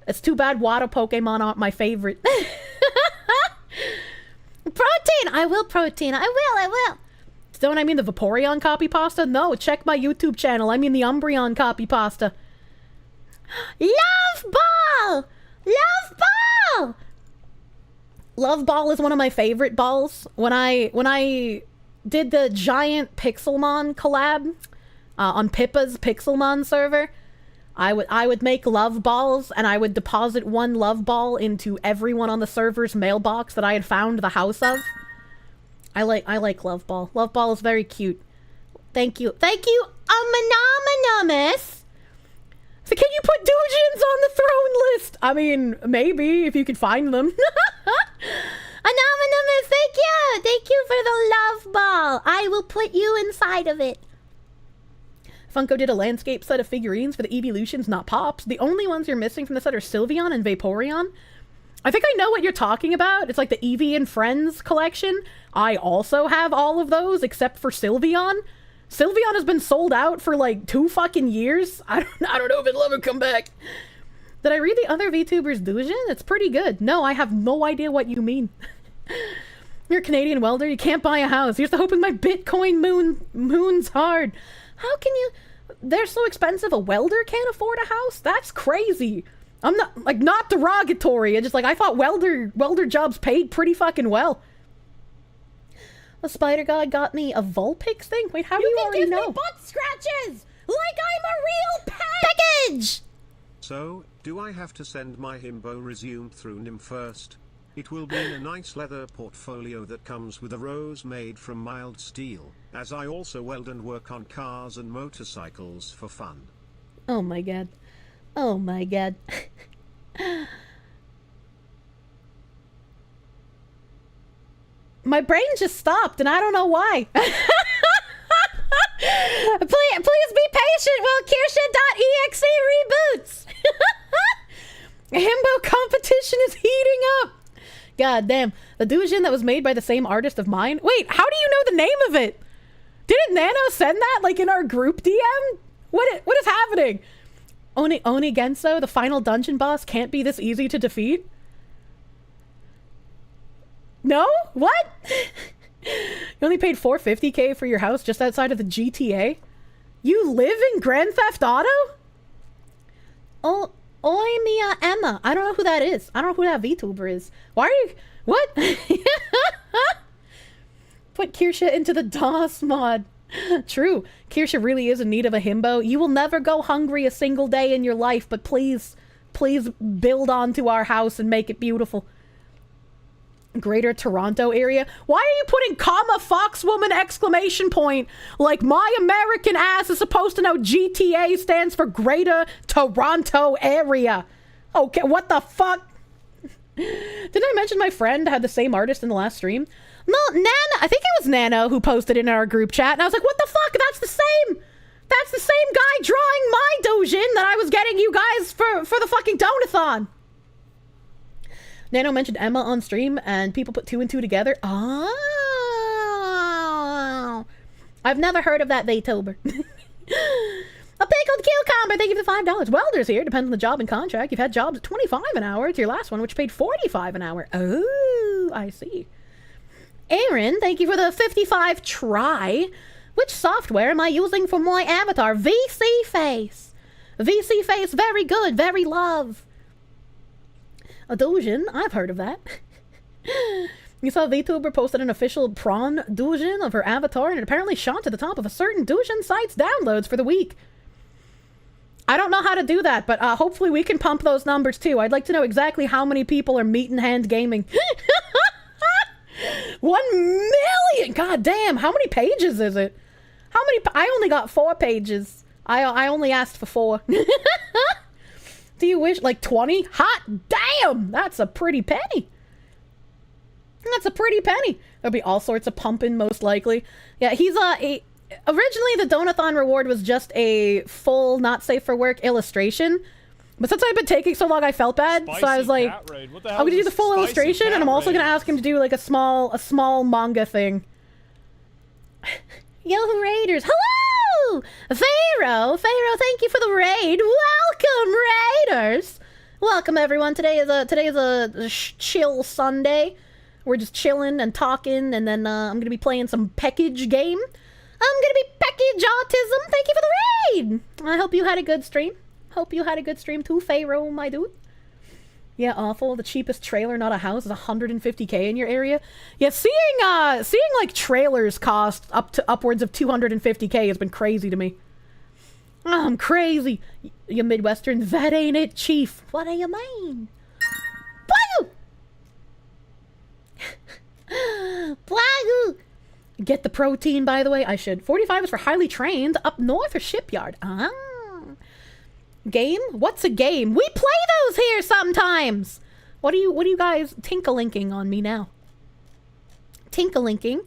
It's too bad water Pokemon aren't my favorite. Protein! I will protein. I will. Don't I mean the Vaporeon copy pasta? No, check my YouTube channel. I mean the Umbreon copy pasta. Love Ball! Love Ball! Love Ball is one of my favorite balls. When I did the giant Pixelmon collab on Pippa's Pixelmon server, I would make love balls and I would deposit one love ball into everyone on the server's mailbox that I had found the house of. I like love ball. Love ball is very cute. Thank you, Anonymous. So can you put Dujins on the throne list? I mean, maybe, if you could find them. Anonymous, thank you! Thank you for the love ball. I will put you inside of it. Funko did a landscape set of figurines for the evolutions, not pops. The only ones you're missing from the set are Sylveon and Vaporeon. I think I know what you're talking about. It's like the Eevee and Friends collection. I also have all of those, except for Sylveon. Sylveon has been sold out for like 2 fucking years. I don't know if it'll ever come back. Did I read the other VTubers' Dujin? It's pretty good. No, I have no idea what you mean. You're a Canadian welder. You can't buy a house. Here's to hoping my Bitcoin moon's hard. How can you... They're so expensive a welder can't afford a house? That's crazy. I'm not derogatory. I just I thought welder jobs paid pretty fucking well. The Spider God got me a Vulpix thing? Wait, how do you already know? You can give me butt scratches! Like I'm a real package! So, do I have to send my himbo resume through NIM first? It will be in a nice leather portfolio that comes with a rose made from mild steel, as I also weld and work on cars and motorcycles for fun. Oh my god. Oh my god. My brain just stopped and I don't know why. Please be patient while Kirsche.exe reboots. Himbo competition is heating up. God damn. The Dujin that was made by the same artist of mine. Wait, how do you know the name of it? Didn't Nano send that like in our group DM? What is happening? Oni Genso, the final dungeon boss, can't be this easy to defeat? No? What? You only paid $450K for your house just outside of the GTA? You live in Grand Theft Auto? Oh, oi Mia Emma. I don't know who that is. I don't know who that VTuber is. Why are you... What? Put Kirsche into the DOS mod. True. Kirsche really is in need of a himbo. You will never go hungry a single day in your life, but please build onto our house and make it beautiful. Greater Toronto area. Why are you putting comma foxwoman exclamation point like my American ass is supposed to know GTA stands for Greater Toronto area? Okay, what the fuck? Didn't I mention my friend had the same artist in the last stream? No, Nana, I think it was Nano who posted in our group chat, and I was like, what the fuck? That's the same guy drawing my Dojin that I was getting you guys for the fucking Donathon. Nano mentioned Emma on stream, and people put two and two together. Oh, I've never heard of that VTuber. A pickled cucumber, thank you for the $5. Welders here, depends on the job and contract. You've had jobs at $25 an hour. It's your last one, which paid $45 an hour. Oh, I see. Aaron, thank you for the 55 try. Which software am I using for my avatar? VC Face. VC Face, very good, very love. A Dojin, I've heard of that. You saw VTuber posted an official prawn Dojin of her avatar, and it apparently shot to the top of a certain Dojin site's downloads for the week. I don't know how to do that, but hopefully we can pump those numbers too. I'd like to know exactly how many people are meat in hand gaming. 1 million! God damn, how many pages is it? I only got 4 pages. I only asked for 4. Do you wish, like 20? Hot damn! That's a pretty penny. That's a pretty penny. There'll be all sorts of pumping, most likely. Yeah, he's originally the Donathon reward was just a full not safe for work illustration. But since I've been taking so long, I felt bad. So I was like, I'm gonna do the full illustration, and I'm also gonna ask him to do like a small manga thing. Yo, Raiders! Hello! Pharaoh, thank you for the raid. Welcome, Raiders! Welcome, everyone. Today is a chill Sunday. We're just chilling and talking, and then I'm gonna be playing some peckege game. I'm gonna be peckege autism. Thank you for the raid. I hope you had a good stream. Hope you had a good stream too, Pharaoh, my dude. Yeah, awful. The cheapest trailer, not a house, is $150K in your area. Yeah, seeing like trailers cost upwards of $250K has been crazy to me. Oh, I'm crazy. You Midwestern, that ain't it, Chief. What do you mean? Wahoo! Get the protein, by the way. I should. 45 is for highly trained. Up north or shipyard? Ah. Game? What's a game? We play those here sometimes. What are you guys tinkalinking on me now? Tinkalinking.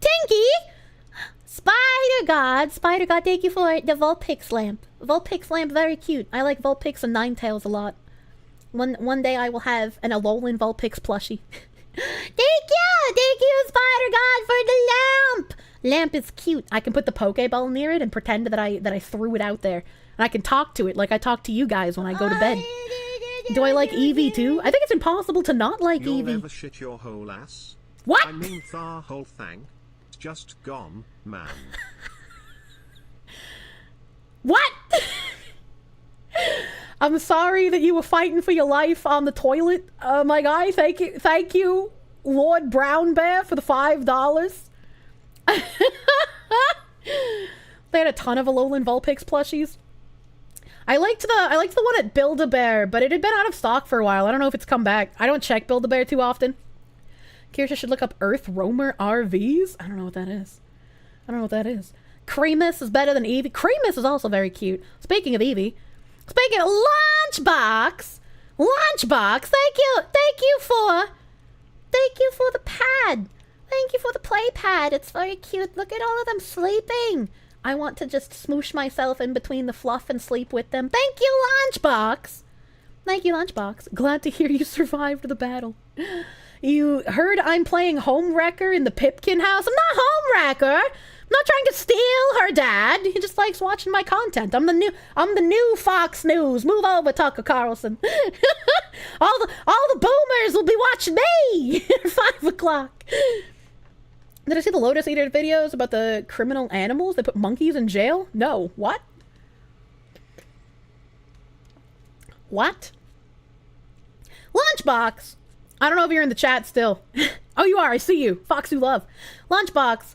Tinky! Spider God, thank you for the Vulpix lamp. Vulpix lamp, very cute. I like Vulpix and Ninetales a lot. One day I will have an Alolan Vulpix plushie. Thank you, Spider God, for the lamp. Lamp is cute. I can put the Pokeball near it and pretend that I threw it out there. And I can talk to it like I talk to you guys when I go to bed. Do I like Eevee too? I think it's impossible to not like You'll Eevee. never shit your whole ass. What? I mean the whole thing. It's just gone, man. What? I'm sorry that you were fighting for your life on the toilet, my guy. Thank you, Lord Brown Bear, for the $5. They had a ton of Alolan Vulpix plushies. I liked the one at Build-A-Bear, but it had been out of stock for a while. I don't know if it's come back. I don't check Build-A-Bear too often. Kirsche should look up Earth Roamer RVs. I don't know what that is. Creamus is better than Eevee. Creamus is also very cute. Speaking of Eevee, speaking of Lunchbox, thank you for the pad. Thank you for the play pad. It's very cute. Look at all of them sleeping. I want to just smoosh myself in between the fluff and sleep with them. Thank you, Lunchbox. Thank you, Lunchbox. Glad to hear you survived the battle. You heard I'm playing Homewrecker in the Pipkin house? I'm not Homewrecker. I'm not trying to steal her dad. He just likes watching my content. I'm the new Fox News. Move over, Tucker Carlson. all the boomers will be watching me at 5 o'clock. Did I see the Lotus Eater videos about the criminal animals? They put monkeys in jail? No. What? What? Lunchbox! I don't know if you're in the chat still. Oh, you are. I see you. Fox you love. Lunchbox.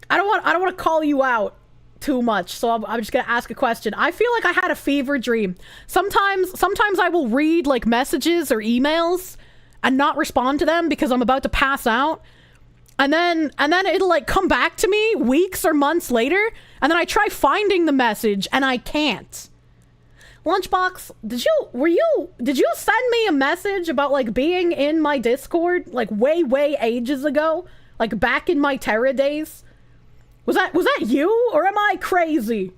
I don't want to call you out too much, so I'm just gonna ask a question. I feel like I had a fever dream. Sometimes I will read like messages or emails and not respond to them because I'm about to pass out. And then it'll like come back to me weeks or months later, and then I try finding the message and I can't. Lunchbox, did you send me a message about like being in my Discord like way ages ago? Like back in my Terra days? Was that you, or am I crazy?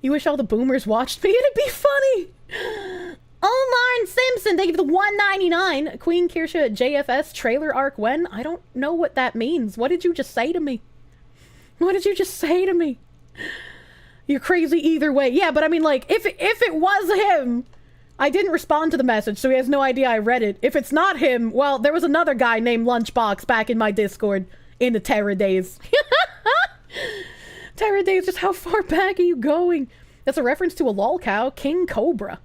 You wish all the boomers watched me? It'd be funny. Omar Simpson, thank you for the $1.99. Queen Kirsche JFS trailer arc when? I don't know what that means. What did you just say to me? You're crazy either way. Yeah, but I mean, like, if it was him, I didn't respond to the message, so he has no idea I read it. If it's not him, well, there was another guy named Lunchbox back in my Discord in the Terra days. Terra days, just how far back are you going? That's a reference to a lolcow, King Cobra.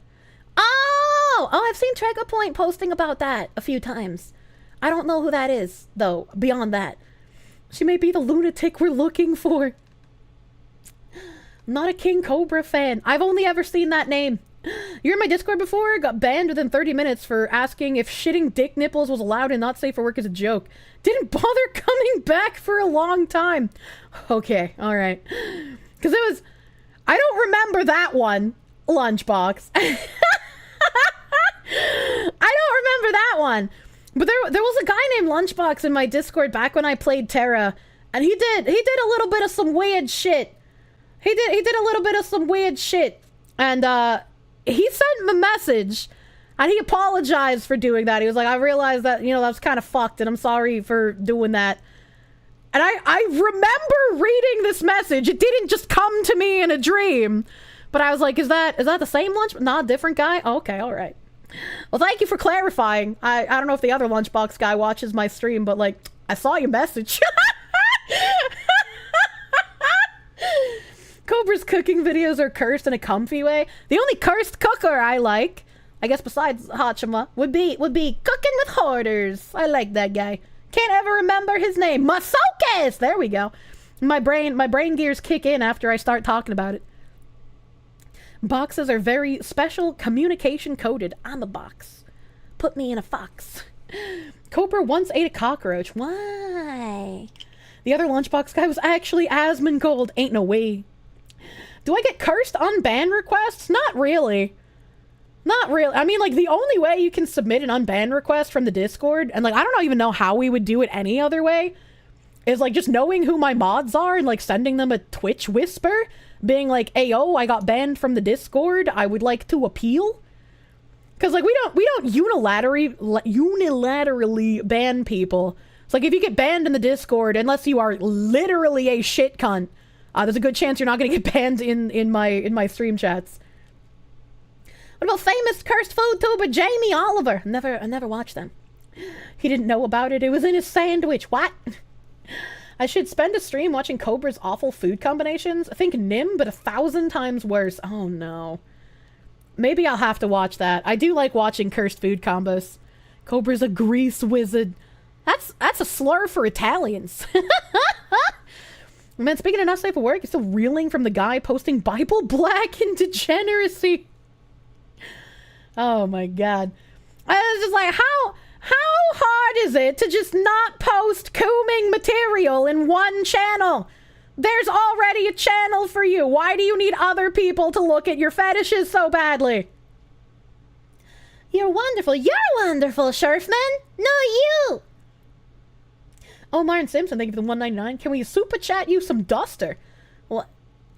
Oh, I've seen Trega Point posting about that a few times. I don't know who that is, though, beyond that. She may be the lunatic we're looking for. I'm not a King Cobra fan. I've only ever seen that name. You're in my Discord before? Got banned within 30 minutes for asking if shitting dick nipples was allowed and not safe for work as a joke. Didn't bother coming back for a long time. Okay, alright. Because it was... I don't remember that one, Lunchbox. I don't remember that one. But there was a guy named Lunchbox in my Discord back when I played Terra, and he did a little bit of some weird shit. He did a little bit of some weird shit. And he sent me a message, and he apologized for doing that. He was like, I realized that, that was kind of fucked, and I'm sorry for doing that. And I remember reading this message. It didn't just come to me in a dream. But I was like, is that the same Lunch? Not a different guy? Okay, all right. Well, thank you for clarifying. I don't know if the other Lunchbox guy watches my stream, but, like, I saw your message. Cobra's cooking videos are cursed in a comfy way. The only cursed cooker I like, I guess besides Hachima, would be Cooking with Hoarders. I like that guy. Can't ever remember his name. Masokis! There we go. My brain gears kick in after I start talking about it. Boxes are very special communication coded. I'm a box. Put me in a fox. Cobra once ate a cockroach. Why? The other Lunchbox guy was actually Asmongold. Ain't no way. Do I get cursed unban requests? Not really. Not really. I mean, like, the only way you can submit an unban request from the Discord, and, like, I don't even know how we would do it any other way, is, like, just knowing who my mods are and, like, sending them a Twitch whisper, being like, ayo, I got banned from the Discord, I would like to appeal. Because, like, we don't unilaterally ban people. It's like, if you get banned in the Discord, unless you are literally a shit cunt, there's a good chance you're not going to get banned in my stream chats. What about famous cursed food tuber Jamie Oliver? I never watched them. He didn't know about it. It was in his sandwich. What? I should spend a stream watching Cobra's awful food combinations. I think Nim, but 1,000 times worse. Oh no. Maybe I'll have to watch that. I do like watching cursed food combos. Cobra's a grease wizard. That's a slur for Italians. Man, speaking of not safe for work, you're still reeling from the guy posting Bible black and degeneracy. Oh my god. I was just like, how hard is it to just not post cooming material in one channel? There's already a channel for you. Why do you need other people to look at your fetishes so badly? You're wonderful. You're wonderful, Shurfman. No, you. Oh, Myron Simpson, thank you for the $1.99. Can we super chat you some duster? Well,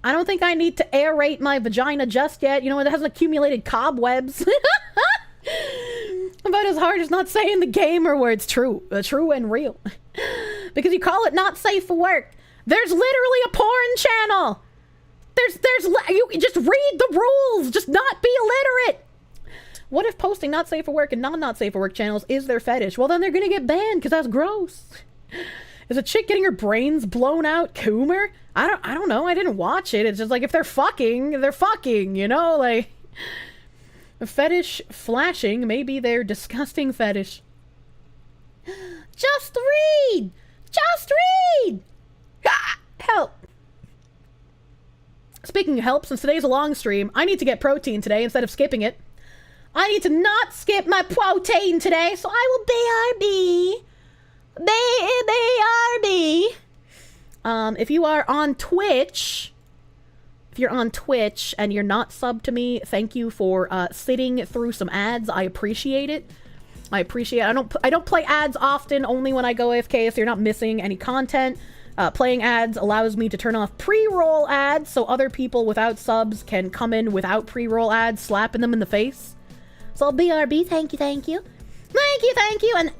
I don't think I need to aerate my vagina just yet. You know, it hasn't accumulated cobwebs. About as hard as not saying the gamer words true and real. Because you call it not safe for work. There's literally a porn channel. You just read the rules. Just not be illiterate. What if posting not safe for work and not safe for work channels is their fetish? Well, then they're gonna get banned because that's gross. Is a chick getting her brains blown out coomer? I don't know. I didn't watch it. It's just like if they're fucking, you know, like a fetish flashing, maybe their disgusting fetish. Just read! Just read! Ah, help! Speaking of help, since today's a long stream, I need to get protein today instead of skipping it. I need to not skip my protein today, so I will BRB. If you are on Twitch, if you're on Twitch and you're not subbed to me, thank you for sitting through some ads. I appreciate it. I don't play ads often, only when I go AFK, so you're not missing any content. Playing ads allows me to turn off pre-roll ads so other people without subs can come in without pre-roll ads, slapping them in the face. So BRB, thank you. Thank you. And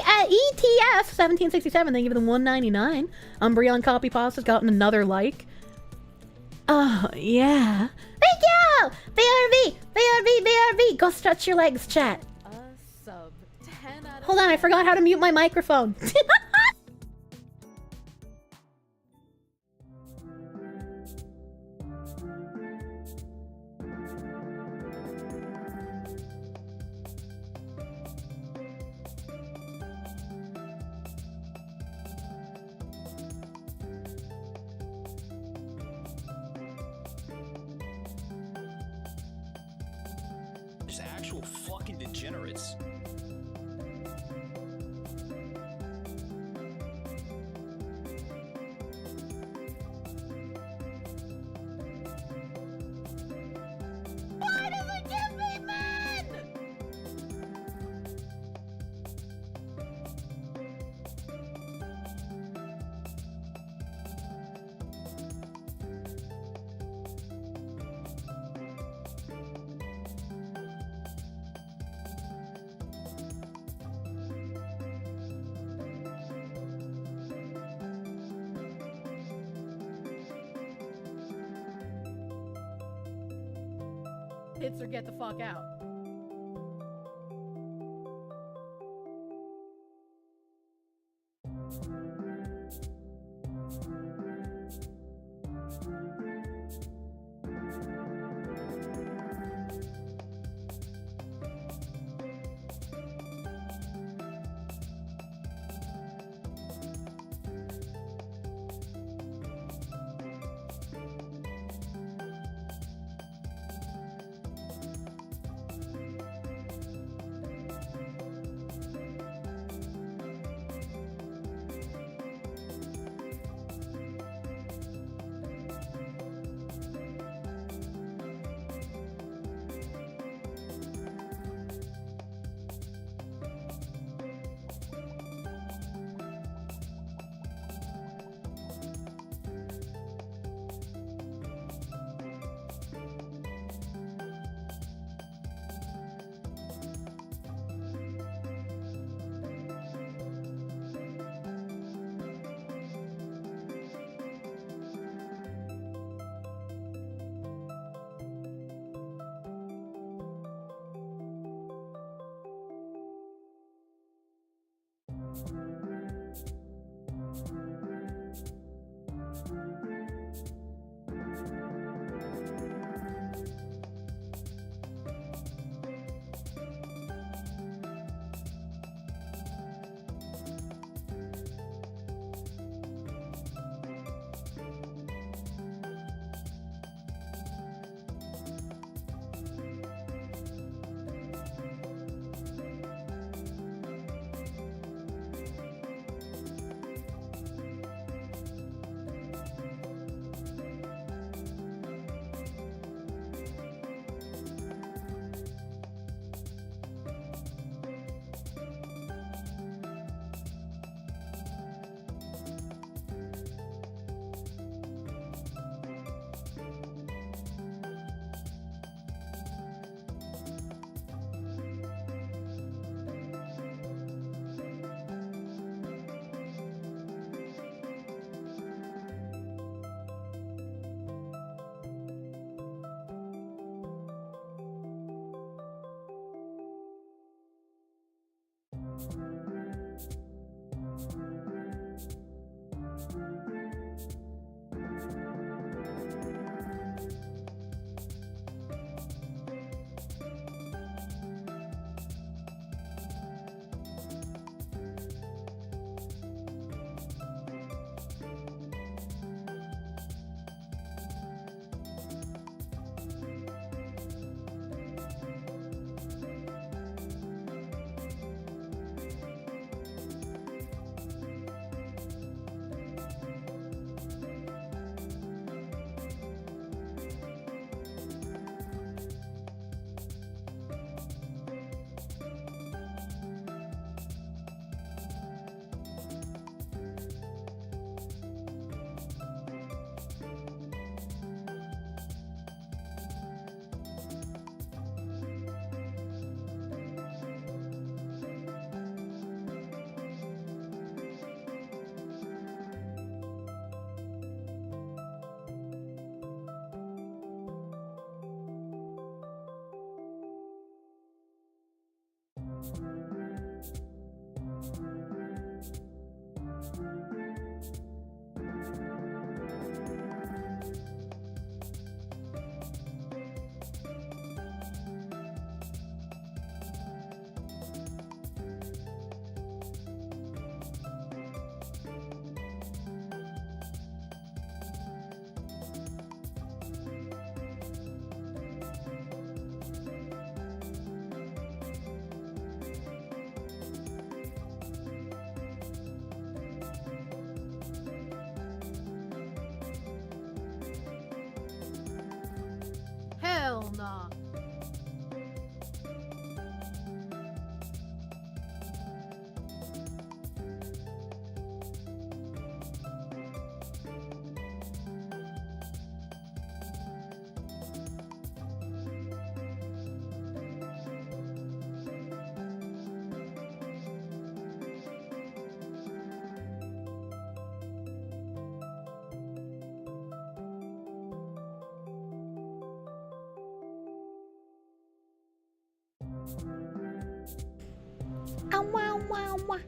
ETF1767, thank you for the $1.99. Umbreon Copy Pasta's gotten another like. Oh, yeah. Thank you! BRB! Go stretch your legs, chat. Sub 10 out of Hold on, I forgot how to mute my microphone. Just actual fucking degenerates. Why does it give me men? Hits or get the fuck out. wow, wow, wow.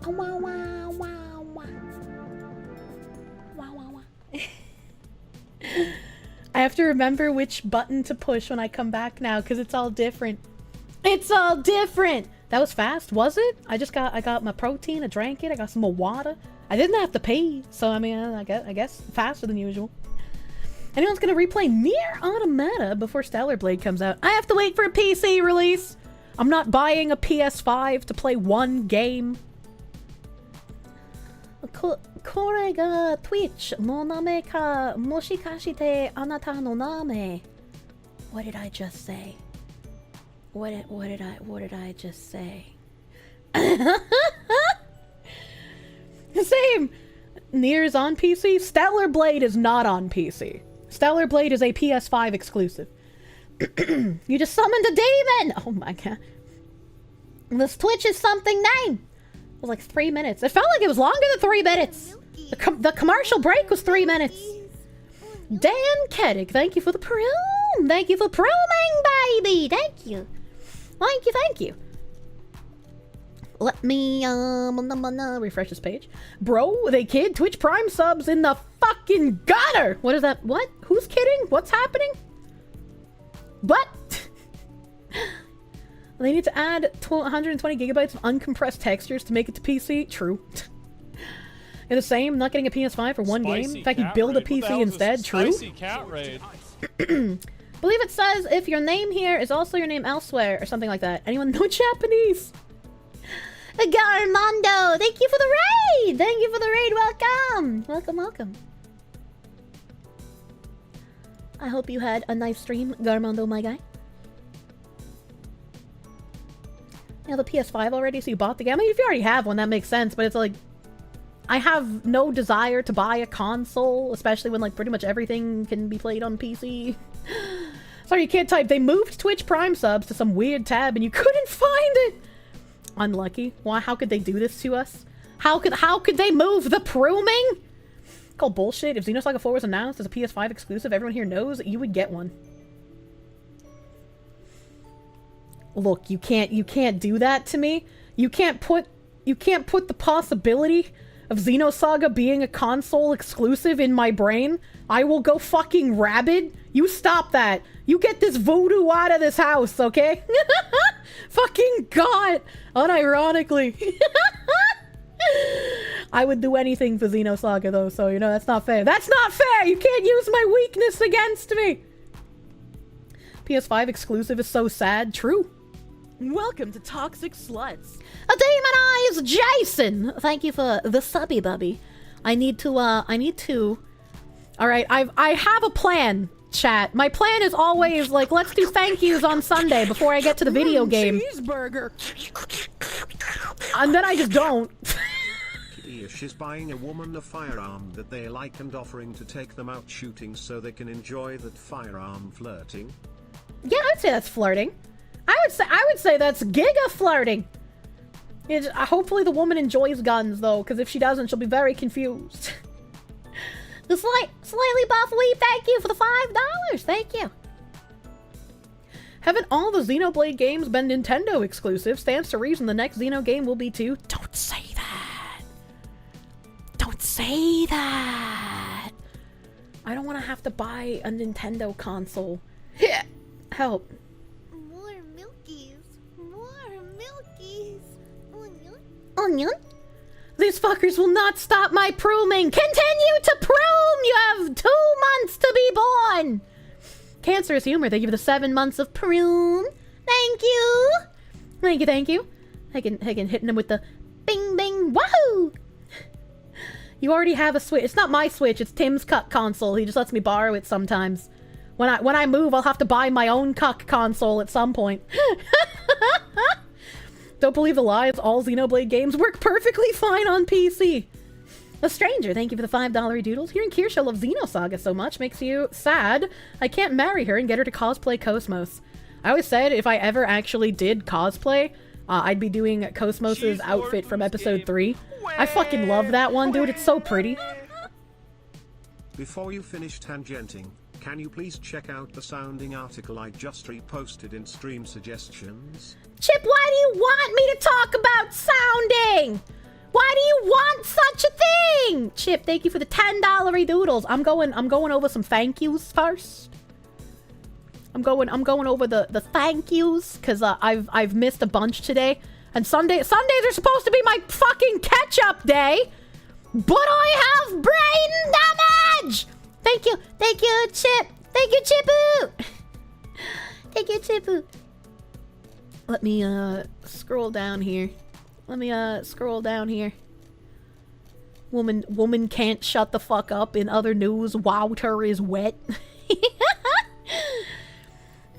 Oh, wow, wow, wow, wow. Wow, wow, wow. I have to remember which button to push when I come back now, because it's all different. It's all different! That was fast, was it? I got my protein, I drank it, I got some more water. I didn't have to pee, so I mean, I guess faster than usual. Anyone's gonna replay Nier Automata before Stellar Blade comes out? I have to wait for a PC release! I'm not buying a PS5 to play one game. これが Twitch の名前かもしかしてあなたの名前 What did I just say? What did I just say? Same! Nier's on PC. Stellar Blade is not on PC. Stellar Blade is a PS5 exclusive. You just summoned a demon! Oh my god. This Twitch is something name! It was like 3 minutes. It felt like it was longer than 3 minutes. The commercial break was 3 minutes. Dan Keddick, thank you for the prune. Thank you for pruning, baby. Thank you. Thank you, thank you. Let me refresh this page. Bro, they kid Twitch Prime subs in the fucking gutter. What is that? What? Who's kidding? What's happening? What? They need to add 120 gigabytes of uncompressed textures to make it to PC. True. You're the same. Not getting a PS5 for one game. In fact, you build a PC instead. True. Spicy cat raid. Believe it says if your name here is also your name elsewhere or something like that. Anyone know Japanese? Garmando, thank you for the raid. Thank you for the raid. Welcome. Welcome, welcome. I hope you had a nice stream, Garmando, my guy. You have a PS5 already, so you bought the game? I mean, if you already have one, that makes sense, but it's like... I have no desire to buy a console, especially when, like, pretty much everything can be played on PC. Sorry, you can't type. They moved Twitch Prime subs to some weird tab, and you couldn't find it! Unlucky. Why? How could they do this to us? How could they move the pruning? Called bullshit. If Xenosaga 4 was announced as a PS5 exclusive, everyone here knows you would get one. Look, you can't do that to me. You can't put the possibility of Xenosaga being a console exclusive in my brain. I will go fucking rabid. You stop that. You get this voodoo out of this house, okay? Fucking God. Unironically. I would do anything for Xenosaga though, so you know that's not fair. That's not fair! You can't use my weakness against me! PS5 exclusive is so sad. True. Welcome to Toxic Sluts. A demonized Jason! Thank you for the subby bubby. I need to. Alright, I have a plan, chat. My plan is always, like, let's do thank yous on Sunday before I get to the video game. Cheeseburger. And then I just don't. Kirsche is buying a woman a firearm that they like and offering to take them out shooting so they can enjoy that firearm flirting. Yeah, I'd say that's flirting. I would say that's giga flirting. Hopefully the woman enjoys guns though, because if she doesn't, she'll be very confused. The slightly buff weeb, thank you for the $5. Thank you. Haven't all the Xenoblade games been Nintendo exclusive? Stands to reason the next Xeno game will be too. Don't say that. Don't say that. I don't want to have to buy a Nintendo console. Help. Onion? These fuckers will not stop my pruning. Continue to prune! You have 2 months to be born! Cancerous humor, thank you for the 7 months of prune. Thank you! Thank you, thank you. I can hitting him with the bing bing wahoo! You already have a Switch. It's not my Switch, it's Tim's cuck console. He just lets me borrow it sometimes. When I move, I'll have to buy my own cuck console at some point. Don't believe the lies, all Xenoblade games work perfectly fine on PC. A stranger, thank you for the $5 doodles. Hearing Kirsche love Xenosaga so much makes you sad. I can't marry her and get her to cosplay Cosmos. I always said if I ever actually did cosplay, I'd be doing Cosmos's outfit from episode 3. I fucking love that one, dude. It's so pretty. Before you finish tangenting, Can you please check out the sounding article I just reposted in stream suggestions? Chip, why do you want me to talk about sounding? Why do you want such a thing? Chip, thank you for the $10 doodles. I'm going over some thank yous first. I'm going over the thank yous because I've missed a bunch today. And Sundays are supposed to be my fucking catch-up day. But I have brain damage! Thank you, Chip. Thank you, Chipu. Thank you, Chipu. Let me scroll down here. Woman can't shut the fuck up. In other news, Wouter is wet.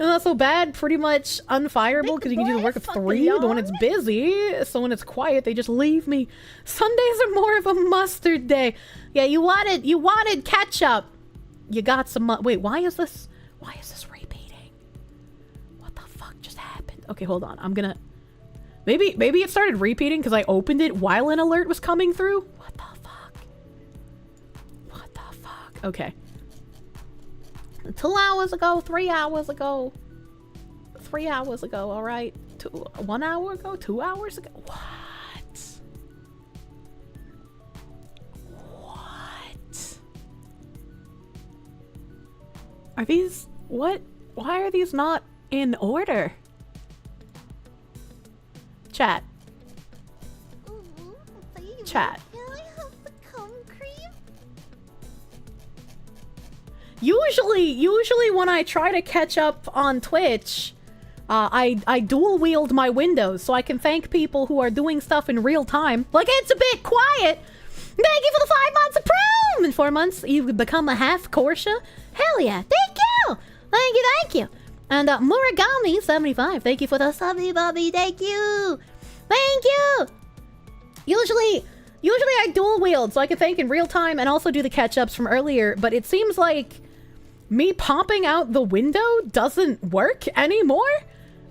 Not so bad. Pretty much unfireable because you can do the work of 3, but when it's busy, so when it's quiet, they just leave me. Sundays are more of a mustard day. Yeah, you wanted ketchup. You got some. Wait, why is this repeating? What the fuck just happened? Okay, hold on. I'm gonna. Maybe it started repeating because I opened it while an alert was coming through. What the fuck? Okay. 2 hours ago, 3 hours ago. 3 hours ago, alright? 1 hour ago? 2 hours ago? What? Are these... what? Why are these not in order? Chat. Chat. Usually when I try to catch up on Twitch, I dual wield my windows so I can thank people who are doing stuff in real time. Like, it's a bit quiet. Thank you for the 5 months of Prime! In 4 months, you've become a half Kirsche. Hell yeah. Thank you! Thank you. And Muragami75, thank you for the subby bubby. Thank you. Usually I dual wield so I can thank in real time and also do the catch-ups from earlier, but it seems like me popping out the window doesn't work anymore,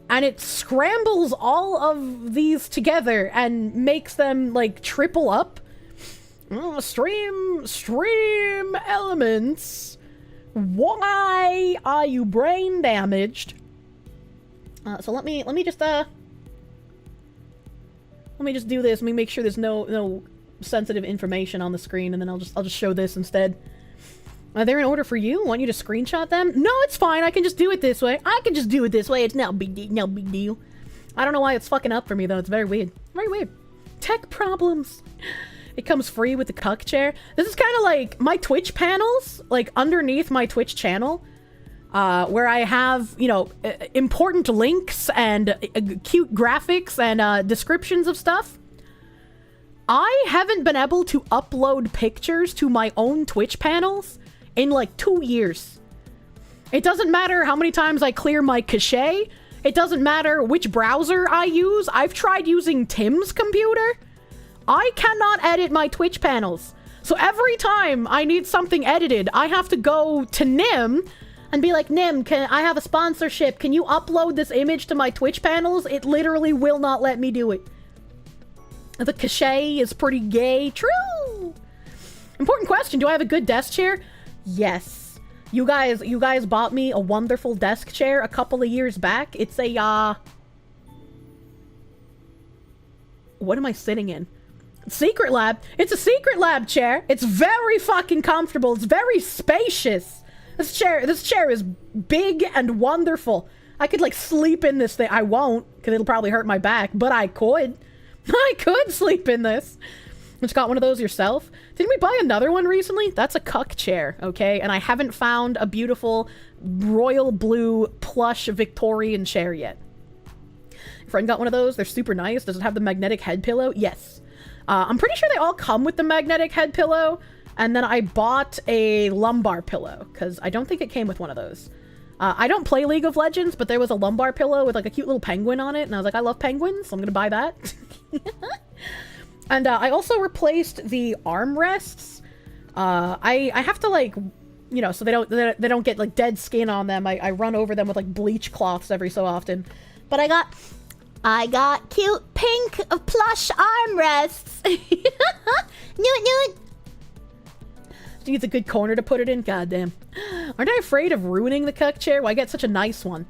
and it scrambles all of these together and makes them like triple up. Stream elements. Why are you brain damaged? So let me just do this. Let me make sure there's no sensitive information on the screen, and then I'll just show this instead. They're in order for you. Want you to screenshot them? No, it's fine. I can just do it this way. It's no big deal. I don't know why it's fucking up for me though. It's very weird. Tech problems. It comes free with the cuck chair. This is kind of like my Twitch panels, like underneath my Twitch channel, where I have, important links and cute graphics and descriptions of stuff. I haven't been able to upload pictures to my own Twitch panels in like 2 years. It doesn't matter how many times I clear my cache. It doesn't matter which browser I use. I've tried using Tim's computer. I cannot edit my Twitch panels. So every time I need something edited, I have to go to Nim and be like, Nim, I have a sponsorship. Can you upload this image to my Twitch panels? It literally will not let me do it. The cache is pretty gay. True. Important question. Do I have a good desk chair? Yes. You guys bought me a wonderful desk chair a couple of years back. It's a, what am I sitting in? Secret lab. It's a secret lab chair. It's very fucking comfortable. It's very spacious. This chair is big and wonderful. I could like sleep in this thing. I won't, because it'll probably hurt my back, but I could. I could sleep in this. Just got one of those yourself? Didn't we buy another one recently? That's a cuck chair, okay? And I haven't found a beautiful royal blue plush Victorian chair yet. Friend got one of those. They're super nice. Does it have the magnetic head pillow? Yes. I'm pretty sure they all come with the magnetic head pillow. And then I bought a lumbar pillow because I don't think it came with one of those. I don't play League of Legends, but there was a lumbar pillow with like a cute little penguin on it. And I was like, I love penguins, so I'm going to buy that. And I also replaced the armrests. I have to like, so they don't get like dead skin on them. I run over them with like bleach cloths every so often. But I got cute pink plush armrests. Newt. She needs a good corner to put it in. Goddamn. Aren't I afraid of ruining the cuck chair? Why get such a nice one?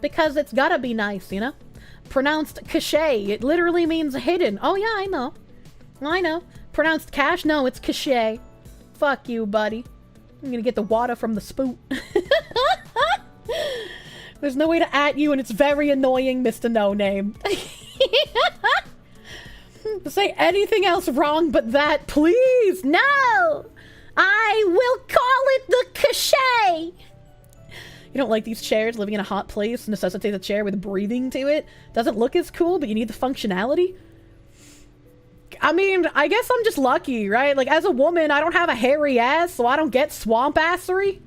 Because it's gotta be nice, you know? Pronounced cachet. It literally means hidden. Oh yeah, I know. I know. Pronounced cash? No, it's cachet. Fuck you, buddy. I'm gonna get the water from the spout. There's no way to at you, and it's very annoying, Mr. No Name. Say anything else wrong but that, please. No! I will call it the cachet! You don't like these chairs? Living in a hot place necessitates a chair with breathing to it? Doesn't look as cool, but you need the functionality? I mean, I guess I'm just lucky, right? Like, as a woman, I don't have a hairy ass, so I don't get swamp assery.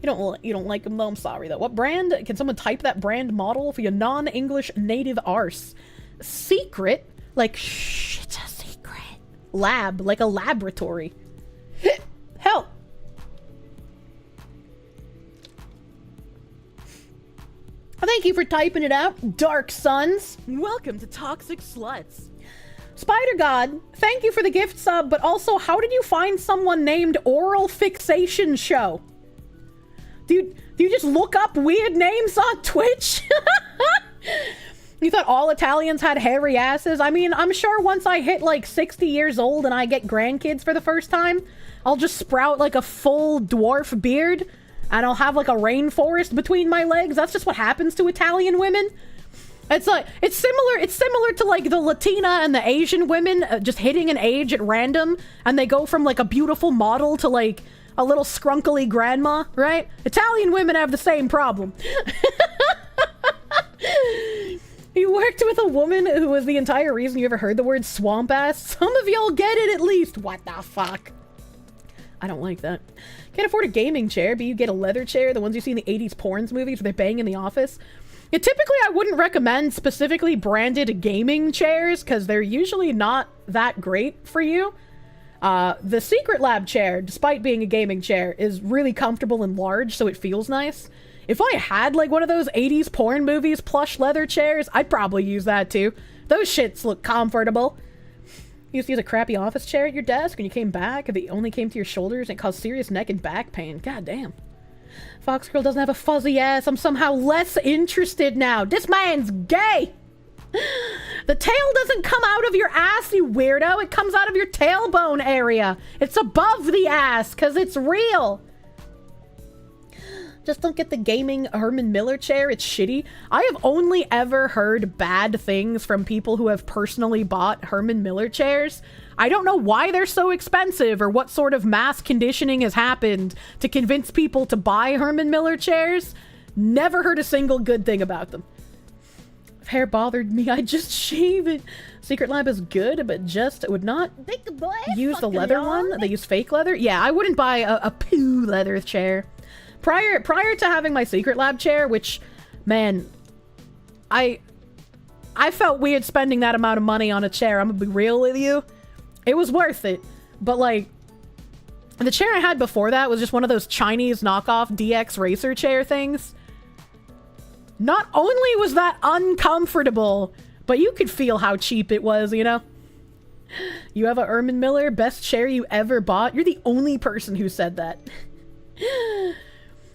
You don't like them, though? I'm sorry, though. What brand? Can someone type that brand model for your non-English native arse? Secret? Like, shh, it's a secret. Lab, like a laboratory. Help! Thank you for typing it out, Dark Suns. Welcome to Toxic Sluts. Spider God, thank you for the gift sub, but also, how did you find someone named Oral Fixation Show? Do you just look up weird names on Twitch? You thought all Italians had hairy asses? I mean, I'm sure once I hit like 60 years old and I get grandkids for the first time, I'll just sprout like a full dwarf beard and I'll have like a rainforest between my legs. That's just what happens to Italian women. It's like, it's similar to like the Latina and the Asian women just hitting an age at random, and they go from like a beautiful model to like a little scrunkly grandma, right? Italian women have the same problem. You worked with a woman who was the entire reason you ever heard the word swamp ass? Some of y'all get it at least. What the fuck? I don't like that. Can't afford a gaming chair, but you get a leather chair, the ones you see in the 80s porns movies where they bang in the office. Yeah, typically I wouldn't recommend specifically branded gaming chairs because they're usually not that great for you. The Secret Lab chair, despite being a gaming chair, is really comfortable and large, so it feels nice. If I had like one of those 80s porn movies plush leather chairs, I'd probably use that too. Those shits look comfortable. You used to use a crappy office chair at your desk and you came back and it only came to your shoulders and it caused serious neck and back pain. God damn. Fox Girl doesn't have a fuzzy ass. I'm somehow less interested now. This man's gay. The tail doesn't come out of your ass, you weirdo. It comes out of your tailbone area. It's above the ass because it's real. Just don't get the gaming Herman Miller chair. It's shitty. I have only ever heard bad things from people who have personally bought Herman Miller chairs. I don't know why they're so expensive or what sort of mass conditioning has happened to convince people to buy Herman Miller chairs. Never heard a single good thing about them. If hair bothered me, I'd just shave it. Secret Lab is good, but just would not use the leather one. They use fake leather. Yeah, I wouldn't buy a poo leather chair. Prior to having my Secret Lab chair, which, man, I felt weird spending that amount of money on a chair. I'm gonna be real with you. It was worth it. But, like, the chair I had before that was just one of those Chinese knockoff DX racer chair things. Not only was that uncomfortable, but you could feel how cheap it was, you know? You have a Herman Miller, best chair you ever bought? You're the only person who said that.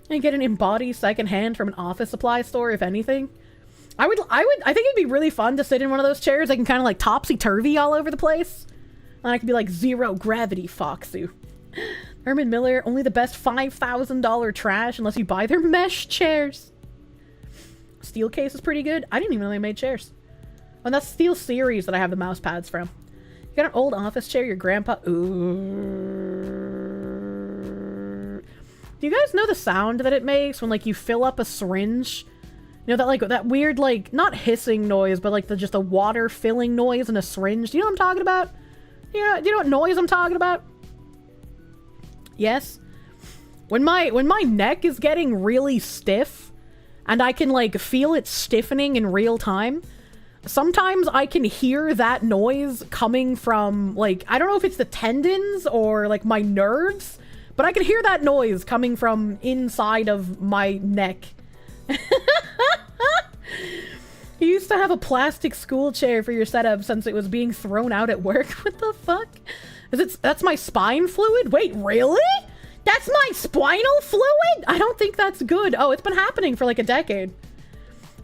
And get an embody secondhand from an office supply store, if anything. I think it'd be really fun to sit in one of those chairs. I can kind of like topsy-turvy all over the place. And I could be like zero gravity Foxu. Herman Miller, only the best $5,000 trash unless you buy their mesh chairs. Steel case is pretty good. I didn't even know they made chairs. Oh, that's Steel Series that I have the mouse pads from. You got an old office chair your grandpa... Ooh. Do you guys know the sound that it makes when, like, you fill up a syringe? You know, that, like, that weird, like, not hissing noise, but, like, just a water filling noise in a syringe? Do you know what I'm talking about? Do you know what noise I'm talking about? Yes? When my neck is getting really stiff, and I can, like, feel it stiffening in real time, sometimes I can hear that noise coming from, like, I don't know if it's the tendons or, like, my nerves, but I can hear that noise coming from inside of my neck. You used to have a plastic school chair for your setup since it was being thrown out at work. What the fuck? That's my spine fluid? Wait, really? That's my spinal fluid? I don't think that's good. Oh, it's been happening for like a decade.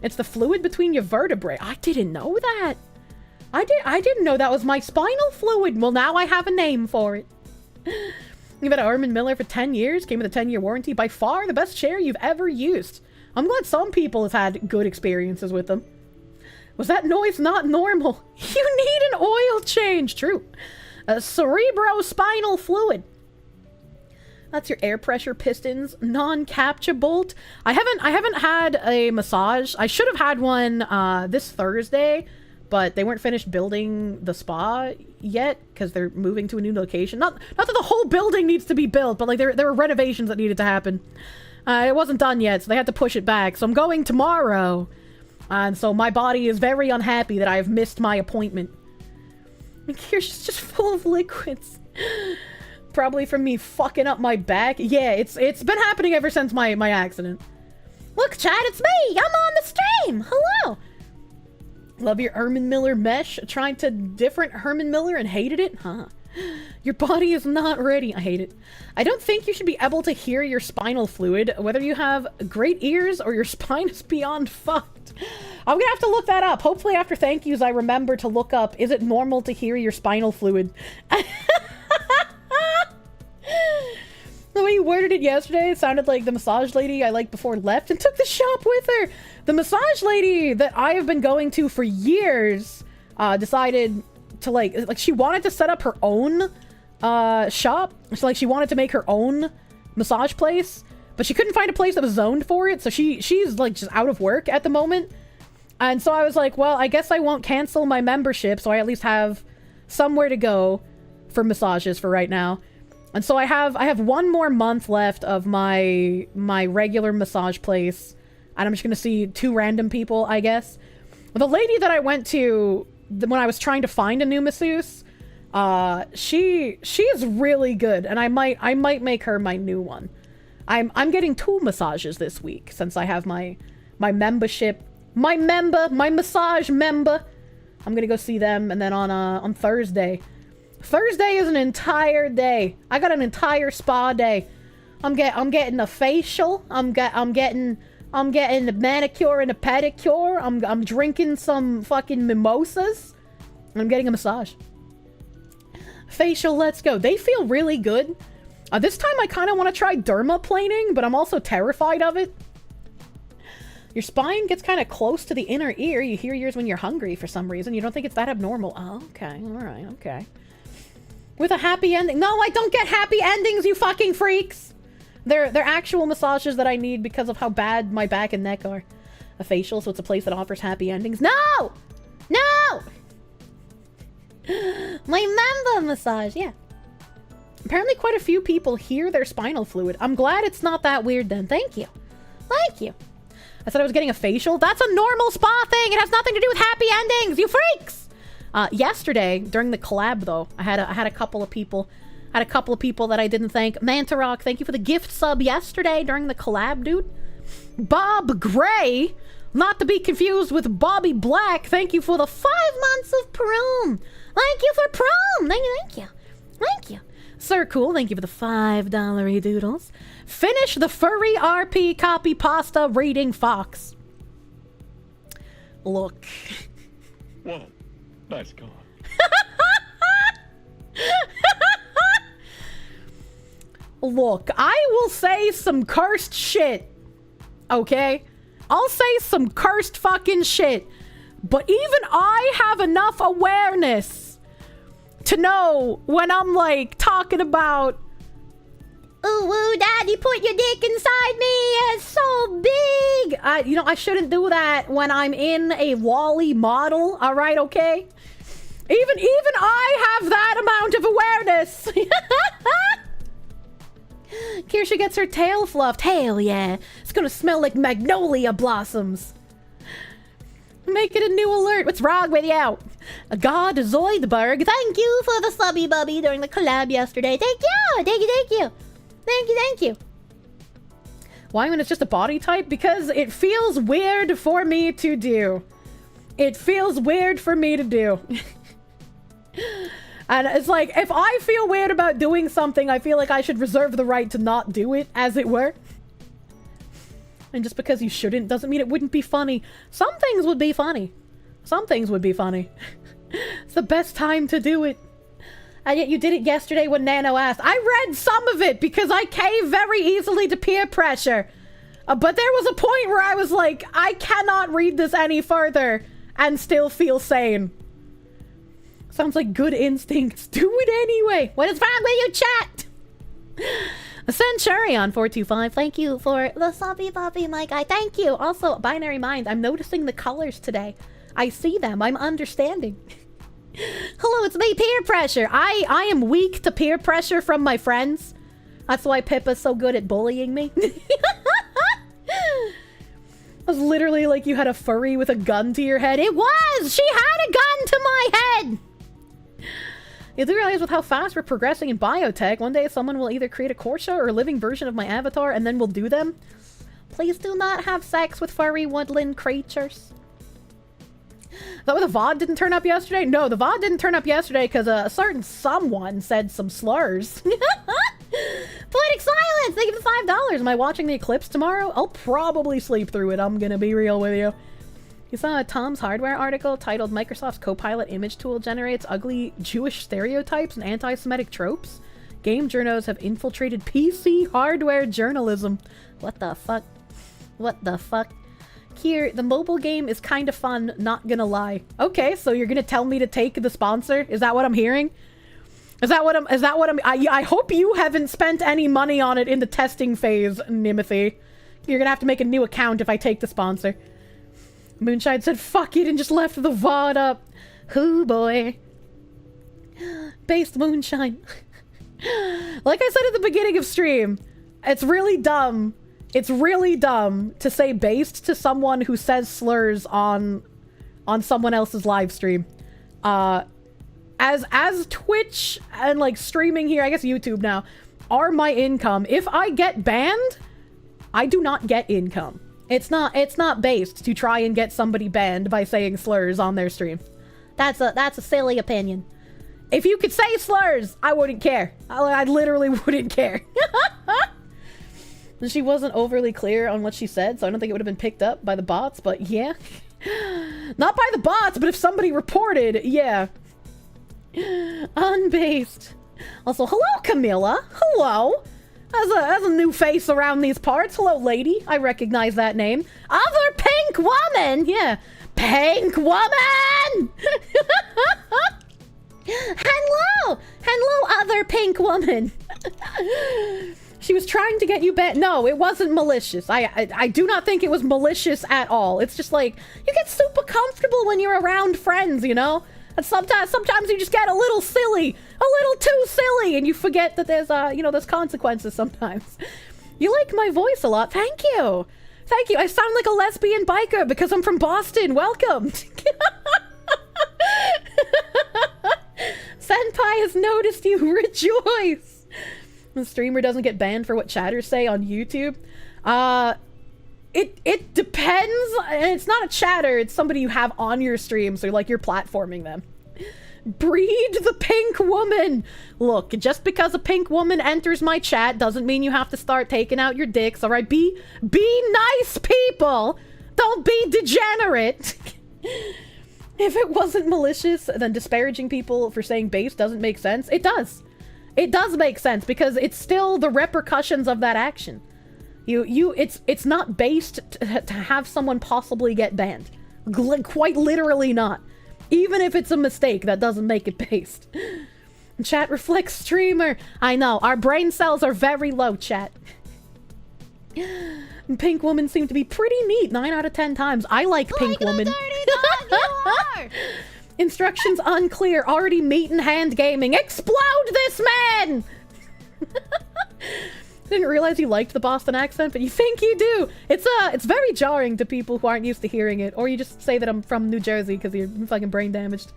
It's the fluid between your vertebrae. I didn't know that. I didn't know that was my spinal fluid. Well, now I have a name for it. You've had Armin Miller for 10 years. Came with a 10-year warranty. By far the best chair you've ever used. I'm glad some people have had good experiences with them. Was that noise not normal? You need an oil change. True. A cerebrospinal fluid. That's your air pressure pistons. Non-capture bolt. I haven't had a massage. I should have had one this Thursday, but they weren't finished building the spa yet because they're moving to a new location. Not that the whole building needs to be built, but like there were renovations that needed to happen. It wasn't done yet, so they had to push it back. So I'm going tomorrow, and so my body is very unhappy that I've missed my appointment. And Kirsche just full of liquids. Probably from me fucking up my back. Yeah, it's been happening ever since my accident. Look, chat, it's me! I'm on the stream! Hello! Love your Herman Miller mesh. Tried to different Herman Miller and hated it? Huh. Your body is not ready. I hate it. I don't think you should be able to hear your spinal fluid, whether you have great ears or your spine is beyond fucked. I'm gonna have to look that up. Hopefully after thank yous I remember to look up, is it normal to hear your spinal fluid? The way you worded it yesterday, it sounded like the massage lady I liked before left and took the shop with her. The massage lady that I have been going to for years decided to like she wanted to set up her own shop. So like she wanted to make her own massage place, but she couldn't find a place that was zoned for it. So she's like just out of work at the moment. And so I was like, well, I guess I won't cancel my membership, so I at least have somewhere to go for massages for right now. And so I have 1 more month left of my regular massage place, and I'm just gonna see 2 random people, I guess. The lady that I went to when I was trying to find a new masseuse, she is really good, and I might make her my new one. I'm getting 2 massages this week since I have my membership, my massage member. I'm gonna go see them, and then on Thursday. Thursday is an entire day. I got an entire spa day. I'm getting a facial. I'm getting a manicure and a pedicure. I'm drinking some fucking mimosas. I'm getting a massage. Facial, let's go. They feel really good. This time I kind of want to try dermaplaning, but I'm also terrified of it. Your spine gets kind of close to the inner ear. You hear yours when you're hungry for some reason. You don't think it's that abnormal. Oh, okay. All right. Okay. With a happy ending. No, I don't get happy endings, you fucking freaks. They're actual massages that I need because of how bad my back and neck are. A facial, so it's a place that offers happy endings. No! No! My member massage, yeah. Apparently quite a few people hear their spinal fluid. I'm glad it's not that weird then. Thank you. Thank you. I said I was getting a facial. That's a normal spa thing. It has nothing to do with happy endings, you freaks! Yesterday, during the collab, though, I had a couple of people that I didn't thank. Mantarock, thank you for the gift sub yesterday during the collab, dude. Bob Gray, not to be confused with Bobby Black, thank you for the 5 months of prom. Thank you for prom. Thank you. Sir Cool, thank you for the $5 doodles. Finish the furry RP copy pasta reading Fox. Look. Whoa. Nice car. Look, I will say some cursed shit. Okay? I'll say some cursed fucking shit. But even I have enough awareness to know when I'm like talking about, ooh, daddy, put your dick inside me. It's so big. You know, I shouldn't do that when I'm in a Wall-E model. All right, okay? Even I have that amount of awareness. Kirsche gets her tail fluffed. Hell yeah. It's gonna smell like magnolia blossoms. Make it a new alert. What's wrong with you? God Zoidberg, thank you for the subby bubby during the collab yesterday. Thank you. Why when it's just a body type? Because it feels weird for me to do. And it's like, if I feel weird about doing something, I feel like I should reserve the right to not do it, as it were. And just because you shouldn't doesn't mean it wouldn't be funny. Some things would be funny. Some things would be funny. It's the best time to do it. And yet you did it yesterday when Nano asked. I read some of it because I cave very easily to peer pressure. But there was a point where I was like, I cannot read this any further and still feel sane. Sounds like good instincts. Do it anyway. What is wrong with you, chat? Centurion425, thank you for the subby puppy, my guy. Thank you. Also, Binary Mind, I'm noticing the colors today. I see them. I'm understanding. Hello, it's me, peer pressure. I am weak to peer pressure from my friends. That's why Pippa's so good at bullying me. It was literally like you had a furry with a gun to your head. It was! She had a gun to my head! You do realize with how fast we're progressing in biotech, one day someone will either create a Kirsche or a living version of my avatar and then we'll do them? Please do not have sex with furry woodland creatures. Is that why the VoD didn't turn up yesterday? No, the VoD didn't turn up yesterday because a certain someone said some slurs. Poetic Silence! Thank you for $5. Am I watching the eclipse tomorrow? I'll probably sleep through it, I'm gonna be real with you. You saw a Tom's Hardware article titled Microsoft's Copilot image tool generates ugly Jewish stereotypes and anti-Semitic tropes? Game journos have infiltrated PC hardware journalism. What the fuck? What the fuck? Here, the mobile game is kind of fun, not gonna lie. Okay, so you're gonna tell me to take the sponsor? Is that what I'm hearing? I hope you haven't spent any money on it in the testing phase, Nimothy. You're gonna have to make a new account if I take the sponsor. Moonshine said fuck it and just left the VoD up. Hoo boy. Based Moonshine. Like I said at the beginning of stream, it's really dumb. It's really dumb to say based to someone who says slurs on someone else's live stream. As Twitch and like streaming here, I guess YouTube now, are my income. If I get banned, I do not get income. It's not based to try and get somebody banned by saying slurs on their stream. That's a silly opinion. If you could say slurs, I wouldn't care. I literally wouldn't care. She wasn't overly clear on what she said, so I don't think it would have been picked up by the bots, but yeah. Not by the bots, but if somebody reported, yeah. Unbased. Also, hello, Camilla. Hello. As a new face around these parts. Hello, lady. I recognize that name. Other pink woman. Yeah. Pink woman. Hello. Hello, other pink woman. She was trying to get you banned. No, it wasn't malicious. I do not think it was malicious at all. It's just like, you get super comfortable when you're around friends, you know? And sometimes you just get a little silly, a little too silly, and you forget that there's, there's consequences sometimes. You like my voice a lot. Thank you. Thank you. I sound like a lesbian biker because I'm from Boston. Welcome. Senpai has noticed you. Rejoice. The streamer doesn't get banned for what chatters say on YouTube. It depends. It's not a chatter, it's somebody you have on your stream, so like you're platforming them. Breed the pink woman. Look, just because a pink woman enters my chat doesn't mean you have to start taking out your dicks, alright? Be nice people. Don't be degenerate. If it wasn't malicious, then disparaging people for saying base doesn't make sense. It does. It does make sense because it's still the repercussions of that action. It's not based to have someone possibly get banned. Quite literally not. Even if it's a mistake, that doesn't make it based. Chat reflects streamer. I know, our brain cells are very low, chat. Pink woman seemed to be pretty neat 9 out of 10 times. I like pink woman. Dirty dog, you are. Instructions unclear. Already meat in hand gaming. Explode this man! Didn't realize you liked the Boston accent, but you think you do. It's very jarring to people who aren't used to hearing it, or you just say that I'm from New Jersey because you're fucking brain damaged.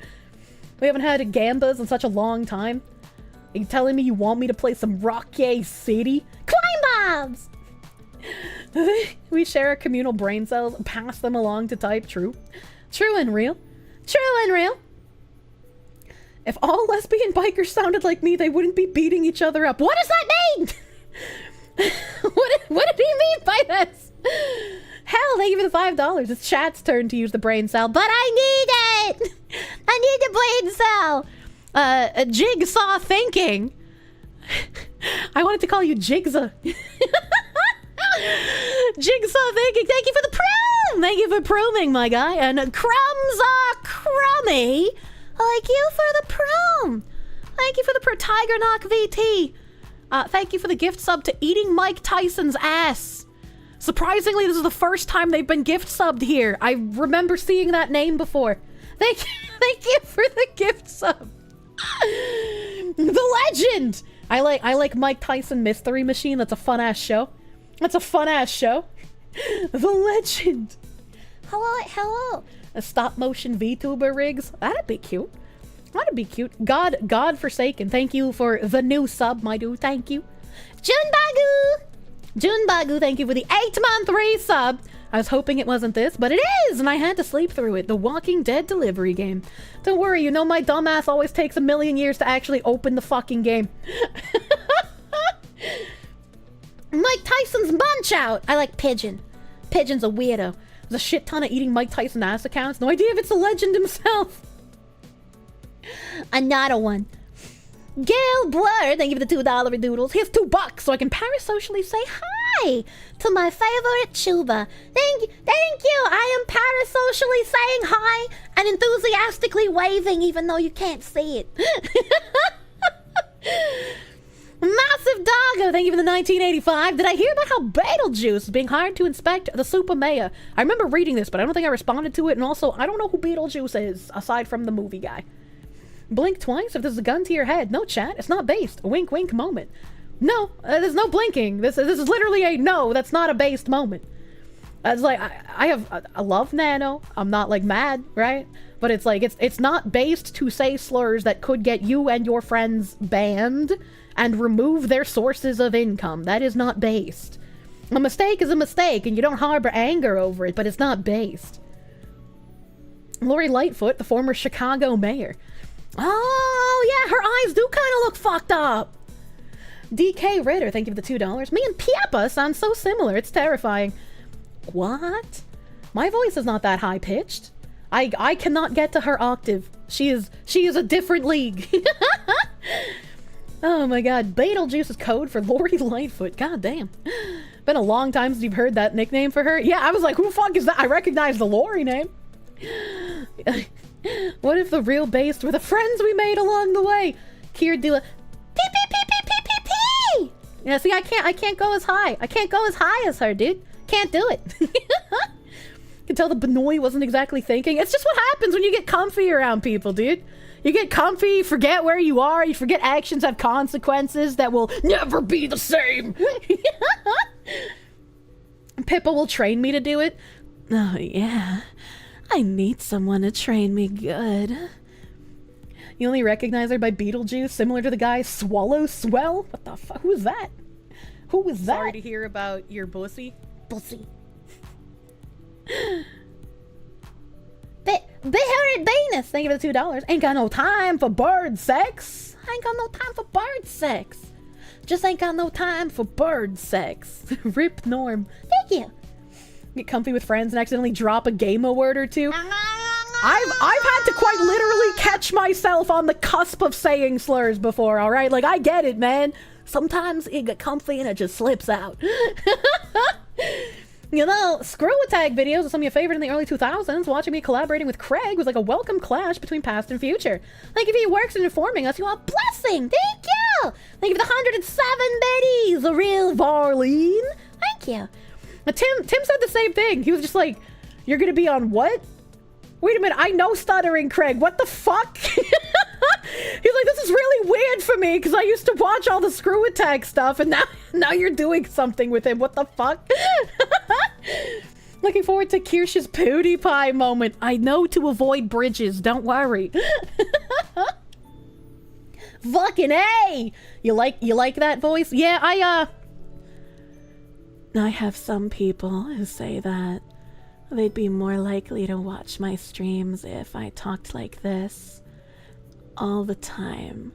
We haven't had gambas in such a long time. Are you telling me you want me to play some Rocky City? Climb bombs! We share our communal brain cells, pass them along to type. True. True and real. True and real. If all lesbian bikers sounded like me, they wouldn't be beating each other up. What does that mean? What did he mean by this? Hell, thank you for the $5. It's chat's turn to use the brain cell, but I need it! I need the brain cell! Jigsaw thinking. I wanted to call you Jigsaw. Jigsaw thinking, thank you for the prune! Thank you for pruning, my guy. And Crumbs Crummy. Thank you for the prune. Thank you for the Tiger Knock VT. Thank you for the gift sub to Eating Mike Tyson's Ass. Surprisingly, this is the first time they've been gift subbed here. I remember seeing that name before. Thank you for the gift sub. The legend. I like Mike Tyson Mystery Machine. That's a fun ass show. The legend. Hello. A stop motion VTuber rigs. That'd be cute. God forsaken. Thank you for the new sub, my dude. Thank you. Junbagu, thank you for the 8-month resub. I was hoping it wasn't this, but it is, and I had to sleep through it. The Walking Dead delivery game. Don't worry, you know my dumbass always takes a million years to actually open the fucking game. Mike Tyson's Munch Out. I like Pigeon. Pigeon's a weirdo. There's a shit ton of Eating Mike Tyson ass accounts. No idea if it's a legend himself. Another one. Gail Blur, thank you for the $2 doodles. Here's $2 so I can parasocially say hi to my favorite tuber. Thank you. I am parasocially saying hi and enthusiastically waving even though you can't see it. Massive Doggo, thank you for the 1985. Did I hear about how Beetlejuice is being hired to inspect the Super Mayor? I remember reading this, but I don't think I responded to it, and also, I don't know who Beetlejuice is, aside from the movie guy. Blink twice if there's a gun to your head. No, chat, it's not based. A wink wink moment. No, there's no blinking. This is literally a no, that's not a based moment. It's like, I love Nano. I'm not, like, mad, right? But it's like, it's not based to say slurs that could get you and your friends banned and remove their sources of income. That is not based. A mistake is a mistake, and you don't harbor anger over it, but it's not based. Lori Lightfoot, the former Chicago mayor. Oh, yeah, her eyes do kind of look fucked up. DK Ritter, thank you for the $2. Me and Piapa sound so similar, it's terrifying. What? My voice is not that high-pitched. I cannot get to her octave. She is a different league. Oh my god, Beetlejuice is code for Lori Lightfoot. God damn. Been a long time since you've heard that nickname for her. Yeah, I was like, who the fuck is that? I recognize the Lori name. What if the real based were the friends we made along the way? Kier do a pee pee pee pee pee pee pee. Yeah, see, I can't go as high. I can't go as high as her, dude. Can't do it. You can tell the Benoit wasn't exactly thinking. It's just what happens when you get comfy around people, dude. You get comfy, you forget where you are, you forget actions have consequences that will never be the same. Pippa will train me to do it. Oh, yeah. I need someone to train me good. You only recognize her by Beetlejuice, similar to the guy Swallow Swell? What the fuck? Who is that? Who is that? Sorry to hear about your bussy. Bussy. Beheaded Venus, thank you for the $2. Ain't got no time for bird sex. Ain't got no time for bird sex. Just ain't got no time for bird sex. Rip Norm. Thank you. Get comfy with friends and accidentally drop a game-o word or two. I've had to quite literally catch myself on the cusp of saying slurs before, alright? Like, I get it, man. Sometimes you get comfy and it just slips out. You know, Screw Attack videos are some of your favorite in the early 2000s. Watching me collaborating with Craig was like a welcome clash between past and future. Thank you for your works in informing us. You are a blessing. Thank you. Thank you for the 107 biddies. The real Varleen. Thank you. Tim said the same thing. He was just like, you're gonna be on what? Wait a minute, I know stuttering Craig. What the fuck? He's like, this is really weird for me because I used to watch all the Screw Attack stuff and now you're doing something with him. What the fuck? Looking forward to Kirsch's PewDiePie moment. I know to avoid bridges. Don't worry. Fucking A! You like that voice? Yeah, I have some people who say that they'd be more likely to watch my streams if I talked like this. all the time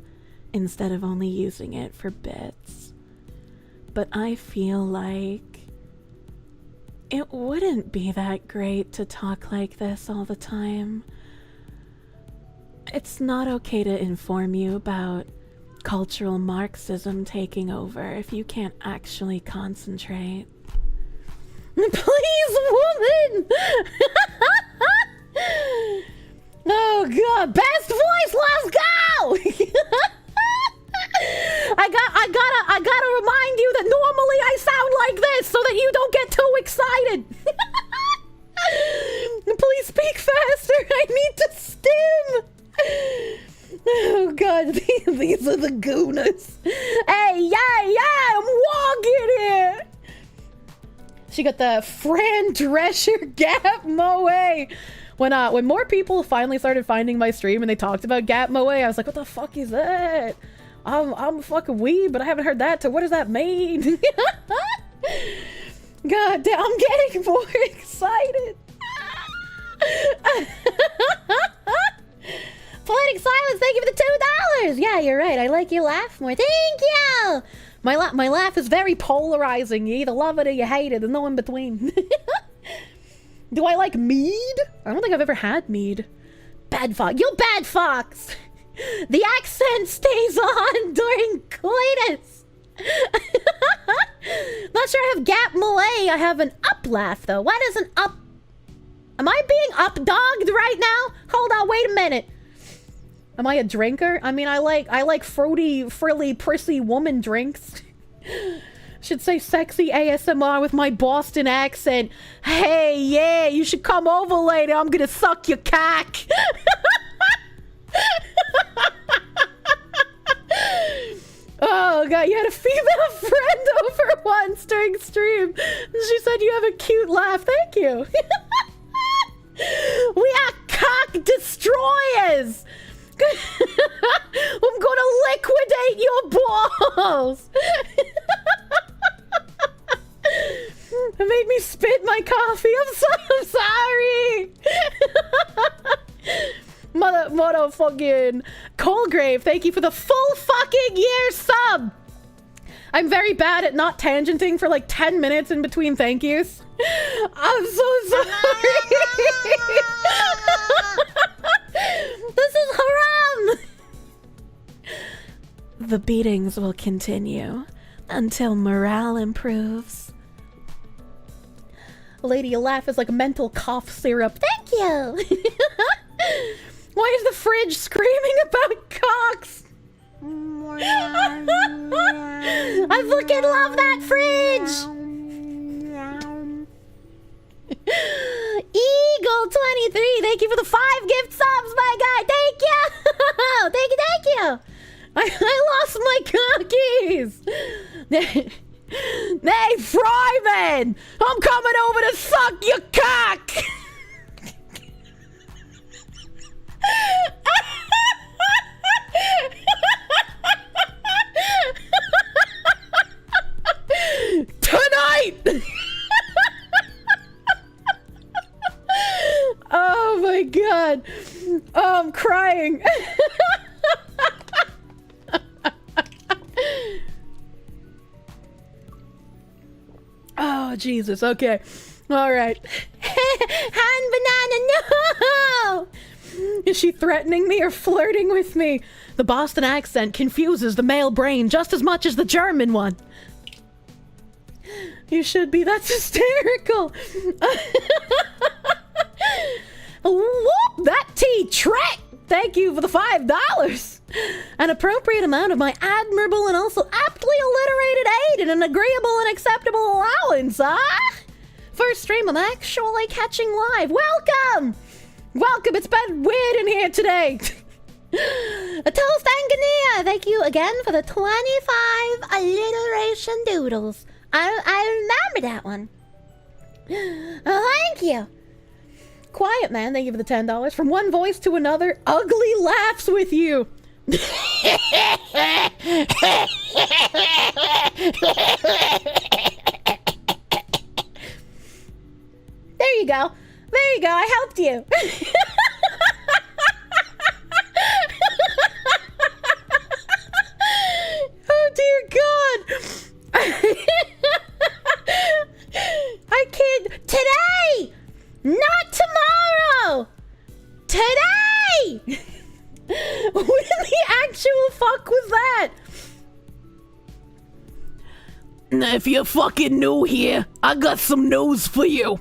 instead of only using it for bits. But I feel like it wouldn't be that great to talk like this all the time. It's not okay to inform you about cultural Marxism taking over if you can't actually concentrate. Please, woman! Oh god, best voice, let's go! I gotta remind you that normally I sound like this so that you don't get too excited. Please speak faster, I need to stim. Oh god, these are the gooners. Hey, yeah, I'm walking here. She got the Fran Drescher Gap Moe. When more people finally started finding my stream and they talked about Gap Moe, I was like, what the fuck is that? I'm a fucking weeb, but I haven't heard that, so what does that mean? God damn, I'm getting more excited. Poetic Silence, thank you for the $2. Yeah, you're right. I like your laugh more. Thank you. My laugh is very polarizing. You either love it or you hate it. There's no in between. Do I like mead? I don't think I've ever had mead. Bad fox. You bad fox. The accent stays on during coitus. Not sure I have gap malay. I have an up laugh though. What is an up? Am I being up-dogged right now? Hold on, wait a minute. Am I a drinker? I mean, I like fruity, frilly, prissy woman drinks. Should say sexy ASMR with my Boston accent. Hey, yeah, you should come over later. I'm gonna suck your cock. Oh god, you had a female friend over once during stream. She said you have a cute laugh. Thank you. We are cock destroyers. I'm gonna liquidate your balls. It made me spit my coffee. I'm sorry. Motherfucking Colgrave, thank you for the full fucking year sub. I'm very bad at not tangenting for like 10 minutes in between thank yous. I'm so sorry. This is haram. The beatings will continue until morale improves. Lady, your laugh is like mental cough syrup. Thank you. Why is the fridge screaming about cocks? I fucking love that fridge. Eagle23, thank you for the 5 gift subs, my guy. Thank you. Thank you. I lost my cookies. Hey, Fryman, I'm coming over to suck your cock. Tonight. Oh my god. Oh, I'm crying. Oh, Jesus. Okay. All right. Han banana, no! Is she threatening me or flirting with me? The Boston accent confuses the male brain just as much as the German one. You should be. That's hysterical. Whoop, that T-Trek. Thank you for the $5. An appropriate amount of my admirable and also aptly alliterated aid and an agreeable and acceptable allowance, huh? First stream I'm actually catching live. Welcome! Welcome, it's been weird in here today. A toast and Gania. Thank you again for the 25 alliteration doodles. I remember that one. Thank you. Quiet man, thank you for the $10. From one voice to another, ugly laughs with you. There you go. There you go. I helped you. chat. Now, if you're fucking new here, I got some news for you.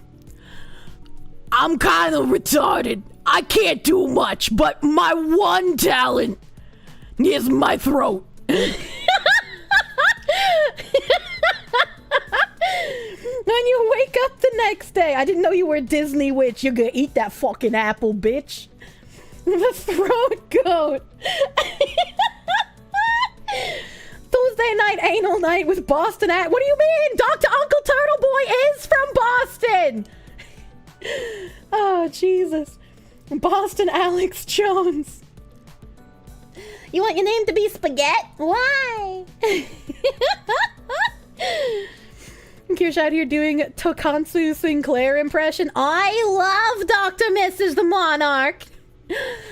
I'm kind of retarded. I can't do much, but my one talent is my throat. When you wake up the next day, I didn't know you were a Disney witch. You're gonna eat that fucking apple, bitch. The throat goat. Tuesday night anal night with Boston at. What do you mean? Dr. Uncle Turtle Boy is from Boston. Oh, Jesus. Boston Alex Jones. You want your name to be Spaghetti? Why? Kirsche out here doing Tokansu Sinclair impression. I love Dr. Mrs. the Monarch.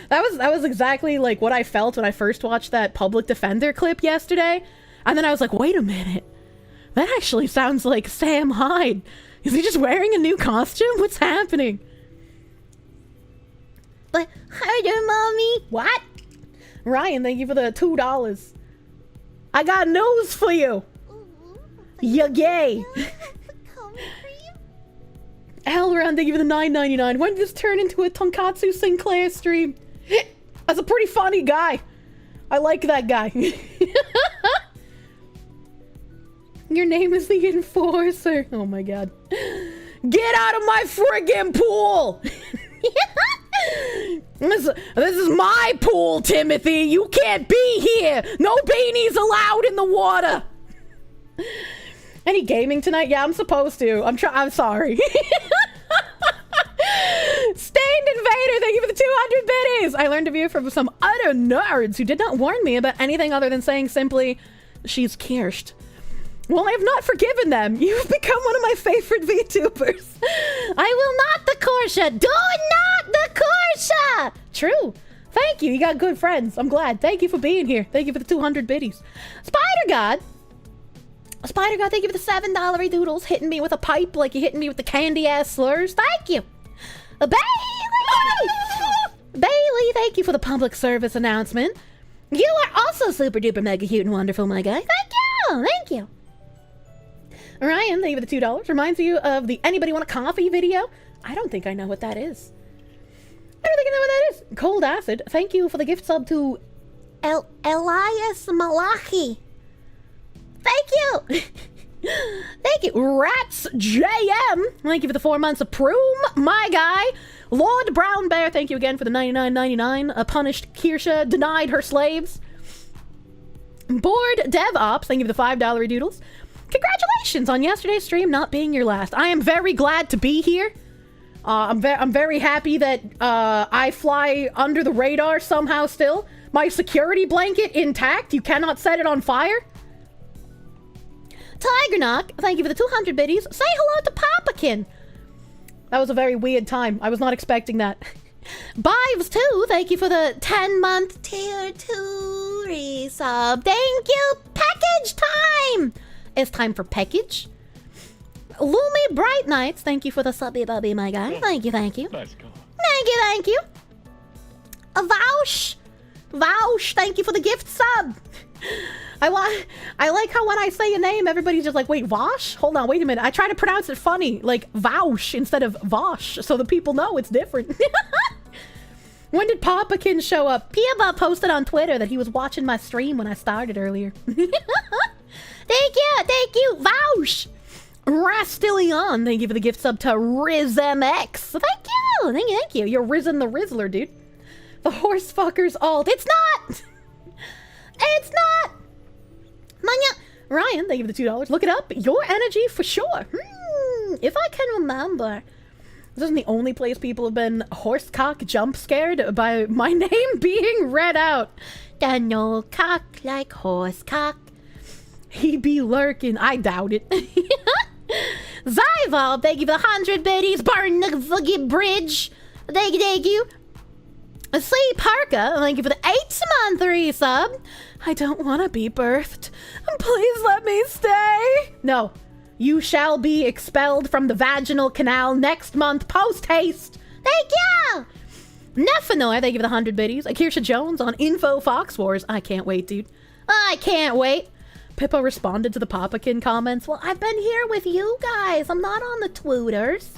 That was exactly like what I felt when I first watched that Public Defender clip yesterday. And then I was like, wait a minute. That actually sounds like Sam Hyde. Is he just wearing a new costume? What's happening? But harder, mommy. What? Ryan, thank you for the $2. I got news for you. You're gay. Elron, thank you for the $9.99. When did this turn into a Tonkatsu Sinclair stream? That's a pretty funny guy. I like that guy. Your name is the Enforcer. Oh my god. Get out of my friggin' pool! This is my pool, Timothy. You can't be here. No beanies allowed in the water. Any gaming tonight? Yeah, I'm supposed to. I'm sorry. Stained Invader, thank you for the 200 biddies. I learned of you from some utter nerds who did not warn me about anything other than saying simply, she's Kirsche. Well, I have not forgiven them. You've become one of my favorite VTubers. I will not the Kirsche. Do not the Kirsche. True. Thank you. You got good friends. I'm glad. Thank you for being here. Thank you for the 200 biddies. Spider God, thank you for the $7 doodles, hitting me with a pipe like you hitting me with the candy-ass slurs. Thank you. Bailey, thank you for the public service announcement. You are also super-duper mega cute and wonderful, my guy. Thank you. Thank you. Ryan, thank you for the $2. Reminds you of the Anybody Want a Coffee video? I don't think I know what that is. I don't think I know what that is. Cold Acid, thank you for the gift sub to Elias Malachi. Thank you! Thank you! Rats JM! Thank you for the 4 months of Proom, my guy! Lord Brown Bear, thank you again for the $99.99. A punished Kirsche denied her slaves. Bored DevOps, thank you for the $5 doodles. Congratulations on yesterday's stream not being your last. I am very glad to be here. I'm very happy that I fly under the radar somehow still. My security blanket intact. You cannot set it on fire. Tigernock, thank you for the 200 biddies. Say hello to Papakin. That was a very weird time. I was not expecting that. Bives too, thank you for the 10-month tier 2 resub. Thank you. Package time. It's time for peckege. Lumi Bright Nights, thank you for the subby bubby, my guy. Thank you, thank you. Nice call. Thank you. Vaush, thank you for the gift sub. I like how when I say a name, everybody's just like, wait, Vosh? Hold on, wait a minute. I try to pronounce it funny, like Vaush instead of Vosh, so the people know it's different. When did Papakin show up? Piaba posted on Twitter that he was watching my stream when I started earlier. Thank you, Vaush. Rastillion, thank you for the gift sub to RizMX. Thank you. You're Risen the Rizzler, dude. The horse fucker's alt. It's not. Manya. Ryan, thank you for the $2. Look it up. Your energy for sure. If I can remember. This isn't the only place people have been horsecock jump scared by my name being read out. Daniel cock like horsecock. He be lurking. I doubt it. Zyval, thank you for the 100 biddies. Burn the fucking bridge. Thank you. C. Parka, thank you for the 8-month resub. I don't want to be birthed. Please let me stay. No, you shall be expelled from the vaginal canal next month post-haste. Thank you. Nephanor, thank you for the 100 biddies. Kirsche Jones on Info Fox Wars. I can't wait, dude. I can't wait. Pippa responded to the Papakin comments. Well, I've been here with you guys. I'm not on the Twitters.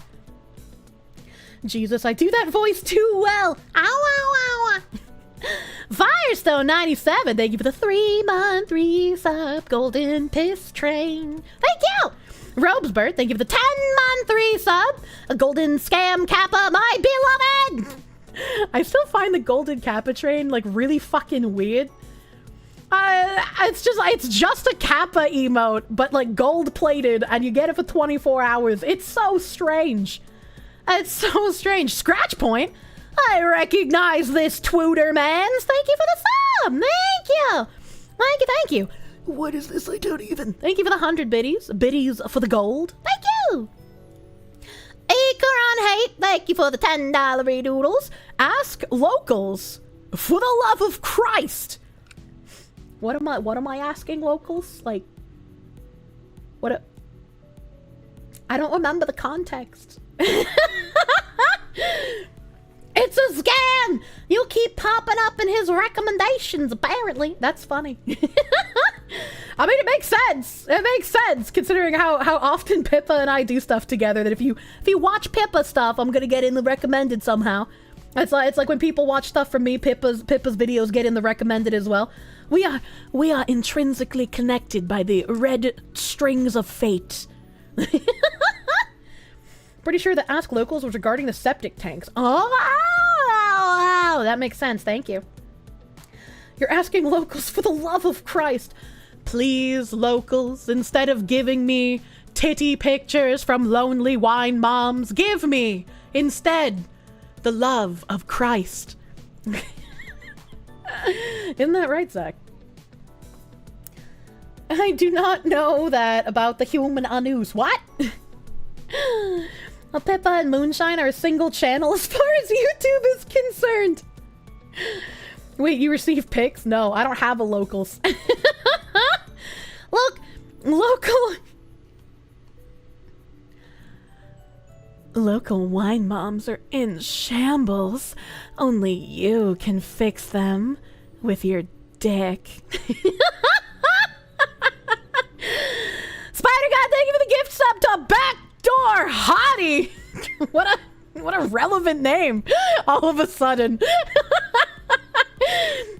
Jesus, I do that voice too well. Ow, ow, ow. Firestone 97, thank you for the 3-month resub. Golden Piss Train. Thank you. Robesbird, thank you for the 10-month resub. A Golden Scam Kappa, my beloved. I still find the Golden Kappa train like really fucking weird. It's just a Kappa emote, but like gold plated, and you get it for 24 hours. It's so strange. It's so strange. Scratch Point, I recognize this Twitter mans. Thank you for the sub. Thank you. Thank you, thank you. What is this? I don't even. Thank you for the 100 biddies. Biddies for the gold. Thank you. Akeron Hate, thank you for the $10 redoodles. Ask locals, for the love of Christ. What am I asking locals? Like, I don't remember the context. It's a scam! You keep popping up in his recommendations, apparently. That's funny. I mean, it makes sense. It makes sense, considering how often Pippa and I do stuff together, that if you watch Pippa stuff, I'm gonna get in the recommended somehow. It's like when people watch stuff from me, Pippa's videos get in the recommended as well. We are intrinsically connected by the red strings of fate. Pretty sure the Ask Locals was regarding the septic tanks. Oh, that makes sense. Thank you. You're asking locals for the love of Christ. Please, locals, instead of giving me titty pictures from lonely wine moms, give me, instead, the love of Christ. Isn't that right, Zach? I do not know that about the human anus. What? Well, Pippa and Moonshine are a single channel as far as YouTube is concerned. Wait, you receive pics? No, I don't have a locals. Look, local wine moms are in shambles. Only you can fix them with your dick. Spider God, thank you for the gift sub to Backdoor Hottie. What a relevant name all of a sudden.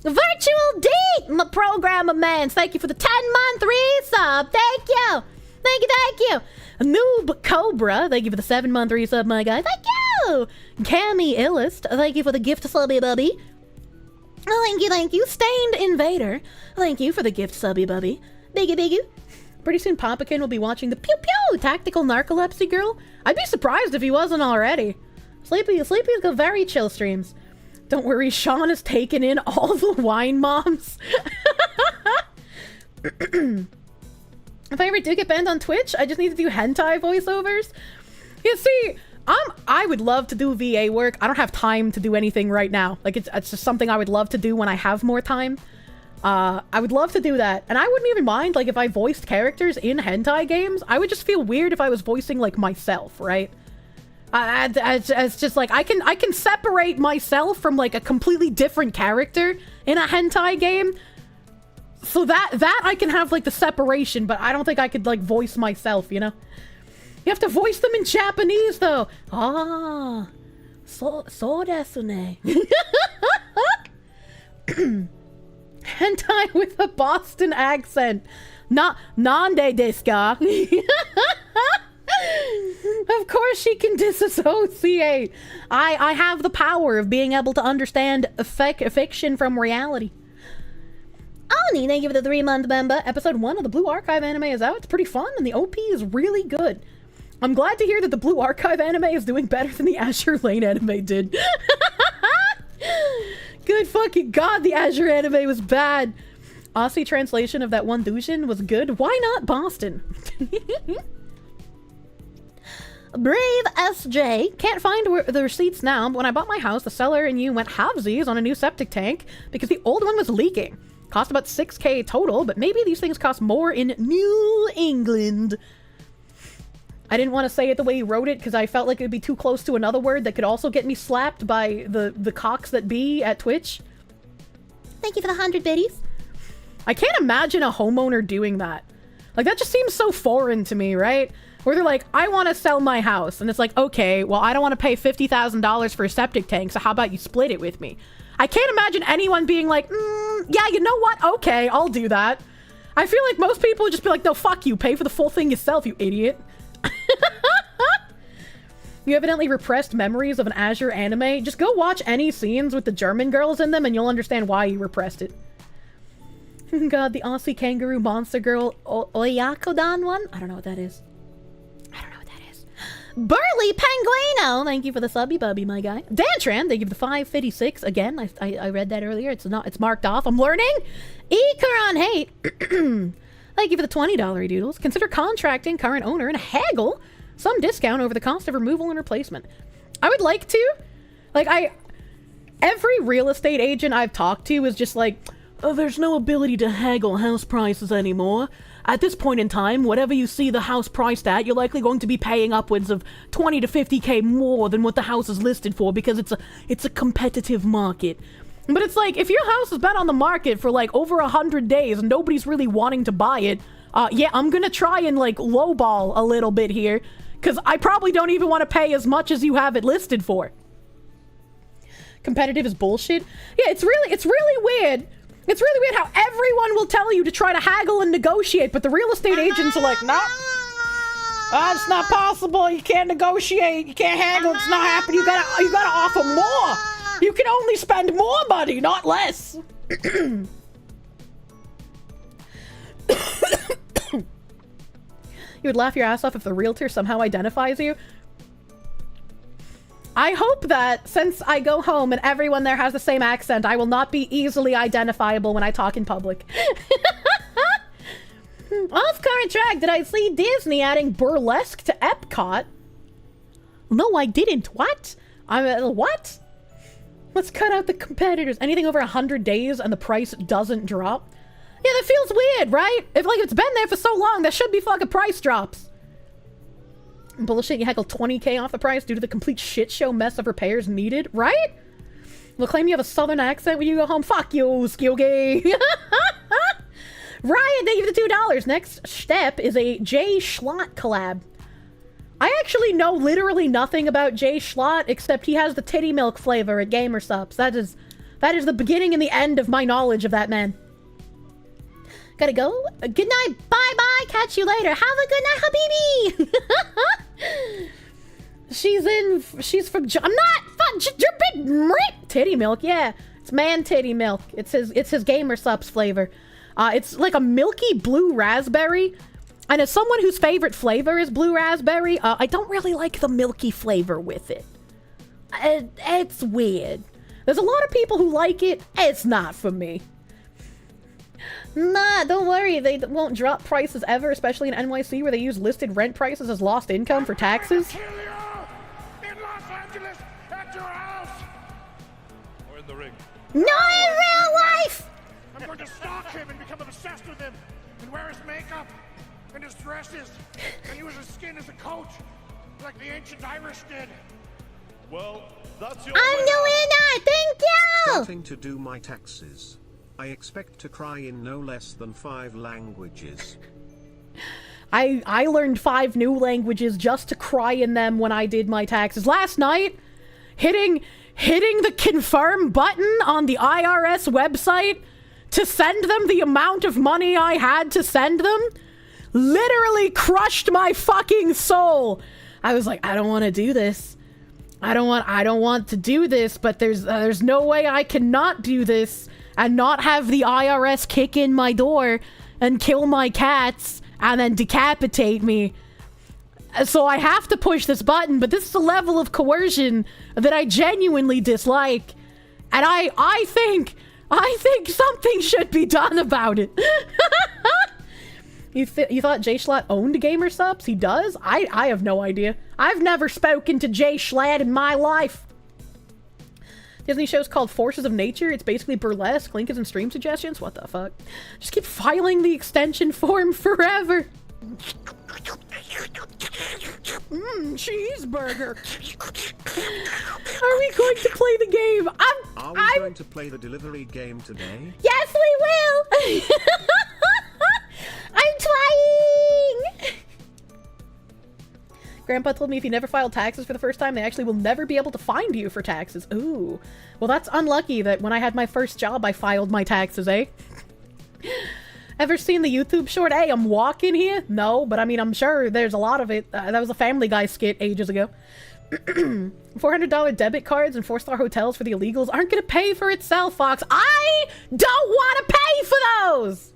Virtual D, my program of mans, thank you for the 10-month resub. Thank you. Thank you. Noob Cobra, thank you for the 7-month resub, my guy. Thank you. Cammy Illust, thank you for the gift subby bubby. Thank you. Stained Invader, thank you for the gift subby bubby. Biggie. Pretty soon Papakin will be watching the Pew Pew Tactical Narcolepsy Girl. I'd be surprised if he wasn't already. Sleepy's got very chill streams. Don't worry, Sean has taken in all the wine moms. If I ever do get banned on Twitch, I just need to do hentai voiceovers. You see, I would love to do VA work. I don't have time to do anything right now. Like, it's just something I would love to do when I have more time. I would love to do that. And I wouldn't even mind, like, if I voiced characters in hentai games. I would just feel weird if I was voicing, like, myself, right? It's just like, I can separate myself from, like, a completely different character in a hentai game. So that I can have, like, the separation, but I don't think I could, like, voice myself, you know? You have to voice them in Japanese, though. Ah, so desu ne. Hentai with a Boston accent. Nande desu ka? Of course she can disassociate. I have the power of being able to understand fiction from reality. Oni, thank you for the 3-month member. Episode 1 of the Blue Archive anime is out. It's pretty fun, and the OP is really good. I'm glad to hear that the Blue Archive anime is doing better than the Azure Lane anime did. Good fucking god, the Azure anime was bad. Aussie translation of that one Dushin was good. Why not Boston? Brave SJ. Can't find the receipts now, but when I bought my house, the seller and you went halvesies on a new septic tank because the old one was leaking. Cost about 6K total, but maybe these things cost more in New England. I didn't want to say it the way he wrote it because I felt like it would be too close to another word that could also get me slapped by the cocks that be at Twitch. Thank you for the 100 biddies. I can't imagine a homeowner doing that. Like, that just seems so foreign to me, right? Where they're like, I want to sell my house. And it's like, okay, well, I don't want to pay $50,000 for a septic tank, so how about you split it with me? I can't imagine anyone being like, yeah, you know what? Okay, I'll do that. I feel like most people would just be like, no, fuck you. Pay for the full thing yourself, you idiot. You evidently repressed memories of an Azure anime. Just go watch any scenes with the German girls in them and you'll understand why you repressed it. God, the Aussie kangaroo monster girl Oyakodon one? I don't know what that is. Burly Penguino! Thank you for the subby bubby, my guy. Dantran, they give the 556. Again, I read that earlier. It's marked off. I'm learning. Ikaron Hate. Thank you for the $20 doodles. Consider contracting current owner and haggle some discount over the cost of removal and replacement. I would like to. Like, every real estate agent I've talked to is just like, oh, there's no ability to haggle house prices anymore. At this point in time, whatever you see the house priced at, you're likely going to be paying upwards of 20 to 50k more than what the house is listed for because it's a competitive market. But it's like, if your house has been on the market for like over 100 days and nobody's really wanting to buy it, yeah, I'm gonna try and like lowball a little bit here because I probably don't even want to pay as much as you have it listed for. Competitive is bullshit. Yeah, it's really weird. It's really weird how everyone will tell you to try to haggle and negotiate, but the real estate agents are like, nah, it's not possible. You can't negotiate. You can't haggle. It's not happening. You gotta offer more. You can only spend more money, not less. You would laugh your ass off if the realtor somehow identifies you. I hope that since I go home and everyone there has the same accent, I will not be easily identifiable when I talk in public. Off current track, did I see Disney adding burlesque to Epcot? No, I didn't. What? What? Let's cut out the competitors. Anything over 100 days and the price doesn't drop? Yeah, that feels weird, right? If it's been there for so long, there should be fucking price drops. Bullshit, you haggle 20k off the price due to the complete shit show mess of repairs needed, right? We'll claim you have a southern accent when you go home. Fuck you, Skilgay. Ryan, thank you for the $2. Next step is a Jay Schlott collab. I actually know literally nothing about Jay Schlott except he has the titty milk flavor at Gamer Subs. That is the beginning and the end of my knowledge of that man. Gotta go. Good night. Bye-bye. Catch you later. Have a good night, Habibi. She's from... I'm not... You're big... Titty milk, yeah. It's man titty milk. It's his Gamer Subs flavor. It's like a milky blue raspberry. And as someone whose favorite flavor is blue raspberry, I don't really like the milky flavor with it. It's weird. There's a lot of people who like it. It's not for me. Nah, don't worry. They won't drop prices ever, especially in NYC where they use listed rent prices as lost income for taxes. Kill you in Los Angeles at your house. Or in the ring. Not in real life! I'm going to stalk him and become obsessed with him and wear his makeup and his dresses and use his skin as a coat like the ancient Irish did. Well, that's your I'm the winner! Thank you! Starting to do my taxes. I expect to cry in no less than 5 languages. I learned 5 new languages just to cry in them when I did my taxes. Last night, hitting the confirm button on the IRS website to send them the amount of money I had to send them literally crushed my fucking soul. I was like, I don't want to do this. I don't want to do this, but there's no way I cannot do this and not have the IRS kick in my door and kill my cats and then decapitate me. So I have to push this button, but this is a level of coercion that I genuinely dislike. And I think something should be done about it. You thought Jay Schlatt owned Gamer Subs? He does? I have no idea. I've never spoken to Jay Schlatt in my life. Disney show's called Forces of Nature. It's basically burlesque. Link is in stream suggestions. What the fuck? Just keep filing the extension form forever. Cheeseburger. Are we going to play the game? Are we going to play the delivery game today? Yes, we will. I'm trying! Grandpa told me if you never filed taxes for the first time, they actually will never be able to find you for taxes. Ooh. Well, that's unlucky that when I had my first job, I filed my taxes, eh? Ever seen the YouTube short, hey, I'm walking here? No, but I mean, I'm sure there's a lot of it. That was a Family Guy skit ages ago. $400 debit cards and 4-star hotels for the illegals aren't gonna pay for itself, Fox. I don't want to pay for those!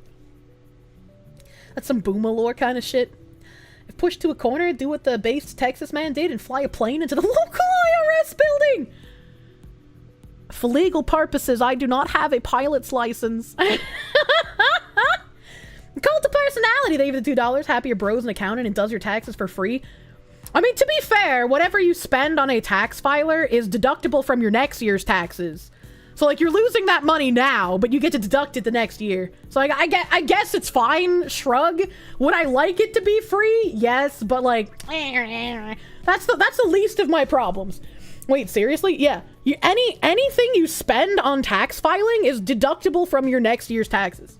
That's some boomer lore kind of shit. If pushed to a corner, do what the based Texas man did and fly a plane into the local IRS building! For legal purposes, I do not have a pilot's license. Cult of personality, they give the $2. Happy your bro's an accountant and does your taxes for free. I mean, to be fair, whatever you spend on a tax filer is deductible from your next year's taxes. So, like, you're losing that money now, but you get to deduct it the next year. So, like, I guess it's fine. Shrug. Would I like it to be free? Yes, but, like, that's the least of my problems. Wait, seriously? Yeah. Anything you spend on tax filing is deductible from your next year's taxes.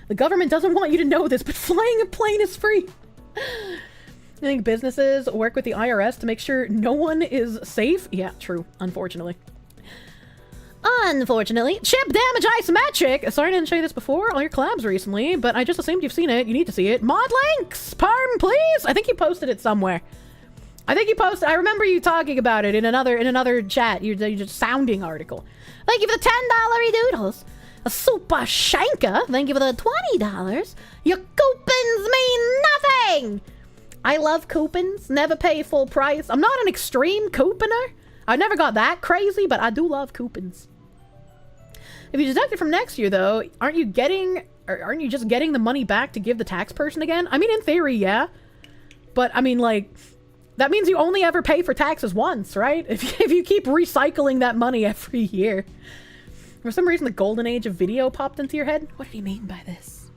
The government doesn't want you to know this, but flying a plane is free. I think businesses work with the IRS to make sure no one is safe. Yeah, true. Unfortunately. Chip damage isometric. Sorry I didn't show you this before. All your collabs recently, but I just assumed you've seen it. You need to see it. Mod links, perm, please. I think you posted it somewhere. I remember you talking about it in another chat. You're just sounding article. Thank you for the $10 doodles. A super shanker. Thank you for the $20. Your coupons mean nothing. I love coupons. Never pay full price. I'm not an extreme couponer. I never got that crazy, but I do love coupons. If you deduct it from next year, though, aren't you just getting the money back to give the tax person again? I mean, in theory, yeah. But, I mean, like, that means you only ever pay for taxes once, right? If you keep recycling that money every year. For some reason, the golden age of video popped into your head. What did he mean by this?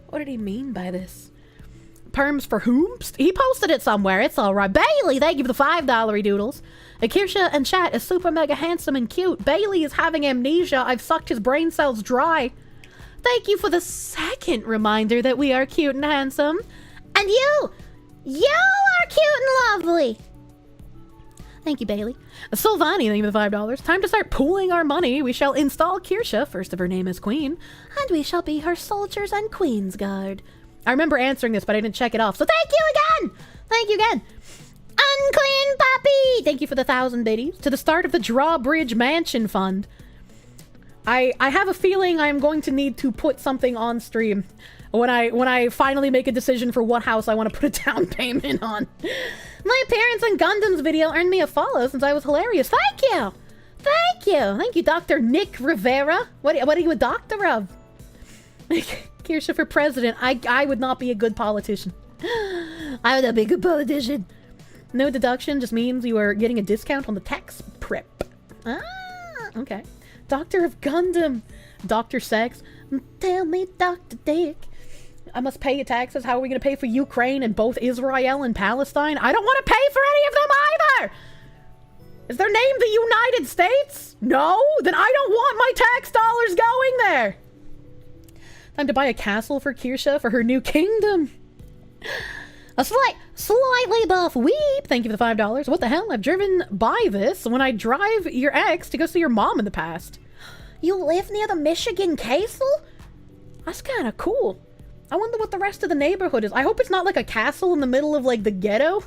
What did he mean by this? Perms for whomst? He posted it somewhere. It's all right. Bailey, thank you for the $5 doodles. Kirsche and chat is super mega handsome and cute. Bailey is having amnesia. I've sucked his brain cells dry. Thank you for the second reminder that we are cute and handsome. And you are cute and lovely. Thank you, Bailey. Silvani, thank you for the $5. Time to start pooling our money. We shall install Kirsche, first of her name as queen, and we shall be her soldiers and queen's guard. I remember answering this, but I didn't check it off. So thank you again! Thank you again. Unclean Puppy! Thank you for the 1,000 biddies. To the start of the Drawbridge Mansion Fund. I have a feeling I'm going to need to put something on stream when I finally make a decision for what house I want to put a down payment on. My appearance in Gundam's video earned me a follow since I was hilarious. Thank you! Thank you! Thank you, Dr. Nick Rivera. What are you a doctor of? Kirsche for president. I would not be a good politician. I would not be a good politician. No deduction just means you are getting a discount on the tax prep. Ah, okay. Doctor of Gundam. Dr. Sex. Tell me, Dr. Dick. I must pay your taxes. How are we going to pay for Ukraine and both Israel and Palestine? I don't want to pay for any of them either! Is their name the United States? No? Then I don't want my tax dollars going there! Time to buy a castle for Kirsche for her new kingdom. A slightly buff weep. Thank you for the $5. What the hell? I've driven by this when I drive your ex to go see your mom in the past. You live near the Michigan castle? That's kind of cool. I wonder what the rest of the neighborhood is. I hope it's not like a castle in the middle of like the ghetto.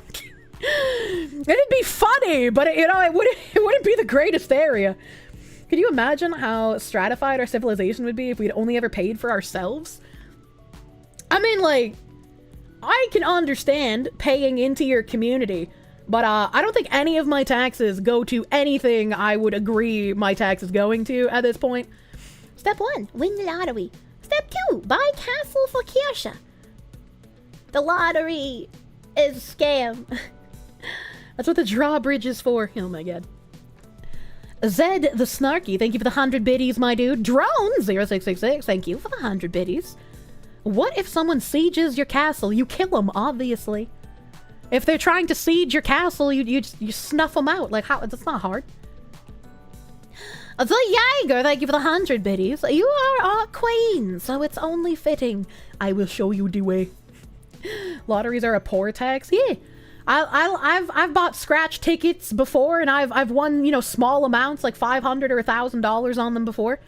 It'd be funny, but it wouldn't be the greatest area. Could you imagine how stratified our civilization would be if we'd only ever paid for ourselves? I mean, like, I can understand paying into your community, but I don't think any of my taxes go to anything I would agree my taxes going to at this point. Step 1, win the lottery. Step 2, buy castle for Kirsche. The lottery is a scam. That's what the drawbridge is for. Oh my god. Zed the Snarky, thank you for the 100 biddies, my dude. Drone0666, thank you for the 100 biddies. What if someone sieges your castle? You kill them, obviously. If they're trying to siege your castle, you snuff them out. Like, how? That's not hard. The Jaeger, thank you for the 100 biddies. You are our queen, so it's only fitting. I will show you the way. Lotteries are a poor tax? Yeah. I've bought scratch tickets before, and I've won, you know, small amounts, like $500 or $1,000 on them before.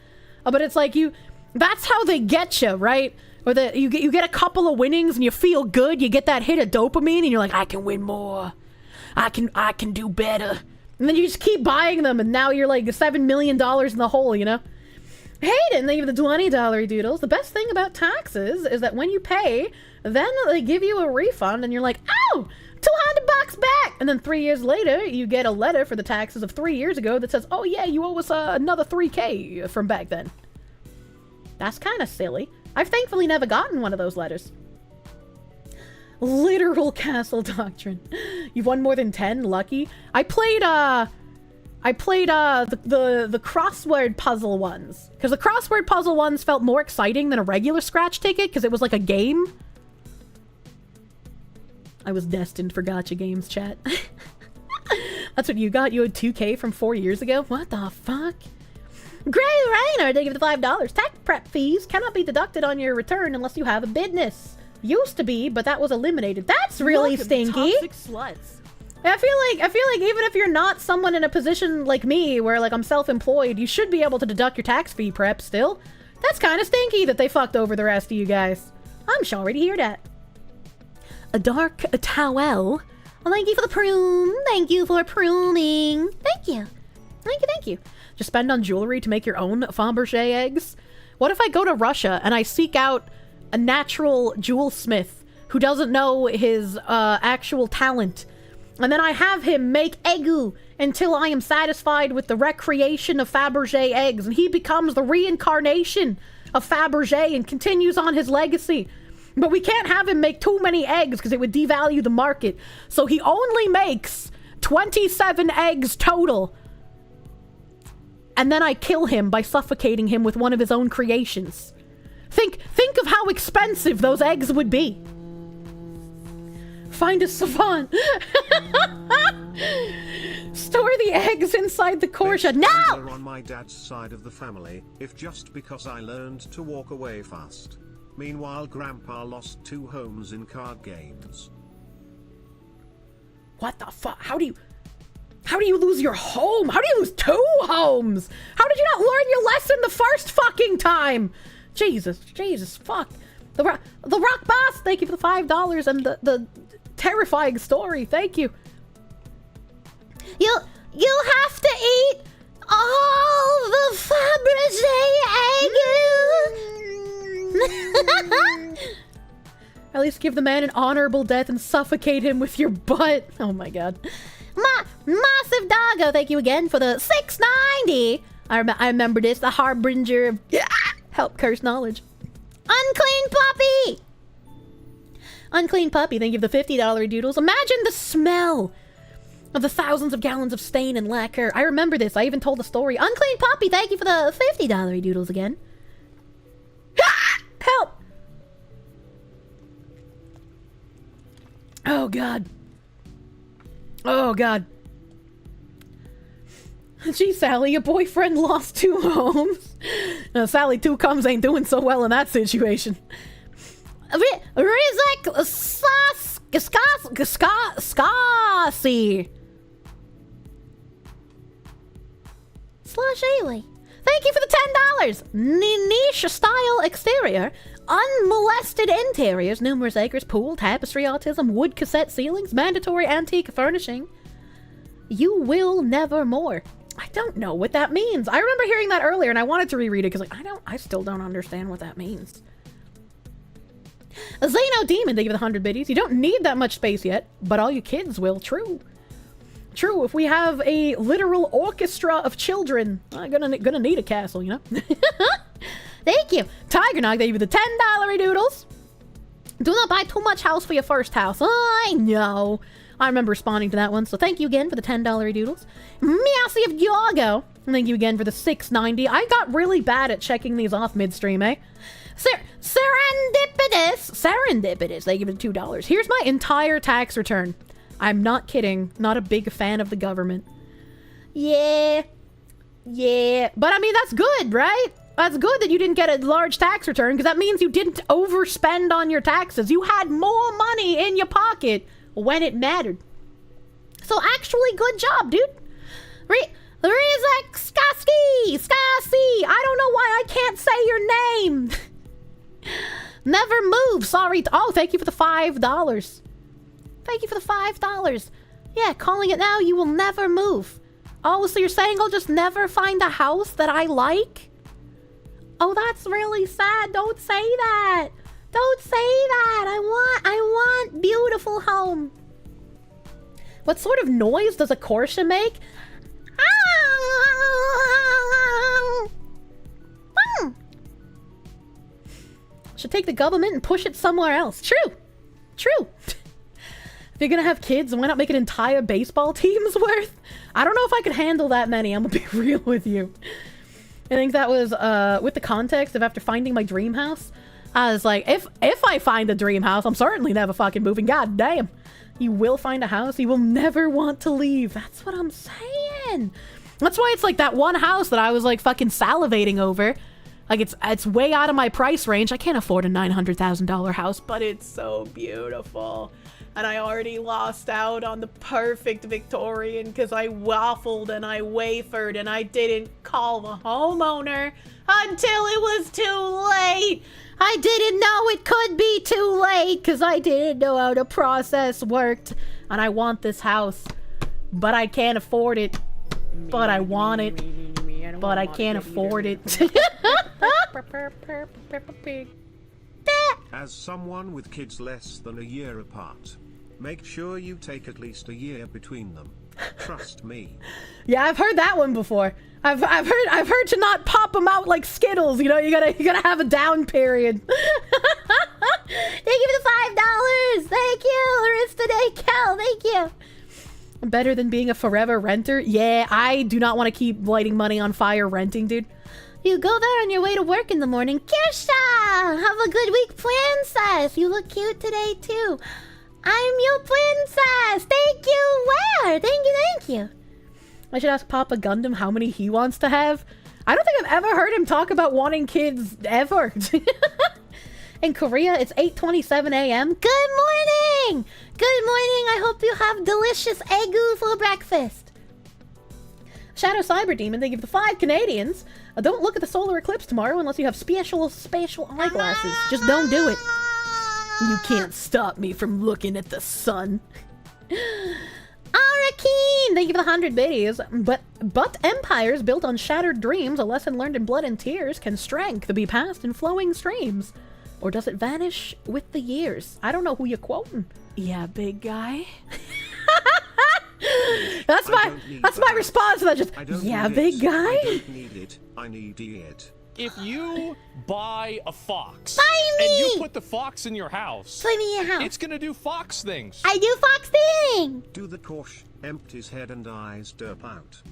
But it's like that's how they get you, right? Or you get a couple of winnings and you feel good. You get that hit of dopamine, and you're like, I can win more. I can do better. And then you just keep buying them, and now you're like $7 million in the hole, you know? Hayden, they give the $20 doodles. The best thing about taxes is that when you pay, then they give you a refund, and you're like, oh, $200 back! And then 3 years later, you get a letter for the taxes of 3 years ago that says, oh yeah, you owe us another $3K from back then. That's kind of silly. I've thankfully never gotten one of those letters. Literal castle doctrine. You've won more than 10? Lucky. I played the crossword puzzle ones. Because the crossword puzzle ones felt more exciting than a regular scratch ticket, because it was like a game. I was destined for gacha games, chat. That's what you got? You had 2K from 4 years ago? What the fuck? Gray Rainer, they give the $5. Tax prep fees cannot be deducted on your return unless you have a business. Used to be, but that was eliminated. That's really stinky. Toxic sluts. I feel like even if you're not someone in a position like me, where like I'm self-employed, you should be able to deduct your tax fee prep still. That's kind of stinky that they fucked over the rest of you guys. I'm sorry to hear that. A dark towel. Well, thank you for the prune. Thank you for pruning. Thank you. Thank you. Just spend on jewelry to make your own Fabergé eggs. What if I go to Russia and I seek out a natural jewel smith who doesn't know his actual talent, and then I have him make egu until I am satisfied with the recreation of Fabergé eggs, and he becomes the reincarnation of Fabergé and continues on his legacy. But we can't have him make too many eggs because it would devalue the market. So he only makes 27 eggs total. And then I kill him by suffocating him with one of his own creations. Think of how expensive those eggs would be. Find a savant. Store the eggs inside the Kirsche. No! On my dad's side of the family, if just because I learned to walk away fast. Meanwhile, Grandpa lost 2 homes in card games. What the fuck? How do you lose your home? How do you lose 2 homes? How did you not learn your lesson the first fucking time? Jesus, fuck. The Rock Boss, thank you for the $5 and the terrifying story. Thank you. You have to eat all the Fabergé eggs. At least give the man an honorable death and suffocate him with your butt. Oh my god. Massive Doggo, thank you again for the $6.90. I remember this, the harbinger of help curse knowledge. Unclean Puppy, thank you for the $50 doodles. Imagine the smell of the thousands of gallons of stain and lacquer. I remember this. I even told the story. Unclean Puppy, thank you for the $50 doodles again. Help! Oh god. Oh god. Gee, Sally, your boyfriend lost 2 homes. Sally 2 comes ain't doing so well in that situation. Rizek Skasi. Slash Ailey. Thank you for the $10. Niche style exterior. Unmolested interiors. Numerous acres. Pool. Tapestry. Autism. Wood cassette ceilings. Mandatory antique furnishing. You will never more. I don't know what that means. I remember hearing that earlier and I wanted to reread it because I still don't understand what that means. Zeno Demon, thank you for the 100 biddies. You don't need that much space yet, but all you kids will. True. If we have a literal orchestra of children, I'm gonna need a castle, you know? Thank you. Tiger Nog, thank you for the $10 doodles. Do not buy too much house for your first house. I know. I remember responding to that one, so thank you again for the $10 doodles. Meowsy of Diogo, thank you again for the $6.90. I got really bad at checking these off midstream, eh? Serendipitous, thank you for the $2. Here's my entire tax return. I'm not kidding, not a big fan of the government. Yeah. Yeah, but I mean, that's good, right? That's good that you didn't get a large tax return, because that means you didn't overspend on your taxes. You had more money in your pocket when it mattered. So actually, good job, dude. Rizek Skaski! I don't know why I can't say your name. Never move. Sorry. Oh, thank you for the $5. Thank you for the $5. Yeah, calling it now. You will never move. Oh, so you're saying I'll just never find a house that I like? Oh, that's really sad. Don't say that. Don't say that. I want beautiful home. What sort of noise does a Kirsche make? Should take the government and push it somewhere else. True. True. If you're gonna have kids, why not make an entire baseball team's worth? I don't know if I could handle that many. I'm gonna be real with you. I think that was with the context of after finding my dream house. I was like, if I find a dream house, I'm certainly never fucking moving. God damn. You will find a house. You will never want to leave. That's what I'm saying. That's why it's like that one house that I was like fucking salivating over. Like it's way out of my price range. I can't afford a $900,000 house, but it's so beautiful. And I already lost out on the perfect Victorian because I waffled and I wafered and I didn't call the homeowner until it was too late. I didn't know it could be too late because I didn't know how the process worked. And I want this house, but I can't afford it. But I want it, but I can't afford it. As someone with kids less than a year apart, make sure you take at least a year between them. Trust me. Yeah, I've heard that one before. I've heard to not pop them out like Skittles. You know, you gotta have a down period. Thank you for the $5. Thank you, Arista Cal. Thank you. Better than being a forever renter? Yeah, I do not want to keep lighting money on fire renting, dude. You go there on your way to work in the morning. Kirsche! Have a good week, princess! You look cute today, too. I'm your princess! Thank you! Where? Thank you. I should ask Papa Gundam how many he wants to have. I don't think I've ever heard him talk about wanting kids, ever. In Korea, it's 8:27 a.m. Good morning! Good morning! I hope you have delicious egu for breakfast. Shadow Cyber Demon, they give the 5 Canadians. Don't look at the solar eclipse tomorrow unless you have spatial eyeglasses. Just don't do it. You can't stop me from looking at the sun. Arakeen, thank you for the 100 biddies. But empires built on shattered dreams, a lesson learned in blood and tears, can strength be passed in flowing streams. Or does it vanish with the years? I don't know who you're quoting. Yeah, big guy. That's my response to that. Just yeah, big guy. I don't need it. I need it. If you buy a fox and you put the fox in your house, it's gonna do fox things. I do fox thing. Do the Kirsche, empties head and eyes derp out.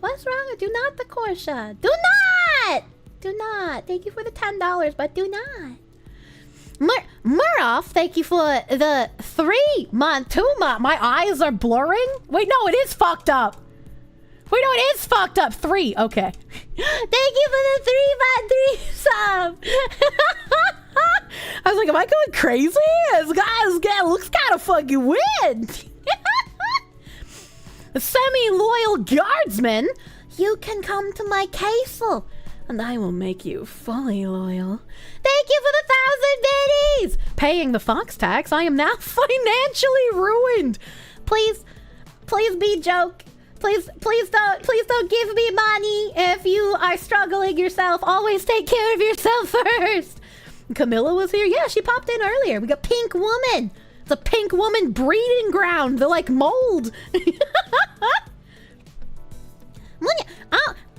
What's wrong? Do not the Kirsche. Do not. Do not. Thank you for the $10, but do not. Muraf, thank you for the 3 month, 2 month. My eyes are blurring. Wait, no, it is fucked up. Wait, no, it is fucked up. 3, okay. Thank you for the 3 month 3 sub. I was like, am I going crazy? This guy looks kind of fucking weird. A semi-loyal guardsman, you can come to my castle. And I will make you fully loyal. Thank you for the 1,000 biddies! Paying the fox tax, I am now financially ruined. Please be joke. Please don't give me money if you are struggling yourself. Always take care of yourself first. Camilla was here. Yeah, she popped in earlier. We got Pink Woman. It's a Pink Woman breeding ground. They're like mold.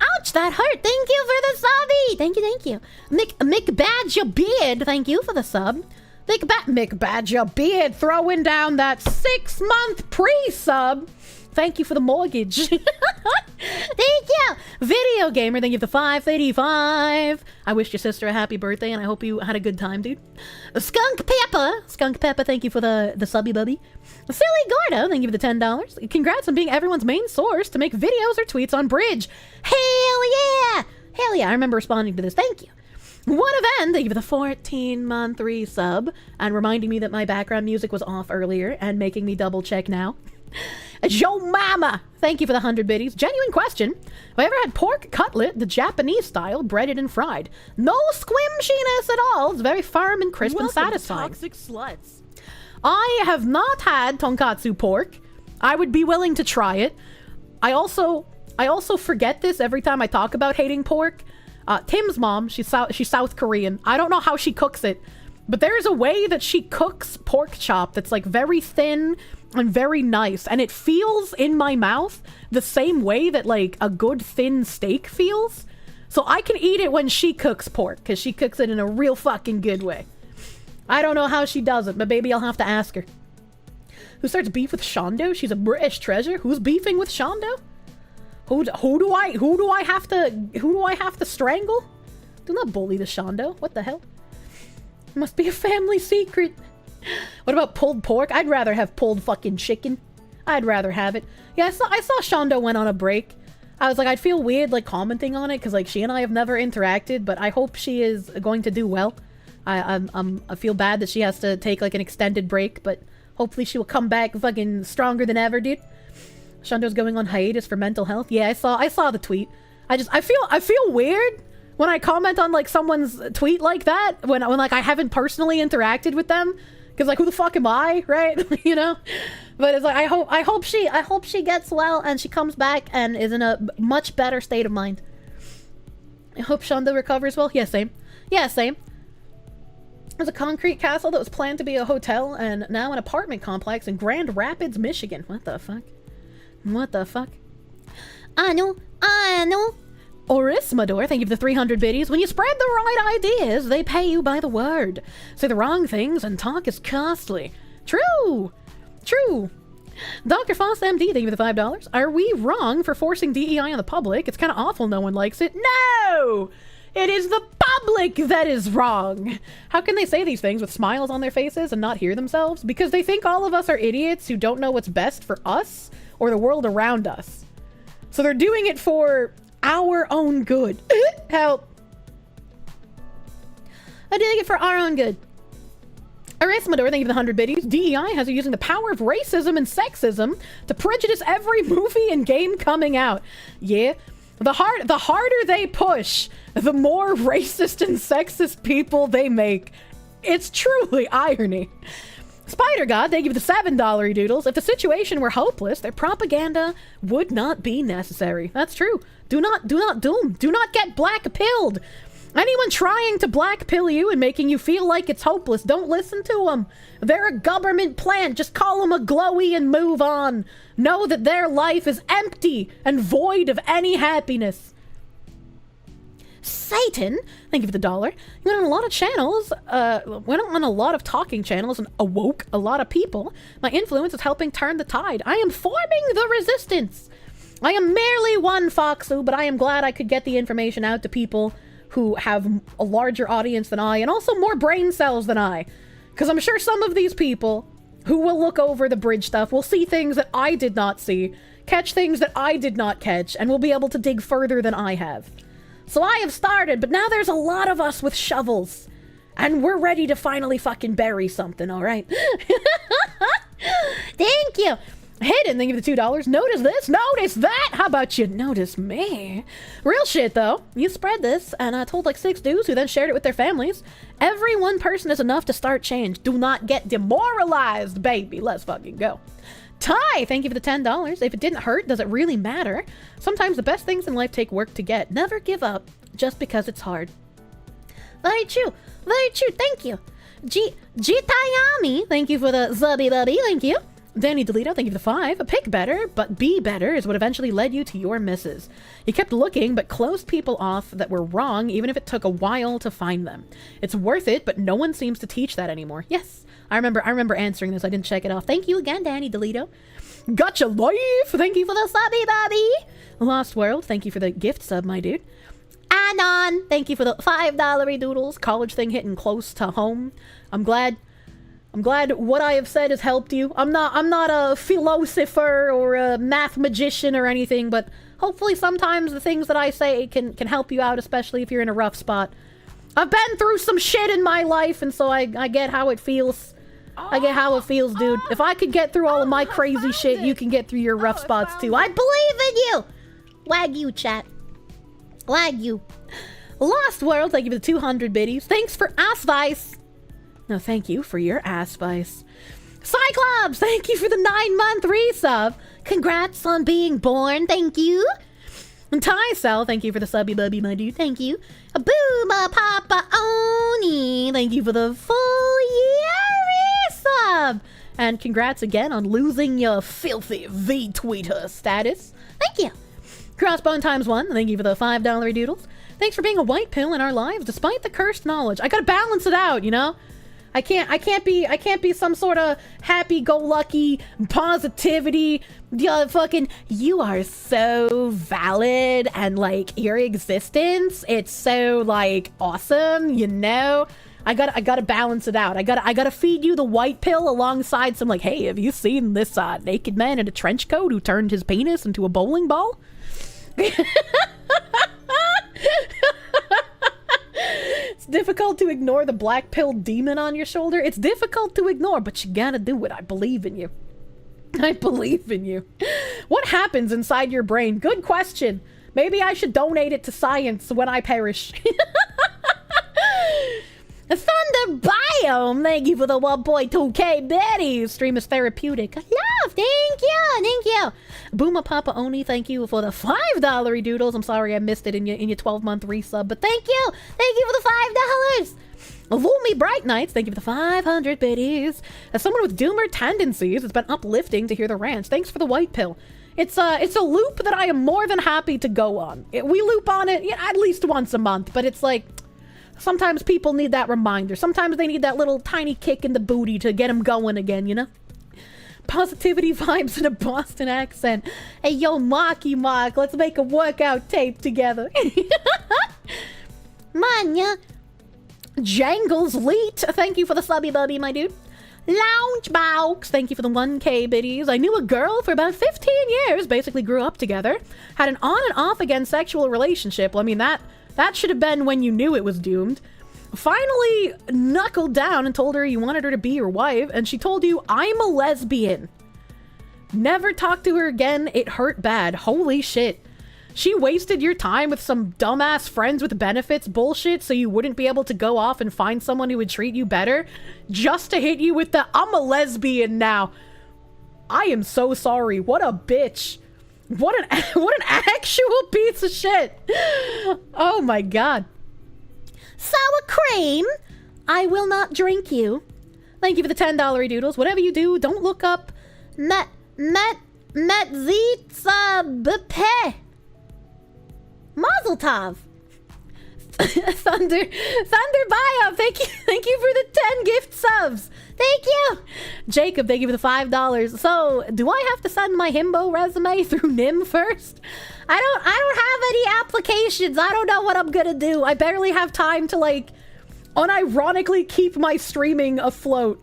Ouch, that hurt. Thank you for the subby. Thank you. Mick Badger Beard, thank you for the sub. Mick Badger Beard throwing down that 6 month pre-sub. Thank you for the mortgage. Thank you. Video Gamer, thank you for the 585. I wished your sister a happy birthday, and I hope you had a good time, dude. Skunk Peppa, thank you for the subby bubby. Silly Gordo, thank you for the $10. Congrats on being everyone's main source to make videos or tweets on Bridge. Hell yeah! Hell yeah, I remember responding to this. Thank you. One Event, thank you for the 14-month resub, and reminding me that my background music was off earlier and making me double check now. Yo Mama, thank you for the 100 biddies. Genuine question. Have I ever had pork cutlet, the Japanese style, breaded and fried? No squishiness at all. It's very firm and crisp and satisfying. Toxic sluts. I have not had tonkatsu pork. I would be willing to try it. I also forget this every time I talk about hating pork. Tim's mom, she's South Korean. I don't know how she cooks it, but there's a way that she cooks pork chop that's like very thin and very nice, and it feels in my mouth the same way that like a good thin steak feels. So I can eat it when she cooks pork, because she cooks it in a real fucking good way. I don't know how she does it, but maybe I'll have to ask her. Who starts beef with Shondo? She's a British treasure. Who's beefing with Shondo? Who do I have to strangle? Do not bully the Shondo. What the hell? It must be a family secret. What about pulled pork? I'd rather have pulled fucking chicken. I'd rather have it. Yeah, I saw Shondo went on a break. I was like, I'd feel weird like commenting on it because like she and I have never interacted, but I hope she is going to do well. I feel bad that she has to take like an extended break, but hopefully she will come back fucking stronger than ever, dude. Shondo's going on hiatus for mental health. Yeah, I saw the tweet. I feel weird when I comment on like someone's tweet like that when like I haven't personally interacted with them, because like who the fuck am I, right? You know. But it's like I hope she gets well and she comes back and is in a much better state of mind. I hope Shondo recovers well. Yeah, same. Yeah, same. There's a concrete castle that was planned to be a hotel and now an apartment complex in Grand Rapids, Michigan. What the fuck? What the fuck? I know. Orismador, thank you for the 300 biddies. When you spread the right ideas, they pay you by the word. Say the wrong things and talk is costly. True. Dr. Foss MD, thank you for the $5. Are we wrong for forcing DEI on the public? It's kind of awful no one likes it. No! It is the public that is wrong. How can they say these things with smiles on their faces and not hear themselves? Because they think all of us are idiots who don't know what's best for us or the world around us. So they're doing it for our own good. Help. I'm doing it for our own good. Erasmador, thank you for the 100 biddies. DEI has you using the power of racism and sexism to prejudice every movie and game coming out. Yeah. The harder they push, the more racist and sexist people they make. It's truly irony. Spider God, thank you for the $7 doodles. If the situation were hopeless, their propaganda would not be necessary. That's true. Do not get black pilled. Anyone trying to black pill you and making you feel like it's hopeless, don't listen to them. They're a government plant. Just call them a glowy and move on. Know that their life is empty and void of any happiness. Satan, thank you for the $1. You went on a lot of channels, went on a lot of talking channels and awoke a lot of people. My influence is helping turn the tide. I am forming the resistance. I am merely one Foxu, but I am glad I could get the information out to people who have a larger audience than I and also more brain cells than I. Because I'm sure some of these people who will look over the bridge stuff will see things that I did not see, catch things that I did not catch, and will be able to dig further than I have. So I have started, but now there's a lot of us with shovels. And we're ready to finally fucking bury something, alright? Thank you! Hidden, thank you for the $2. Notice this, notice that! How about you notice me? Real shit, though. You spread this, and I told like 6 dudes who then shared it with their families. Every one person is enough to start change. Do not get demoralized, baby. Let's fucking go. Ty, thank you for the $10. If it didn't hurt, does it really matter? Sometimes the best things in life take work to get. Never give up, just because it's hard. Very true, thank you. Tayami, thank you for the zubby bubby, thank you. Danny Delito, thank you for the 5. Pick better, but be better is what eventually led you to your misses. You kept looking, but closed people off that were wrong, even if it took a while to find them. It's worth it, but no one seems to teach that anymore. Yes, I remember answering this. I didn't check it off. Thank you again, Danny Delito. Gotcha life. Thank you for the subby, Bobby. Lost World, thank you for the gift sub, my dude. Anon, thank you for the $5 doodles. College thing hitting close to home. I'm glad what I have said has helped you. I'm not a philosopher or a math magician or anything, but hopefully sometimes the things that I say can help you out, especially if you're in a rough spot. I've been through some shit in my life, and so I get how it feels. I get how it feels, dude. If I could get through all of my crazy shit, you can get through your rough spots too. I believe in you! Wag you, chat. Wag you. Lost World, thank you for the 200 biddies. Thanks for Ass No, thank you for your ass vice. Cyclops, thank you for the 9-month resub. Congrats on being born, thank you. And Ty-Cell, thank you for the subby bubby, my dude, thank you. Booma Papa Oni, thank you for the full year resub. And congrats again on losing your filthy V-tweeter status. Thank you. Crossbone ×1, thank you for the $5 doodles. Thanks for being a white pill in our lives despite the cursed knowledge. I gotta balance it out, you know? I can't be some sort of happy-go-lucky positivity. You are so valid, and like your existence, it's so like awesome, you know? I gotta balance it out. I gotta feed you the white pill alongside some like, hey, have you seen this naked man in a trench coat who turned his penis into a bowling ball? It's difficult to ignore the black pill demon on your shoulder. It's difficult to ignore, but you gotta do it. I believe in you. I believe in you. What happens inside your brain? Good question. Maybe I should donate it to science when I perish. Thunder Biome, thank you for the 1.2k biddies. Stream is therapeutic. Love, thank you. Booma Papa Oni, thank you for the $5 doodles. I'm sorry I missed it in your 12-month resub, but thank you for the $5. Lumi Bright Nights, thank you for the 500 biddies. As someone with doomer tendencies, it's been uplifting to hear the rants. Thanks for the white pill. It's a loop that I am more than happy to go on. We loop on it at least once a month, but it's like, sometimes people need that reminder. Sometimes they need that little tiny kick in the booty to get them going again, you know? Positivity vibes in a Boston accent. Hey, yo, Marky Mark, let's make a workout tape together. Manya. Jangles Leet, thank you for the subby bubby, my dude. Lounge Box, thank you for the 1k biddies. I knew a girl for about 15 years, basically grew up together. Had an on and off again sexual relationship. Well, I mean, that should have been when you knew it was doomed. Finally knuckled down and told her you wanted her to be your wife, and she told you, I'm a lesbian. Never talked to her again. It hurt bad. Holy shit. She wasted your time with some dumbass friends with benefits bullshit so you wouldn't be able to go off and find someone who would treat you better just to hit you with the, I'm a lesbian now. I am so sorry. What a bitch. What an actual piece of shit. Oh my god. Sour cream, I will not drink you. Thank you for the $10 doodles. Whatever you do, don't look up Metzitza Bepe. Mazel tov. Thunder Bio, thank you for the 10 gift subs. Thank you. Jacob, thank you for the $5. So, do I have to send my himbo resume through NIM first? I don't have any applications. I don't know what I'm gonna do. I barely have time to, like, unironically keep my streaming afloat.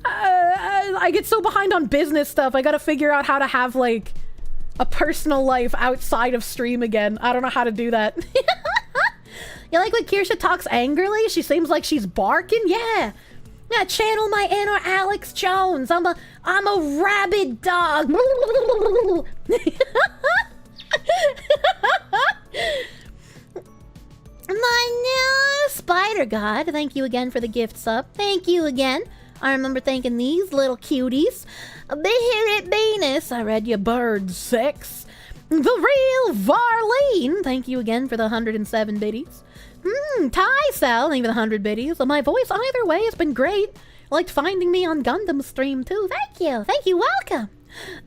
I get so behind on business stuff. I gotta figure out how to have, like, a personal life outside of stream again. I don't know how to do that. You like when Kirsche talks angrily? She seems like she's barking? Yeah. Yeah, channel my inner Alex Jones. I'm a rabid dog. My new Spider God, thank you again for the gift sub. Thank you again. I remember thanking these little cuties. Behirit Venus, I read you bird 6. The real Varlene, thank you again for the 107 biddies. Ty-Cell, thank you for the 100 biddies. My voice either way has been great. I liked finding me on Gundam stream too. Thank you, welcome.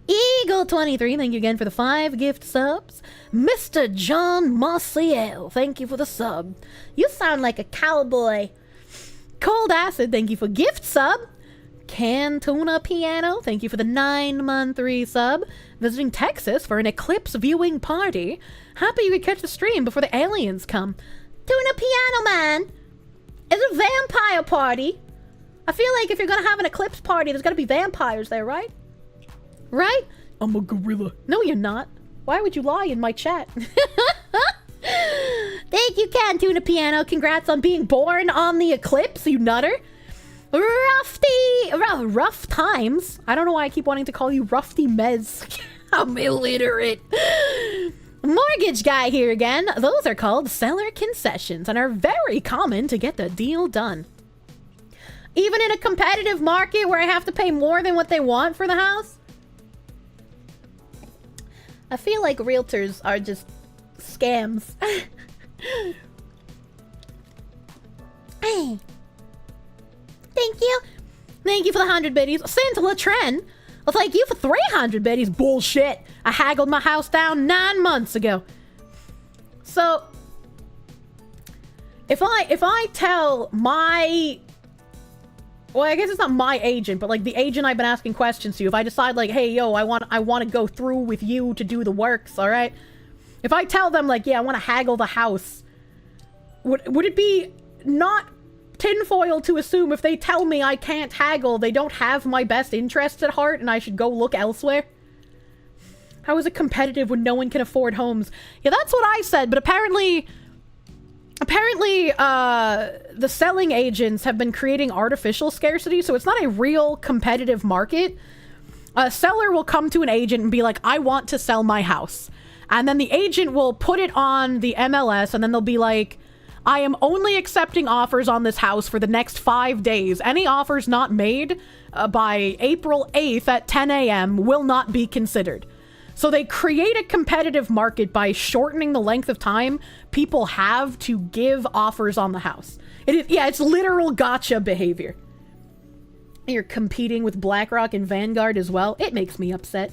Eagle23, thank you again for the 5 gift subs. Mr. John Maciel, thank you for the sub. You sound like a cowboy. Cold Acid, thank you for gift sub. Cantuna Piano, thank you for the 9-month resub. Visiting Texas for an eclipse viewing party. Happy you could catch the stream before the aliens come. Tuna Piano Man! It's a vampire party. I feel like if you're gonna have an eclipse party, there's gotta be vampires there, right? Right? I'm a gorilla. No, you're not. Why would you lie in my chat? Thank you, Cantuna Piano. Congrats on being born on the eclipse, you nutter. Rough times. I don't know why I keep wanting to call you Rufty Mez. I'm illiterate. Mortgage guy here again. Those are called seller concessions and are very common to get the deal done. Even in a competitive market where I have to pay more than what they want for the house? I feel like realtors are just scams. Hey. Thank you. Thank you for the 100 biddies. Santa Latren. Well, thank you for 300 biddies. Bullshit. I haggled my house down 9 months ago. So, if I tell my... Well, I guess it's not my agent, but like the agent I've been asking questions to, if I decide like, hey, yo, I want to go through with you to do the works, all right? If I tell them like, yeah, I want to haggle the house, would it be not tinfoil to assume if they tell me I can't haggle, they don't have my best interests at heart and I should go look elsewhere? How is it competitive when no one can afford homes? Yeah, that's what I said, but apparently, the selling agents have been creating artificial scarcity, so it's not a real competitive market. A seller will come to an agent and be like, I want to sell my house. And then the agent will put it on the MLS, and then they'll be like, I am only accepting offers on this house for the next 5 days. Any offers not made by April 8th at 10 a.m. will not be considered. So they create a competitive market by shortening the length of time people have to give offers on the house. It's literal gotcha behavior. You're competing with BlackRock and Vanguard as well. It makes me upset.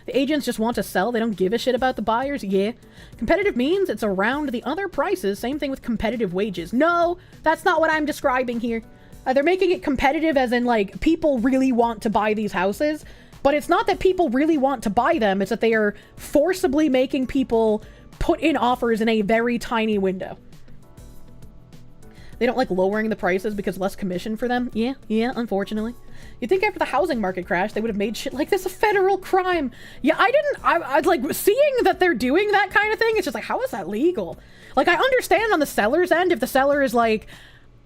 The agents just want to sell. They don't give a shit about the buyers. Yeah. Competitive means it's around the other prices. Same thing with competitive wages. No, that's not what I'm describing here. They're making it competitive as in, like, people really want to buy these houses. But it's not that people really want to buy them. It's that they are forcibly making people put in offers in a very tiny window. They don't like lowering the prices because less commission for them. Yeah, unfortunately. You'd think after the housing market crash, they would have made shit like this a federal crime. Yeah, I'd like, seeing that they're doing that kind of thing, it's just like, how is that legal? Like, I understand on the seller's end, if the seller is like,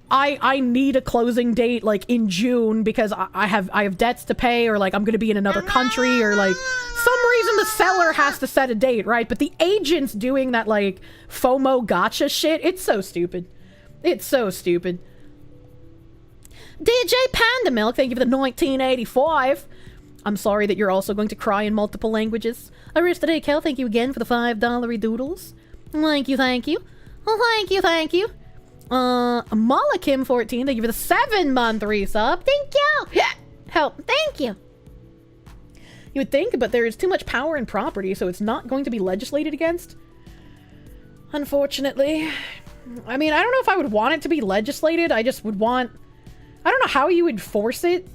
I need a closing date, like, in June because I have debts to pay, or like, I'm gonna be in another country, or like, some reason the seller has to set a date, right? But the agents doing that, like, FOMO gotcha shit, it's so stupid. It's so stupid. DJ Panda Milk, thank you for the 1985. I'm sorry that you're also going to cry in multiple languages. Arista Kel, thank you again for the $5 doodles. Thank you. Well, thank you. Malakim14, thank you for the 7-month resub. Thank you. Help, thank you. You would think, but there is too much power in property, so it's not going to be legislated against. Unfortunately. I mean, I don't know if I would want it to be legislated. I just would want... I don't know how you would force it.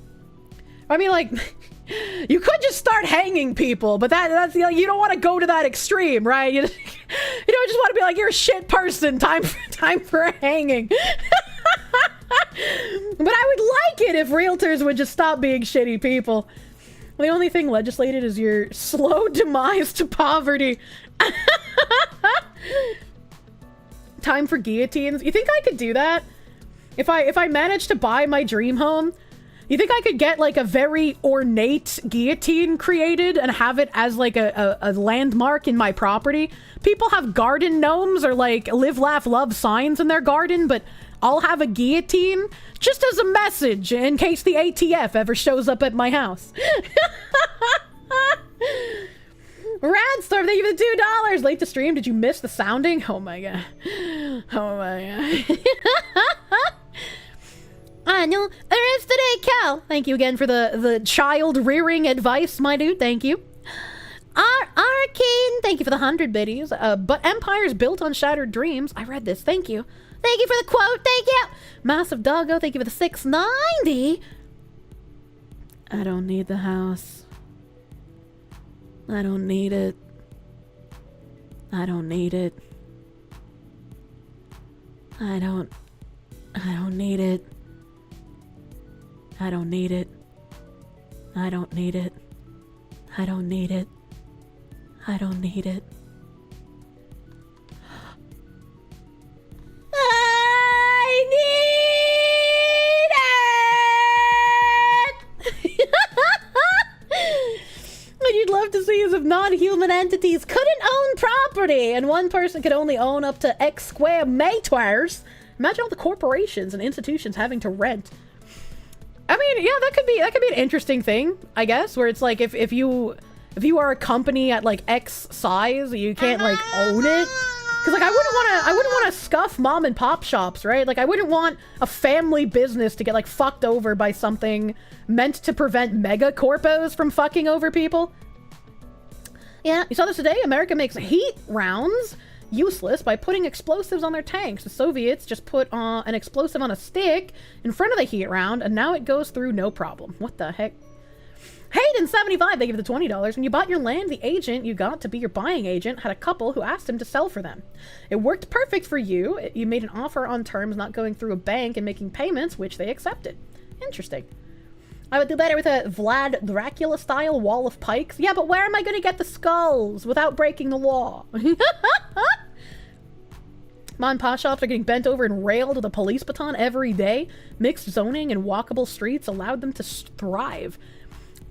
I mean, like, you could just start hanging people, but that's you know, you don't want to go to that extreme, right? You don't just want to be like, you're a shit person. Time for hanging. But I would like it if realtors would just stop being shitty people. The only thing legislated is your slow demise to poverty. Time for guillotines. You think I could do that? If I managed to buy my dream home, you think I could get like a very ornate guillotine created and have it as like a landmark in my property? People have garden gnomes or like live, laugh, love signs in their garden, but I'll have a guillotine just as a message in case the ATF ever shows up at my house. Radstorm, thank you for the $2. Late to stream. Did you miss the sounding? Oh my god. Oh my god. I know. There is today, Cal. Thank you again for the child rearing advice, my dude. Thank you. Arcane, thank you for the 100 biddies. But empires built on shattered dreams. I read this. Thank you. Thank you for the quote. Thank you. Massive Doggo, thank you for the 690. I don't need the house. I don't need it. I don't need it. I don't need it. I don't need it. I don't need it. I don't need it. I don't need it. I need it! What you'd love to see is if non-human entities couldn't own property and one person could only own up to X square meters. Imagine all the corporations and institutions having to rent. I mean, yeah, that could be an interesting thing, I guess, where it's like if you are a company at like X size, you can't like own it. Cause like I wouldn't want to scuff mom and pop shops, right? Like I wouldn't want a family business to get like fucked over by something meant to prevent mega corpos from fucking over people. Yeah, you saw this today. America makes heat rounds useless by putting explosives on their tanks. The Soviets just put an explosive on a stick in front of the heat round, and now it goes through no problem. What the heck? Hayden75, they give the $20. When you bought your land, the agent you got to be your buying agent had a couple who asked him to sell for them. It worked perfect for you. You made an offer on terms not going through a bank and making payments, which they accepted. Interesting. I would do better with a Vlad Dracula-style wall of pikes. Yeah, but where am I going to get the skulls without breaking the law? Mom and pop shops are getting bent over and railed with a police baton every day. Mixed zoning and walkable streets allowed them to thrive.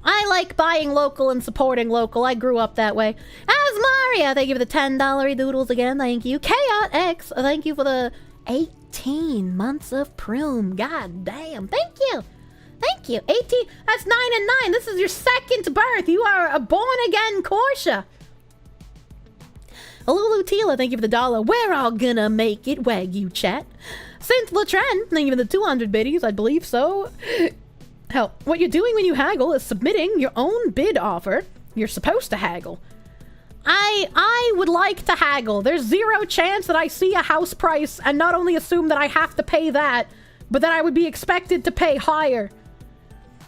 I like buying local and supporting local. I grew up that way. As Maria, thank you for the $10 doodles again. Thank you. Chaos X, thank you for the 18 months of Prune. God damn. Thank you. Thank you. 18, that's 9 and 9. This is your second birth. You are a born-again Kirsche. Lulu Tila, thank you for the $1. We're all gonna make it, Wagyu chat. Synth Latren, thank you for the 200 biddies. I believe so. Hell, what you're doing when you haggle is submitting your own bid offer. You're supposed to haggle. I would like to haggle. There's zero chance that I see a house price and not only assume that I have to pay that, but that I would be expected to pay higher.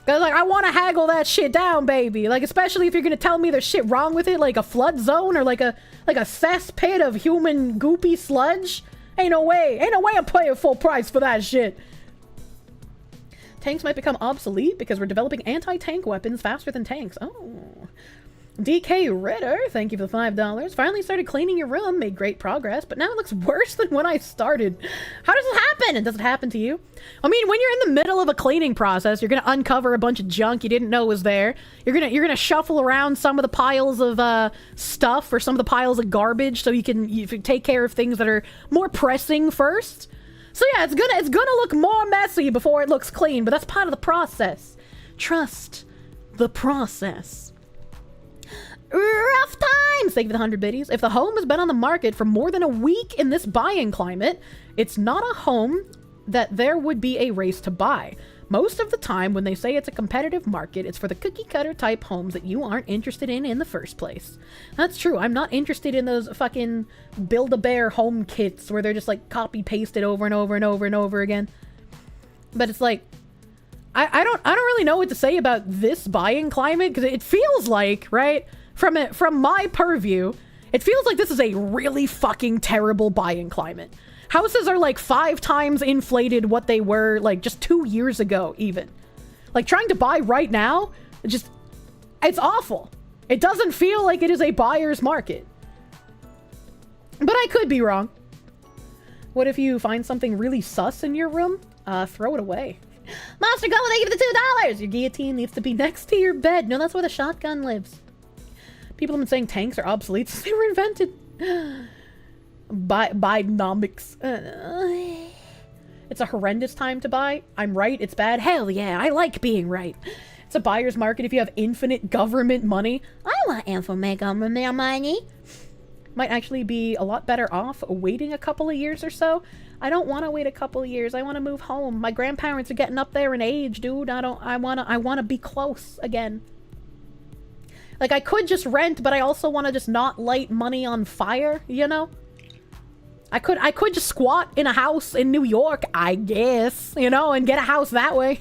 Cause like, I want to haggle that shit down, baby. Like, especially if you're gonna tell me there's shit wrong with it, like a flood zone or like a cesspit of human goopy sludge. Ain't no way I'm paying full price for that shit. Tanks might become obsolete because we're developing anti-tank weapons faster than tanks. Oh. DK Ritter, thank you for the $5. Finally started cleaning your room, made great progress, but now it looks worse than when I started. How does it happen? And does it happen to you? I mean, when you're in the middle of a cleaning process, you're gonna uncover a bunch of junk you didn't know was there. You're gonna shuffle around some of the piles of stuff or some of the piles of garbage so you can take care of things that are more pressing first. So yeah, it's gonna look more messy before it looks clean, but that's part of the process. Trust the process. Rough times! Thank you for the 100 biddies. If the home has been on the market for more than a week in this buying climate, it's not a home that there would be a race to buy. Most of the time, when they say it's a competitive market, it's for the cookie-cutter type homes that you aren't interested in the first place. That's true. I'm not interested in those fucking Build-A-Bear home kits where they're just like copy-pasted over and over and over and over again. But it's like, I don't really know what to say about this buying climate, because it feels like, right, from my purview, it feels like this is a really fucking terrible buying climate. Houses are like 5 times inflated what they were like just 2 years ago even. Like trying to buy right now, it's awful. It doesn't feel like it is a buyer's market. But I could be wrong. What if you find something really sus in your room? Throw it away. Monster Gun, thank you for the $2! Your guillotine needs to be next to your bed. No, that's where the shotgun lives. People have been saying tanks are obsolete since they were invented. Bidenomics. It's a horrendous time to buy. I'm right, it's bad. Hell yeah, I like being right. It's a buyer's market if you have infinite government money. I want infinite government money. Might actually be a lot better off waiting a couple of years or so. I don't want to wait a couple of years. I want to move home. My grandparents are getting up there in age, dude. I want to be close again. Like, I could just rent, but I also want to just not light money on fire, you know? I could just squat in a house in New York, I guess, you know, and get a house that way.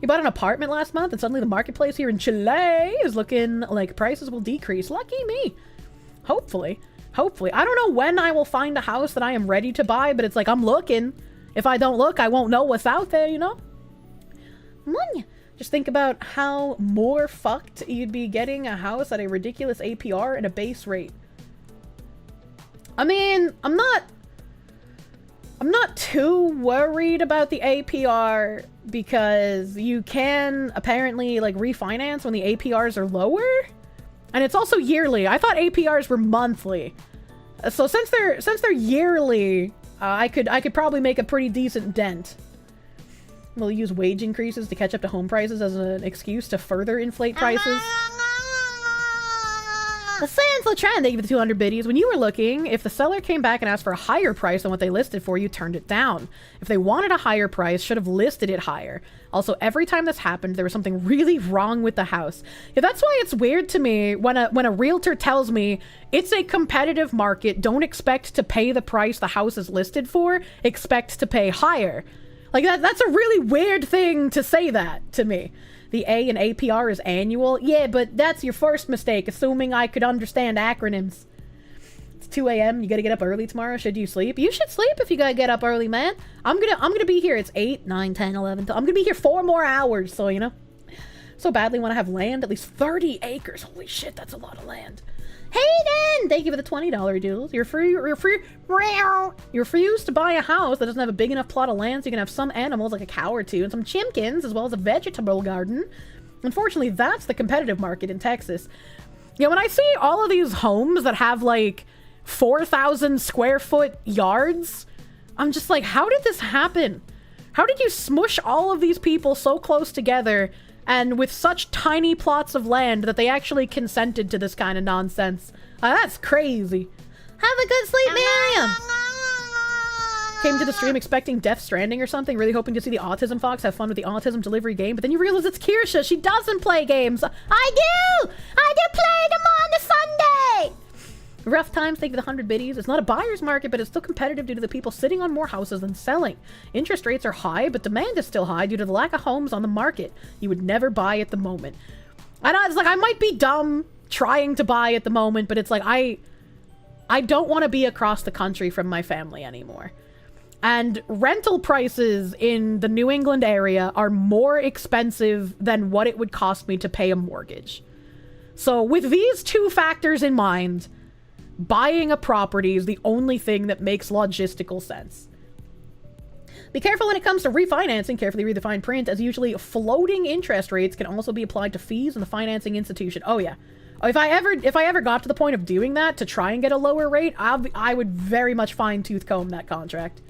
You bought an apartment last month and suddenly the marketplace here in Chile is looking like prices will decrease. Lucky me. Hopefully. Hopefully. I don't know when I will find a house that I am ready to buy, but it's like I'm looking. If I don't look, I won't know what's out there, you know? Just think about how more fucked you'd be getting a house at a ridiculous APR and a base rate. I mean, I'm not too worried about the APR because you can apparently like refinance when the APRs are lower, and it's also yearly. I thought APRs were monthly, so since they're yearly, I could probably make a pretty decent dent. We'll use wage increases to catch up to home prices as an excuse to further inflate prices. The Sans Latran, thank you for the 200 biddies. When you were looking, if the seller came back and asked for a higher price than what they listed for, you turned it down. If they wanted a higher price, should have listed it higher. Also, every time this happened, there was something really wrong with the house. Yeah, that's why it's weird to me when a realtor tells me it's a competitive market, don't expect to pay the price the house is listed for, expect to pay higher. Like, that's a really weird thing to say that to me. The A in APR is annual. Yeah, but that's your first mistake, assuming I could understand acronyms. It's 2 a.m. You gotta get up early tomorrow. Should you sleep? You should sleep if you gotta get up early, man. I'm gonna be here. It's 8, 9, 10, 11. I'm gonna be here 4 more hours, so, you know. So badly want to have land, at least 30 acres. Holy shit, that's a lot of land. Hayden! Thank you for the $20 doodles. You refuse to buy a house that doesn't have a big enough plot of land so you can have some animals like a cow or two and some chimkins as well as a vegetable garden. Unfortunately, that's the competitive market in Texas. Yeah, when I see all of these homes that have like 4,000 square foot yards, I'm just like, how did this happen? How did you smush all of these people so close together and with such tiny plots of land that they actually consented to this kind of nonsense? That's crazy. Have a good sleep, Miriam! Came to the stream expecting Death Stranding or something, really hoping to see the Autism Fox have fun with the autism delivery game, but then you realize it's Kirsche. She doesn't play games. I do play them on the Sunday! Rough times, thank you for the 100 biddies. It's not a buyer's market, but it's still competitive due to the people sitting on more houses than selling. Interest rates are high, but demand is still high due to the lack of homes on the market. You would never buy at the moment. I know, it's like, I might be dumb trying to buy at the moment, but it's like, I don't want to be across the country from my family anymore. And rental prices in the New England area are more expensive than what it would cost me to pay a mortgage. So with these two factors in mind, buying a property is the only thing that makes logistical sense. Be careful when it comes to refinancing. Carefully read the fine print, as usually floating interest rates can also be applied to fees in the financing institution. Oh yeah. If I ever got to the point of doing that to try and get a lower rate, I would very much fine-tooth comb that contract.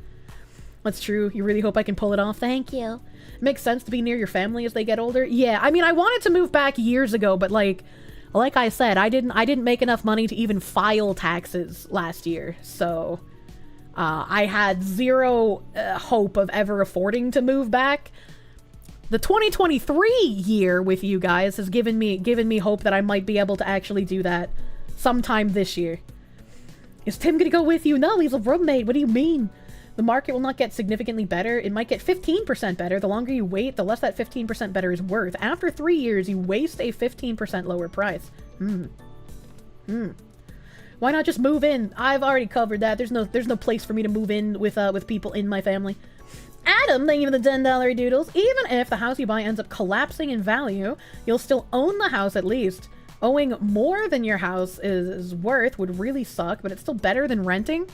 That's true. You really hope I can pull it off. Thank you. Makes sense to be near your family as they get older. Yeah, I mean, I wanted to move back years ago, but like I said, I didn't make enough money to even file taxes last year, so I had zero hope of ever affording to move back. The 2023 year with you guys has given me hope that I might be able to actually do that sometime this year. Is Tim gonna go with you? No, he's a roommate. What do you mean? The market will not get significantly better. It might get 15% better. The longer you wait, the less that 15% better is worth. After 3 years, you waste a 15% lower price. Why not just move in? I've already covered that. There's no place for me to move in with people in my family. Adam, thank you for the $10 doodles. Even if the house you buy ends up collapsing in value, you'll still own the house at least. Owing more than your house is worth would really suck, but it's still better than renting.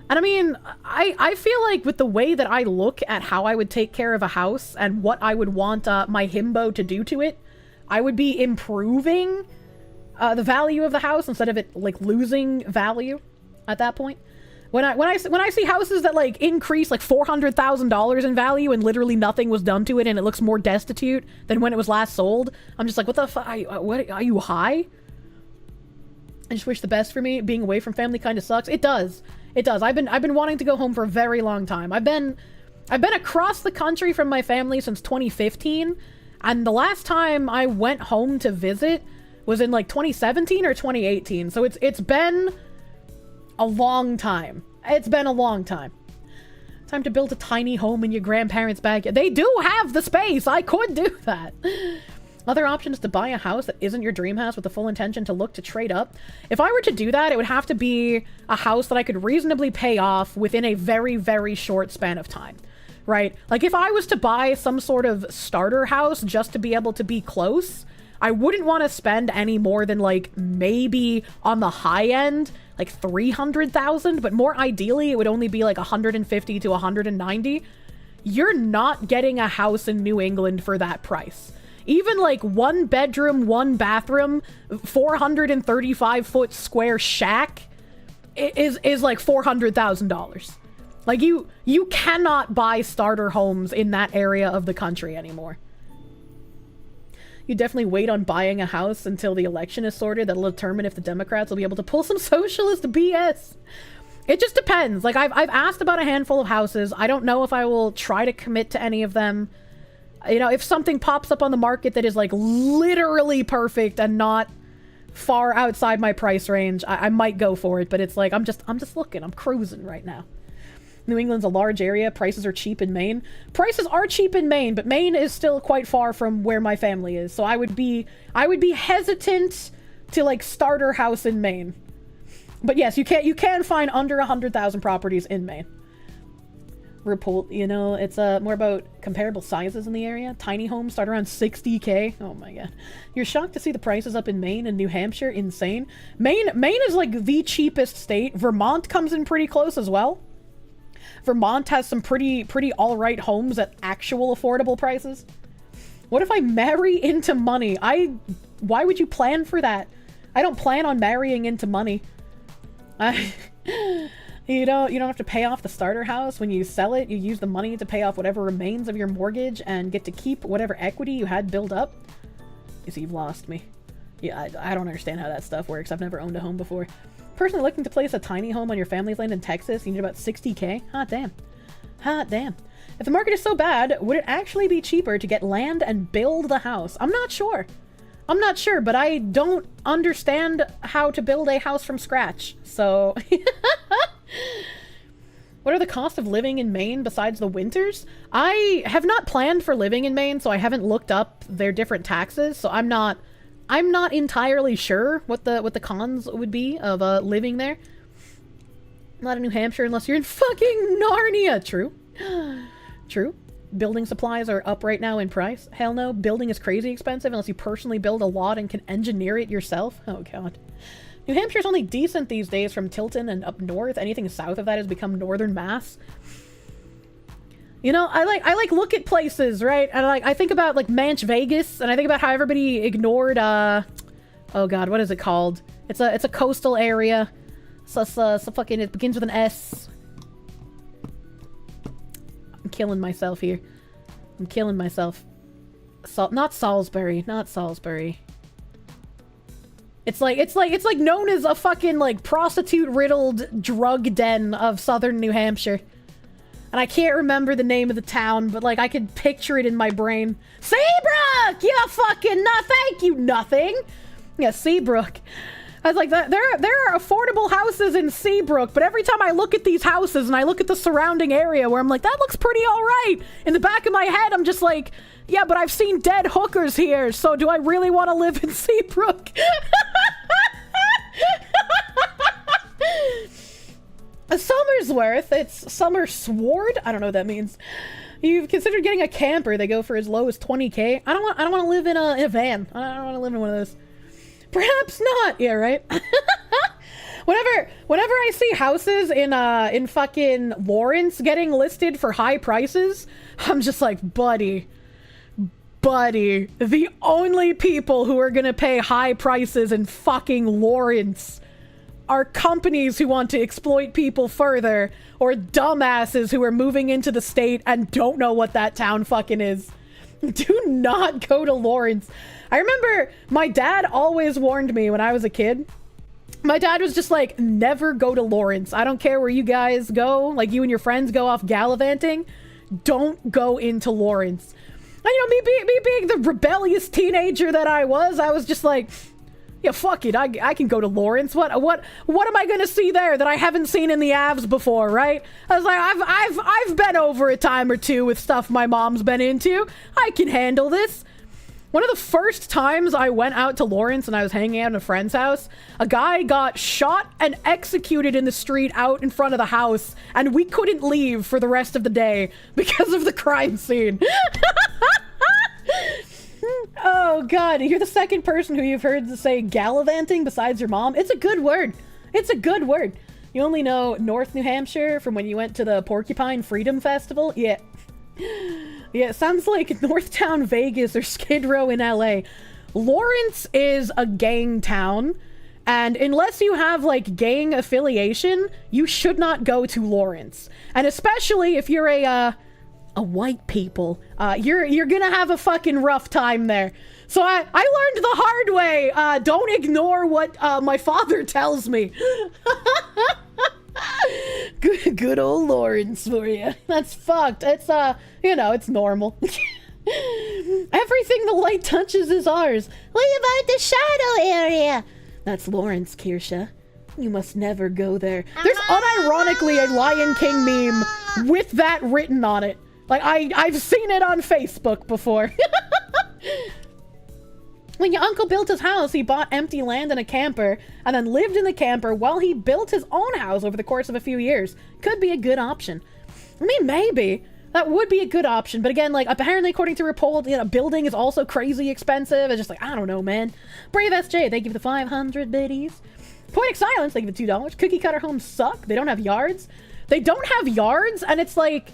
And I mean, I feel like with the way that I look at how I would take care of a house and what I would want my himbo to do to it, I would be improving the value of the house instead of it like losing value at that point. When I see houses that like increase like $400,000 in value and literally nothing was done to it and it looks more destitute than when it was last sold, I'm just like, what the fuck? What are you high? I just wish the best for me. Being away from family kind of sucks. It does. It does. I've been wanting to go home for a very long time. I've been across the country from my family since 2015, and the last time I went home to visit was in like 2017 or 2018. So it's been a long time. It's been a long time. Time to build a tiny home in your grandparents' backyard. They do have the space. I could do that. Other option is to buy a house that isn't your dream house with the full intention to look to trade up. If I were to do that, it would have to be a house that I could reasonably pay off within a very, very short span of time, right? Like if I was to buy some sort of starter house just to be able to be close, I wouldn't want to spend any more than like maybe on the high end, like 300,000, but more ideally it would only be like 150 to 190. You're not getting a house in New England for that price. Even like 1 bedroom, 1 bathroom, 435 foot square shack is like $400,000. Like you cannot buy starter homes in that area of the country anymore. You definitely wait on buying a house until the election is sorted. That'll determine if the Democrats will be able to pull some socialist BS. It just depends. Like I've asked about a handful of houses. I don't know if I will try to commit to any of them. You know, if something pops up on the market that is like literally perfect and not far outside my price range, I might go for it. But it's like I'm just looking. I'm cruising right now. New England's a large area. Prices are cheap in Maine. Prices are cheap in Maine, but Maine is still quite far from where my family is. So I would be hesitant to like start a house in Maine. But yes, you can find under 100,000 properties in Maine. Report, you know, it's more about comparable sizes in the area. Tiny homes start around 60K. Oh my god. You're shocked to see the prices up in Maine and New Hampshire. Insane. Maine is like the cheapest state. Vermont comes in pretty close as well. Vermont has some pretty all-right homes at actual affordable prices. What if I marry into money? Why would you plan for that? I don't plan on marrying into money. You don't have to pay off the starter house. When you sell it, you use the money to pay off whatever remains of your mortgage and get to keep whatever equity you had built up. You see, you've lost me. Yeah, I don't understand how that stuff works. I've never owned a home before. Person looking to place a tiny home on your family's land in Texas, you need about 60K? Hot damn. Hot damn. If the market is so bad, would it actually be cheaper to get land and build the house? I'm not sure. I'm not sure, but I don't understand how to build a house from scratch. So... What are the costs of living in Maine besides the winters? I have not planned for living in Maine, so I haven't looked up their different taxes, so I'm not entirely sure what the cons would be of living there. Not in New Hampshire unless you're in fucking Narnia. True. True. Building supplies are up right now in price. Hell no. Building is crazy expensive unless you personally build a lot and can engineer it yourself. Oh god. New Hampshire's only decent these days from Tilton and up north. Anything south of that has become northern Mass. You know, I like look at places, right? And I think about like Manch Vegas, and I think about how everybody ignored oh god, what is it called? It's a coastal area. So fucking, it begins with an S. I'm killing myself here. I'm killing myself. Not Salisbury. It's like known as a fucking like prostitute-riddled drug den of southern New Hampshire. And I can't remember the name of the town, but like I could picture it in my brain. Seabrook! You fucking thank you, nothing. Yeah, Seabrook. I was like, there are affordable houses in Seabrook, but every time I look at these houses and I look at the surrounding area where I'm like, that looks pretty alright. In the back of my head, I'm just like, yeah, but I've seen dead hookers here, so do I really want to live in Seabrook? Somersworth, it's Summersward? I don't know what that means. You've considered getting a camper. They go for as low as 20K. I don't want to live in a van. I don't want to live in one of those. Perhaps not. Yeah, right? Whenever I see houses in fucking Lawrence getting listed for high prices, I'm just like, buddy, the only people who are gonna pay high prices in fucking Lawrence are companies who want to exploit people further, or dumbasses who are moving into the state and don't know what that town fucking is. Do not go to Lawrence. I remember my dad always warned me when I was a kid. My dad was just like, never go to Lawrence. I don't care where you guys go, like you and your friends go off gallivanting. Don't go into Lawrence. And you know, me being the rebellious teenager that I was just like, Yeah, fuck it. I can go to Lawrence. What am I gonna see there that I haven't seen in the Avs before, right? I was like, I've been over a time or two with stuff my mom's been into. I can handle this. One of the first times I went out to Lawrence and I was hanging out in a friend's house, a guy got shot and executed in the street out in front of the house, and we couldn't leave for the rest of the day because of the crime scene. Oh god, you're the second person who you've heard say gallivanting besides your mom. It's a good word. It's a good word. You only know North New Hampshire from when you went to the Porcupine Freedom Festival? Yeah. Yeah, it sounds like Northtown Vegas or Skid Row in LA. Lawrence is a gang town, and unless you have like gang affiliation, you should not go to Lawrence. And especially if you're a white people, you're gonna have a fucking rough time there. So I learned the hard way. Don't ignore what my father tells me. Good old Lawrence for you. That's fucked. It's you know, it's normal. Everything the light touches is ours. What about the shadow area? That's Lawrence, Kirsche. You must never go there. There's unironically a Lion King meme with that written on it. Like, I've seen it on Facebook before. When your uncle built his house, he bought empty land and a camper, and then lived in the camper while he built his own house over the course of a few years. Could be a good option. I mean, maybe. That would be a good option, but again, like, apparently according to Repol, you know, building is also crazy expensive. It's just like, I don't know, man. Brave SJ, thank you for the 500 biddies. Poetic Silence, thank you for $2. Cookie cutter homes suck. They don't have yards. They don't have yards, and it's like,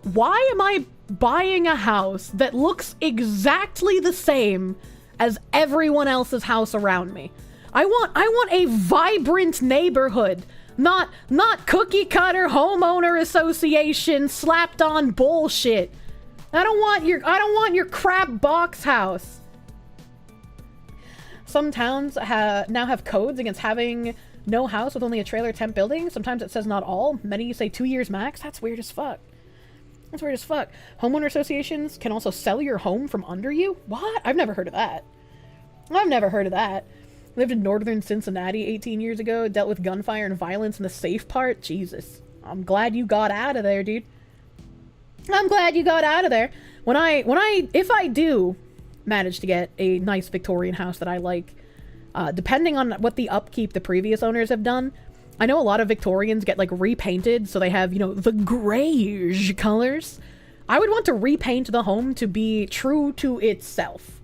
why am I buying a house that looks exactly the same as everyone else's house around me? I want a vibrant neighborhood, not cookie cutter homeowner association slapped on bullshit. I don't want your crap box house. Some towns now have codes against having no house with only a trailer tent building. Sometimes it says not all. Many say 2 years max. That's weird as fuck. That's weird as fuck. Homeowner associations can also sell your home from under you? What? I've never heard of that. I've never heard of that. Lived in northern Cincinnati 18 years ago. Dealt with gunfire and violence in the safe part. Jesus. I'm glad you got out of there, dude. I'm glad you got out of there. If I do manage to get a nice Victorian house that I like, depending on what the upkeep the previous owners have done, I know a lot of Victorians get, like, repainted, so they have, you know, the greige colors. I would want to repaint the home to be true to itself.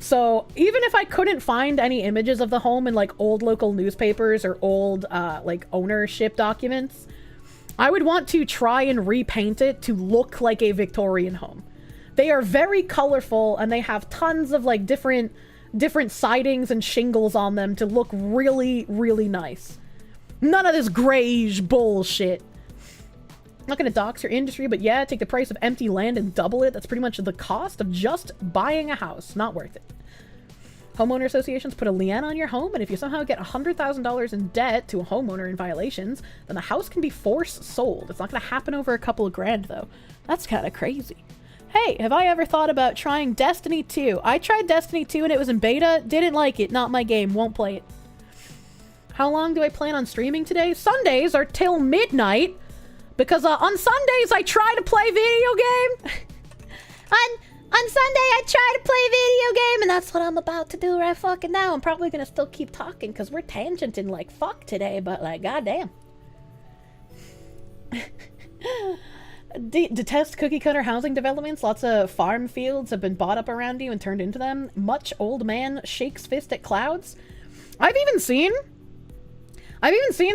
So, even if I couldn't find any images of the home in, like, old local newspapers or old, like, ownership documents, I would want to try and repaint it to look like a Victorian home. They are very colorful, and they have tons of, like, different sidings and shingles on them to look really, really nice. None of this greige bullshit. I'm not gonna dox your industry, but yeah, take the price of empty land and double it. That's pretty much the cost of just buying a house. Not worth it. Homeowner associations put a lien on your home, and if you somehow get $100,000 in debt to a homeowner in violations, then the house can be force sold. It's not gonna happen over a couple of grand, though. That's kind of crazy. Hey, have I ever thought about trying Destiny 2? I tried Destiny 2 and it was in beta. Didn't like it. Not my game. Won't play it. How long do I plan on streaming today? Sundays are till midnight, because on Sundays I try to play video game. on Sunday I try to play video game, and that's what I'm about to do right fucking now. I'm probably gonna still keep talking because we're tangenting like fuck today, but like goddamn. Detest cookie cutter housing developments. Lots of farm fields have been bought up around you and turned into them. Much old man shakes fist at clouds. I've even seen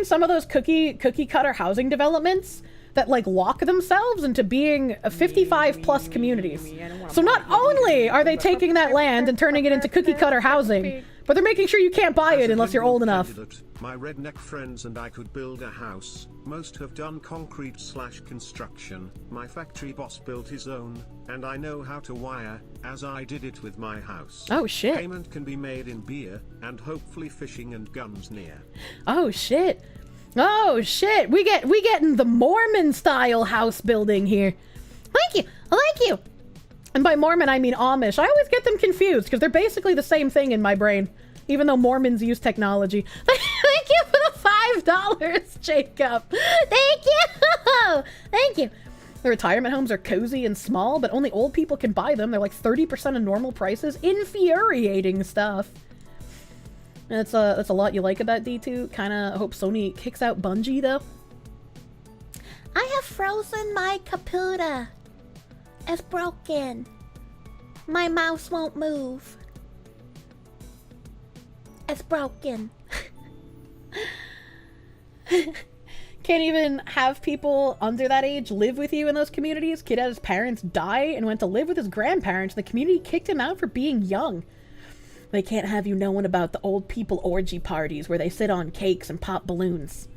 some of those cookie cutter housing developments that like lock themselves into being 55 plus communities. So not only are they taking that land and turning it into cookie cutter housing, but they're making sure you can't buy it unless you're old enough. My redneck friends and I could build a house. Most have done concrete/construction. My factory boss built his own, and I know how to wire, as I did it with my house. Oh shit. Payment can be made in beer, and hopefully fishing and guns near. Oh shit. Oh shit. We getting the Mormon style house building here. Thank you. And by Mormon, I mean Amish. I always get them confused because they're basically the same thing in my brain, even though Mormons use technology. Thank you for the $5, Jacob. Thank you. Thank you. The retirement homes are cozy and small, but only old people can buy them. They're like 30% of normal prices. Infuriating stuff. That's a lot you like about D2. Kinda hope Sony kicks out Bungie, though. I have frozen my computer. It's broken. My mouse won't move. It's broken. Can't even have people under that age live with you in those communities. Kid had his parents die and went to live with his grandparents. The community kicked him out for being young. They can't have you knowing about the old people orgy parties where they sit on cakes and pop balloons.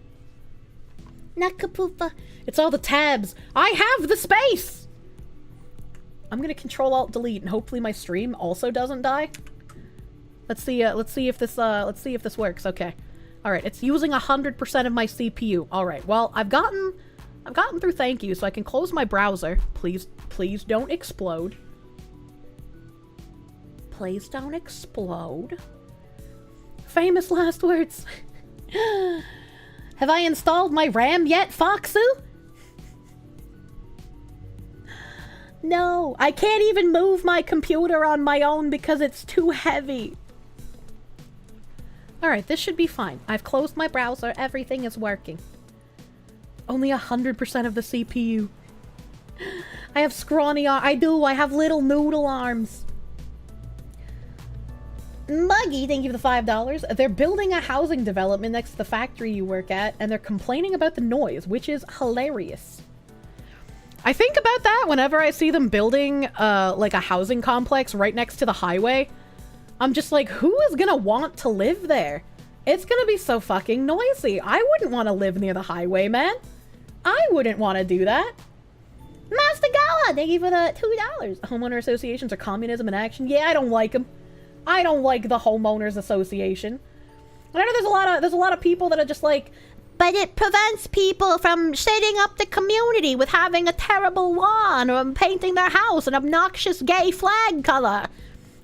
Nakapoopa. It's all the tabs. I have the space! I'm gonna Control-Alt-Delete and hopefully my stream also doesn't die. Let's see if this works. Okay. Alright, it's using 100% of my CPU. Alright, well, I've gotten through thank you, so I can close my browser. Please don't explode. Please don't explode. Famous last words. Have I installed my RAM yet, Foxu? No, I can't even move my computer on my own because it's too heavy. Alright, this should be fine. I've closed my browser. Everything is working. Only 100% of the CPU. I have scrawny arms. I do. I have little noodle arms. Muggy, thank you for the $5. They're building a housing development next to the factory you work at, and they're complaining about the noise, which is hilarious. I think about that whenever I see them building, like a housing complex right next to the highway. I'm just like, who is gonna want to live there? It's gonna be so fucking noisy. I wouldn't want to live near the highway, man. I wouldn't want to do that. Master Gala, thank you for the $2. Homeowner associations are communism in action. Yeah, I don't like them. I don't like the homeowners association. And I know there's a lot of people that are just like, but it prevents people from setting up the community with having a terrible lawn or painting their house an obnoxious gay flag color.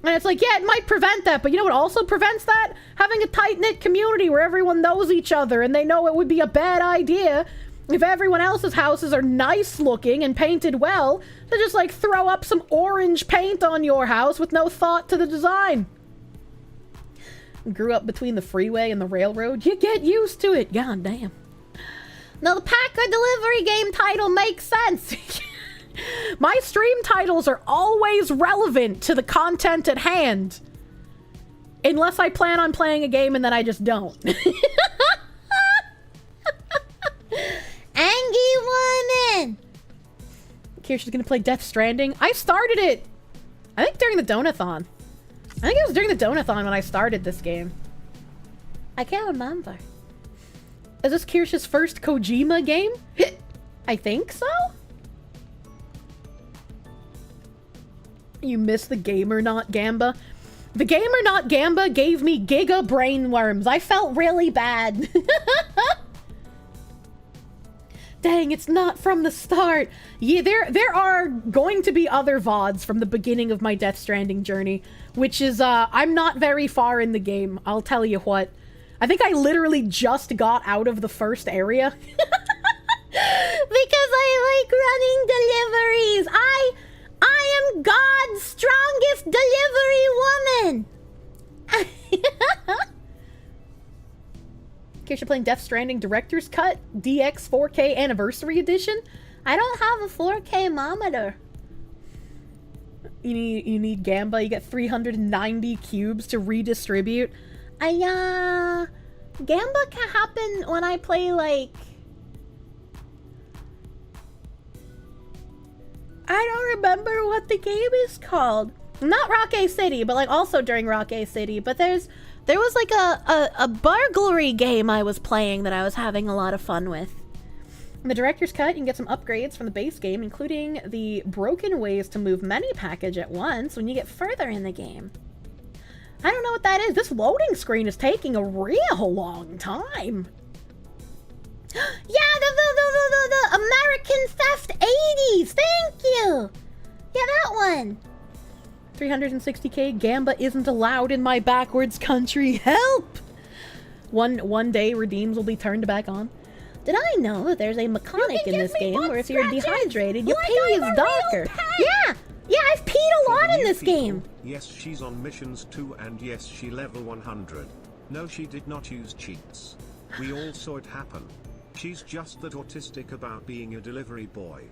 And it's like, yeah, it might prevent that, but you know what also prevents that? Having a tight-knit community where everyone knows each other and they know it would be a bad idea if everyone else's houses are nice looking and painted well to just like throw up some orange paint on your house with no thought to the design. Grew up between the freeway and the railroad. You get used to it. God damn. Now the Packer delivery game title makes sense. My stream titles are always relevant to the content at hand. Unless I plan on playing a game and then I just don't. Angie woman! Kirsche is gonna play Death Stranding. I started it, I think during the Donathon. I think it was during the Donathon when I started this game. I can't remember. Is this Kirsche's first Kojima game? I think so? You missed the Gamer Not Gamba. The Gamer Not Gamba gave me giga brain worms. I felt really bad. Dang, it's not from the start. Yeah, there are going to be other VODs from the beginning of my Death Stranding journey, which is, I'm not very far in the game, I'll tell you what. I think I literally just got out of the first area. Because I like running deliveries. I am God's strongest delivery woman. Kirsche playing Death Stranding Director's Cut DX 4K Anniversary Edition. I don't have a 4K monitor. You need Gamba. You get 390 cubes to redistribute. Gamba can happen when I play like. I don't remember what the game is called. Not Rock-A City, but like also during Rock-A City. But there was like a burglary game I was playing that I was having a lot of fun with. In the Director's Cut, you can get some upgrades from the base game, including the broken ways to move many package at once when you get further in the game. I don't know what that is. This loading screen is taking a real long time. Yeah, the American Theft 80s. Thank you. Yeah, that on! 360k Gamba isn't allowed in my backwards country. Help! One day redeems will be turned back on. Did I know that there's a mechanic in this game where if you're dehydrated, your pee is darker? Yeah! Yeah, I've peed a lot in this game! Yes, she's on missions too, and yes, she level 100. No, she did not use cheats. We all saw it happen. She's just that autistic about being a delivery boy.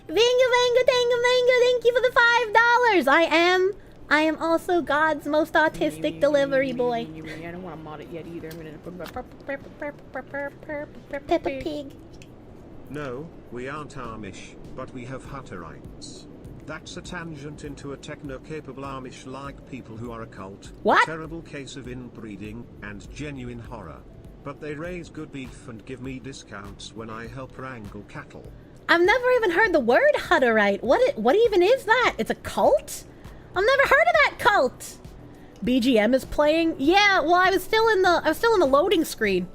Vanga vanga tanga vanga, thank you for the $5! I am also God's most autistic delivery boy. I don't want to mod it yet either. I'm gonna Peppa Pig. No, we aren't Amish, but we have Hutterites. That's a tangent into a techno-capable Amish-like people who are a cult. What? A terrible case of inbreeding, and genuine horror. But they raise good beef and give me discounts when I help wrangle cattle. I've never even heard the word Hutterite. What even is that? It's a cult? I've never heard of that cult. BGM is playing. Yeah, well, I was still in the loading screen.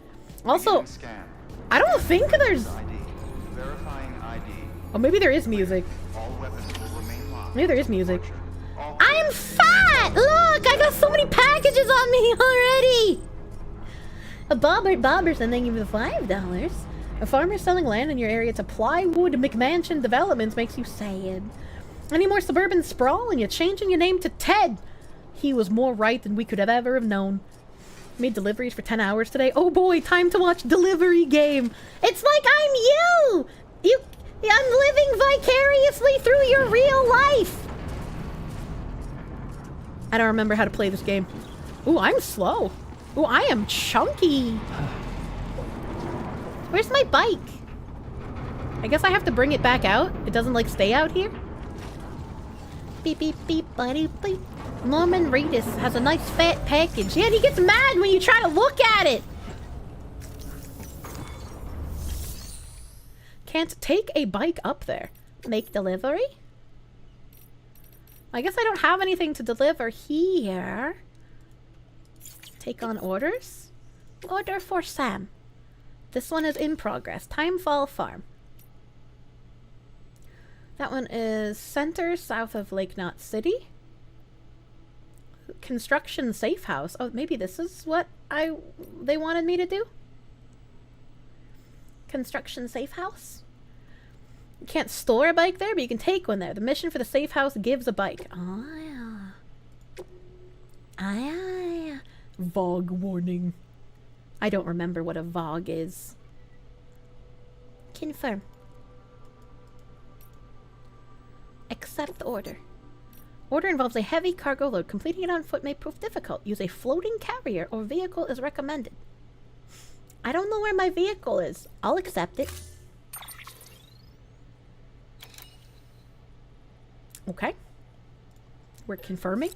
Also, I don't think there's. Oh, maybe there is music. Maybe there is music. I'm fat! Look, I got so many packages on me already! A Bobberson, thank you for the $5. A farmer selling land in your area to Plywood McMansion Developments makes you sad. Any more suburban sprawl and you're changing your name to Ted. He was more right than we could have ever have known. Made deliveries for 10 hours today. Oh boy, time to watch Delivery Game. It's like I'm you! I'm living vicariously through your real life! I don't remember how to play this game. Ooh, I'm slow. Ooh, I am chunky. Where's my bike? I guess I have to bring it back out. It doesn't, like, stay out here. Beep, beep, beep, buddy, beep. Norman Reedus has a nice fat package. Yeah, and he gets mad when you try to look at it. Can't take a bike up there. Make delivery? I guess I don't have anything to deliver here. Take on orders? Order for Sam. This one is in progress. Timefall Farm. That one is center south of Lake Knot City. Construction safe house. Oh, maybe this is what they wanted me to do? Construction safe house? You can't store a bike there, but you can take one there. The mission for the safe house gives a bike. Oh, yeah. VoG warning. I don't remember what a VoG is. Confirm. Accept order. Order involves a heavy cargo load. Completing it on foot may prove difficult. Use a floating carrier or vehicle is recommended. I don't know where my vehicle is. I'll accept it. Okay. We're confirming.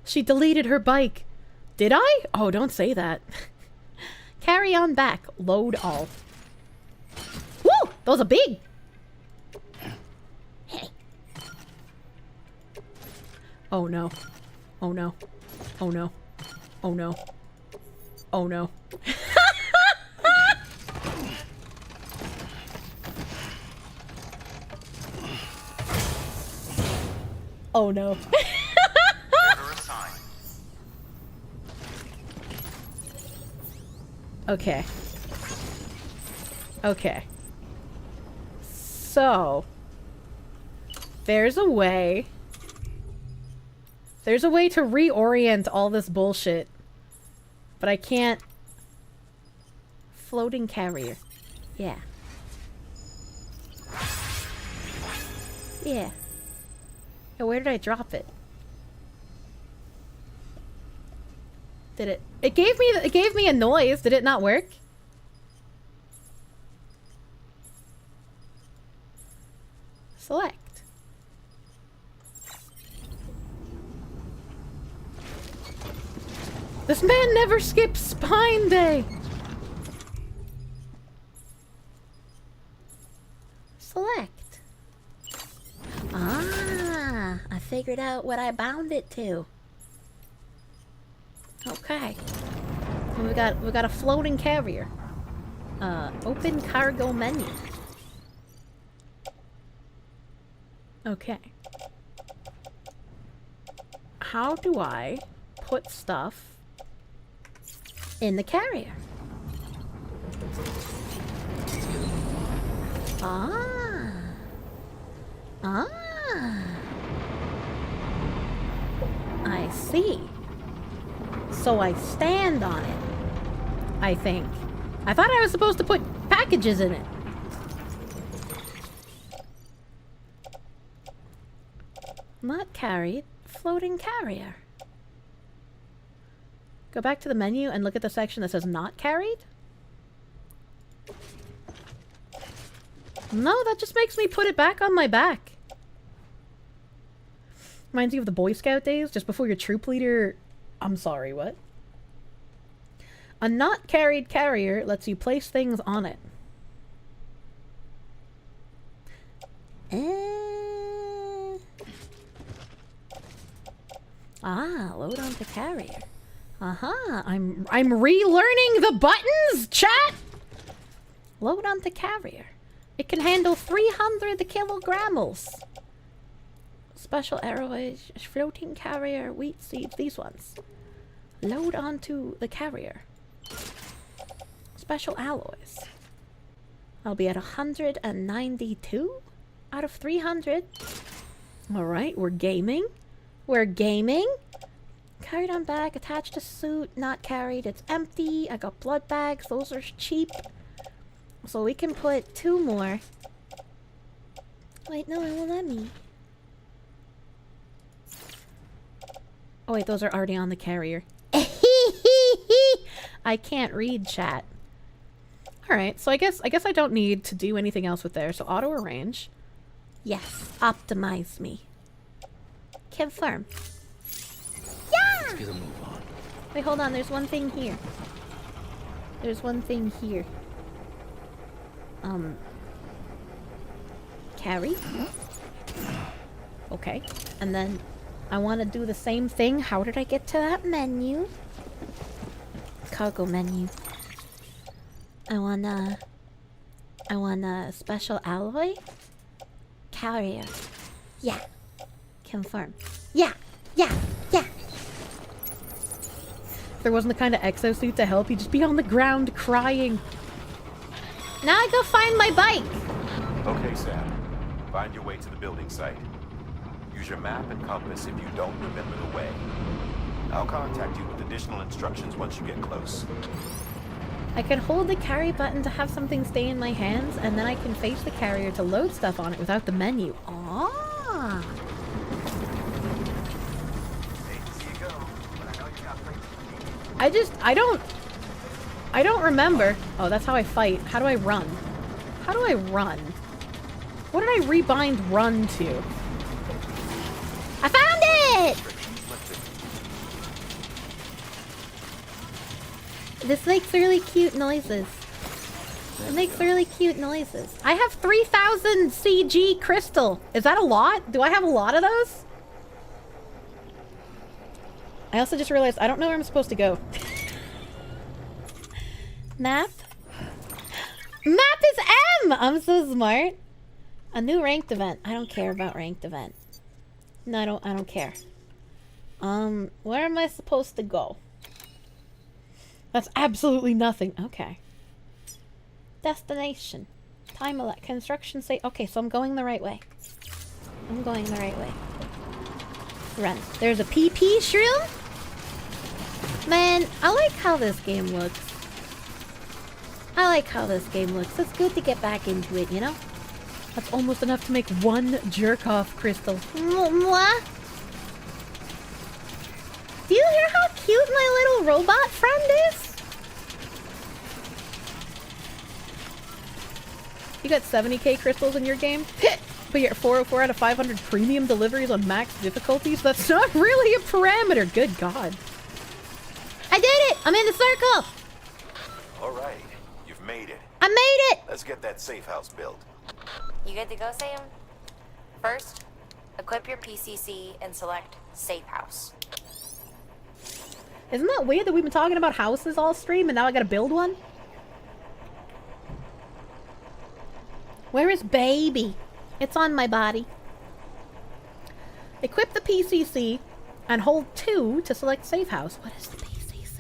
She deleted her bike. Did I? Oh, don't say that. Carry on back. Load all. Woo! Those are big! Hey. Oh no. Oh no. Oh no. Oh no. Oh no. Oh no. Okay. Okay. So, there's a way to reorient all this bullshit. But I can't. Floating carrier. Yeah. Yeah. Oh, where did I drop it? Did it? It gave me a noise. Did it not work? Select. This man never skips spine day. Select. Ah, I figured out what I bound it to. Okay. And we got a floating carrier. Open cargo menu. Okay. How do I put stuff in the carrier? Ah. Ah. I see. So I stand on it, I think. I thought I was supposed to put packages in it. Not carried. Floating carrier. Go back to the menu and look at the section that says not carried. No, that just makes me put it back on my back. Reminds you of the Boy Scout days, just before your troop leader... I'm sorry, what? A not carried carrier lets you place things on it. Ah, load onto carrier. Uh-huh, I'm relearning the buttons, chat! Load onto carrier. It can handle 300 kilograms. Special arrowage, floating carrier, wheat seeds, these ones. Load onto the carrier. Special alloys. I'll be at 192 out of 300. Alright, we're gaming. We're gaming. Carried on back, attached to suit, not carried. It's empty. I got blood bags. Those are cheap. So we can put 2 more. Wait, no, it won't let me. Oh wait, those are already on the carrier. I can't read chat. Alright, so I guess I don't need to do anything else with there. So auto arrange. Yes, optimize me. Confirm. Yeah! Let's get a move on. Wait, hold on, there's one thing here. There's one thing here. Carry. Okay. And then I want to do the same thing. How did I get to that menu? Cargo menu. I want a special alloy. Carrier. Yeah. Confirm. Yeah. Yeah. Yeah. If there wasn't the kind of exosuit to help, you'd just be on the ground crying. Now I go find my bike. Okay, Sam. Find your way to the building site. Use your map and compass if you don't remember the way. I'll contact you with additional instructions once you get close. I can hold the carry button to have something stay in my hands, and then I can face the carrier to load stuff on it without the menu. Ah! I don't remember. Oh, that's how I fight. How do I run? How do I run? What did I rebind run to? I found it! This makes really cute noises. It makes really cute noises. I have 3,000 CG crystal. Is that a lot? Do I have a lot of those? I also just realized I don't know where I'm supposed to go. Map? Map is M! I'm so smart. A new ranked event. I don't care about ranked event. No, I don't care. Where am I supposed to go? That's absolutely nothing. Okay. Destination. Time elect. Construction site. Okay, so I'm going the right way. I'm going the right way. Run. There's a PP shroom? Man, I like how this game looks. I like how this game looks. It's good to get back into it, you know? That's almost enough to make one jerk-off crystal. Mwah. Do you hear how cute my little robot friend is? You got 70k crystals in your game? But you're at 404 out of 500 premium deliveries on max difficulties? That's not really a parameter. Good God. I did it! I'm in the circle! Alright, you've made it. I made it! Let's get that safe house built. You good to go, Sam? First, equip your PCC and select Safe House. Isn't that weird that we've been talking about houses all stream and now I gotta build one? Where is baby? It's on my body. Equip the PCC and hold 2 to select safe house. What is the PCC?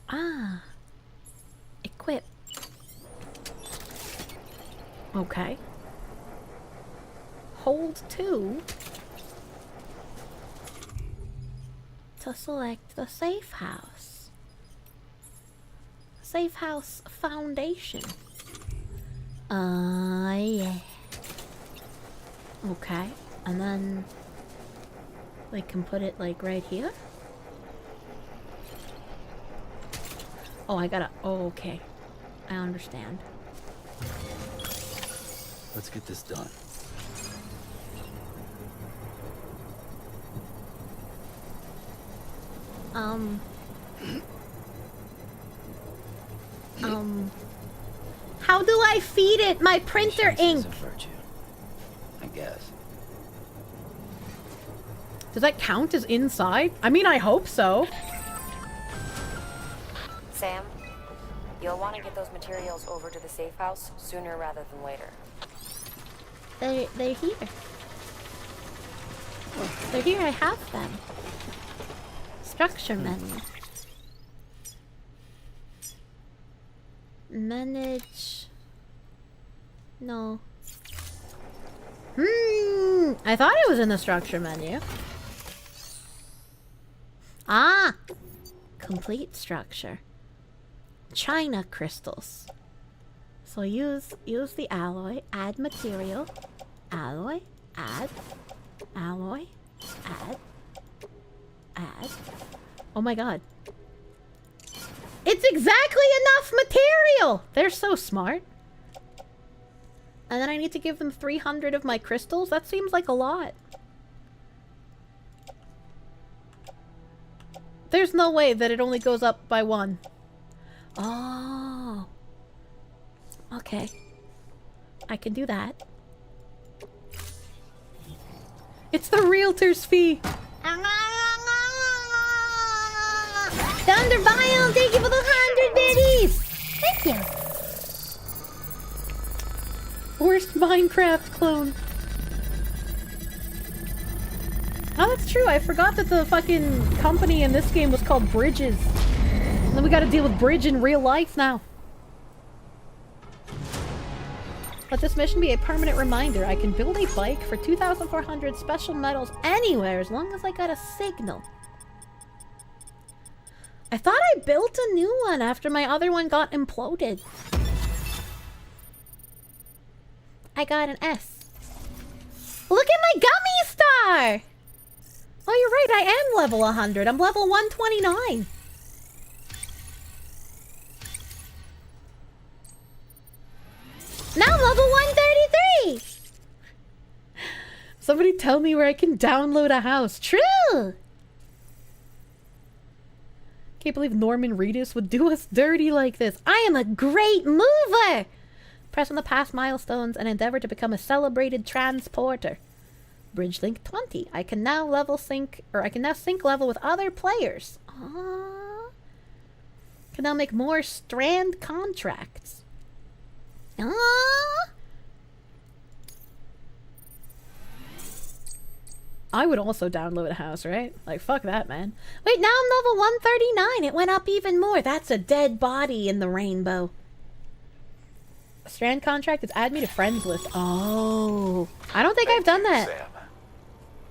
Ah. Equip. Okay. Hold 2 to select the safe house. Safe house foundation. Yeah. Okay, and then we can put it like right here. Oh, I gotta. Oh, okay. I understand. Let's get this done. How do I feed it my printer ink? Virtue, I guess. Does that count as inside? I mean, I hope so. Sam, you'll want to get those materials over to the safe house sooner rather than later. They're here. They're here, I have them. Structure menu. Manage. No. I thought it was in the structure menu. Ah! Complete structure. China crystals. So use the alloy, add material, alloy, add, alloy, add. Oh my god. It's exactly enough material! They're so smart. And then I need to give them 300 of my crystals? That seems like a lot. There's no way that it only goes up by 1. Oh. Okay. I can do that. It's the realtor's fee! Thunder Biome, thank you for the 100 biddies! Thank you! Worst Minecraft clone. Oh, that's true. I forgot that the fucking company in this game was called Bridges. And then we gotta deal with Bridge in real life now. Let this mission be a permanent reminder. I can build a bike for 2,400 special medals anywhere as long as I got a signal. I thought I built a new one after my other one got imploded. I got an S. Look at my gummy star! Oh, you're right. I am level 100. I'm level 129. Now I'm level 133! Somebody tell me where I can download a house. True! Can't believe Norman Reedus would do us dirty like this. I am a great mover! Press on the past milestones and endeavor to become a celebrated transporter. Bridge link 20. I can now sync level with other players. Aww. Can now make more strand contracts. Aww. I would also download a house, right? Like, fuck that, man. Wait, now I'm level 139. It went up even more. That's a dead body in the rainbow. A strand contract is add me to friends list. Oh. I don't think I've done that. Sam.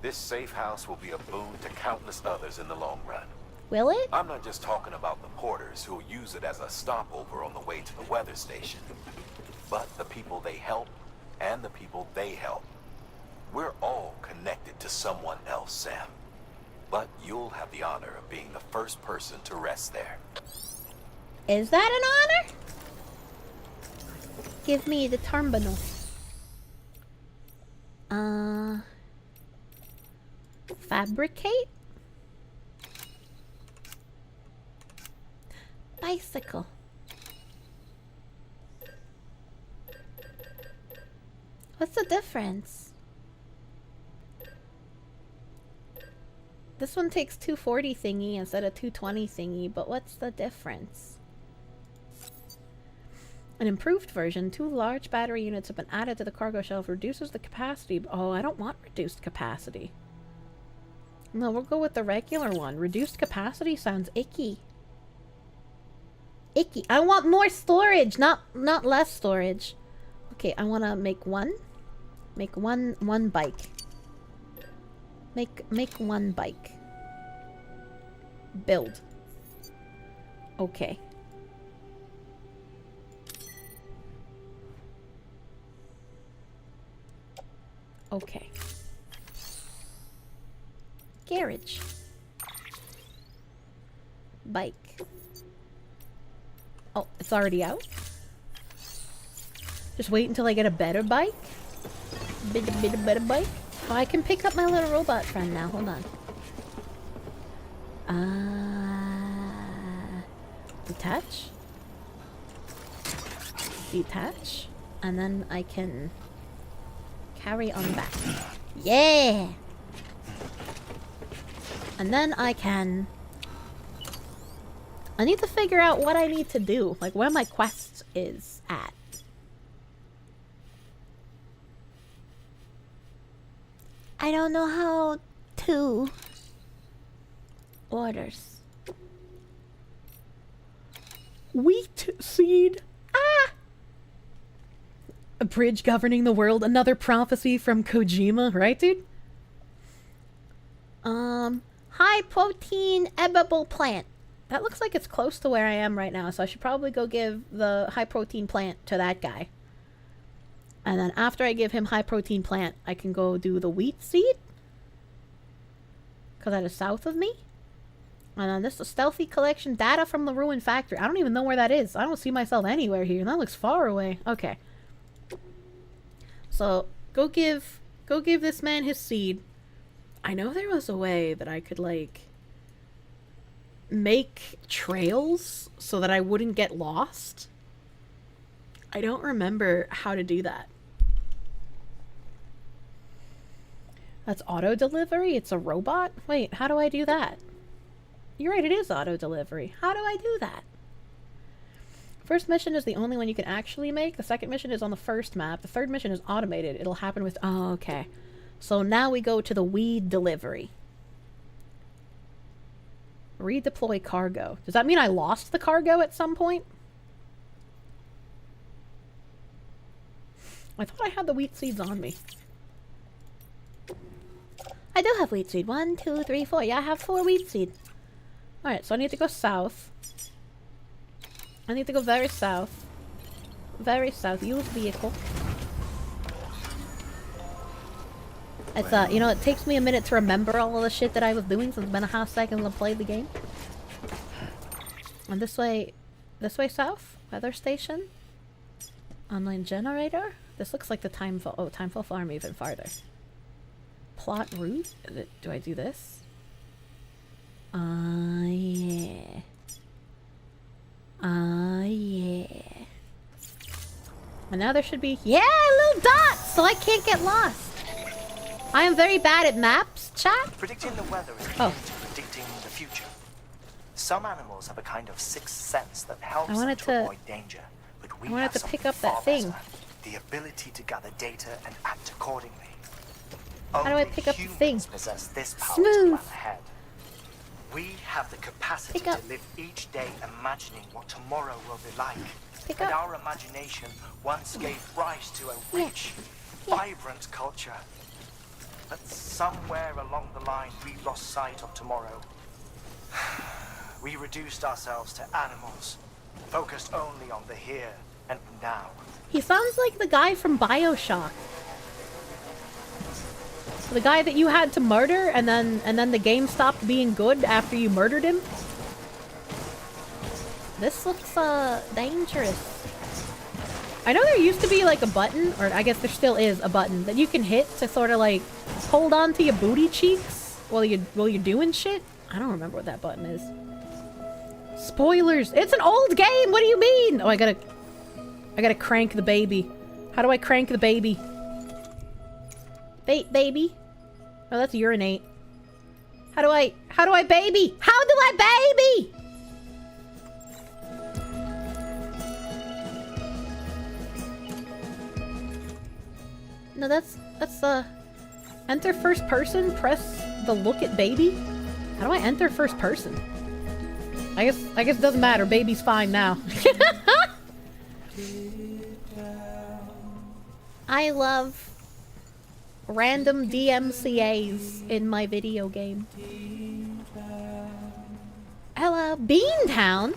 This safe house will be a boon to countless others in the long run. Will it? I'm not just talking about the porters who'll use it as a stopover on the way to the weather station, but the people they help and the people they help. We're all connected to someone else, Sam. But you'll have the honor of being the first person to rest there. Is that an honor? Give me the terminal. Fabricate? Bicycle. What's the difference? This one takes 240 thingy instead of 220 thingy, but what's the difference? An improved version, 2 large battery units have been added to the cargo shelf, reduces the capacity. Oh, I don't want reduced capacity. No, we'll go with the regular one. Reduced capacity sounds icky. Icky. I want more storage, not less storage. Okay, I want to make one. Make one bike. Make one bike. Build. Okay. Okay. Garage. Bike. Oh, it's already out? Just wait until I get a better bike? Better bike? Oh, I can pick up my little robot friend now. Hold on. Detach. Detach. And then I can carry on back. Yeah! And then I can... I need to figure out what I need to do. Like, where my quest is at. I don't know how to... Orders. Wheat seed. Ah! A bridge governing the world. Another prophecy from Kojima, right, dude? High protein edible plant. That looks like it's close to where I am right now, so I should probably go give the high protein plant to that guy. And then after I give him high protein plant, I can go do the wheat seed. Because that is south of me. And then this is stealthy collection data from the ruined factory. I don't even know where that is. I don't see myself anywhere here. That looks far away. Okay. So, go give this man his seed. I know there was a way that I could, like, make trails so that I wouldn't get lost. I don't remember how to do that. That's auto delivery? It's a robot? Wait, how do I do that? You're right, it is auto delivery. How do I do that? First mission is the only one you can actually make. The second mission is on the first map. The third mission is automated. It'll happen with... Oh, okay. So now we go to the weed delivery. Redeploy cargo. Does that mean I lost the cargo at some point? I thought I had the wheat seeds on me. I do have wheat seed. 1, 2, 3, 4. Yeah, I have 4 wheat seed. Alright, so I need to go south. I need to go very south. Very south. Use vehicle. It's, you know, it takes me a minute to remember all of the shit that I was doing since it's been a hot second to play the game. And this way south? Weather station? Online generator? This looks like the Timefall. Oh, Timefall Farm even farther. Plot route? Do I do this? Yeah. Yeah. And now there should be... Yeah, little dots! So I can't get lost. I am very bad at maps, chat. Predicting the weather is akin to predicting the future. Some animals have a kind of sixth sense that helps them to avoid danger. But we wanted to pick up that thing. The ability to gather data and act accordingly. How do I pick up the thing? Possess this power Smooth. to plan ahead. We have the capacity to live each day imagining what tomorrow will be like. And our imagination once gave rise to a rich, vibrant culture. But somewhere along the line, we lost sight of tomorrow. We reduced ourselves to animals, focused only on the here and now. He sounds like the guy from BioShock. The guy that you had to murder, and then the game stopped being good after you murdered him. This looks dangerous. I know there used to be like a button, or I guess there still is a button that you can hit to sort of like hold on to your booty cheeks while you're doing shit. I don't remember what that button is. Spoilers! It's an old game! What do you mean? Oh, I gotta crank the baby. How do I crank the baby? Baby? Oh, that's urinate. How do I baby? How do I baby? No, that's enter first person, press the look at baby? How do I enter first person? I guess it doesn't matter, baby's fine now. I love random DMCAs in my video game. Hello, Beantown?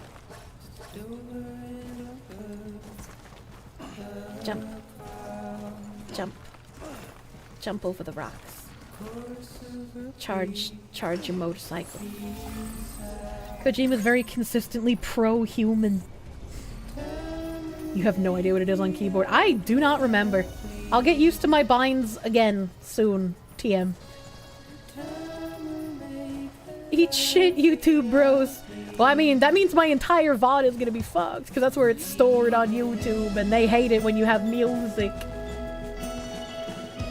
Jump. Jump. Jump over the rocks. Charge your motorcycle. Kojima's very consistently pro-human. You have no idea what it is on keyboard. I do not remember. I'll get used to my binds again soon, TM. Eat shit, YouTube bros. Well, I mean, that means my entire VoD is gonna be fucked, because that's where it's stored on YouTube, and they hate it when you have music.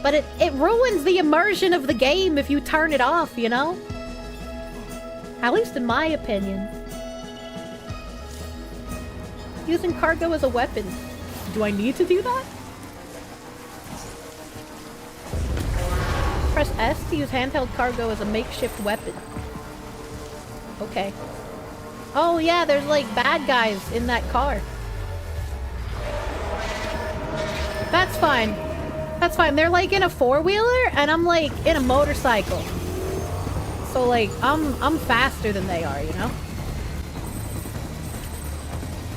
But it ruins the immersion of the game if you turn it off, you know? At least in my opinion. Using cargo as a weapon. Do I need to do that? Press S to use handheld cargo as a makeshift weapon. Okay. Oh yeah, there's like bad guys in that car. That's fine. That's fine. They're like in a four-wheeler and I'm like in a motorcycle. So like I'm faster than they are, you know?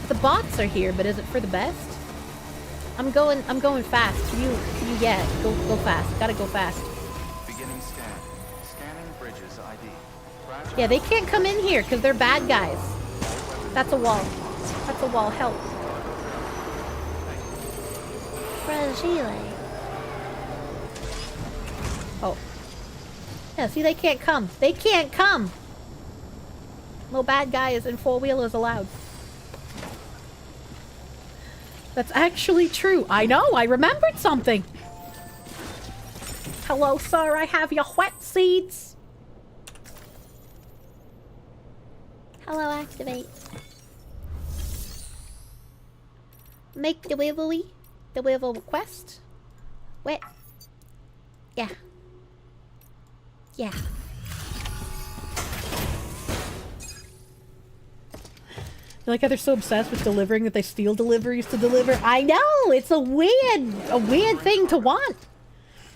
The bots are here, but is it for the best? I'm going fast. You yeah, go fast. Gotta go fast. Beginning scan. Scanning bridges ID. Yeah, they can't come in here because they're bad guys. That's a wall. That's a wall. Help. Fragile. Oh. Yeah, see, they can't come. They can't come! No bad guys and four-wheelers allowed. That's actually true. I know, I remembered something! Hello, sir, I have your wet seeds! Hello, activate. Make delivery. Deliver request. Wet. Yeah. Yeah. You like how they're so obsessed with delivering that they steal deliveries to deliver? I know! It's a weird thing to want.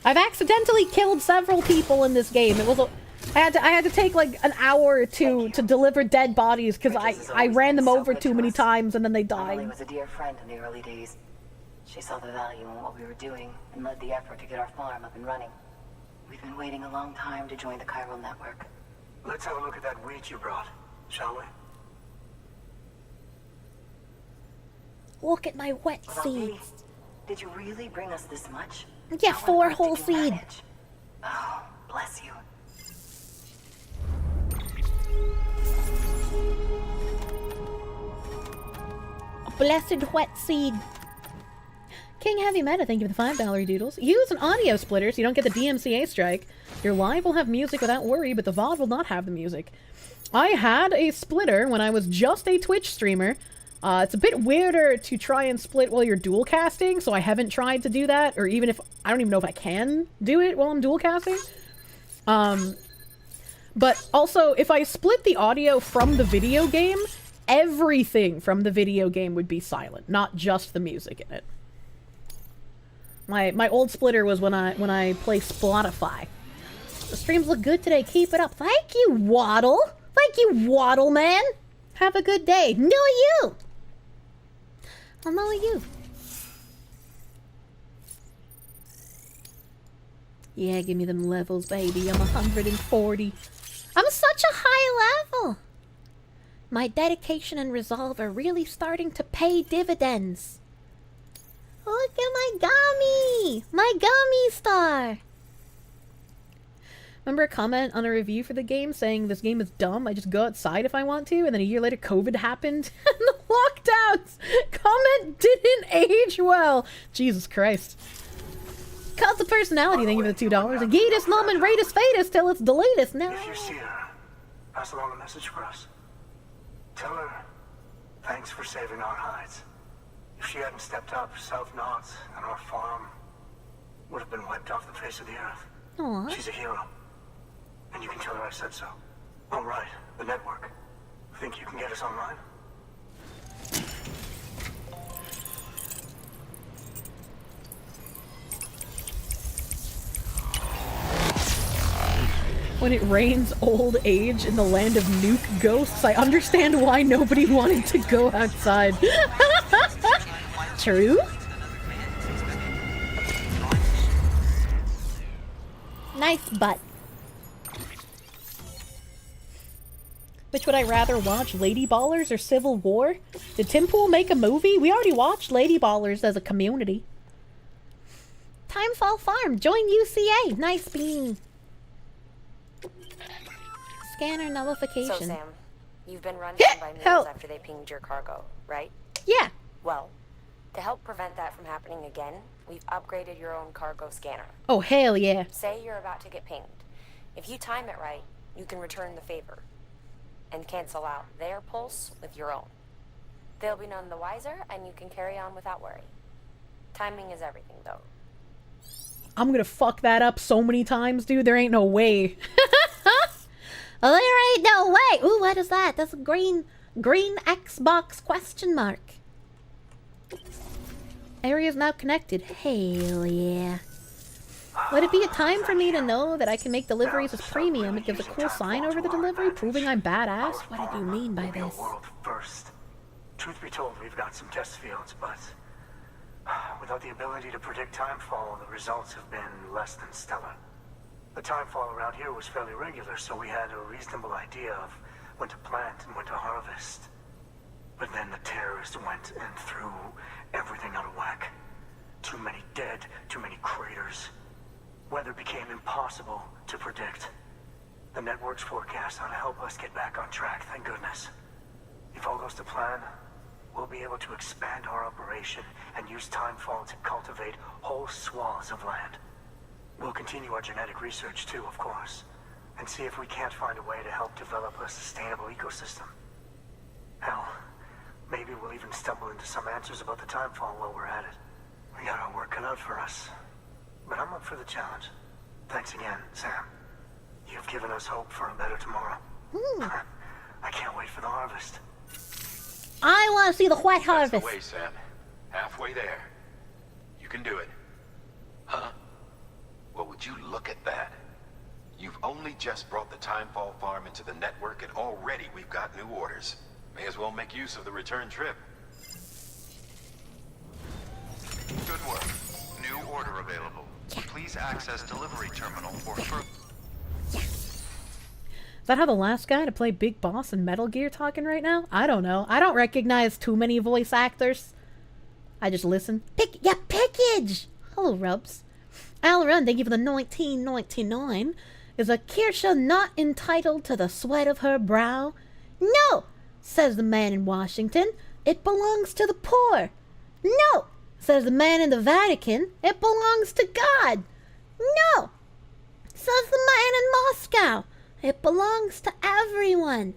I've accidentally killed several people in this game. It was I had to take like an hour or two to deliver dead bodies because I ran them over too many times and then they died. Emily was a dear friend in the early days. She saw the value in what we were doing and led the effort to get our farm up and running. We've been waiting a long time to join the chiral network. Let's have a look at that wheat you brought, shall we? Look at my wet seeds. Did you really bring us this much? Yeah, 4 whole seeds. Oh, bless you. A blessed wet seed. King Heavy Meta, thank you for the $5 doodles. Use an audio splitter so you don't get the DMCA strike. Your live will have music without worry, but the VoD will not have the music. I had a splitter when I was just a Twitch streamer. It's a bit weirder to try and split while you're dual casting, so I haven't tried to do that, or even if, I don't even know if I can do it while I'm dual casting. But also, if I split the audio from the video game, everything from the video game would be silent, not just the music in it. My old splitter was when I play Spotify. The streams look good today. Keep it up. Thank you, Waddle. Thank you, Waddle Man. Have a good day. No, you. I'll know you. Yeah, give me them levels, baby. I'm 140. I'm such a high level. My dedication and resolve are really starting to pay dividends. Look at my gummy! My gummy star! Remember a comment on a review for the game saying this game is dumb, I just go outside if I want to, and then a year later COVID happened and the lockdowns! Comment didn't age well! Jesus Christ. Cult of Personality, thank you for the $2. And Gatus Nomen Ratus Fatus till it's the latest now. If you see her, pass along a message for us. Tell her, thanks for saving our hides. If she hadn't stepped up, South Knots and our farm would have been face of the earth. Aww. She's a hero. And you can tell her I said so. All right, the network. Think you can get us online? When it rains old age in the land of nuke ghosts, I understand why nobody wanted to go outside. True? Nice butt. Which would I rather watch, Lady Ballers or Civil War? Did Tim Pool make a movie? We already watched Lady Ballers as a community. Timefall Farm, join UCA. Nice bean. Scanner nullification. So, Sam, you've been run down by mules after they pinged your cargo, right? Yeah. Well, to help prevent that from happening again, we've upgraded your own cargo scanner. Oh, hell yeah. Say you're about to get pinged. If you time it right, you can return the favor and cancel out their pulse with your own. They'll be none the wiser, and you can carry on without worry. Timing is everything, though. I'm gonna fuck that up so many times, dude. There ain't no way. There ain't no way. Ooh, what is that? That's a green Xbox question mark. Area's now connected. Hell yeah. Would it be a time for me to know that I can make deliveries as premium? It gives a cool sign over the delivery, proving I'm badass? What do you mean by this? World first. Truth be told, we've got some test fields, but without the ability to predict timefall, the results have been less than stellar. The timefall around here was fairly regular, so we had a reasonable idea of when to plant and when to harvest. But then the terrorists went and threw everything out of whack. Too many dead, too many craters. Weather became impossible to predict. The network's forecast ought to help us get back on track, thank goodness. If all goes to plan, we'll be able to expand our operation and use timefall to cultivate whole swaths of land. We'll continue our genetic research too, of course, and see if we can't find a way to help develop a sustainable ecosystem. Hell, maybe we'll even stumble into some answers about the timefall while we're at it. We got our work cut out for us, but I'm up for the challenge. Thanks again, Sam. You've given us hope for a better tomorrow. I can't wait for the harvest. I want to see the white harvest. That's the way, Sam. Halfway there. You can do it. Huh? Well, would you look at that? You've only just brought the Timefall farm into the network, and already we've got new orders. May as well make use of the return trip. Good work. New order available. Please access delivery terminal for further. Is that how the last guy to play Big Boss in Metal Gear talking right now? I don't know. I don't recognize too many voice actors. I just listen. Peckege! Hello, Rubs. Alrun, thank you for the 1999. Is a Kirsche not entitled to the sweat of her brow? No, says the man in Washington. It belongs to the poor. No, says the man in the Vatican. It belongs to God. No, says the man in Moscow. It belongs to everyone.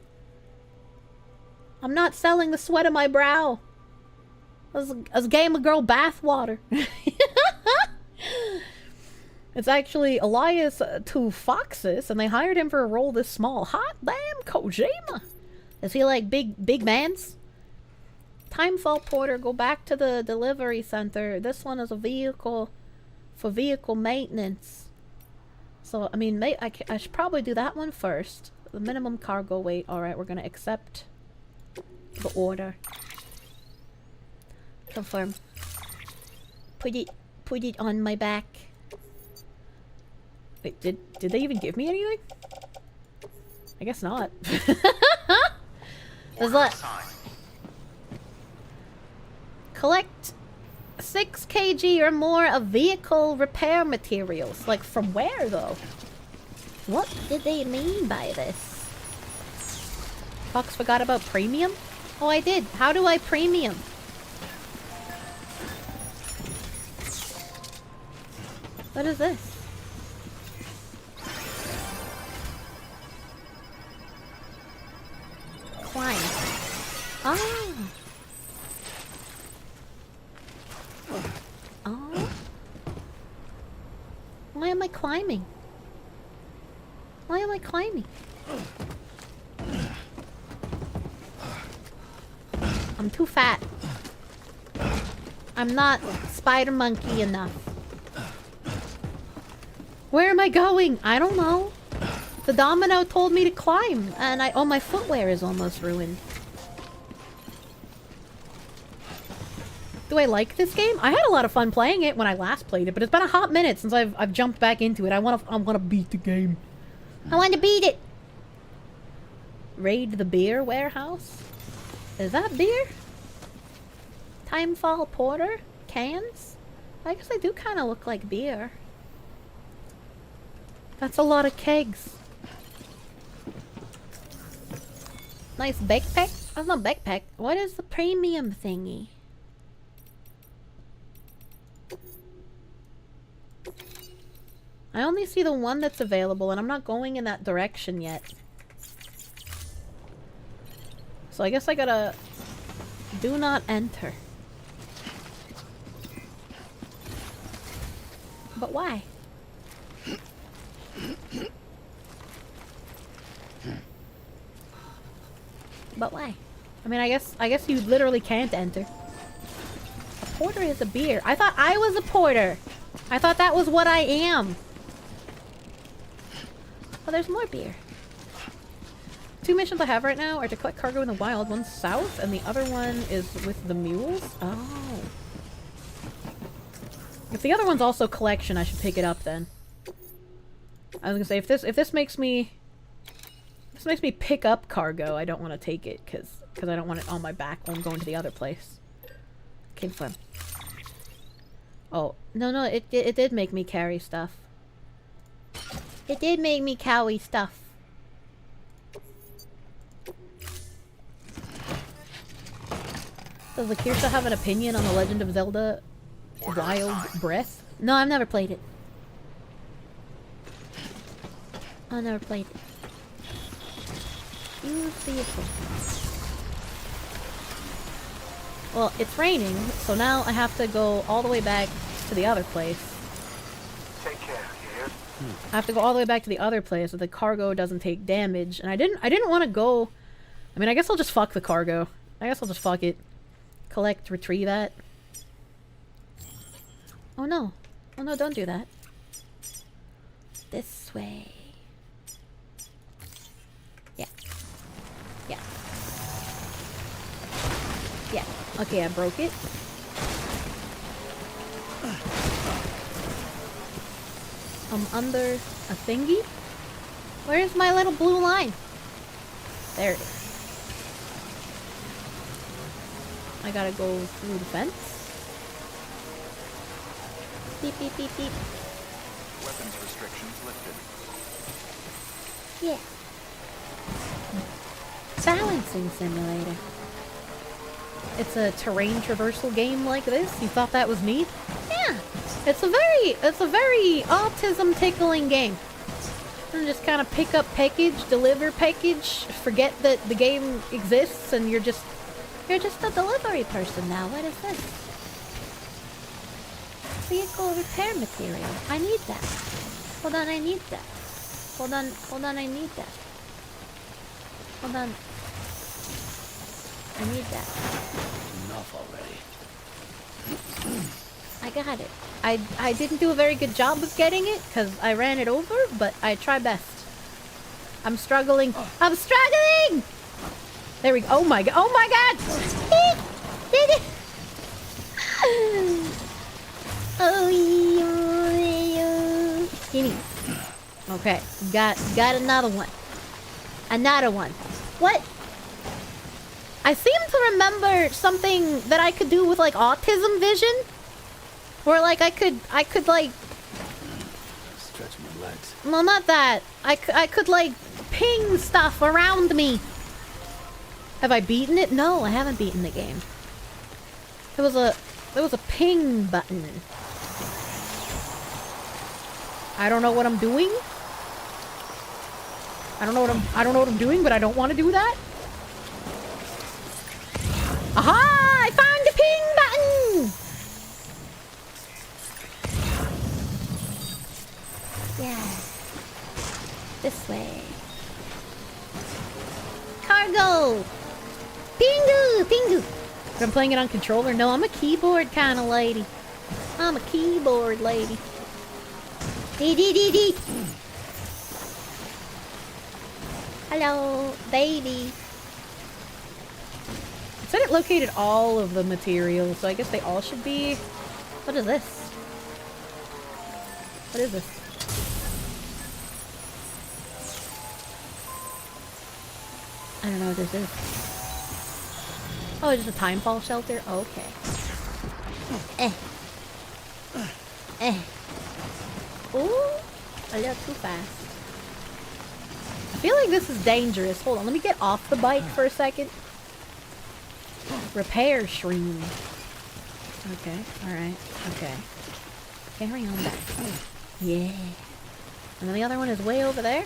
I'm not selling the sweat of my brow. As game of girl bathwater. It's actually Elias to Foxes, and they hired him for a role this small. Hot damn, Kojima! Is he like big mans? Timefall Porter, go back to the delivery center. This one is a vehicle for vehicle maintenance. So, I mean, I should probably do that one first. The minimum cargo weight. Alright, we're gonna accept the order. Confirm. Put it on my back. Wait, did they even give me anything? I guess not. There's that. Collect 6 kg or more of vehicle repair materials. Like, from where, though? What did they mean by this? Fox forgot about premium? Oh, I did. How do I premium? What is this? Climb. Oh. Oh. Why am I climbing? Why am I climbing? I'm too fat. I'm not spider monkey enough. Where am I going? I don't know. The domino told me to climb, and oh, my footwear is almost ruined. Do I like this game? I had a lot of fun playing it when I last played it, but it's been a hot minute since I've jumped back into it. I wanna beat the game. I want to beat it. Raid the beer warehouse. Is that beer? Timefall porter cans. I guess they do kind of look like beer. That's a lot of kegs. Nice backpack. That's not backpack. What is the premium thingy? I only see the one that's available, and I'm not going in that direction yet. So I guess I gotta... Do not enter. But why? But why? I mean, I guess you literally can't enter. A porter is a beer. I thought I was a porter. I thought that was what I am. Oh, there's more beer. 2 missions I have right now are to collect cargo in the wild. One's south, and the other one is with the mules. Oh. If the other one's also collection, I should pick it up then. I was gonna say, if this makes me pick up cargo, I don't want to take it because I don't want it on my back when I'm going to the other place. Okay, fun. Oh no, it did make me carry stuff. It did make me carry stuff. Does the Kirsche have an opinion on The Legend of Zelda Wild Breath? No, I've never played it. I never played it. You see it. Well, it's raining, so now I have to go all the way back to the other place. Take care, you hear? I have to go all the way back to the other place so the cargo doesn't take damage. And I didn't want to go... I mean, I guess I'll just fuck the cargo. I guess I'll just fuck it. Collect, retrieve that. Oh no. Oh no, don't do that. This way. Yeah. Yeah. Yeah. Okay, I broke it. I'm under a thingy. Where's my little blue line? There it is. I gotta go through the fence. Beep, beep, beep, beep. Weapons restrictions lifted. Yeah. Balancing simulator. It's a terrain traversal game like this. You thought that was neat? Yeah. It's a very autism tickling game. And just kind of pick up package, deliver package, forget that the game exists, and you're just a delivery person now. What is this? Vehicle repair material. I need that. Hold on, I need that. Hold on, I need that. Hold on. I need that. Enough already. I got it. I didn't do a very good job of getting it because I ran it over, but I try best. I'm struggling. I'm struggling! There we go. Oh my god. Oh my god! Did it! Oh, Gimme. Okay. Got another one. Another one. What? I seem to remember something that I could do with like autism vision. Where like I could like stretch my legs. No, not that. I could like ping stuff around me. Have I beaten it? No, I haven't beaten the game. There was a ping button. I don't know what I'm doing. I don't know what I'm doing, but I don't want to do that. Aha! I found the ping button. Yeah. This way. Cargo! Pingu! Pingu! But I'm playing it on controller? No, I'm a keyboard kind of lady. I'm a keyboard lady. Dee dee dee dee! Hello, baby. It said it located all of the materials, so I guess they all should be... What is this? What is this? I don't know what this is. Oh, it's just a timefall shelter? Oh, okay. Ooh, a little too fast. I feel like this is dangerous. Hold on, let me get off the bike for a second. Repair shroom. Okay, alright, okay. Carry on back. Yeah. And then the other one is way over there.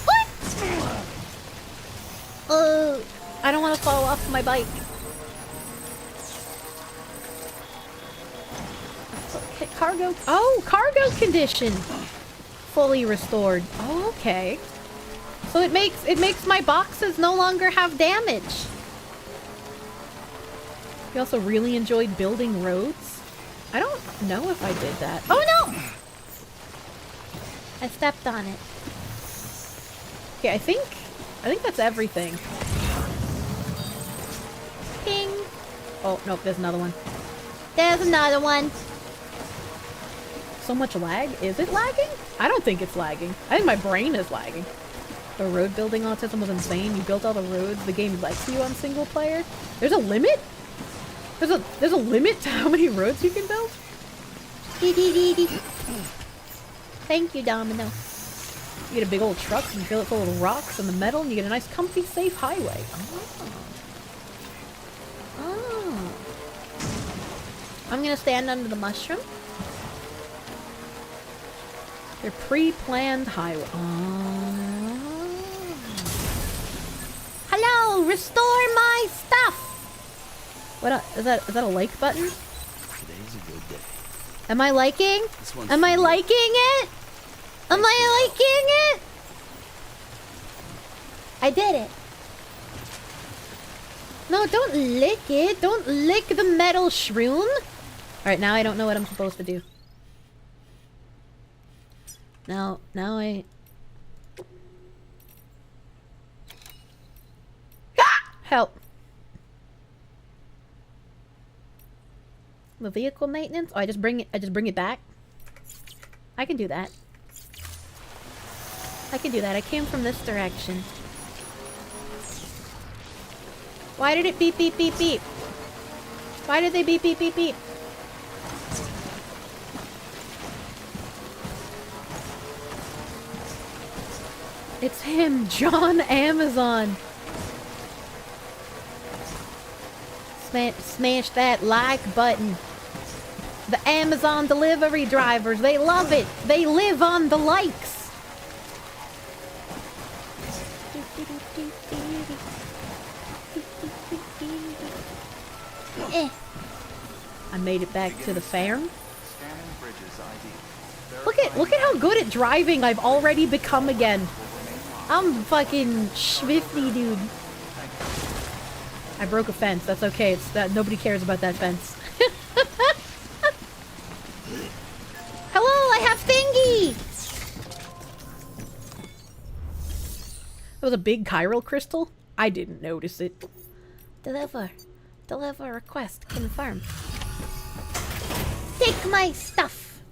What? I don't want to fall off my bike. Okay, cargo. Oh, cargo condition. Fully restored. Oh, okay. So it makes my boxes no longer have damage. You also really enjoyed building roads? I don't know if I did that. Oh no! I stepped on it. Okay, I think that's everything. Ping! Oh, nope, there's another one. There's another one! So much lag? Is it lagging? I don't think it's lagging. I think my brain is lagging. The road building autism was insane. You built all the roads the game lets you on single player. There's a limit? There's a limit to how many roads you can build? Thank you, Domino. You get a big old truck and you fill it full of rocks and the metal and you get a nice comfy safe highway. Oh. I'm gonna stand under the mushroom. They're pre-planned highway. Oh. Hello, restore my stuff. What is that a like button? Today's a good day. Am I liking? Am I liking it? Am I liking it? I did it. No, don't lick it. Don't lick the metal shroom. Alright, now I don't know what I'm supposed to do. Now I... Ah! Help. The vehicle maintenance? Oh, I just bring it back? I can do that. I can do that. I came from this direction. Why did it beep beep beep beep? Why did they beep beep beep beep? It's him, John Amazon. Smash that like button. The Amazon delivery drivers, they love it. They live on the likes. I made it back to the farm. Look at how good at driving I've already become again. I'm fucking swifty, dude. I broke a fence. That's okay. It's that nobody cares about that fence. Hello, I have thingy. That was a big chiral crystal. I didn't notice it. Deliver request confirmed. Take my stuff.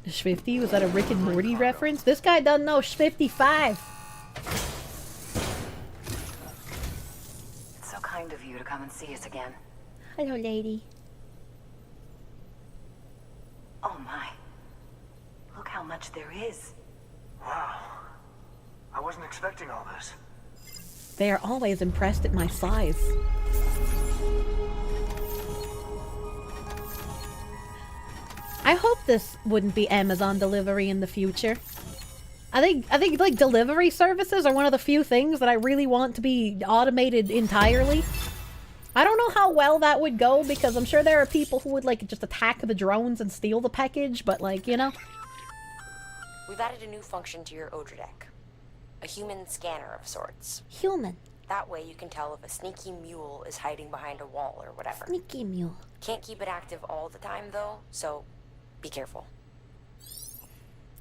Swifty? Was that a Rick and Morty reference? This guy doesn't know Swifty5. It's so kind of you to come and see us again. Hello, lady. Oh my. Look how much there is. Wow. I wasn't expecting all this. They are always impressed at my size. I hope this wouldn't be Amazon delivery in the future. I think like delivery services are one of the few things that I really want to be automated entirely. I don't know how well that would go because I'm sure there are people who would like just attack the drones and steal the package, but like, you know. We've added a new function to your Odra deck. A human scanner of sorts. Human. That way you can tell if a sneaky mule is hiding behind a wall or whatever. Sneaky mule. Can't keep it active all the time though, so be careful.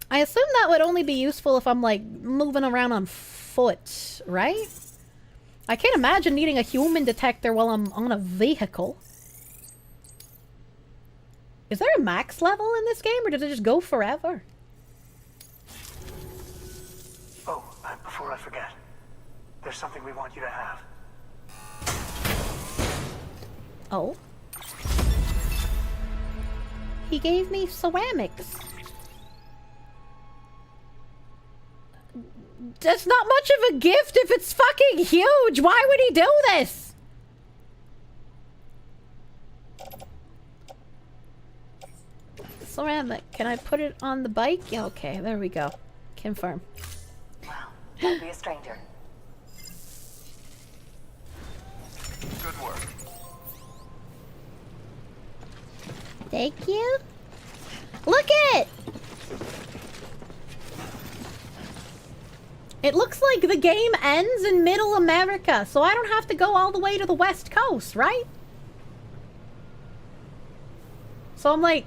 I assume that would only be useful if I'm like moving around on foot, right? I can't imagine needing a human detector while I'm on a vehicle. Is there a max level in this game or does it just go forever? Oh, before I forget, there's something we want you to have. Oh. He gave me ceramics. That's not much of a gift if it's fucking huge. Why would he do this? Ceramic. Can I put it on the bike? Yeah, okay, there we go. Confirm. Wow, don't be a stranger. Good work. Thank you. Look at it! It looks like the game ends in Middle America, so I don't have to go all the way to the West Coast, right? So I'm like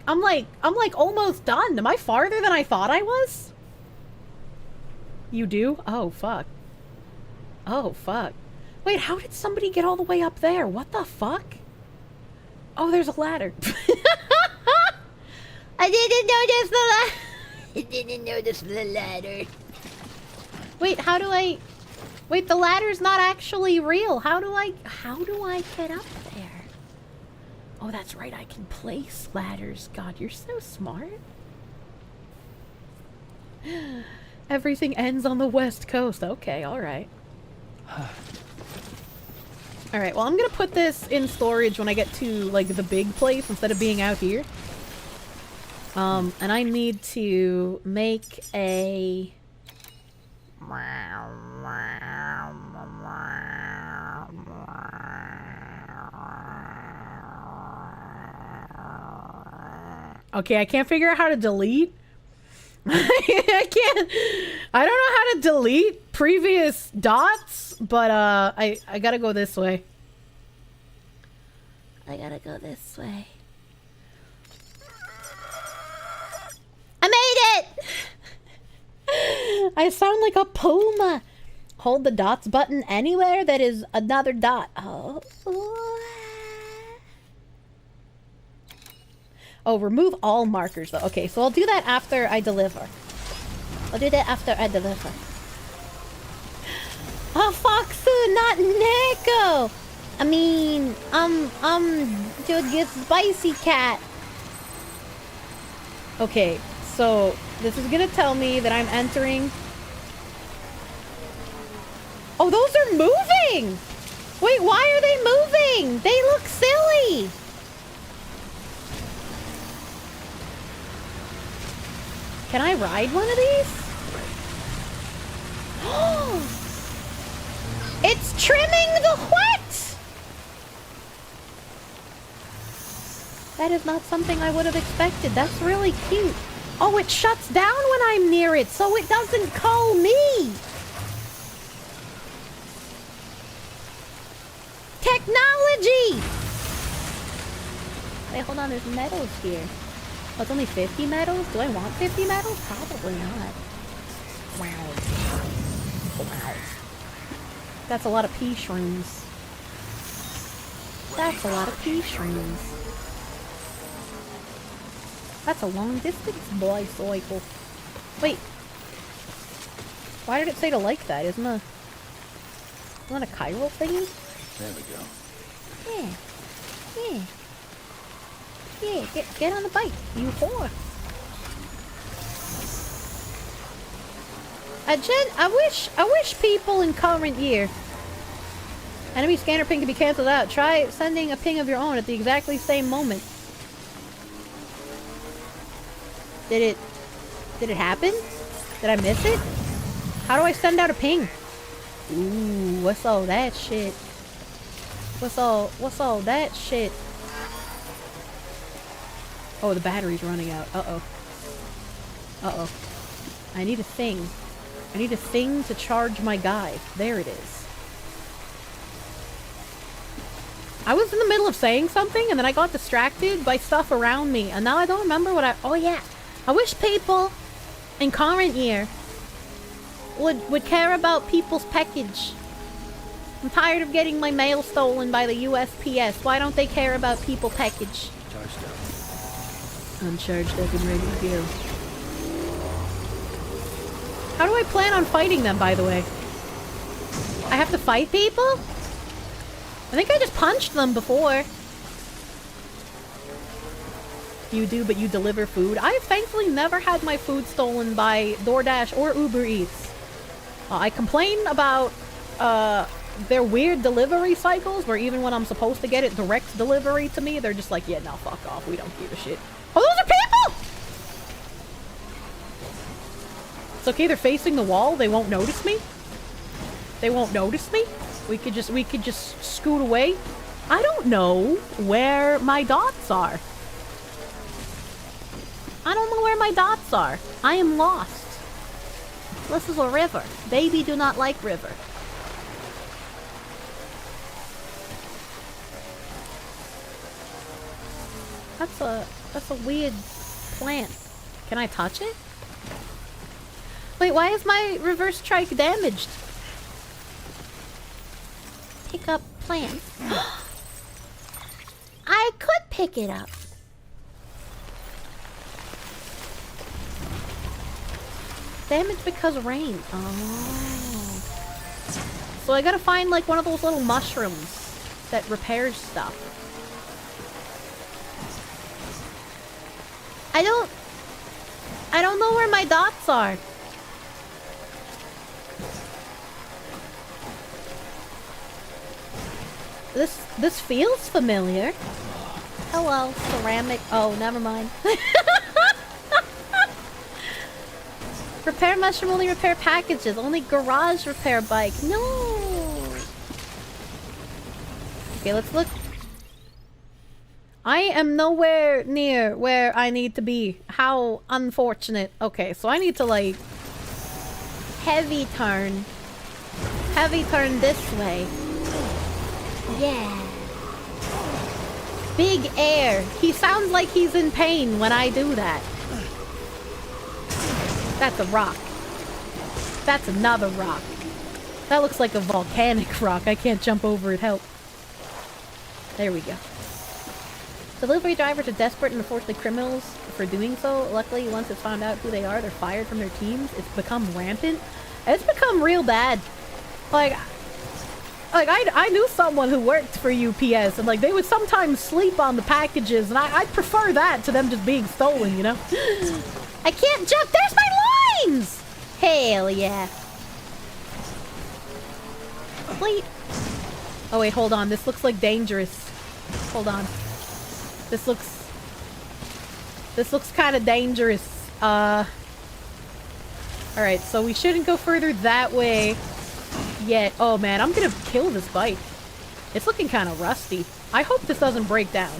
almost done. Am I farther than I thought I was? You do? Oh, fuck. Oh, fuck. Wait, how did somebody get all the way up there? What the fuck? Oh, there's a ladder. I didn't notice the ladder. I didn't notice the ladder. Wait, how do I... Wait, the ladder's not actually real. How do I get up there? Oh, that's right. I can place ladders. God, you're so smart. Everything ends on the West Coast. Okay, alright. Alright, well, I'm gonna put this in storage when I get to, like, the big place instead of being out here. And I need to make a... Okay, I can't figure out how to delete. I don't know how to delete previous dots, but I gotta go this way. I gotta go this way. I made it! I sound like a puma. Hold the dots button anywhere that is another dot. Oh. Oh, remove all markers though. Okay, so I'll do that after I deliver. I'll do that after I deliver. Oh, Foxu, not Neko. I mean, dude, get spicy cat. Okay, so this is gonna tell me that I'm entering. Oh, those are moving! Wait, why are they moving? They look silly! Can I ride one of these? Oh! It's trimming the what? That is not something I would have expected. That's really cute. Oh, it shuts down when I'm near it, so it doesn't call me. Technology! Wait, hold on, there's metals here. Oh, it's only 50 metals? Do I want 50 metals? Probably not. Wow. Wow. That's a lot of pea shrooms. That's a lot of pea shrooms. That's a long distance bicycle. Wait. Why did it say to like that? Isn't that a chiral thingy? There we go. Yeah. Yeah. Yeah, get on the bike, you whore. Jen, I wish people in current year. Enemy scanner ping can be cancelled out. Try sending a ping of your own at the exactly same moment. Did it happen? Did I miss it? How do I send out a ping? Ooh, what's all that shit? What's all that shit? Oh, the battery's running out. Uh-oh. Uh-oh. I need a thing. I need a thing to charge my guy. There it is. I was in the middle of saying something and then I got distracted by stuff around me and now I don't remember what oh yeah. I wish people in current year would care about people's peckege. I'm tired of getting my mail stolen by the USPS. Why don't they care about people peckege? Charged up. I'm charged up and ready to go. How do I plan on fighting them, by the way? I have to fight people? I think I just punched them before. You do, but you deliver food. I've thankfully never had my food stolen by DoorDash or Uber Eats. I complain about their weird delivery cycles where even when I'm supposed to get it direct delivery to me, they're just like, yeah, no, fuck off. We don't give a shit. Oh, those are people! It's okay, they're facing the wall. They won't notice me. They won't notice me. We could just scoot away. I don't know where my dots are. I don't know where my dots are. I am lost. This is a river. Baby do not like river. That's a weird plant. Can I touch it? Wait, why is my reverse trike damaged? Pick up plant. I could pick it up. Damage because of rain. Oh. So I gotta find like one of those little mushrooms that repairs stuff. I don't know where my dots are. This feels familiar. Hello, ceramic. Oh, never mind. Repair mushroom, only repair packages. Only garage repair bike. No. Okay, let's look. I am nowhere near where I need to be. How unfortunate. Okay, so I need to like heavy turn. Heavy turn this way. Yeah. Big air. He sounds like he's in pain when I do that. That's a rock. That's another rock. That looks like a volcanic rock. I can't jump over it. Help. There we go. Delivery drivers are desperate and unfortunately criminals for doing so. Luckily, once it's found out who they are, they're fired from their teams. It's become rampant. It's become real bad. Like I knew someone who worked for UPS, and like they would sometimes sleep on the packages, and I'd prefer that to them just being stolen, you know? I can't jump. There's my lines! Hell yeah. Wait. Oh wait, hold on. This looks like dangerous. Hold on. This looks kind of dangerous. Alright, so we shouldn't go further that way yet. Oh man, I'm gonna kill this bike. It's looking kind of rusty. I hope this doesn't break down.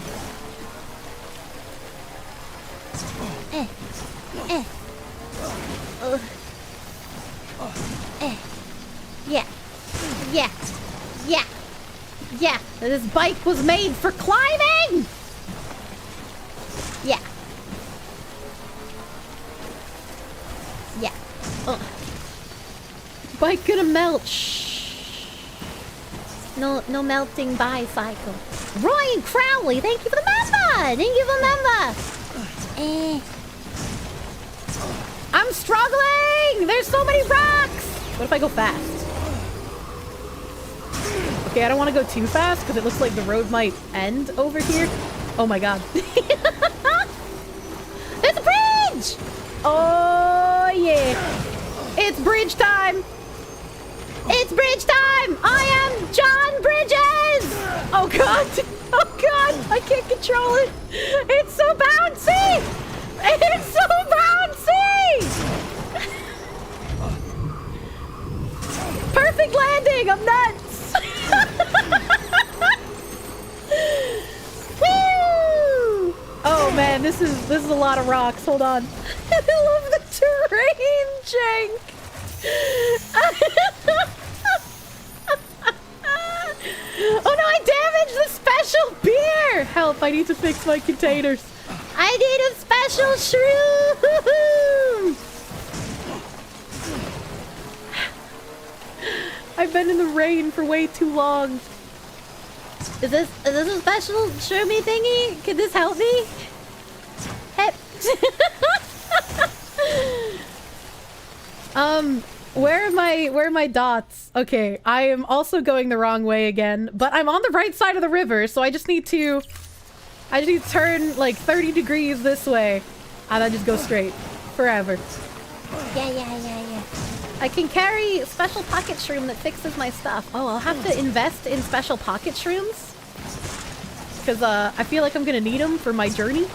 Yeah. Yeah. Yeah. Yeah. This bike was made for climbing! Yeah. Yeah. Bike gonna melt. Shh. No melting bicycle. Ryan Crowley, thank you for the member! Thank you for the member! I'm struggling! There's so many rocks! What if I go fast? Okay, I don't want to go too fast because it looks like the road might end over here. Oh my god. There's a bridge! Oh yeah. It's bridge time! It's bridge time! I am John Bridges! Oh god! Oh god! I can't control it! It's so bouncy! It's so bouncy! I'm nuts! Woo! Oh man, this is a lot of rocks. Hold on. I love the terrain, Jank. Oh no, I damaged the special beer! Help, I need to fix my containers. I need a special shroom! I've been in the rain for way too long. Is this a special shroomy thingy? Could this help me? Hep. Where are my dots? Okay, I am also going the wrong way again, but I'm on the right side of the river, so I just need to turn like 30 degrees this way, and then just go straight forever. Yeah. I can carry special pocket shroom that fixes my stuff. Oh, I'll have to invest in special pocket shrooms because I feel like I'm gonna need them for my journey.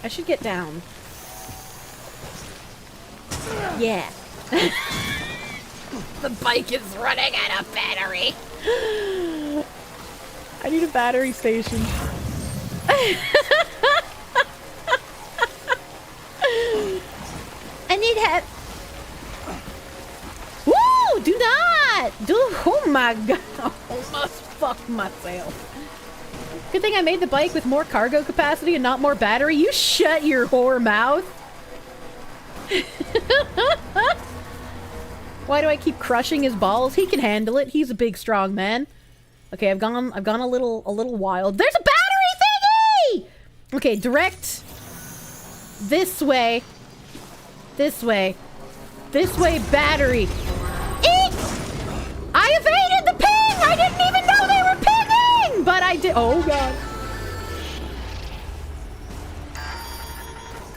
I should get down. Yeah. The bike is running out of battery. I need a battery station. I need help. Woo! Do not! Oh my god. I almost fucked myself. Good thing I made the bike with more cargo capacity and not more battery. You shut your whore mouth. Why do I keep crushing his balls? He can handle it. He's a big, strong man. Okay, I've gone a little wild. There's a battery thingy! Okay, direct this way. This way, battery. Eek! I evaded the ping! I didn't even know they were pinging! But I did. Oh god.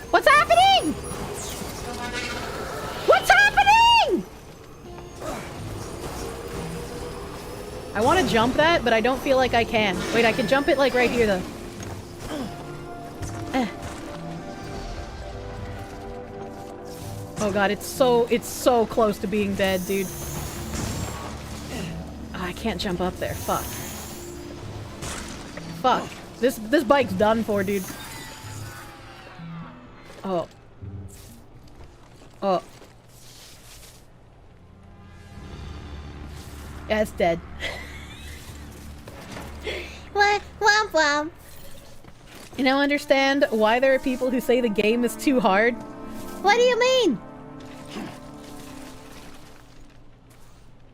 What's happening? What's happening? I want to jump that, but I don't feel like I can. Wait, I can jump it like right here though. Oh god, it's so close to being dead, dude. Oh, I can't jump up there. Fuck. Fuck. This bike's done for, dude. Oh. Oh. Yeah, it's dead. Womp womp. You now understand why there are people who say the game is too hard? What do you mean?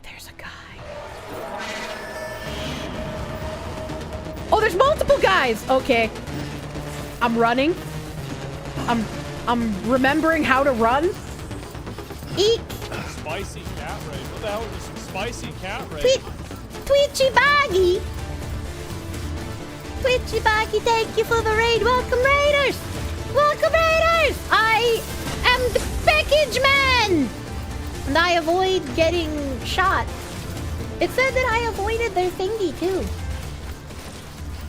There's a guy. Oh, there's multiple guys! Okay. I'm running. I'm remembering how to run. Eek! Spicy cat raid. What the hell is this spicy cat raid? Twitchy Boggy! Twitchy Boggy, thank you for the raid. Welcome, Raiders! Welcome, Raiders! I am the peckege man! And I avoid getting shot. It said that I avoided their thingy, too.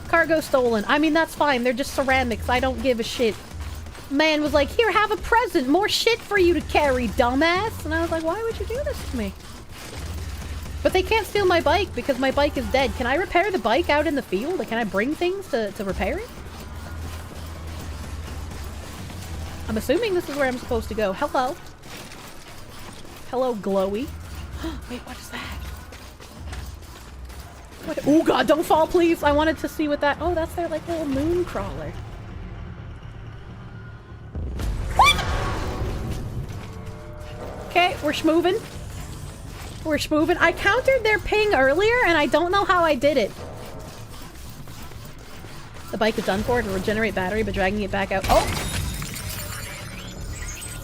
Cargo stolen. I mean, that's fine. They're just ceramics. I don't give a shit. Man was like, here, have a present. More shit for you to carry, dumbass. And I was like, why would you do this to me? But they can't steal my bike because my bike is dead. Can I repair the bike out in the field? Like, can I bring things to repair it? I'm assuming this is where I'm supposed to go. Hello. Hello, glowy. Wait, what is that? What? Oh god, don't fall, please. I wanted to see what that... Oh, that's their, like, little moon crawler. Okay, we're schmoving. We're schmoving. I countered their ping earlier, and I don't know how I did it. The bike is done for. It'll regenerate battery, but dragging it back out... Oh!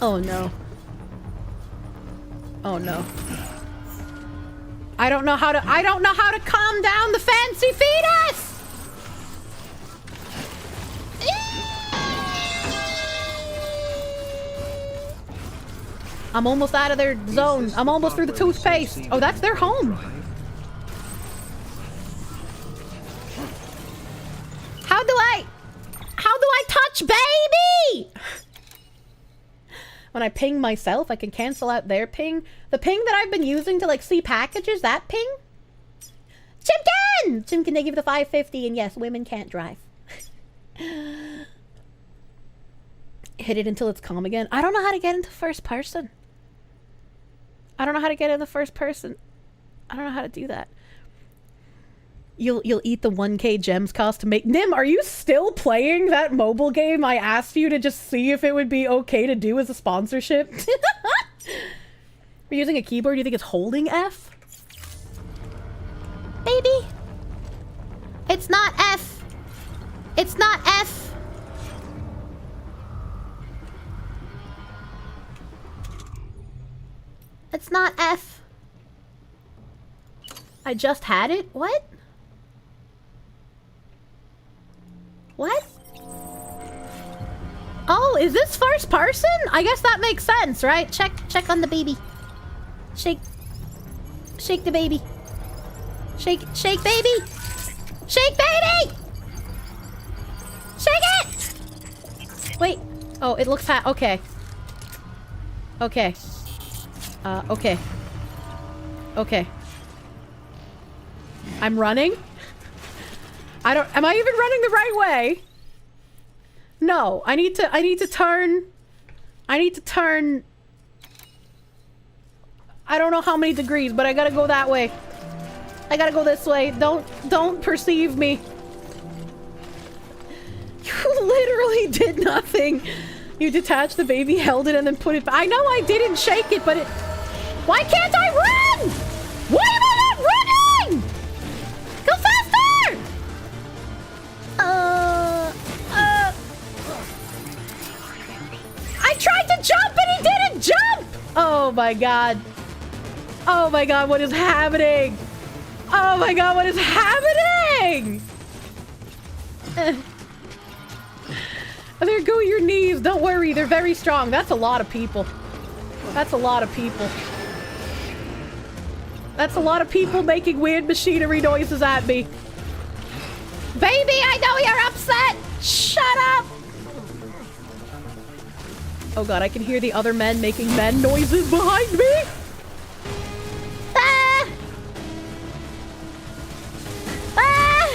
Oh no. Oh no. I don't know how to calm down the fancy fetus! I'm almost out of their zone. I'm almost through the toothpaste. Oh, that's their home. How do I touch baby? when I ping myself, I can cancel out their ping. The ping that I've been using to, like, see packages, that ping? Chimkin! Chimkin, they give the 550, and yes, women can't drive. Hit it until it's calm again. I don't know how to get into first person. I don't know how to get into first person. I don't know how to do that. You'll eat the 1K gems cost to make... Nim, are you still playing that mobile game I asked you to just see if it would be okay to do as a sponsorship? We're using a keyboard. You think it's holding F? Baby! It's not F! It's not F! It's not F. I just had it? What? What? Oh, is this first person? I guess that makes sense, right? Check on the baby. Shake the baby. Shake baby! Shake baby! Shake it! Wait. Oh, it looks okay. Okay. Okay. Okay. I'm running. Am I even running the right way? No, I need to turn. I need to turn. I don't know how many degrees, but I gotta go that way. I gotta go this way. Don't perceive me. You literally did nothing. You detached the baby, held it, and then put it back. I know I didn't shake it, but it... Why can't I run? Why am I not running? Go faster! I tried to jump and he didn't jump! Oh my god. Oh my god, what is happening? Oh my god, what is happening? There go your knees. Don't worry, they're very strong. That's a lot of people. That's a lot of people. That's a lot of people making weird machinery noises at me. Baby, I know you're upset! Shut up! Oh god, I can hear the other men making men noises behind me! Ah! Ah!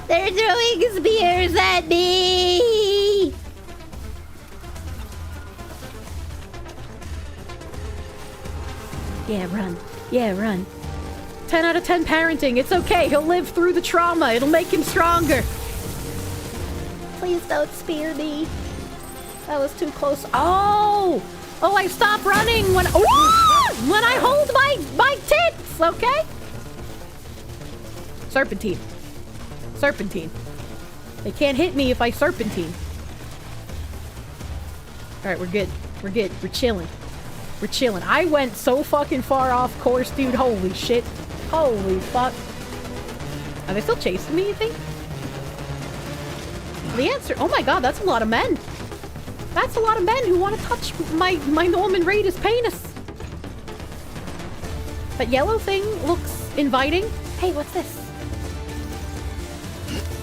They're throwing spears at me! Yeah, run. Yeah, run. 10 out of 10 parenting. It's okay. He'll live through the trauma. It'll make him stronger. Please don't spear me. That was too close. Oh! Oh, I stop running when... Oh! When I hold my tits, okay? Serpentine. Serpentine. They can't hit me if I serpentine. Alright, we're good. We're good. We're chilling. We're chilling. I went so fucking far off course, dude. Holy shit. Holy fuck. Are they still chasing me, you think? The answer... Oh my god, that's a lot of men. That's a lot of men who want to touch my Norman Reedus penis. That yellow thing looks inviting. Hey, what's this?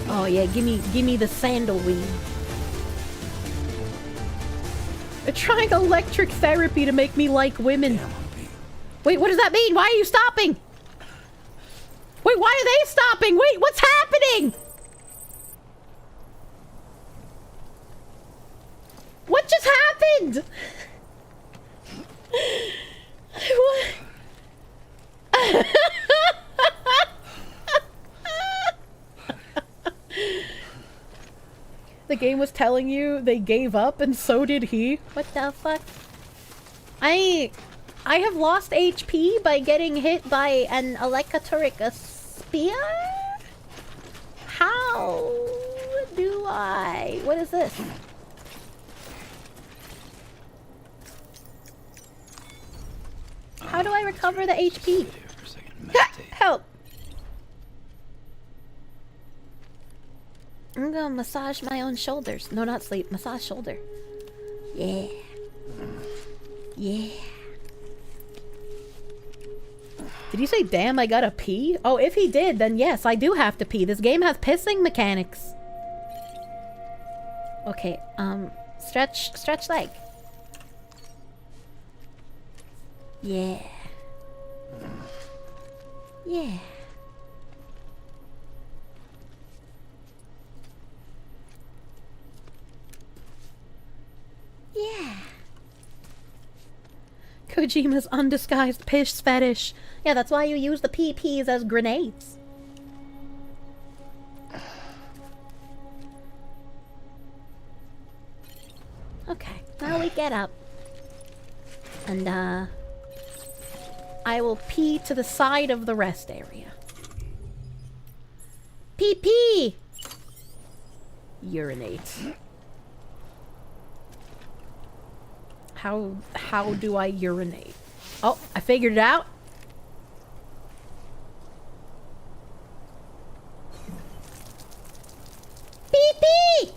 Oh yeah, give me the sandalweed. They're trying electric therapy to make me like women. Wait, what does that mean? Why are you stopping? Wait, why are they stopping? Wait, what's happening? What just happened? What? The game was telling you they gave up and so did he. What the fuck? I have lost HP by getting hit by an electric spear? How do I? What is this? How do I recover the HP? Help! I'm gonna massage my own shoulders. No, not sleep. Massage shoulder. Yeah. Yeah. Did he say, damn, I gotta pee? Oh, if he did, then yes, I do have to pee. This game has pissing mechanics. Okay, stretch leg. Yeah. Yeah. Yeah. Kojima's undisguised piss fetish. Yeah, that's why you use the PPs as grenades. Okay, now we get up. And, I will pee to the side of the rest area. Pee-pee! Urinate. How do I urinate? Oh, I figured it out. Pee-pee!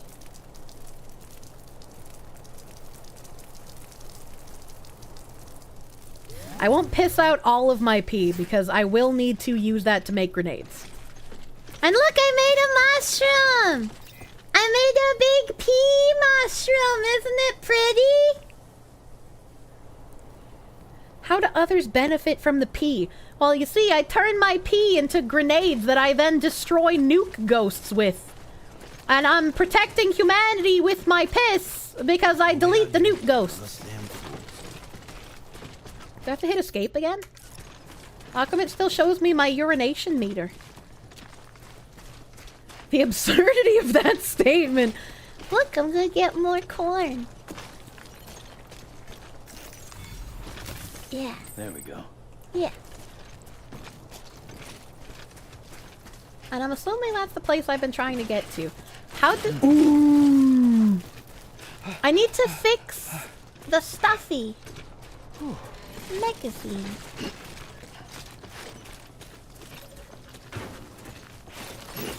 I won't piss out all of my pee because I will need to use that to make grenades. And look, I made a mushroom! I made a big pea mushroom! Isn't it pretty? How do others benefit from the pee? Well, you see, I turn my pee into grenades that I then destroy nuke ghosts with. And I'm protecting humanity with my piss because I delete the nuke ghosts. Do I have to hit escape again? How come it still shows me my urination meter? The absurdity of that statement. Look, I'm gonna get more corn. Yeah. There we go. Yeah. And I'm assuming that's the place I've been trying to get to. How did... Ooh! I need to fix the stuffy magazine.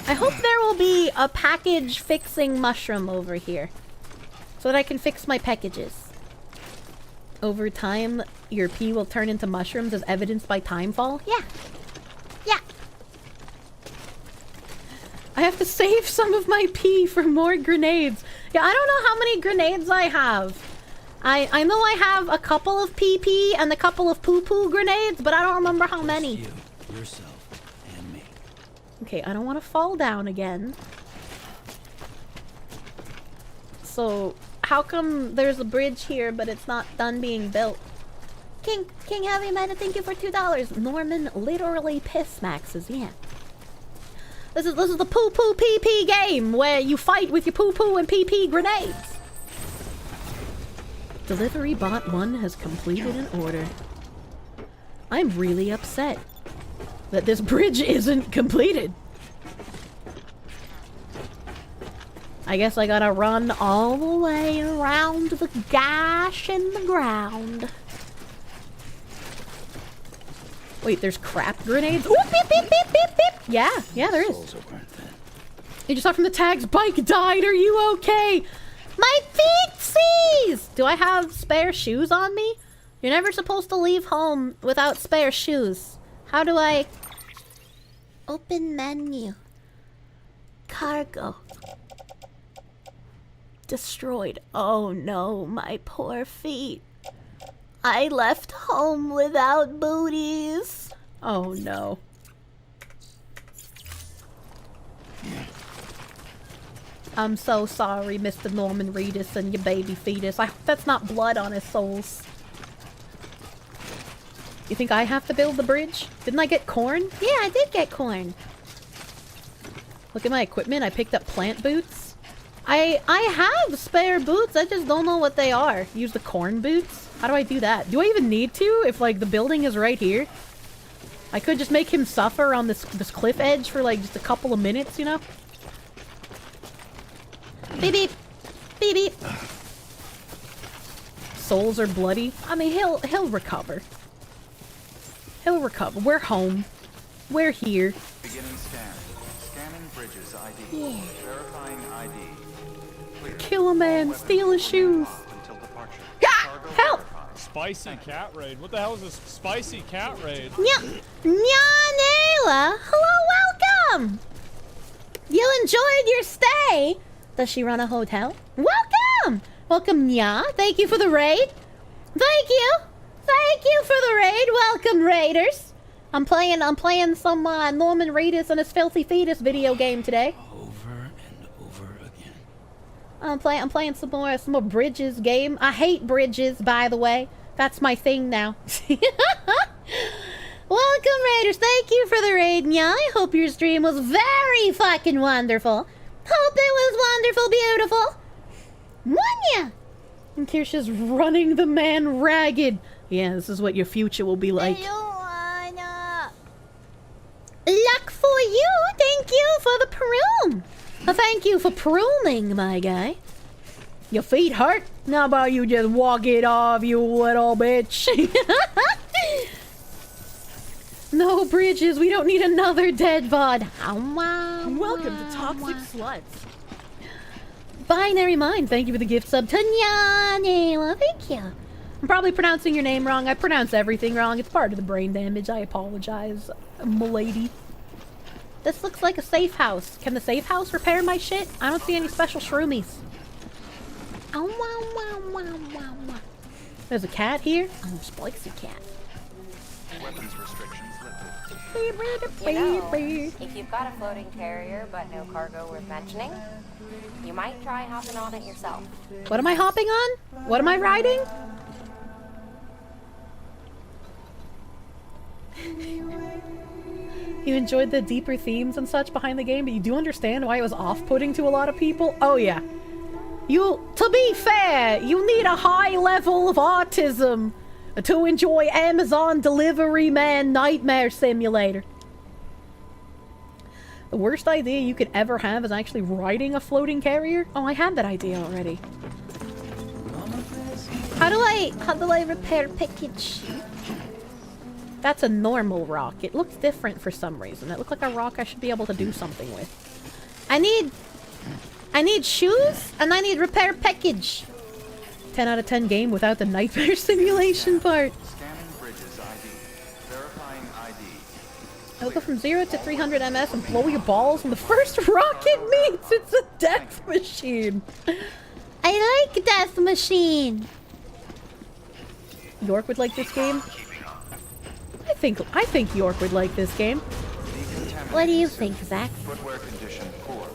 I hope there will be a package fixing mushroom over here so that I can fix my packages. Over time, your pee will turn into mushrooms as evidenced by timefall? Yeah. Yeah. I have to save some of my pee for more grenades. Yeah, I don't know how many grenades I have. I know I have a couple of PP and a couple of poo-poo grenades, but I don't remember how many. You, yourself, and me. Okay, I don't want to fall down again. So, how come there's a bridge here, but it's not done being built? King Heavy Man, thank you for $2. Norman literally piss maxes, yeah. This is the poo-poo PP game where you fight with your poo-poo and PP grenades. Delivery bot 1 has completed an order. I'm really upset that this bridge isn't completed. I guess I gotta run all the way around the gash in the ground. Wait, there's crap grenades? Ooh, beep, beep, beep, beep, beep. Yeah, there is. You just saw from the tags, bike died, are you okay? My feetsies! Do I have spare shoes on me? You're never supposed to leave home without spare shoes. How do I... Open menu. Cargo. Destroyed. Oh no, my poor feet. I left home without booties. Oh no. I'm so sorry, Mr. Norman Reedus and your baby fetus. I hope that's not blood on his soles. You think I have to build the bridge? Didn't I get corn? Yeah, I did get corn. Look at my equipment. I picked up plant boots. I have spare boots. I just don't know what they are. Use the corn boots? How do I do that? Do I even need to if, like, the building is right here? I could just make him suffer on this cliff edge for, like, just a couple of minutes, you know? Beep beep. Beep beep. Souls are bloody. I mean, he'll recover. He'll recover. We're home. We're here. Beginning scan. Scanning bridges ID. Yeah. Verifying ID. Clear. Kill a man, steal his shoes. Until departure. Ah! Help! Spicy cat raid. What the hell is this spicy cat raid? Nyanela! Hello, welcome! You enjoyed your stay? Does she run a hotel? Welcome! Welcome, Nya. Thank you for the raid. Thank you. Thank you for the raid. Welcome, raiders. I'm playing some Norman Reedus and his Filthy Fetus video game today. Over and over again. I'm playing some more Bridges game. I hate Bridges, by the way. That's my thing now. Welcome, raiders. Thank you for the raid, yeah. I hope your stream was very fucking wonderful. Hope it was wonderful, beautiful. Wanya! And Kirsche's running the man ragged. Yeah, this is what your future will be like. Luck for you. Thank you for the prune. Thank you for pruning, my guy. Your feet hurt? How about you just walk it off, you little bitch? No, Bridges, we don't need another dead VoD. Welcome to Toxic Sluts. Binary Mind, thank you for the gift sub. Tanyane, well, thank you. I'm probably pronouncing your name wrong. I pronounce everything wrong. It's part of the brain damage. I apologize, m'lady. This looks like a safe house. Can the safe house repair my shit? I don't see any special shroomies. There's a cat here. Oh, spicy cat. Weapons restrictions lifted. You know, if you've got a floating carrier but no cargo worth mentioning, you might try hopping on it yourself. What am I hopping on? What am I riding? You enjoyed the deeper themes and such behind the game, but you do understand why it was off-putting to a lot of people? Oh yeah. To be fair, you need a high level of autism to enjoy Amazon Delivery Man Nightmare Simulator. The worst idea you could ever have is actually riding a floating carrier? Oh, I had that idea already. How do I repair peckege? That's a normal rock. It looks different for some reason. It looked like a rock I should be able to do something with. I need shoes and I need repair peckege. 10 out of 10 game without the nightmare simulation part. Scanning Bridges ID. Verifying ID. I'll go from 0 to 300 MS and blow your balls when the first rocket meets. It's a death machine. I like death machine. York would like this game. I think York would like this game. What do you think, Zach? Footwear condition poor.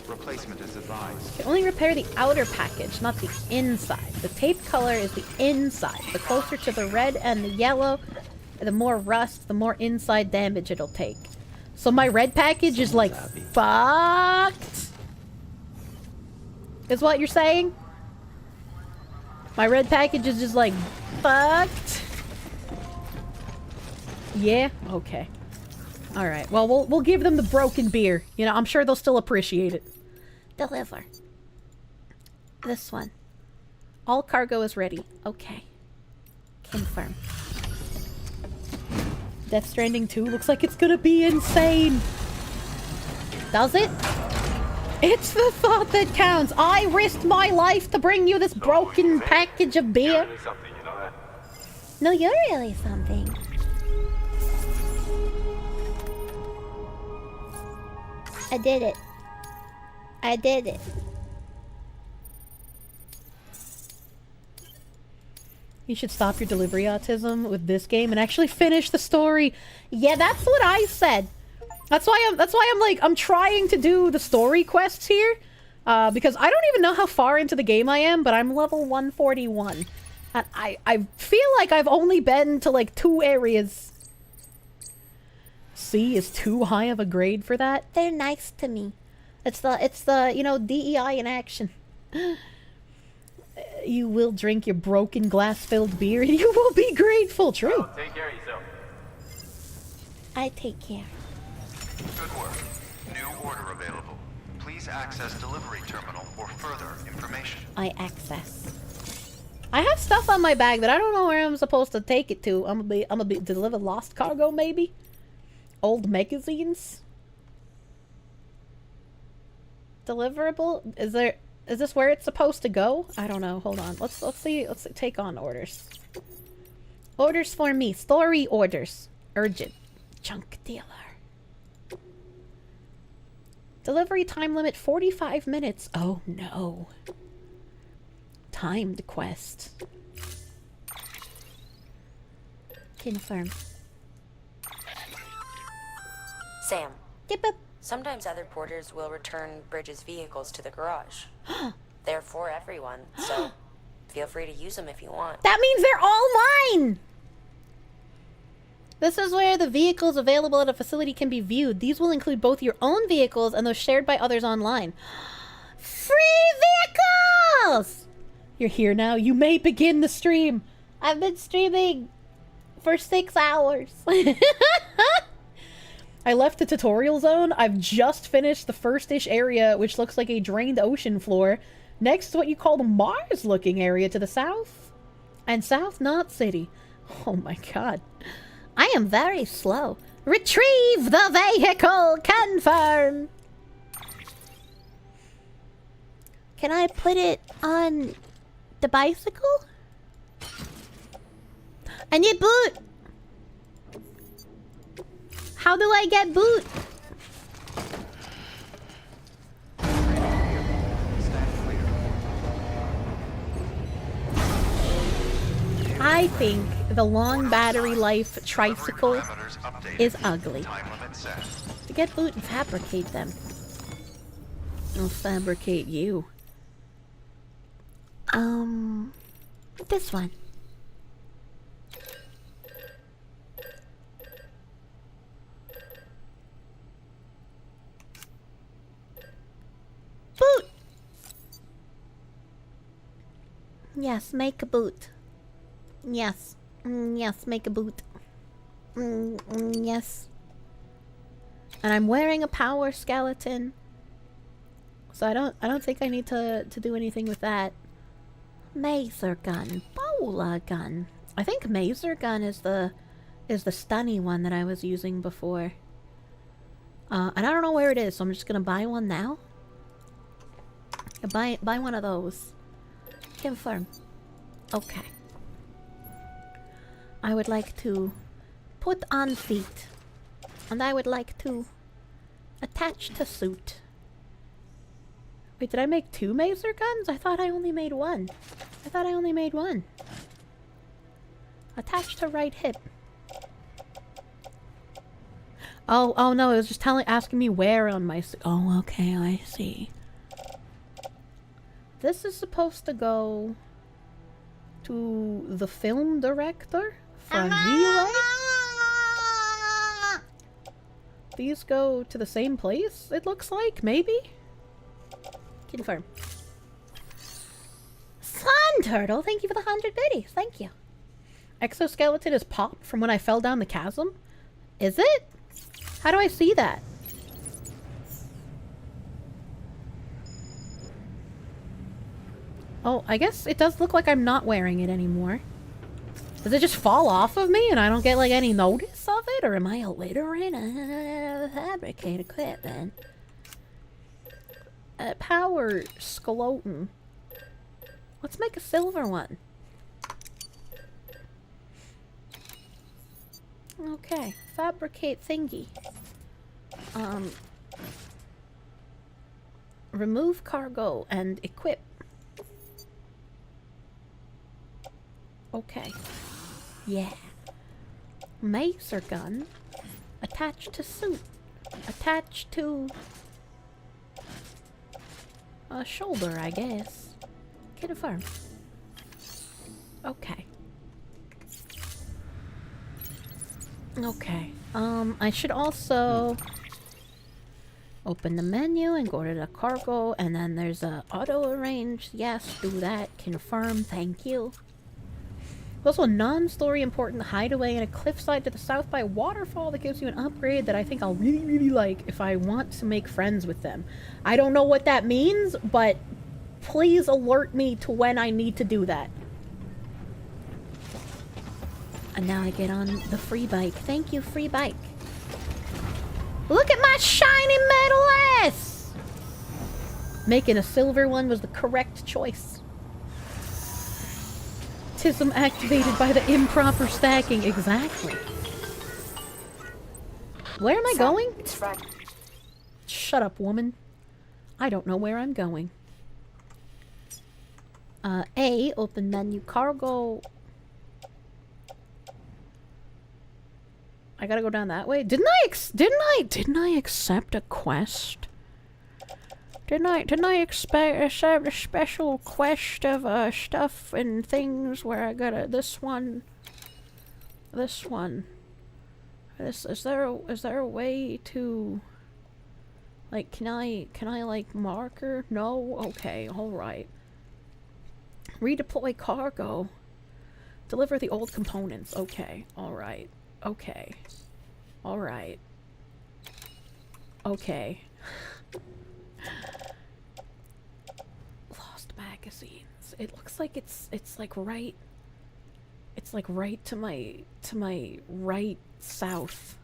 Replacement is advised. You can only repair the outer package, not the inside. The tape color is the inside. The closer to the red and the yellow, the more rust, the more inside damage it'll take. So my red package is like fucked? Is what you're saying? My red package is just like fucked? Yeah? Okay. Alright, well, we'll give them the broken beer. You know, I'm sure they'll still appreciate it. Deliver. This one. All cargo is ready. Okay. Confirm. Death Stranding 2 looks like it's gonna be insane. Does it? It's the thought that counts. I risked my life to bring you this broken package of beer. No, you're really something. I did it. I did it. You should stop your delivery autism with this game and actually finish the story. Yeah, that's what I said. That's why I'm trying to do the story quests here. Because I don't even know how far into the game I am, but I'm level 141. And I feel like I've only been to like 2 areas. C is too high of a grade for that. They're nice to me. It's the, you know, DEI in action. You will drink your broken glass-filled beer and you will be grateful. True. Oh, take care of yourself. I take care. Good work. New order available. Please access delivery terminal for further information. I access. I have stuff on my bag that I don't know where I'm supposed to take it to. I'm gonna be deliver lost cargo maybe. Old magazines. Deliverable? Is this where it's supposed to go? I don't know. Hold on. Let's see. Let's take on orders. Orders for me. Story orders. Urgent. Junk dealer. Delivery time limit 45 minutes. Oh no. Timed quest. Confirm. Sam. Sometimes other porters will return Bridge's vehicles to the garage. They're for everyone, so feel free to use them if you want. That means they're all mine! This is where the vehicles available at a facility can be viewed. These will include both your own vehicles and those shared by others online. Free vehicles! You're here now. You may begin the stream. I've been streaming for 6 hours. I left the tutorial zone. I've just finished the first-ish area, which looks like a drained ocean floor, next to what you call the Mars-looking area to the south. And South Knot City. Oh my god. I am very slow. Retrieve the vehicle! Confirm! Can I put it on the bicycle? I need boot! How do I get boot? I think the long battery life tricycle is ugly. To get boot and fabricate them. I'll fabricate you. This one. Boot! Yes, make a boot. Yes. Yes, make a boot. Yes. And I'm wearing a power skeleton. So I don't think I need to do anything with that. Maser gun. Bowler gun. I think maser gun is the stunny one that I was using before. And I don't know where it is, so I'm just gonna buy one now. Buy one of those. Confirm. Okay. I would like to put on feet. And I would like to attach to suit. Wait, did I make 2 maser guns? I thought I only made 1. Attach to right hip. Oh no, it was just asking me where on my suit. Oh, okay, I see. This is supposed to go to the film director for relay. These go to the same place, it looks like, maybe? Confirm. Sun Turtle, thank you for the 100 biddies, thank you. Exoskeleton is popped from when I fell down the chasm? Is it? How do I see that? Oh, I guess it does look like I'm not wearing it anymore. Does it just fall off of me and I don't get like any notice of it? Or am I illiterate? Fabricate equipment. Power skeleton. Let's make a silver one. Okay, fabricate thingy. Remove cargo and equip. Okay. Yeah. Maser gun. Attached to suit. Attached to a shoulder, I guess. Confirm. Okay. Okay. I should also open the menu and go to the cargo, and then there's a auto arrange. Yes, do that. Confirm. Thank you. There's also a non-story important hideaway in a cliffside to the south by a waterfall that gives you an upgrade that I think I'll really, really like if I want to make friends with them. I don't know what that means, but please alert me to when I need to do that. And now I get on the free bike. Thank you, free bike. Look at my shiny metal ass! Making a silver one was the correct choice. Tism activated by the improper stacking. Exactly. Where am I going? Shut up, woman. I don't know where I'm going. A, open menu, cargo. I gotta go down that way. Didn't I accept a quest? Didn't I accept a special quest of stuff and things where I gotta this one. Is there a way to like can I like marker? No? Okay, alright. Redeploy cargo. Deliver the old components. Okay, alright. Okay. Alright. Okay. Lost magazines. It looks like it's like right to my right south.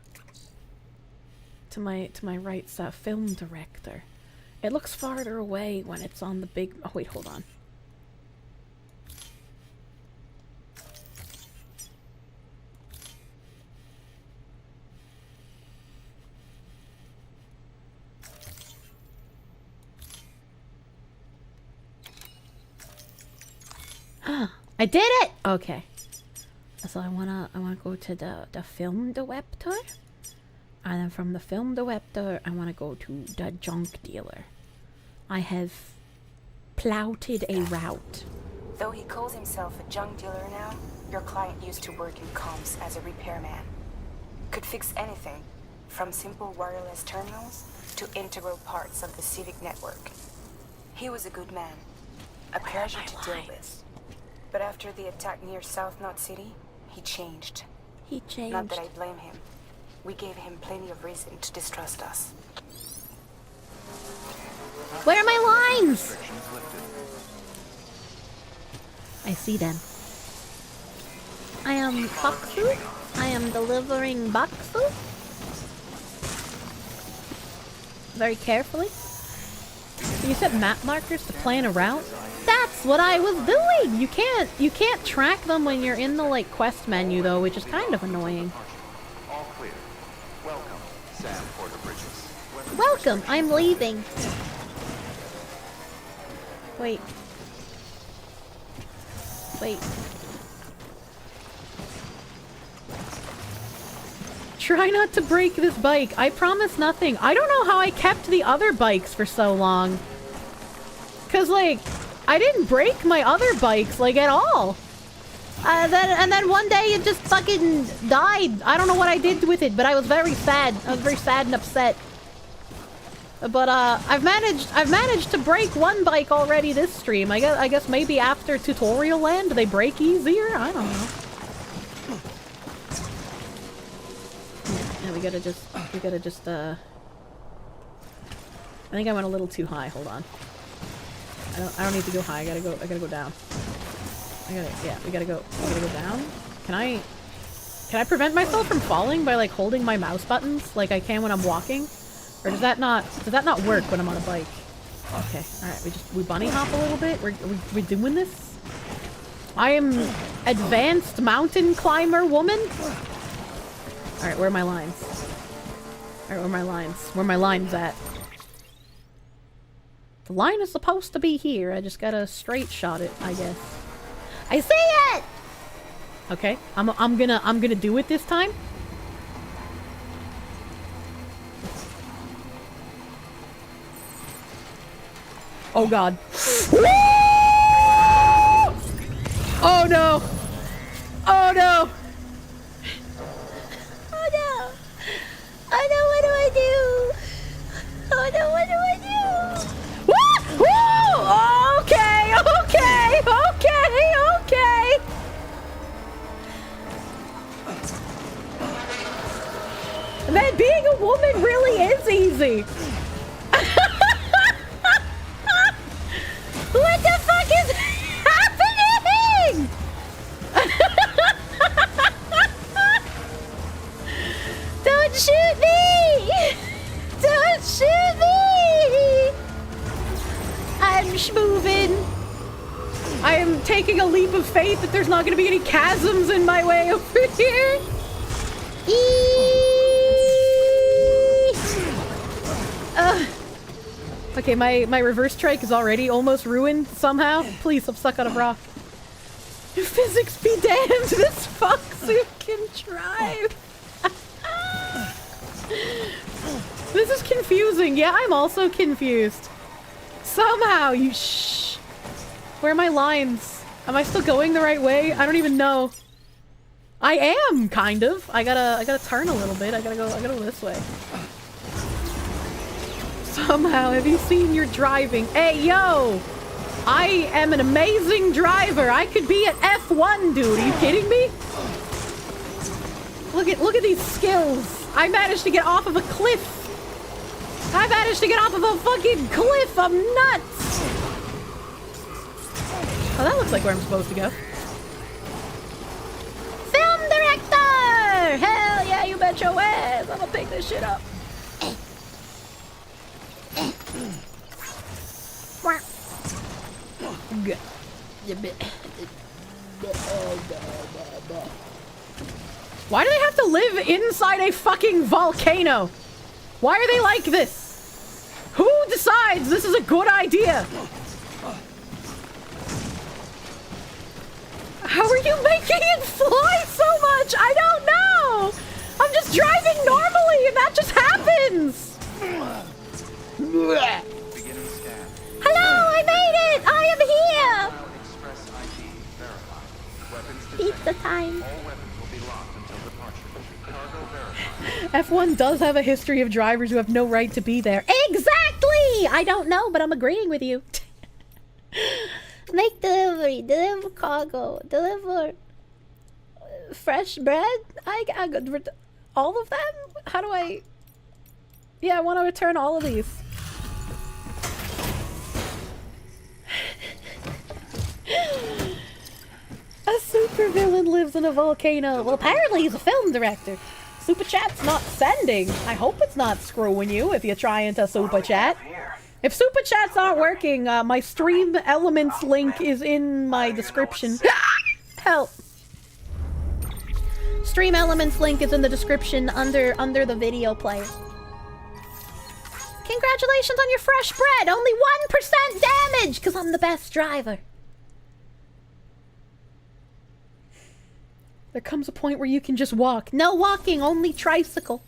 To my right south. Film director. It looks farther away when it's on the big oh wait, hold on. I did it! Okay. So I wanna go to the film director. And then from the film director, I wanna go to the junk dealer. I have plotted a route. Though he calls himself a junk dealer now, your client used to work in comms as a repairman. Could fix anything, from simple wireless terminals to integral parts of the civic network. He was a good man, a pleasure to deal with. But after the attack near South Knot City, he changed. He changed. Not that I blame him. We gave him plenty of reason to distrust us. Where are my lines? I see them. I am Baksu. I am delivering Baksu. Very carefully. You set map markers to plan a route? That's what I was doing! You can't track them when you're in the like quest menu though, which is kind of annoying. All clear. Welcome, Sam Porter Bridges. Welcome! I'm leaving. Wait. Wait. Try not to break this bike. I promise nothing. I don't know how I kept the other bikes for so long. Cause like, I didn't break my other bikes like at all. And then one day it just fucking died. I don't know what I did with it, but I was very sad. I was very sad and upset. But I've managed to break one bike already this stream. I guess maybe after tutorial land they break easier. I don't know. Yeah, we gotta just I think I went a little too high. Hold on. I don't need to go high. I gotta go down. We gotta go down. Can I prevent myself from falling by like holding my mouse buttons like I can when I'm walking? Or does that not work when I'm on a bike? Okay, alright, we bunny hop a little bit. We're doing this? I am advanced mountain climber woman. Alright, where are my lines? Alright, where are my lines? Where are my lines at? The line is supposed to be here. I just gotta straight shot it, I guess. I see it! Okay, I'm gonna do it this time. Oh god. Oh no! Oh no! Oh no! Oh no, what do I do? Oh no, what do I do? Woo! Woo! Okay, okay, okay, okay! Man, being a woman really is easy! What the fuck is happening? Don't shoot me! Don't shoot me! I'm schmoving. I am taking a leap of faith that there's not going to be any chasms in my way over here. Okay, my reverse trike is already almost ruined somehow. Please, I'm stuck on a rock. Physics be damned, this fox who can drive. This is confusing. Yeah, I'm also confused. Somehow, you shh. Where are my lines? Am I still going the right way? I don't even know. I am, kind of. I gotta turn a little bit. I gotta go this way. Somehow, have you seen your driving? Hey, yo! I am an amazing driver. I could be at F1, dude. Are you kidding me? Look at these skills. I managed to get off of a cliff. I managed to get off of a fucking cliff. I'm nuts. Oh, that looks like where I'm supposed to go. Film director! Hell yeah, you bet your ass. I'm gonna pick this shit up. Why do they have to live inside a fucking volcano? Why are they like this? Who decides this is a good idea? How are you making it fly so much? I don't know! I'm just driving normally and that just happens! Hello, I made it! I am here! Pizza time. F1 does have a history of drivers who have no right to be there. Exactly! I don't know, but I'm agreeing with you. Make delivery, deliver cargo, deliver fresh bread. I all of them? How do I... Yeah, I want to return all of these. A supervillain lives in a volcano. Well, apparently he's a film director. Super chat's not sending. I hope it's not screwing you if you're trying to super chat. If super chats aren't working, my stream elements link is in my description. Help. Stream elements link is in the description under the video player. Congratulations on your fresh bread. Only 1% damage because I'm the best driver. There comes a point where you can just walk. No walking, only tricycle.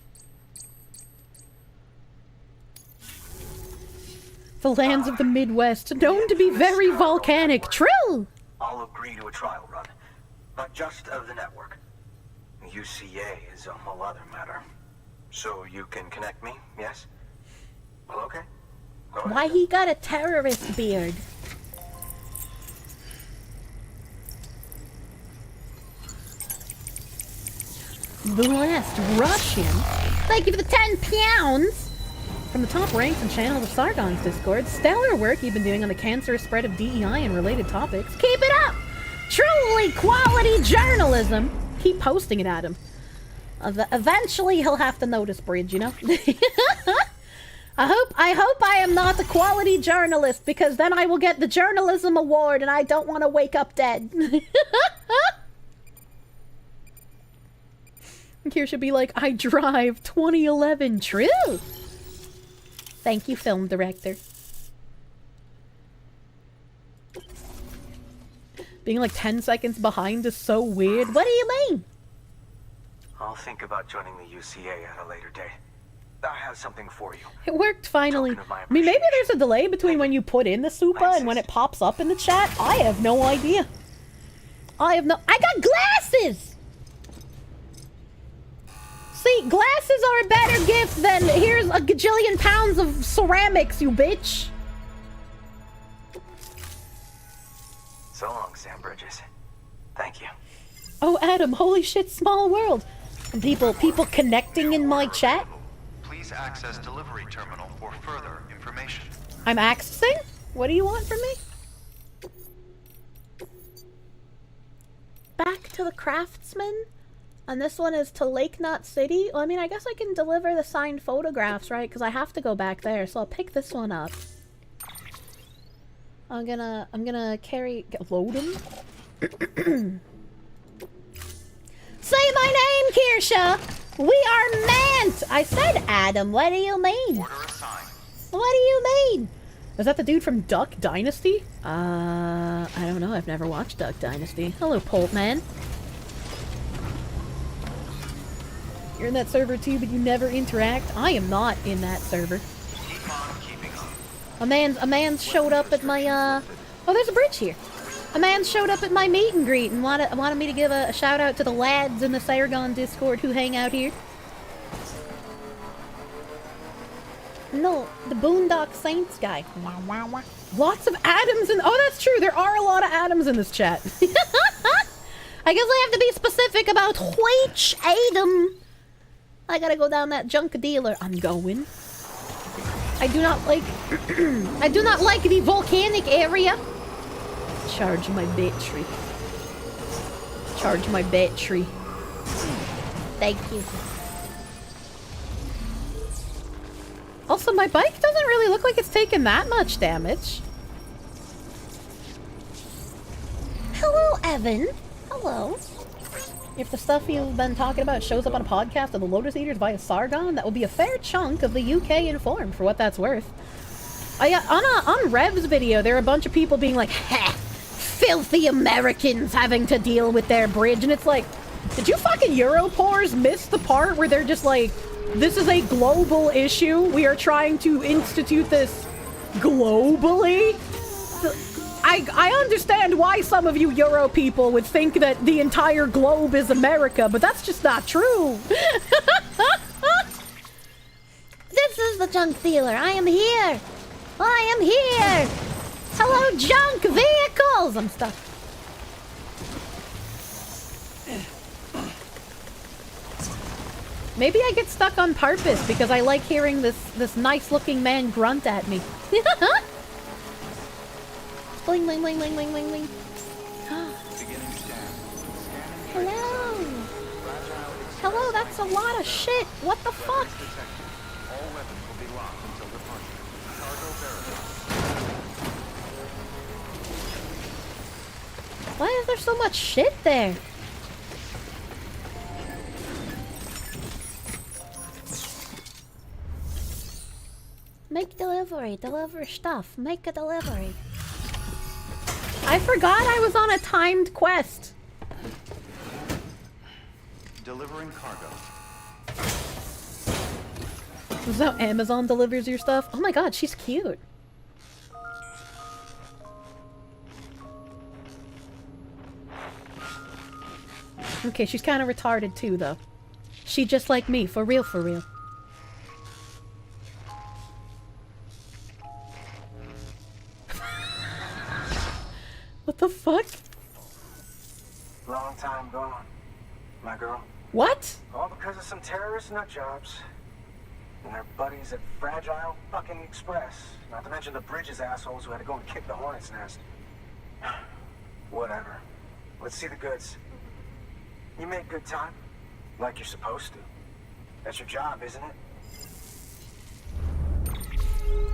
The lands of the Midwest, known to be very volcanic. True! I'll agree to a trial run, but just of the network. UCA is a whole other matter. So you can connect me, yes? Well, okay. Why he got a terrorist beard? The last Russian. Thank you for the 10 pounds. From the top ranks and channels of Sargon's Discord, stellar work you've been doing on the cancerous spread of DEI and related topics. Keep it up! Truly quality journalism! Keep posting it at him. Eventually he'll have to notice, Bridge, you know? I hope I am not a quality journalist, because then I will get the journalism award and I don't want to wake up dead. Kirsche should be like, I drive 2011. True! Thank you, film director. Being like 10 seconds behind is so weird. What do you mean? I'll think about joining the UCA at a later date. I have something for you. It worked finally. I mean, maybe there's a delay between when you put in the super and when it pops up in the chat. I have no idea. I got glasses! See, glasses are a better gift than here's a gajillion pounds of ceramics, you bitch. So long, Sam Bridges. Thank you. Oh, Adam, holy shit, small world. And people connecting in my chat. Please access delivery terminal for further information. I'm accessing? What do you want from me? Back to the craftsman? And this one is to Lake Knot City? Well, I mean, I guess I can deliver the signed photographs, right? Because I have to go back there, so I'll pick this one up. I'm gonna carry... Load him? Say my name, Kirsche! We are Mant! I said Adam, what do you mean? What do you mean? Is that the dude from Duck Dynasty? I don't know, I've never watched Duck Dynasty. Hello, Polt Man. You're in that server too, but you never interact? I am not in that server. A man showed up at my, oh, there's a bridge here. A man showed up at my meet and greet and wanted me to give a shout out to the lads in the Saragon Discord who hang out here. No, the Boondock Saints guy. Lots of Adams in... Oh, that's true. There are a lot of Adams in this chat. I guess I have to be specific about which Adam. I gotta go down that junk dealer. I'm going. I do not like... I do not like the volcanic area. Charge my battery. Charge my battery. Thank you. Also, my bike doesn't really look like it's taken that much damage. Hello, Evan. Hello. If the stuff you've been talking about shows up on a podcast of the Lotus Eaters via Sargon, that will be a fair chunk of the UK informed, for what that's worth. On Rev's video, there are a bunch of people being like, "Ha! Filthy Americans having to deal with their bridge," and it's like, did you fucking Europores miss the part where they're just like, this is a global issue, we are trying to institute this globally? I understand why some of you Euro people would think that the entire globe is America, but that's just not true. This is the junk dealer. I am here. I am here. Hello, junk vehicles. I'm stuck. Maybe I get stuck on purpose because I like hearing this nice-looking man grunt at me. Bling, bling, bling, bling, bling, bling, bling. Hello. Hello, that's a lot of shit. What the fuck? Why is there so much shit there? Make delivery. Deliver stuff. Make a delivery. I forgot I was on a timed quest. Delivering cargo. Is that how Amazon delivers your stuff? Oh my god, she's cute. Okay, she's kind of retarded too, though. She just like me, for real, for real. What the fuck? Long time gone, my girl. What? All because of some terrorist nut jobs and their buddies at Fragile fucking Express. Not to mention the Bridges assholes who had to go and kick the hornet's nest. Whatever. Let's see the goods. You make good time, like you're supposed to. That's your job, isn't it?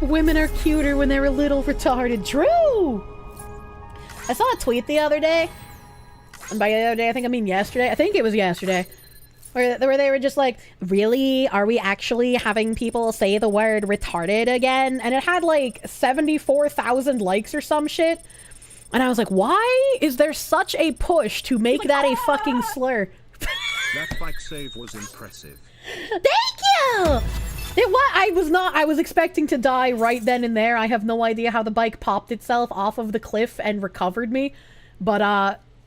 Women are cuter when they're a little retarded. True! I saw a tweet the other day. And by the other day, I think I mean yesterday. I think it was yesterday. Where they were just like, really? Are we actually having people say the word retarded again? And it had like 74,000 likes or some shit. And I was like, why is there such a push to make that a fucking slur? That bike save was impressive. Thank you! I was expecting to die right then and there. I have no idea how the bike popped itself off of the cliff and recovered me. But,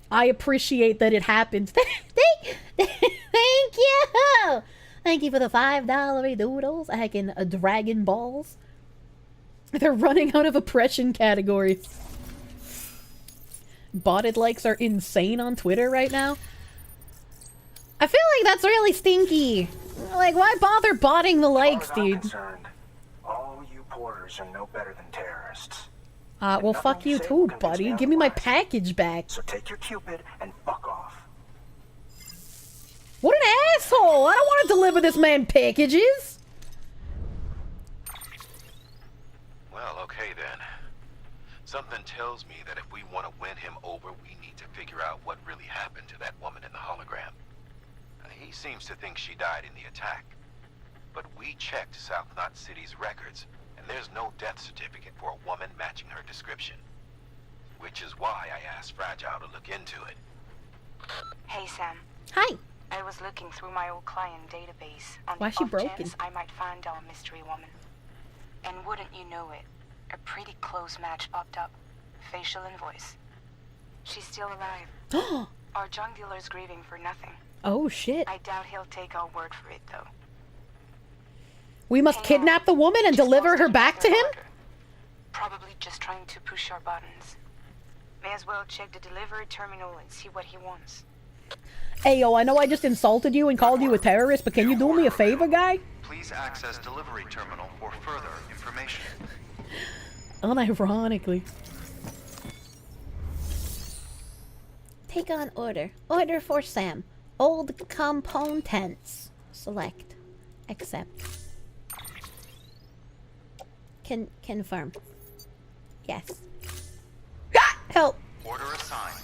I appreciate that it happened. Thank you! Thank you for the $5 doodles. Heckin' Dragon Balls. They're running out of oppression categories. Botted likes are insane on Twitter right now. I feel like that's really stinky. Like, why bother botting the likes, dude? All you porters are no better than terrorists. Well, fuck you too, buddy. Give me my package back. So take your Cupid and fuck off. What an asshole! I don't want to deliver this man packages! Well, okay then. Something tells me that if we want to win him over, we need to figure out what really happened to that woman in the hologram. He seems to think she died in the attack. But we checked South Knot City's records, and there's no death certificate for a woman matching her description. Which is why I asked Fragile to look into it. Hey, Sam. Hi. I was looking through my old client database on Why the is she off broken? chance I might find our mystery woman. And wouldn't you know it, a pretty close match popped up. Facial and voice. She's still alive. Our junk dealer's grieving for nothing. Oh shit. I doubt he'll take our word for it, though. We must kidnap the woman and deliver her back to him? Probably just trying to push our buttons. May as well check the delivery terminal and see what he wants. Hey, yo, I know I just insulted you and called you a terrorist, but can you do me a favor, guy? Please access delivery terminal for further information. Unironically. Take on order. Order for Sam. Old components. Select. Accept. Confirm. Yes. Ah! Help! Order assigned.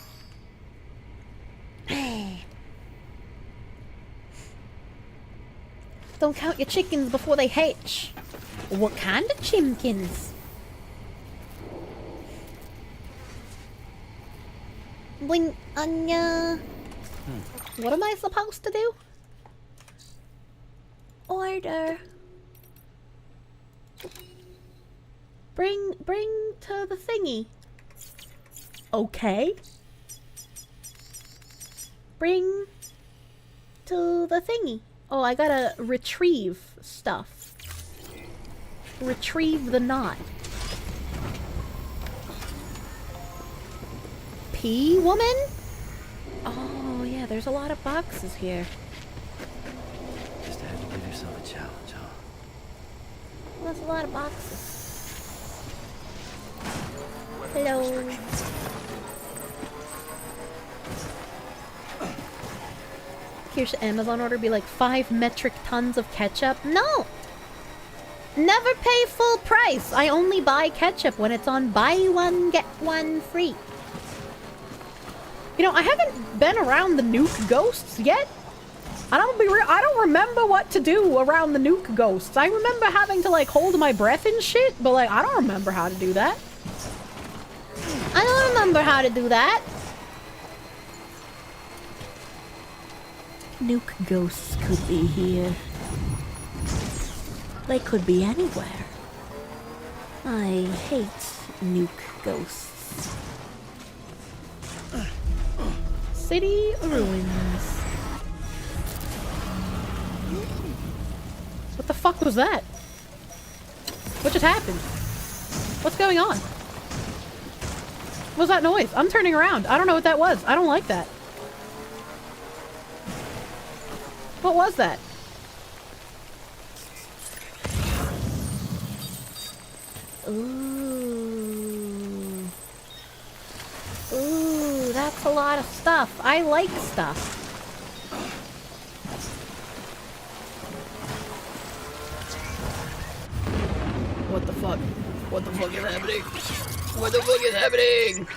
Don't count your chickens before they hatch. What kind of chimkins? Bling, Anya. What am I supposed to do? Order. Bring to the thingy. Okay. Bring to the thingy. Oh, I gotta retrieve stuff. Retrieve the knot. P woman? Oh, yeah, there's a lot of boxes here. Just had to give yourself a challenge, huh? That's a lot of boxes. Hello. Kirsche Amazon order be like 5 metric tons of ketchup? No! Never pay full price! I only buy ketchup when it's on buy one, get one free. You know, I haven't been around the nuke ghosts yet. I don't remember what to do around the nuke ghosts. I remember having to like hold my breath and shit, but like I don't remember how to do that. I don't remember how to do that. Nuke ghosts could be here. They could be anywhere. I hate nuke ghosts. City ruins. What the fuck was that? What just happened? What's going on? What was that noise? I'm turning around. I don't know what that was. I don't like that. What was that? Ooh. Ooh, that's a lot of stuff. I like stuff. What the fuck? What the fuck is happening? What the fuck is happening?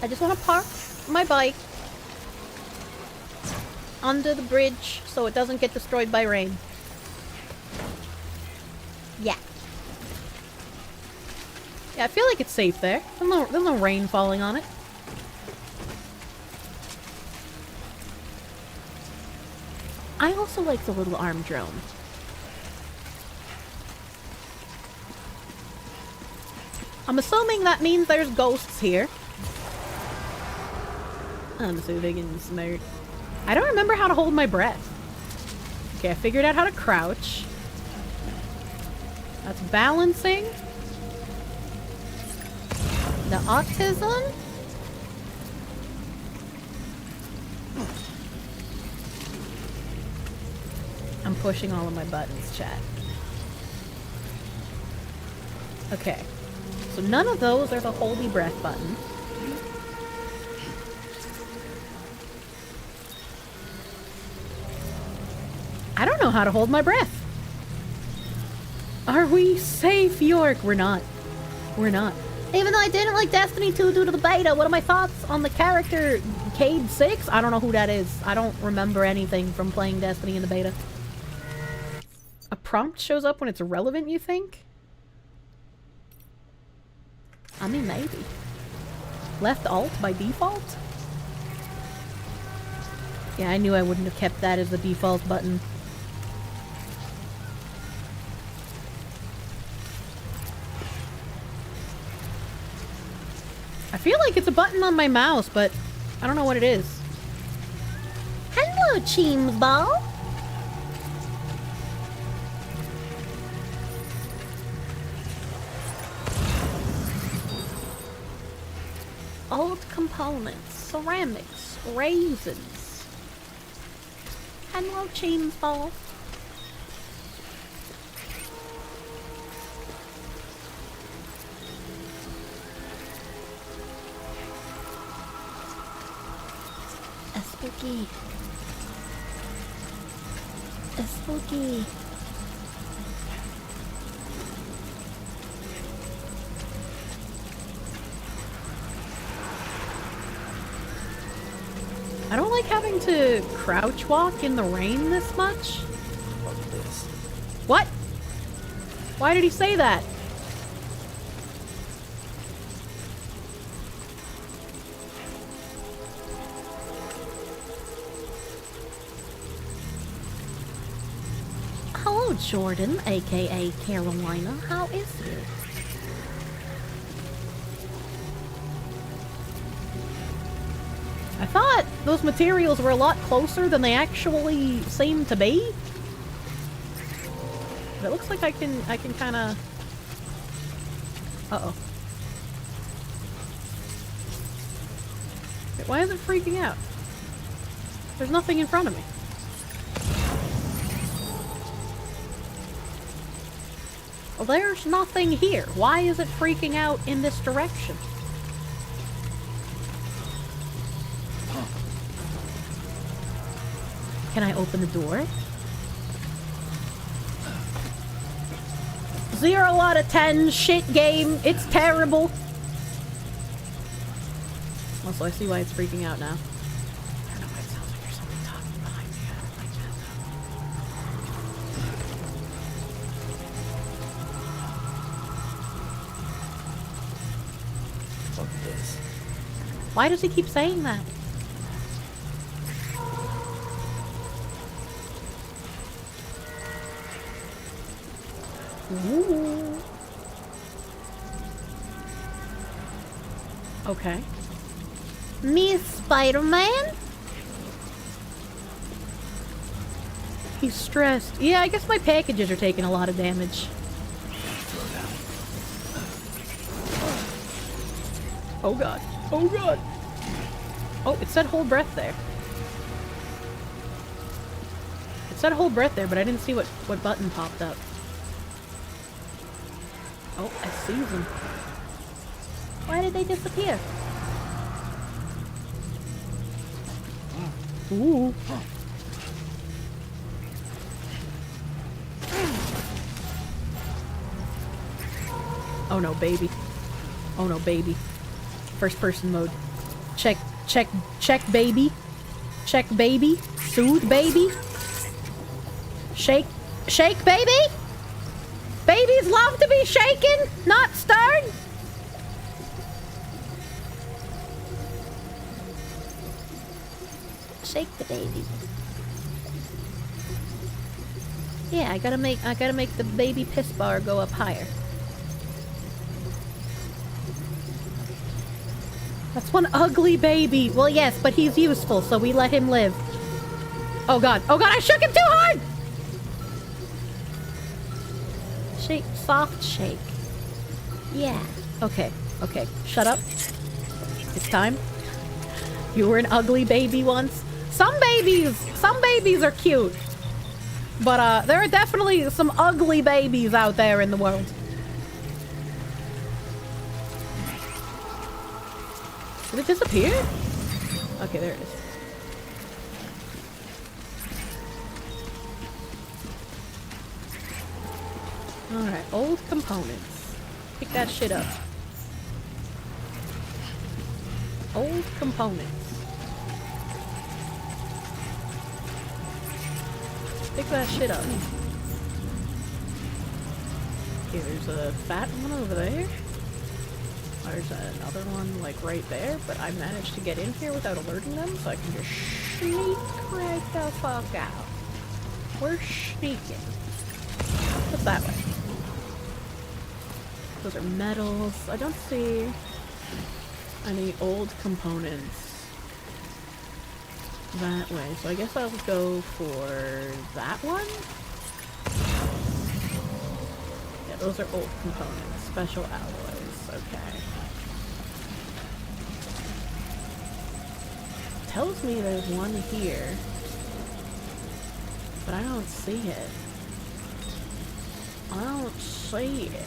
I just want to park my bike under the bridge so it doesn't get destroyed by rain. Yeah. Yeah, I feel like it's safe there. There's no rain falling on it. I also like the little arm drone. I'm assuming that means there's ghosts here. I'm so big and smart. I don't remember how to hold my breath. Okay, I figured out how to crouch. That's balancing. The autism. I'm pushing all of my buttons, chat. Okay. So none of those are the holy breath button. I don't know how to hold my breath. Are we safe, York? We're not. We're not. Even though I didn't like Destiny 2 due to the beta, what are my thoughts on the character Cade 6? I don't know who that is. I don't remember anything from playing Destiny in the beta. A prompt shows up when it's relevant, you think? I mean, maybe. Left alt by default? Yeah, I knew I wouldn't have kept that as the default button. I feel like it's a button on my mouse, but I don't know what it is. Hello, Cheems Ball! Old components, ceramics, raisins. Hello, Cheems Ball. A spooky. A spooky. I don't like having to crouch walk in the rain this much. Fuck this. What? Why did he say that? Hello, Jordan, aka Carolina. How is you? I thought those materials were a lot closer than they actually seem to be. But it looks like I can kind of... Uh-oh. Wait, why is it freaking out? There's nothing in front of me. Well, there's nothing here. Why is it freaking out in this direction? Can I open the door? 0 out of 10, shit game, it's terrible. Also, I see why it's freaking out now. I don't know why it sounds like there's something talking behind me. I don't like that. Fuck this. Why does he keep saying that? Ooh. Okay. Me, Spider-Man? He's stressed. Yeah, I guess my packages are taking a lot of damage. Oh god. Oh god. Oh, it said hold breath there. It said hold breath there, but I didn't see what button popped up. Oh, I see them. Why did they disappear? Ooh. Oh no, baby. Oh no, baby. First person mode. Check, baby. Check, baby. Soothe, baby. Shake, baby! Babies love to be shaken, not stirred. Shake the baby. Yeah, I gotta make the baby piss bar go up higher. That's one ugly baby. Well, yes, but he's useful, so we let him live. Oh god, I shook him too hard! Shake, soft shake. Yeah. Okay, shut up. It's time. You were an ugly baby once. Some babies are cute. But there are definitely some ugly babies out there in the world. Did it disappear? Okay, there it is. Alright, old components. Pick that shit up. Old components. Pick that shit up. Okay, there's a fat one over there. There's another one, like, right there, but I managed to get in here without alerting them, so I can just sneak right the fuck out. We're sneaking. What's that way? Those are metals. I don't see any old components that way, so I guess I'll go for that one? Yeah, those are old components. Special alloys. Okay. Tells me there's one here, but I don't see it. I don't see it.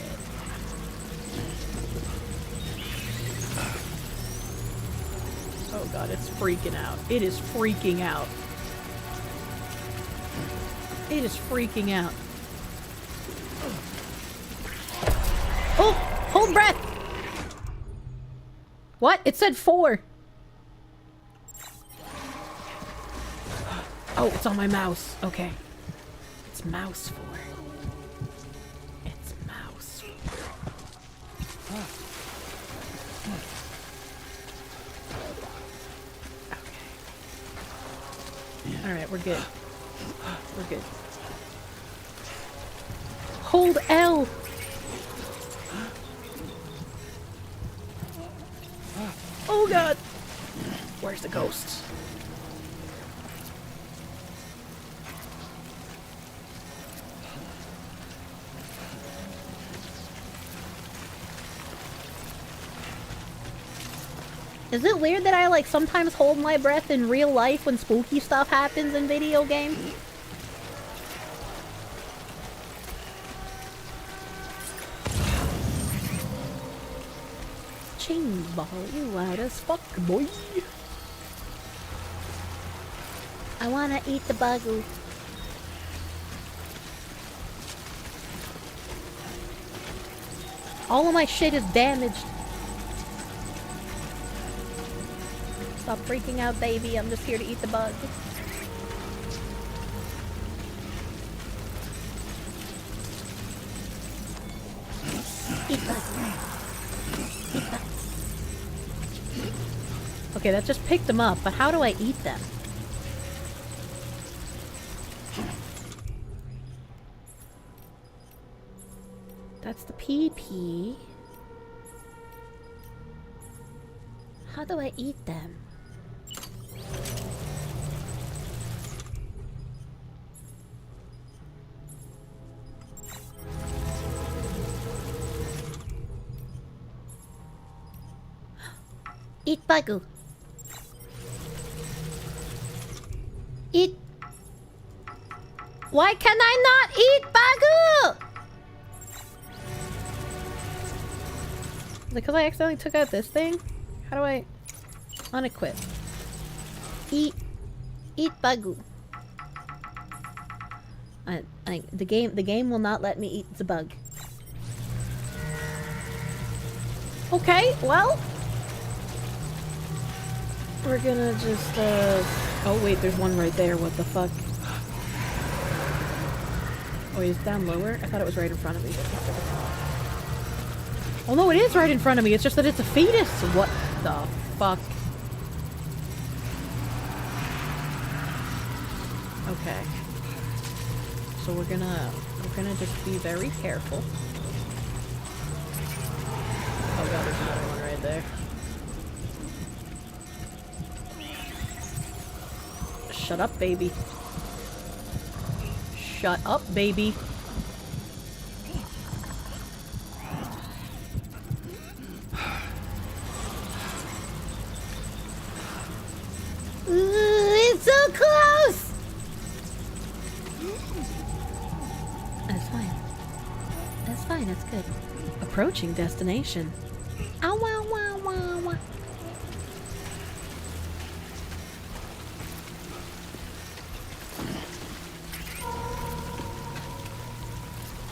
Oh god, it's freaking out. It is freaking out. It is freaking out. Oh! Hold breath! What? It said 4. Oh, it's on my mouse. Okay. It's mouse 4. It's mouse 4. Okay. Alright, we're good. We're good. Hold L! Oh god! Where's the ghosts? Is it weird that I, like, sometimes hold my breath in real life when spooky stuff happens in video games? Chain ball, you loud as fuck, boy. I wanna eat the buggle. All of my shit is damaged. Stop freaking out, baby. I'm just here to eat the bug. Eat bug. Eat bug. Okay, that just picked them up, but how do I eat them? That's the PP. How do I eat them? Eat bagu. Eat. Why can I not eat bagu? Is it because I accidentally took out this thing? How do I unequip? Eat bagu. The game will not let me eat the bug. Okay, well, we're gonna just oh wait, there's one right there. What the fuck? Oh, he's down lower. I thought it was right in front of me. Oh no, it is right in front of me. It's just that it's a fetus. What the fuck? Okay. So we're gonna just be very careful. Oh god, there's another one right there. Shut up, baby. Shut up, baby. It's so close! That's fine. That's fine, that's good. Approaching destination. Ow, wow, wow, wow, wow.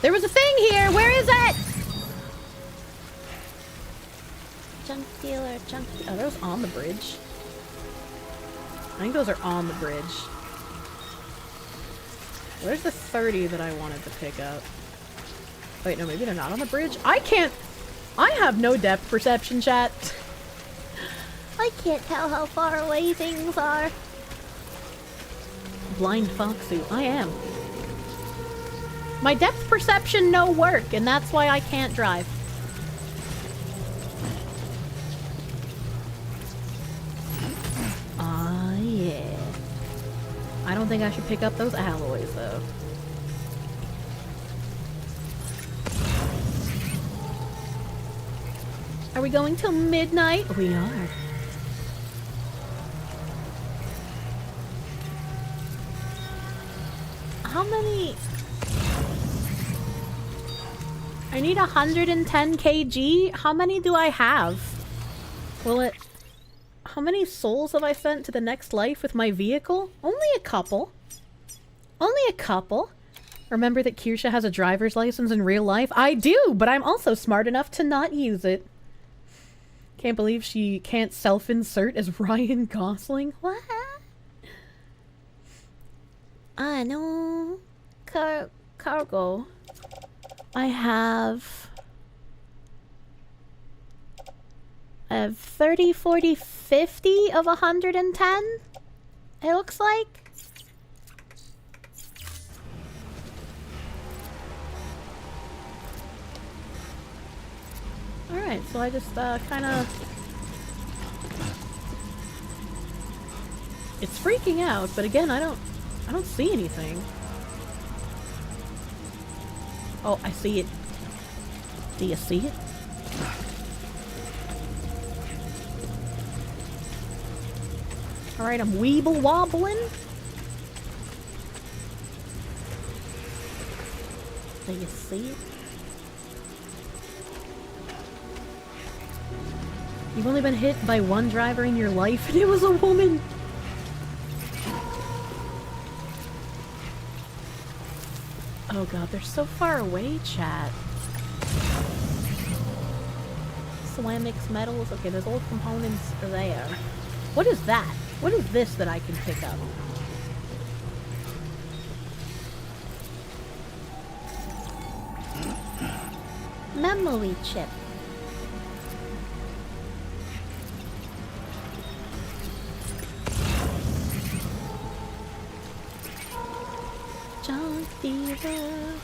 There was a thing here! Where is it? Junk dealer, junk dealer. Oh, those on the bridge. I think those are on the bridge. Where's the 30 that I wanted to pick up? Wait, no, maybe they're not on the bridge? I can't... I have no depth perception, chat. I can't tell how far away things are. Blind Foxy, I am. My depth perception no work, and that's why I can't drive. Ah, yeah. I don't think I should pick up those alloys, though. Are we going till midnight? We are. How many? I need 110 kg. How many do I have? Will it... How many souls have I sent to the next life with my vehicle? Only a couple. Only a couple. Remember that Kirsche has a driver's license in real life? I do, but I'm also smart enough to not use it. Can't believe she can't self-insert as Ryan Gosling. What? I know. Cargo. I have 30, 40, 50 of 110, it looks like. Alright, so I just kind of... It's freaking out, but again, I don't see anything. Oh, I see it. Do you see it? Alright, I'm weeble wobbling. Do you see it? You've only been hit by one driver in your life, and it was a woman! Oh god, they're so far away, chat. Ceramics, metals. Okay, there's old components there. What is that? What is this that I can pick up? Memory chip. Junk dealer.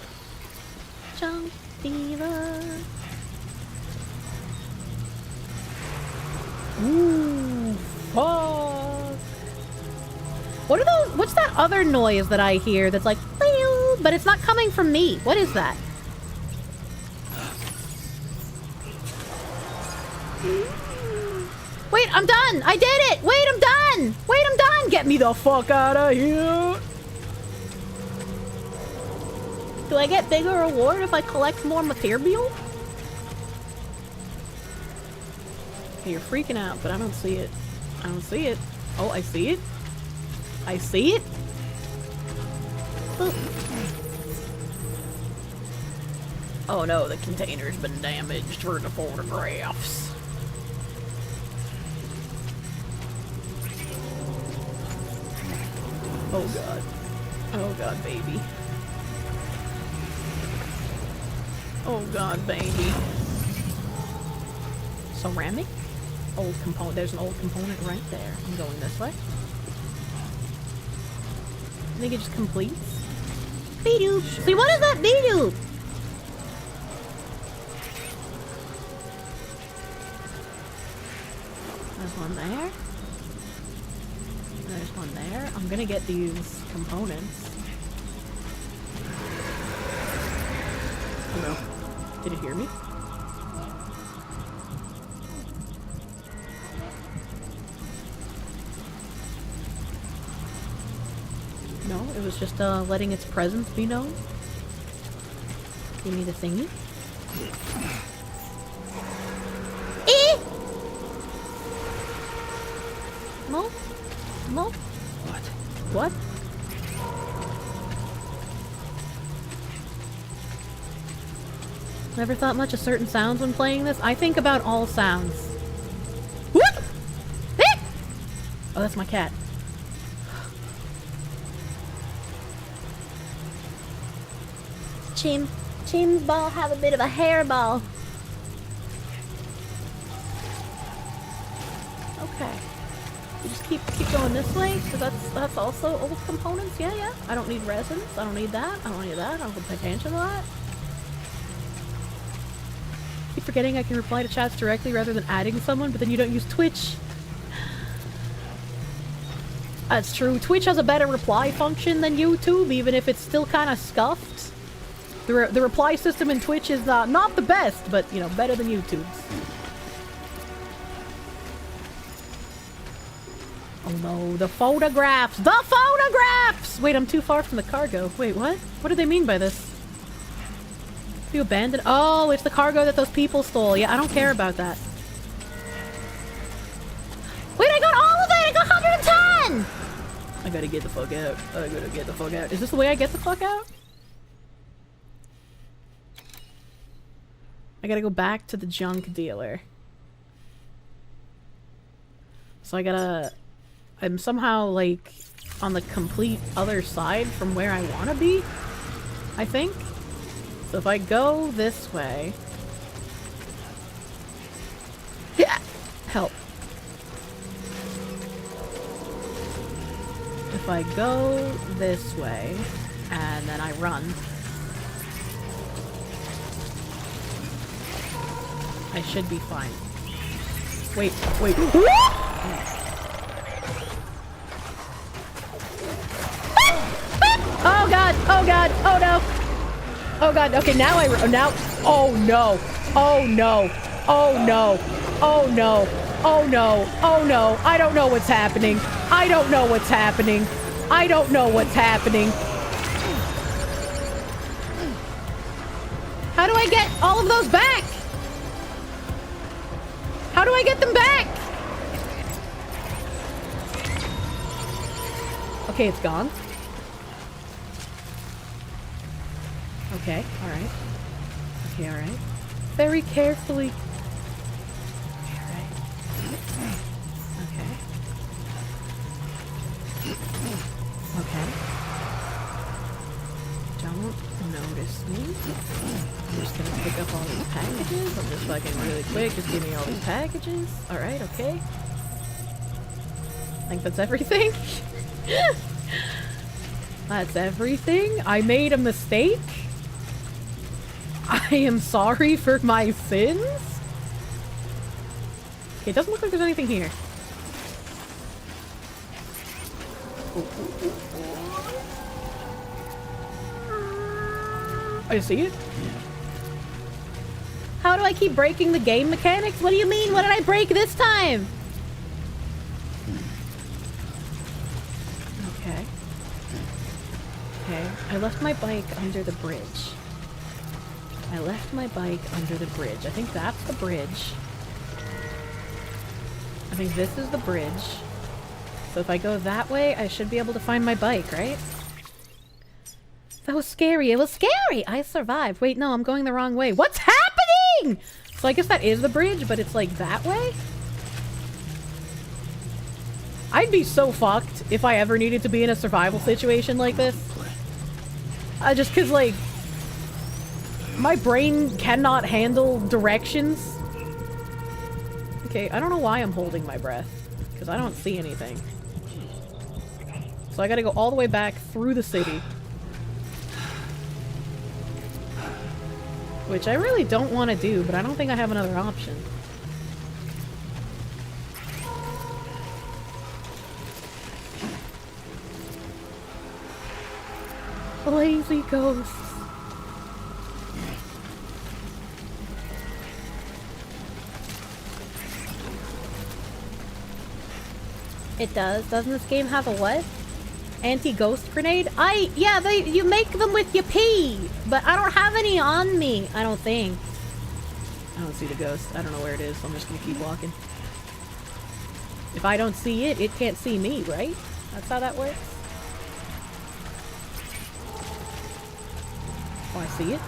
Junk dealer. Ooh, fuck. What are those? What's that other noise that I hear that's like, but it's not coming from me? What is that? Wait, I'm done! I did it! Wait, I'm done! Wait, I'm done! Get me the fuck out of here! Do I get bigger reward if I collect more material? Okay, you're freaking out, but I don't see it. I don't see it. Oh, I see it. I see it. Boop. Oh no, the container's been damaged for the photographs. Oh god. Oh god, baby. Oh god, baby. Ceramic? Old component. There's an old component right there. I'm going this way. I think it just completes. Beedoop! See, what is that beedoop? There's one there. There's one there. I'm gonna get these components. Hello. Did it hear me? No, it was just letting its presence be known. Give me the thingy. No? No? What? What? Never thought much of certain sounds when playing this. I think about all sounds. What? Oh, that's my cat. Chim's ball have a bit of a hairball. Okay. You just keep going this way, so that's also old components. Yeah, yeah. I don't need resins. I don't need that. I don't need that. I don't pay attention to that. Keep forgetting I can reply to chats directly rather than adding someone, but then you don't use Twitch. That's true. Twitch has a better reply function than YouTube, even if it's still kind of scuffed. The reply system in Twitch is not the best, but, you know, better than YouTube's. Oh no, the photographs! The photographs! Wait, I'm too far from the cargo. Wait, what? What do they mean by this? You abandoned? Oh, it's the cargo that those people stole. Yeah, I don't care about that. Wait, I got all of it! I got 110! I gotta get the fuck out. I gotta get the fuck out. Is this the way I get the fuck out? I gotta go back to the junk dealer. So I gotta... I'm somehow, like, on the complete other side from where I want to be, I think. So if I go this way... Yeah! Help. If I go this way, and then I run... I should be fine. Wait, wait. Oh god! Oh god! Oh no! Oh god! Okay, now now. Oh no! Oh no! Oh no! Oh no! Oh no! Oh no! I don't know what's happening. I don't know what's happening. I don't know what's happening. How do I get all of those back? How do I get them back? Okay, it's gone. Okay, alright. Okay, alright. Very carefully. Okay, alright. Okay. Okay. Don't notice me. I'm just gonna pick up all these packages. I'm just fucking really quick. Just give me all these packages. Alright, okay. I think that's everything. That's everything. I made a mistake. I am sorry for my sins. Okay, it doesn't look like there's anything here. I see it. How do I keep breaking the game mechanics? What do you mean? What did I break this time? Okay. Okay. I left my bike under the bridge. I left my bike under the bridge. I think that's the bridge. I think this is the bridge. So if I go that way, I should be able to find my bike, right? That was scary. It was scary! I survived. Wait, no, I'm going the wrong way. What's happening?! So I guess that is the bridge, but it's like that way? I'd be so fucked if I ever needed to be in a survival situation like this. Just cause, like, my brain cannot handle directions. Okay, I don't know why I'm holding my breath. Because I don't see anything. So I gotta go all the way back through the city. Which I really don't want to do, but I don't think I have another option. Lazy ghosts. It does. Doesn't this game have a what? Anti-ghost grenade? Yeah, you make them with your pee, but I don't have any on me, I don't think. I don't see the ghost. I don't know where it is, so I'm just gonna keep walking. If I don't see it, it can't see me, right? That's how that works. Oh, I see it.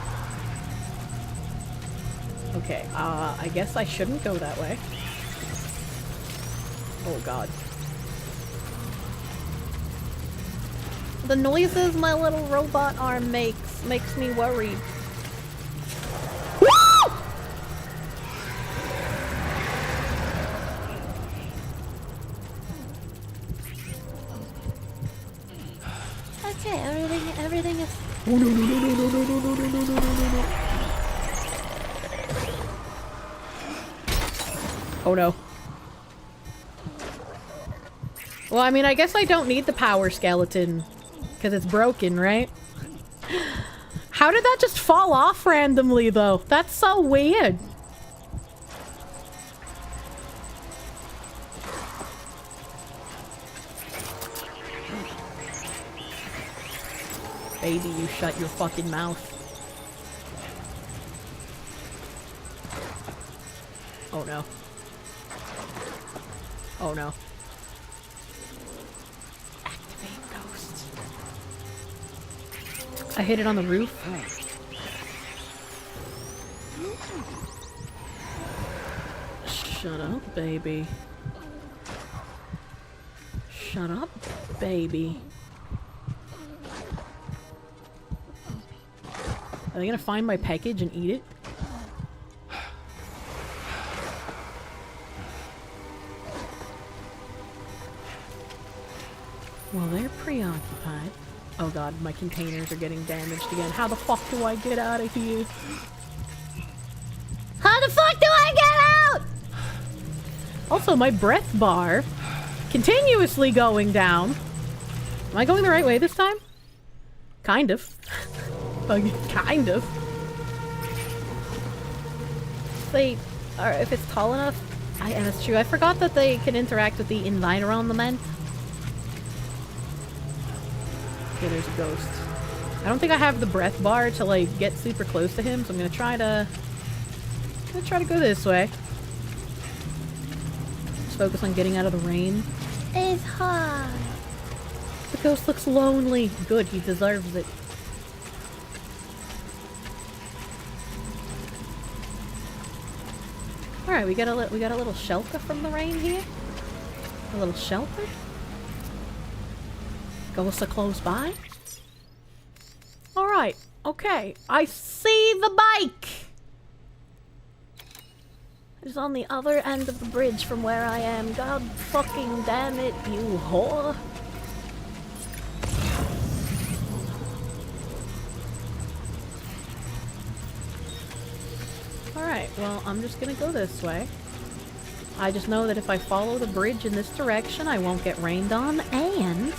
Okay, I guess I shouldn't go that way. Oh god. The noises my little robot arm makes me worried. Woo! okay. Everything is... Oh, no. Oh, no. Well, I mean, I guess I don't need the power skeleton. Because it's broken, right? How did that just fall off randomly, though? That's so weird. Baby, you shut your fucking mouth. Oh no. Oh no. Activate ghost. I hit it on the roof. Shut up, baby. Shut up, baby. Are they gonna find my peckege and eat it? Well, they're preoccupied. Oh god, my containers are getting damaged again. How the fuck do I get out of here? How the fuck do I get out? Also, my breath bar continuously going down. Am I going the right way this time? Kind of. Kind of. If it's tall enough, and it's true. I forgot that they can interact with the environment. Okay, there's a ghost. I don't think I have the breath bar to like get super close to him, so I'm gonna try to go this way. Just focus on getting out of the rain. It's hot. The ghost looks lonely. Good, he deserves it. Alright, we got a little shelter from the rain here. A little shelter. Ghosts are close by. Alright, okay. I see the bike! It's on the other end of the bridge from where I am. God fucking damn it, you whore. Alright, well, I'm just gonna go this way. I just know that if I follow the bridge in this direction, I won't get rained on, and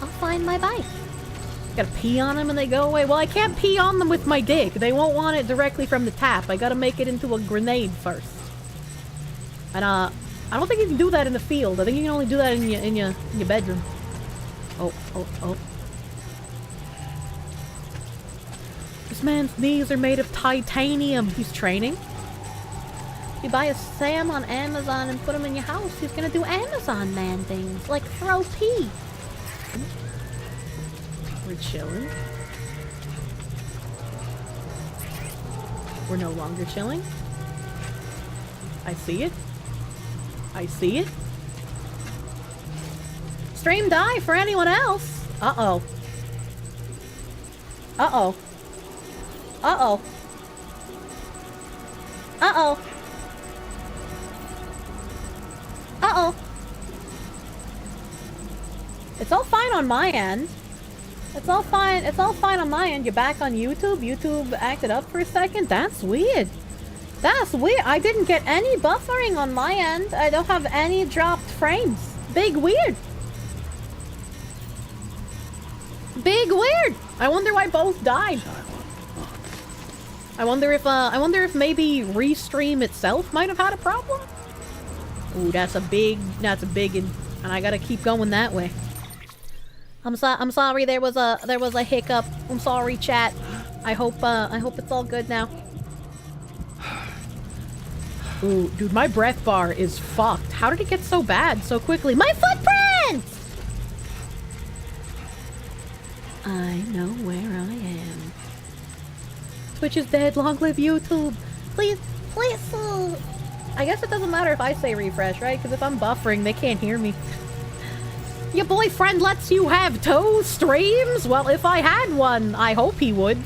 I'll find my bike. Gotta pee on them and they go away. Well, I can't pee on them with my dick. They won't want it directly from the tap. I gotta make it into a grenade first. And, I don't think you can do that in the field. I think you can only do that in your bedroom. Oh. This man's knees are made of titanium. He's training. If you buy a Sam on Amazon and put him in your house, he's gonna do Amazon man things, like throw pee. We're chilling. We're no longer chilling. I see it. I see it. Stream die for anyone else. Uh-oh. Uh-oh. Uh-oh. Uh-oh. Uh-oh. It's all fine on my end. It's all fine on my end. You're back on YouTube? YouTube acted up for a second? That's weird. That's weird. I didn't get any buffering on my end. I don't have any dropped frames. Big weird. Big weird. I wonder why both died. I wonder if maybe Restream itself might have had a problem. Ooh, that's a big one, and I gotta keep going that way. I'm sorry there was a hiccup. I'm sorry, chat. I hope it's all good now. Ooh, dude, my breath bar is fucked. How did it get so bad so quickly? My footprints! I know where I am. Twitch is dead. Long live YouTube. Please. I guess it doesn't matter if I say refresh, right? Because if I'm buffering, they can't hear me. Your boyfriend lets you have 2 streams? Well, if I had one, I hope he would.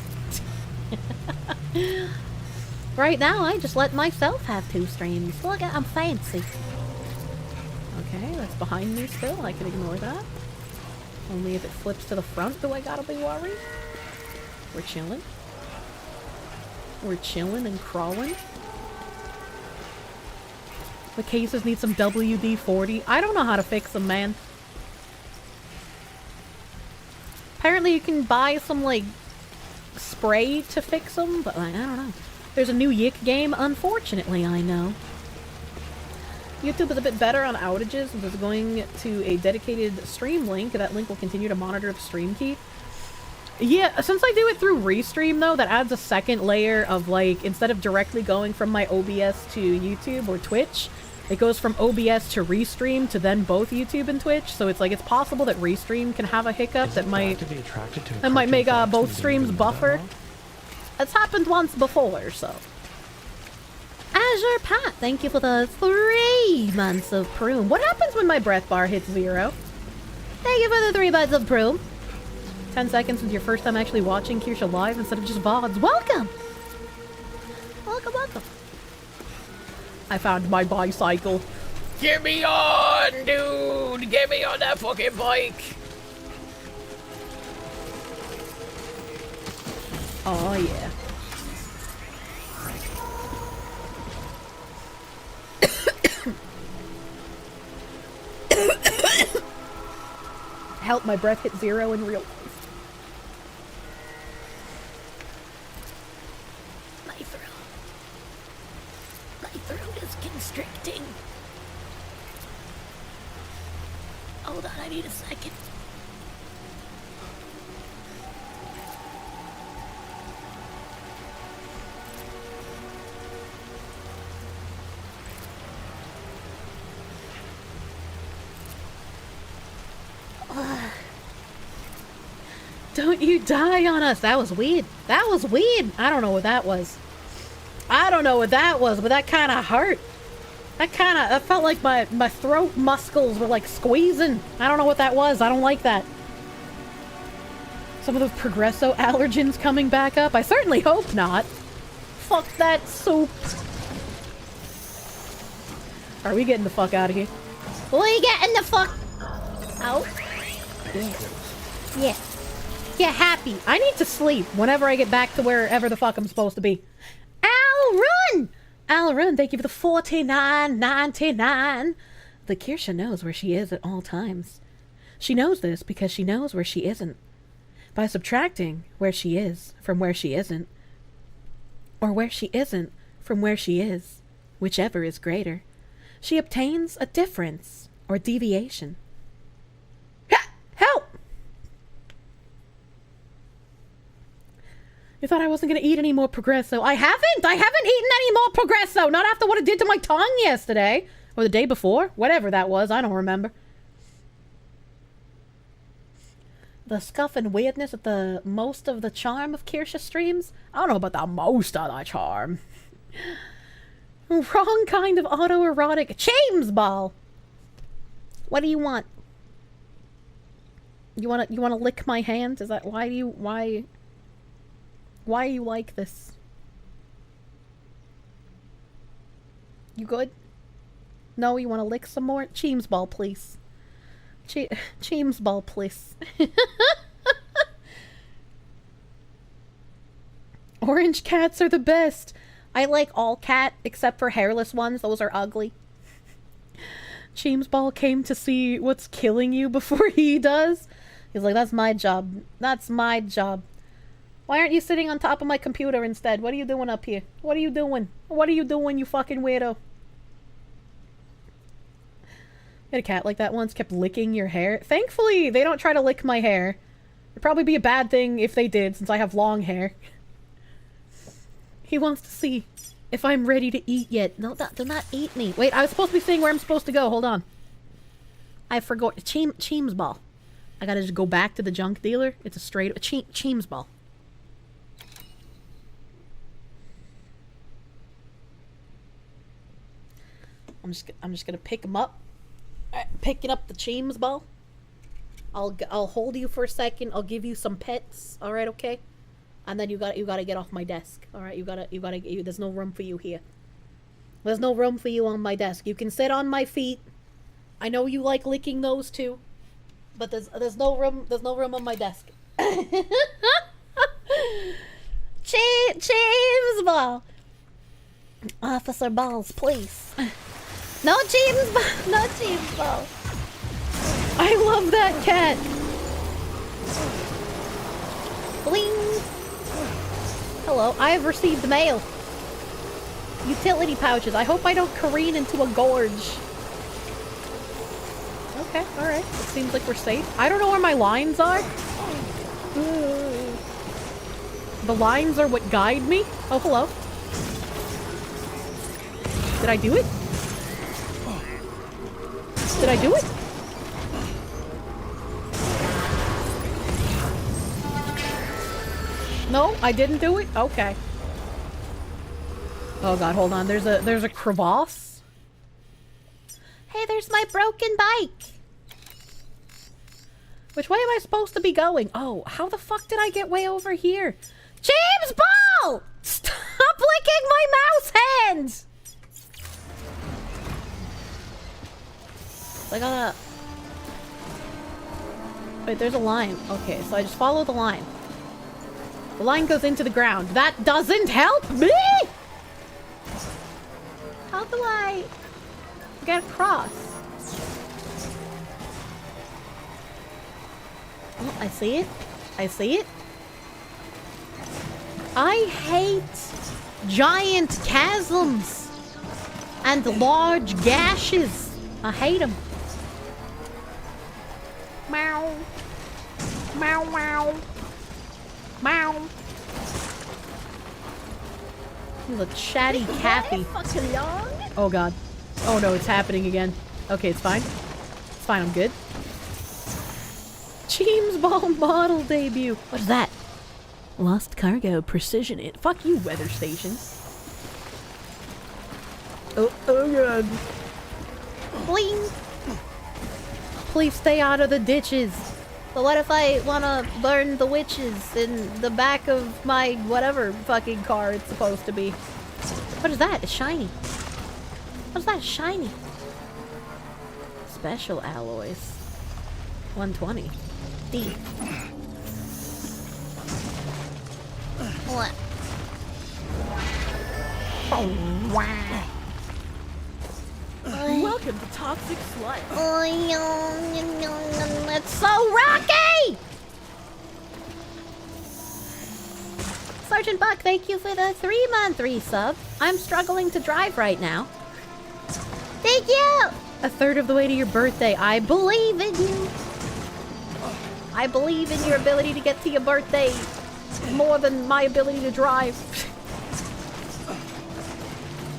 Right now, I just let myself have 2 streams. Look, I'm fancy. Okay, that's behind me still. I can ignore that. Only if it flips to the front do I gotta be worried. We're chilling. We're chilling and crawling. The cases need some WD-40. I don't know how to fix them, man. Apparently you can buy some, like, spray to fix them, but, like, I don't know. There's a new Yick game, unfortunately, I know. YouTube is a bit better on outages since it's going to a dedicated stream link. That link will continue to monitor the stream key. Yeah, since I do it through Restream, though, that adds a second layer of, like, instead of directly going from my OBS to YouTube or Twitch, it goes from OBS to Restream to then both YouTube and Twitch. So it's like, it's possible that Restream can have a hiccup that might make both streams buffer. It's happened once before, so. Azure Pat, thank you for the 3 months of Prune. What happens when my breath bar hits 0? Thank you for the 3 months of Prune. 10 seconds since your first time actually watching Kirsche live instead of just VoDs. Welcome! Welcome, welcome. I found my bicycle. Get me on, dude! Get me on that fucking bike! Oh, yeah. Help my breath hit 0 in real life. My throat is constricting. Hold on, I need a second. Don't you die on us. That was weird. That was weird. I don't know what that was. I don't know what that was, but that kind of hurt. That felt like my throat muscles were like squeezing. I don't know what that was. I don't like that. Some of those Progresso allergens coming back up. I certainly hope not. Fuck that soup. Are we getting the fuck out of here? We getting the fuck out? Yeah. Yeah, happy. I need to sleep whenever I get back to wherever the fuck I'm supposed to be. Al Run! Al Run, thank you for the $49.99. The Kirsche knows where she is at all times. She knows this because she knows where she isn't. By subtracting where she is from where she isn't, or where she isn't from where she is, whichever is greater, she obtains a difference or deviation. Help! You thought I wasn't going to eat any more Progresso. I haven't eaten any more Progresso. Not after what it did to my tongue yesterday. Or the day before. Whatever that was. I don't remember. The scuff and weirdness at the most of the charm of Kirsche streams. I don't know about the most of the charm. Wrong kind of autoerotic. James ball. What do you want? You want to lick my hand? Is that why you like this? You good? No, you want to lick some more? Cheems ball, please. Cheems ball, please. Orange cats are the best. I like all cat except for hairless ones. Those are ugly. Cheems ball came to see what's killing you before he does. He's like, that's my job. That's my job. Why aren't you sitting on top of my computer instead? What are you doing up here? What are you doing? What are you doing, you fucking weirdo? I had a cat like that once, kept licking your hair. Thankfully, they don't try to lick my hair. It'd probably be a bad thing if they did, since I have long hair. He wants to see if I'm ready to eat yet. No, do not eat me. Wait, I was supposed to be saying where I'm supposed to go. Hold on. I forgot. Cheems ball. I gotta just go back to the junk dealer. It's a straight... Cheems ball. I'm just gonna pick him up. Picking up the Cheems ball. I'll hold you for a second. I'll give you some pets. All right, okay? And then you gotta get off my desk. All right, there's no room for you here. There's no room for you on my desk. You can sit on my feet. I know you like licking those too. But there's no room on my desk. James Ball. Officer Balls, please. No James Ball. No James Ball. I love that cat. Bling. Hello, I have received mail. Utility pouches. I hope I don't careen into a gorge. Okay, alright. It seems like we're safe. I don't know where my lines are. The lines are what guide me. Oh, hello. Did I do it? Did I do it? No, I didn't do it? Okay. Oh god, hold on. There's a crevasse. Hey, there's my broken bike. Which way am I supposed to be going? Oh, how the fuck did I get way over here? James Ball! Stop licking my mouse hands! I gotta... Wait, there's a line. Okay, so I just follow the line. The line goes into the ground. That doesn't help me! How do I get across? Oh, I see it. I see it. I hate giant chasms and large gashes. I hate them. Meow. Meow, meow. Meow. He's a chatty Kathy. Oh god. Oh no, it's happening again. Okay, it's fine. It's fine, I'm good. James Ball model debut. What is that? Lost cargo precision. Fuck you, weather station. Oh god. Bling. Please stay out of the ditches. But what if I want to burn the witches in the back of my whatever fucking car it's supposed to be? What is that? It's shiny. What is that? Shiny. Special alloys. 120. D. What? Oh, wow. Welcome to Toxic Slut. It's so rocky! Sergeant Buck, thank you for the 3-month resub. I'm struggling to drive right now. Thank you! A third of the way to your birthday. I Believe in you. I believe in your ability to get to your birthday more than my ability to drive.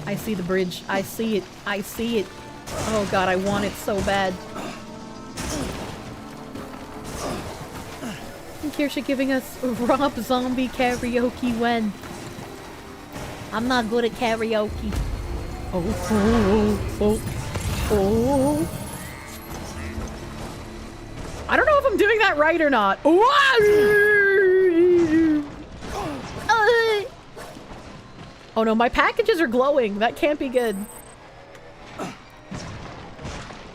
I see the bridge. I see it. I see it. Oh god, I want it so bad. And Kirsche giving us Rob Zombie karaoke when? I'm not good at karaoke. Oh, oh, oh, oh. I don't know if I'm doing that right or not. Oh no, my packages are glowing. That can't be good.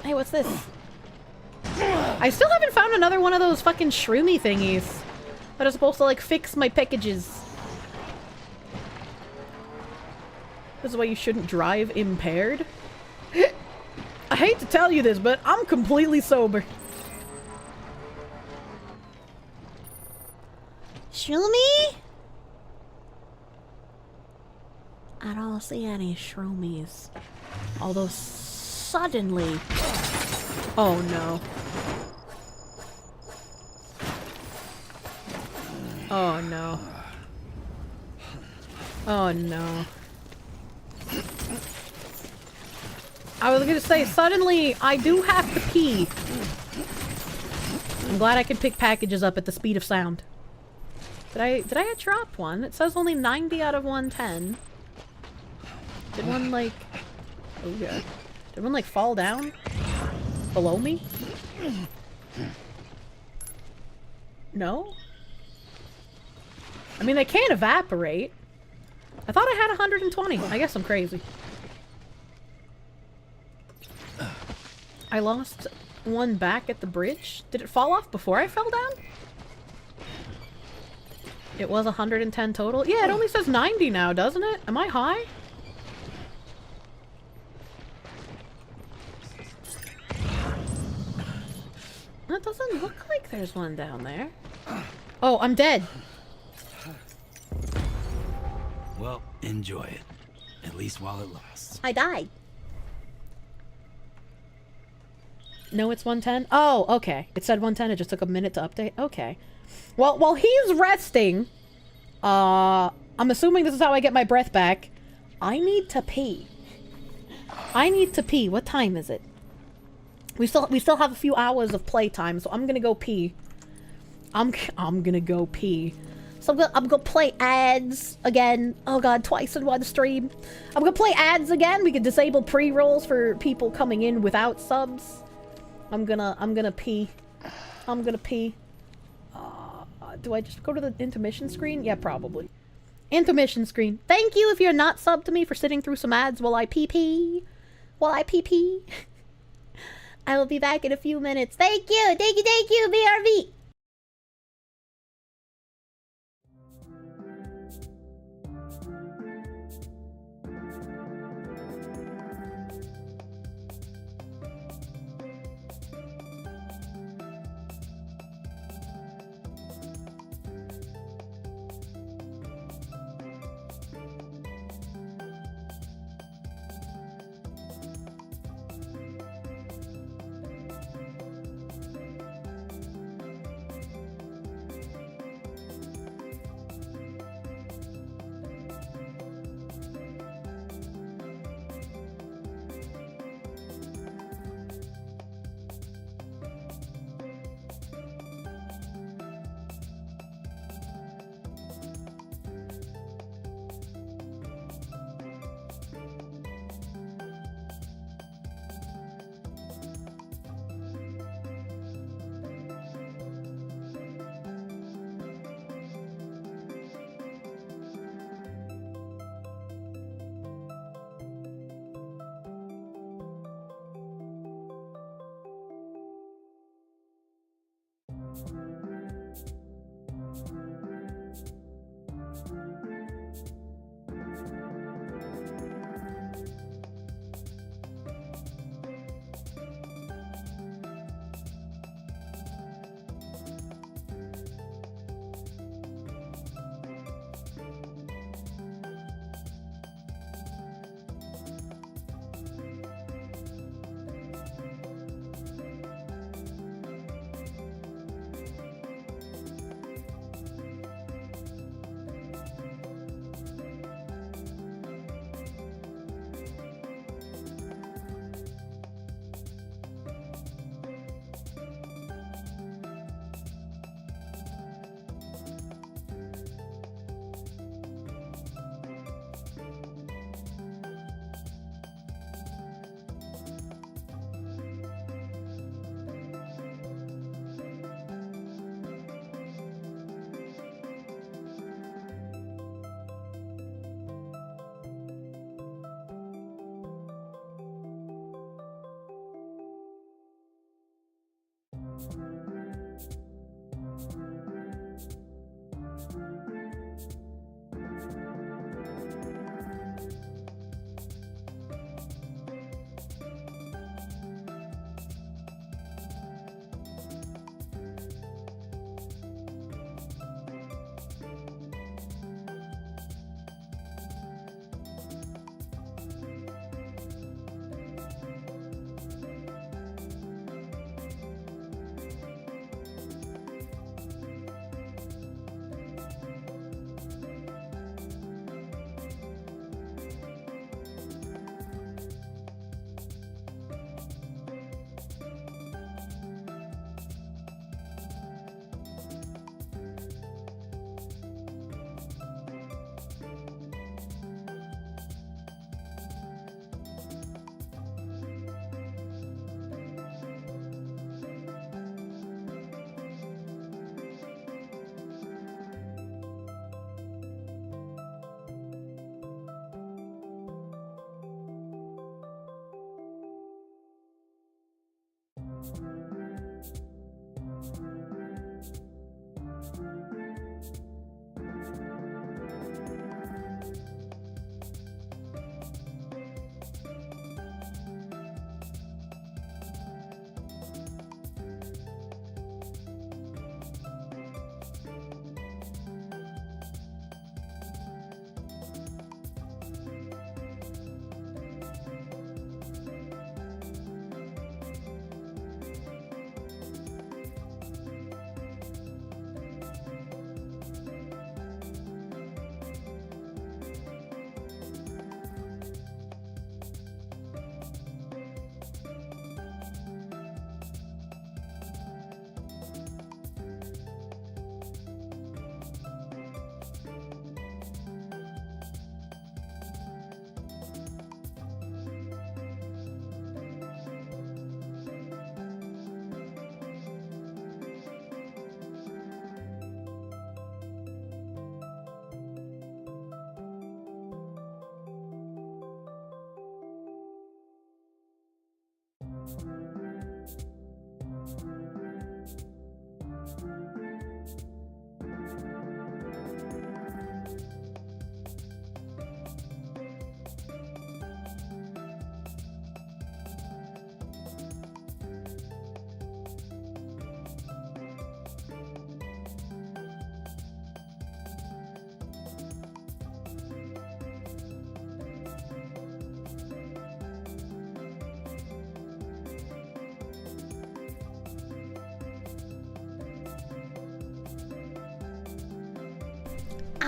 Hey, what's this? I still haven't found another one of those fucking shroomy thingies that are supposed to like fix my packages. This is why you shouldn't drive impaired. I hate to tell you this, but I'm completely sober. Shroomy? I don't see any shroomies. Although suddenly... Oh no. Oh no. Oh no. I was gonna say, suddenly I do have to pee. I'm glad I can pick packages up at the speed of sound. Did I drop one? It says only 90 out of 110. Did one like... Oh yeah. Did one like fall down? Below me? No? I mean, they can't evaporate. I thought I had 120. I guess I'm crazy. I lost one back at the bridge. Did it fall off before I fell down? It was 110 total. Yeah, it only says 90 now, doesn't it? Am I high? That doesn't look like there's one down there. Oh, I'm dead. Well, enjoy it. At least while it lasts. I died. No, it's 110? Oh, okay. It said 110. It just took a minute to update. Okay. Well, while he's resting, I'm assuming this is how I get my breath back. I need to pee. I need to pee. What time is it? We still have a few hours of playtime, so I'm gonna go pee. I'm gonna go pee. So I'm gonna play ads again. Oh god, twice in one stream. I'm gonna play ads again. We can disable pre-rolls for people coming in without subs. I'm gonna pee. I'm gonna pee. Do I just go to the intermission screen? Yeah, probably. Intermission screen. Thank you if you're not subbed to me for sitting through some ads while I pee. While I pee. I will be back in a few minutes. Thank you, BRV.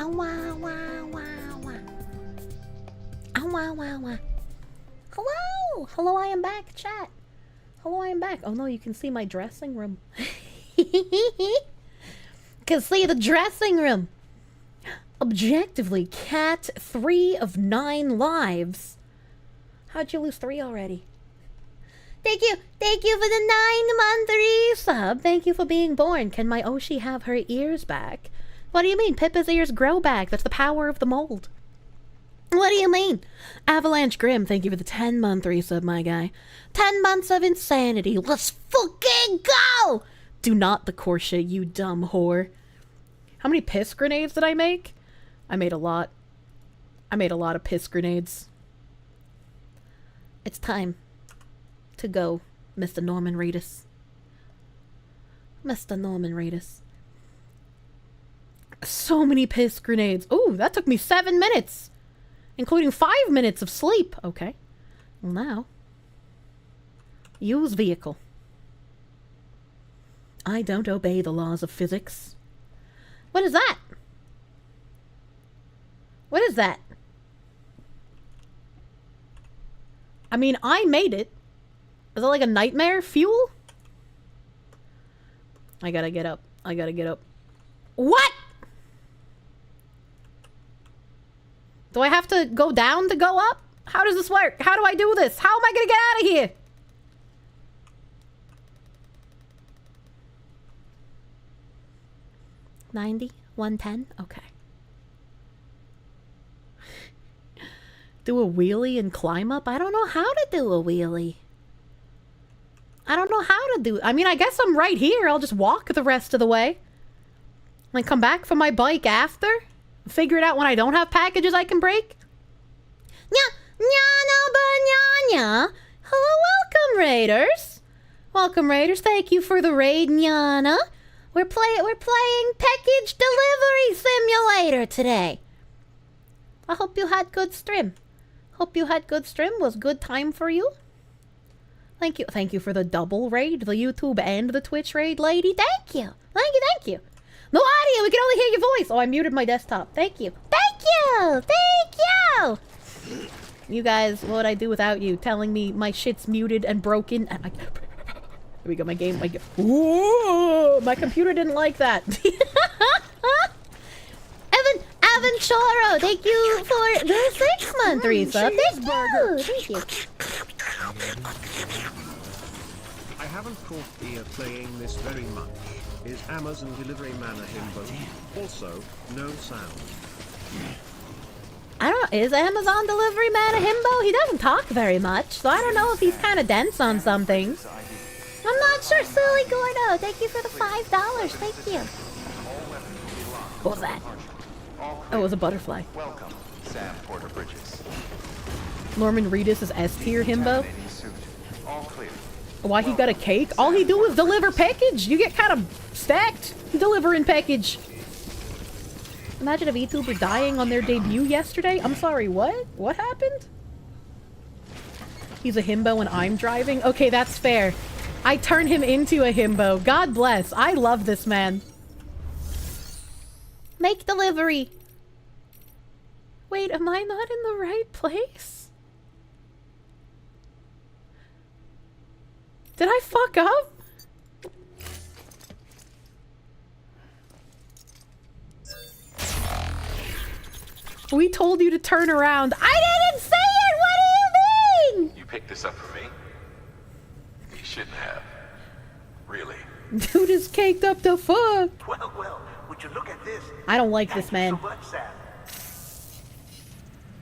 Ow, wow, wow, wow, wow. Ow, wow, wow, wow. Hello! Hello, I am back, chat. Hello, I am back. Oh no, you can see my dressing room. Can see the dressing room. Objectively, cat 3 of 9 lives. How'd you lose 3 already? Thank you for the 9-month resub. Thank you for being born. Can my Oshi have her ears back? What do you mean? Pippa's ears grow back. That's the power of the mold. What do you mean? Avalanche Grim, thank you for the 10-month resub, my guy. 10 months of insanity. Let's fucking go! Do not the Kirsche, you dumb whore. How many piss grenades did I make? I made a lot. I made a lot of piss grenades. It's time to go, Mr. Norman Reedus. Mr. Norman Reedus. So many piss grenades. Ooh, that took me 7 minutes. Including 5 minutes of sleep. Okay. Well, now. Use vehicle. I don't obey the laws of physics. What is that? What is that? I mean, I made it. Is it like a nightmare fuel? I gotta get up. I gotta get up. What? Do I have to go down to go up? How does this work? How do I do this? How am I gonna get out of here? $90, $110. Okay. Do a wheelie and climb up? I don't know how to do a wheelie. I don't know how to do it. I mean, I guess I'm right here. I'll just walk the rest of the way. And come back from my bike after. Figure it out when I don't have packages I can break. Nyana. Hello, welcome, Raiders. Welcome, Raiders. Thank you for the raid, Nyana. We're playing Peckage Delivery Simulator today. I hope you had good stream. Hope you had good stream. Was good time for you. Thank you. Thank you for the double raid, the YouTube and the Twitch raid, lady. Thank you. Thank you. No audio. We can only hear your voice. Oh, I muted my desktop. Thank you. Thank you. You guys, what would I do without you? Telling me my shit's muted and broken. And here we go. My game. Ooh, my computer didn't like that. Evan Choro, thank you for the 6-month resub. Thank you. I haven't caught Ia playing this very much. Is Amazon Delivery Man a himbo? Also, no sound. I don't. Is Amazon Delivery Man a himbo? He doesn't talk very much, so I don't know if he's kind of dense on some things. I'm not sure. Silly Gordo, thank you for the $5. Thank you. What was that? Oh, it was a butterfly. Welcome, Sam Porter Bridges. Norman Reedus is S tier himbo. All clear. Why he got a cake? All he do is deliver package. You get kind of stacked delivering package. Imagine a VTuber dying on their debut yesterday. I'm sorry, what? What happened? He's a himbo and I'm driving? Okay, that's fair. I turn him into a himbo. God bless. I love this man. Make delivery. Wait, am I not in the right place? Did I fuck up? We told you to turn around. I didn't say it! What do you mean? You picked this up for me? You shouldn't have. Really. Dude is caked up to fuck. Well, would you look at this? I don't like this man. So much, Sam.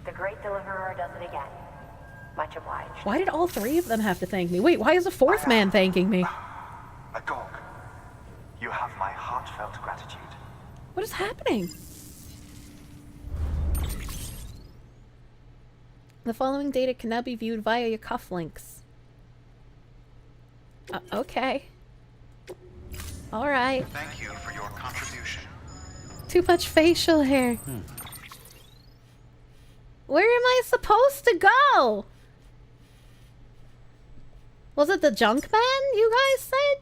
The great deliverer does it again. Much obliged. Why did all 3 of them have to thank me? Wait, why is the 4th man thanking me? A dog. You have my heartfelt gratitude. What is happening? The following data cannot be viewed via your cufflinks. Okay. Alright. Thank you for your contribution. Too much facial hair. Where am I supposed to go? Was it the junk man you guys said?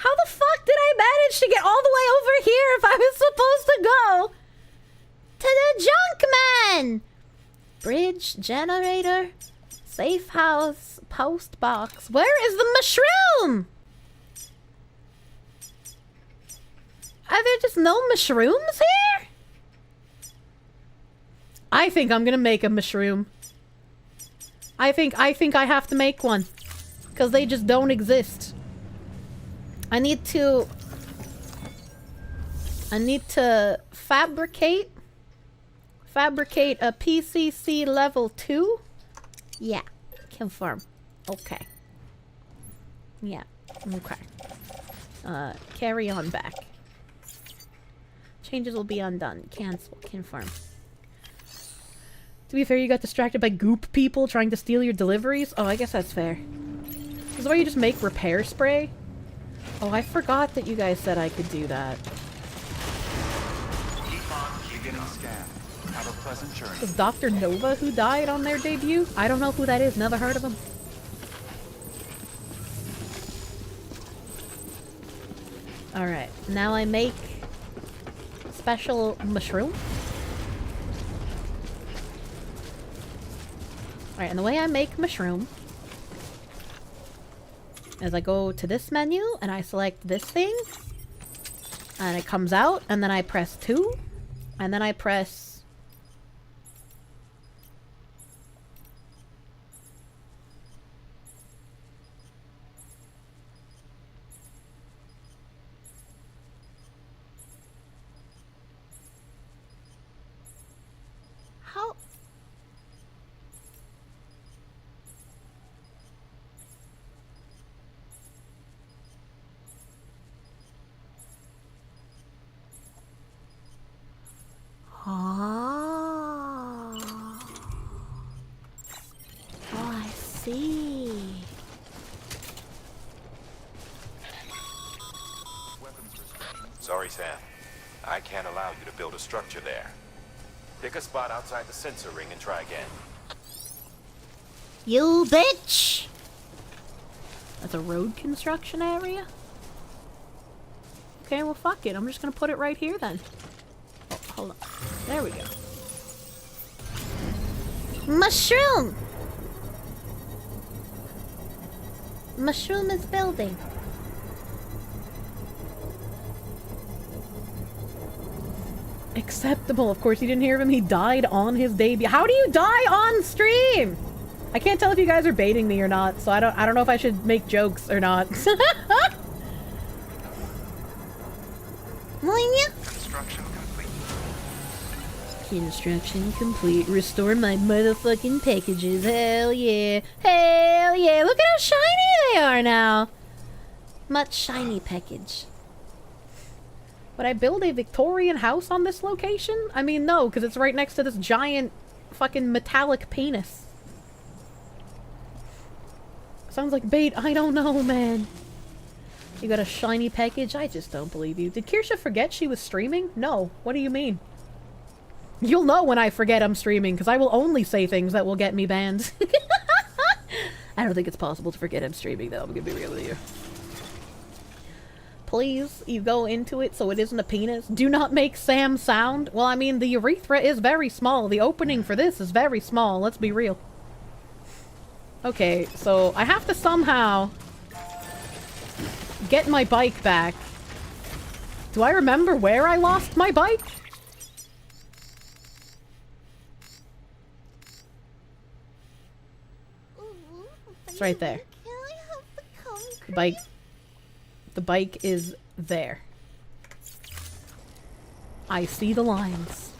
How the fuck did I manage to get all the way over here if I was supposed to go to the Junkman? Bridge, generator, safe house, post box. Where is the mushroom? Are there just no mushrooms here? I think I'm gonna make a mushroom. I think I have to make one. Because they just don't exist. I need to fabricate a PCC level 2. Yeah, confirm. Okay. Yeah, okay. Carry on back. Changes will be undone. Cancel. Confirm. To be fair, you got distracted by goop people trying to steal your deliveries? Oh, I guess that's fair. This is where you just make repair spray? Oh, I forgot that you guys said I could do that. Have a pleasant journey. Was Dr. Nova who died on their debut? I don't know who that is. Never heard of him. Alright, now I make special mushroom. Alright, and the way I make mushroom is I go to this menu and I select this thing and it comes out, and then I press 2 and then I press how. Oh, I see. Sorry, Sam. I can't allow you to build a structure there. Pick a spot outside the sensor ring and try again. You bitch! That's a road construction area? Okay, well fuck it. I'm just gonna put it right here then. Oh, hold on. There we go. Mushroom! Mushroom is building. Acceptable. Of course, you didn't hear of him. He died on his debut. How do you die on stream? I can't tell if you guys are baiting me or not, so I don't know if I should make jokes or not. Construction complete. Construction complete. Restore my motherfucking packages. Hell yeah. Hell yeah. Look at how shiny they are now. Much shiny package. Would I build a Victorian house on this location? I mean, no, because it's right next to this giant fucking metallic penis. Sounds like bait. I don't know, man. You got a shiny package? I just don't believe you. Did Kirsche forget she was streaming? No. What do you mean? You'll know when I forget I'm streaming, because I will only say things that will get me banned. I don't think it's possible to forget I'm streaming, though. I'm gonna be real with you. Please, you go into it so it isn't a penis. Do not make Sam sound. Well, I mean, the urethra is very small. The opening for this is very small. Let's be real. Okay, so I have to somehow get my bike back. Do I remember where I lost my bike? It's right there. The bike is there. I see the lines.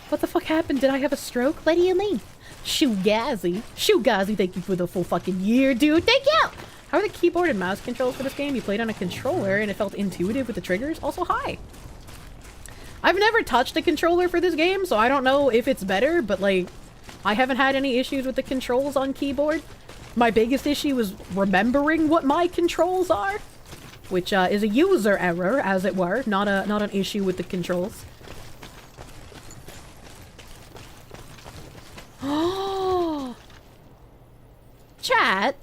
What the fuck happened? Did I have a stroke? What do you mean? Shoegazi. Shoegazi, thank you for the full fucking year, dude. Thank you! How are the keyboard and mouse controls for this game? You played on a controller and it felt intuitive with the triggers? Also, hi. I've never touched a controller for this game, so I don't know if it's better, but like, I haven't had any issues with the controls on keyboard. My biggest issue is remembering what my controls are, which is a user error, as it were, not an issue with the controls. Oh, chat.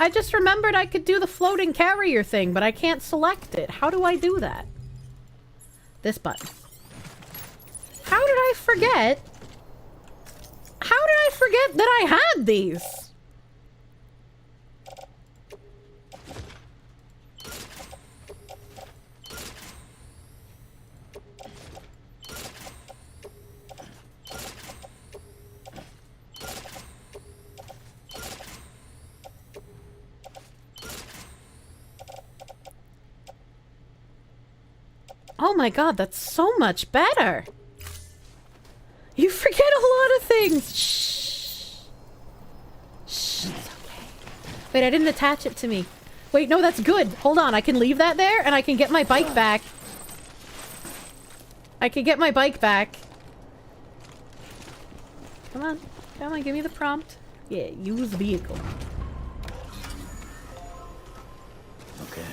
I just remembered I could do the floating carrier thing, but I can't select it. How do I do that? This button. How did I forget? How did I forget that I had these? Oh my god, that's so much better! You forget a lot of things! Shh! Shh, it's okay. Wait, I didn't attach it to me. Wait, no, that's good. Hold on, I can leave that there and I can get my bike back. I can get my bike back. Come on. Come on, give me the prompt. Yeah, use vehicle. Okay.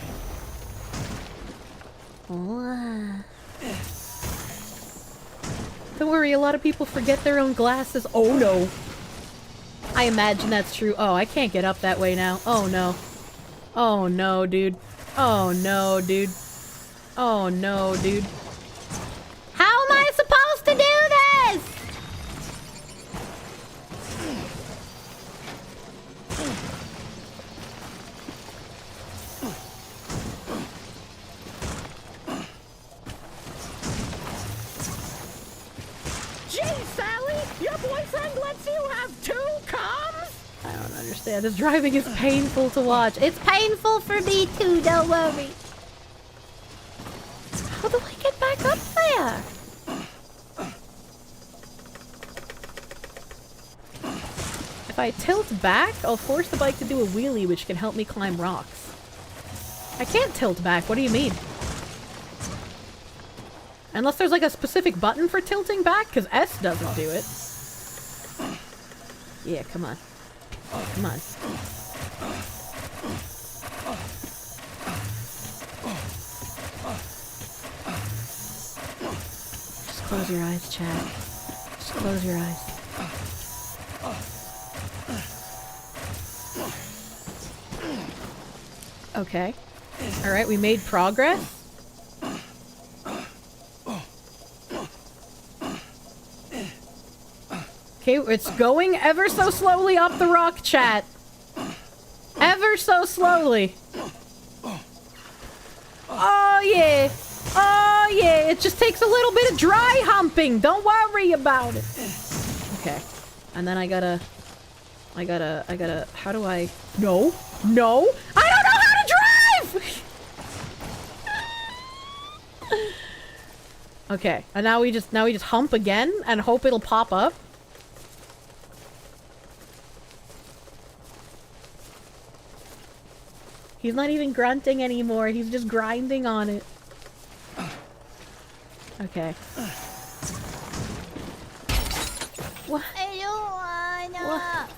Don't worry, a lot of people forget their own glasses. Oh no. I imagine that's true. Oh, I can't get up that way now. Oh no. Oh no, dude. Oh no, dude. Oh no, dude. How am I supposed to do this? Gee, Sally, your boyfriend lets you have 2 cars? I don't understand. This driving is painful to watch. It's painful for me too, don't worry. How do I get back up there? If I tilt back, I'll force the bike to do a wheelie, which can help me climb rocks. I can't tilt back. What do you mean? Unless there's like a specific button for tilting back, because S doesn't do it. Yeah, come on. Come on. Just close your eyes, Chad. Just close your eyes. Okay. Alright, we made progress. Okay, it's going ever so slowly up the rock, chat. Ever so slowly. Oh yeah. Oh yeah. It just takes a little bit of dry humping. Don't worry about it. Okay. And then I gotta, how do I, no. No. I don't know how to drive! Okay. And now we just hump again and hope it'll pop up. He's not even grunting anymore. He's just grinding on it. Okay. What? I don't wanna. What?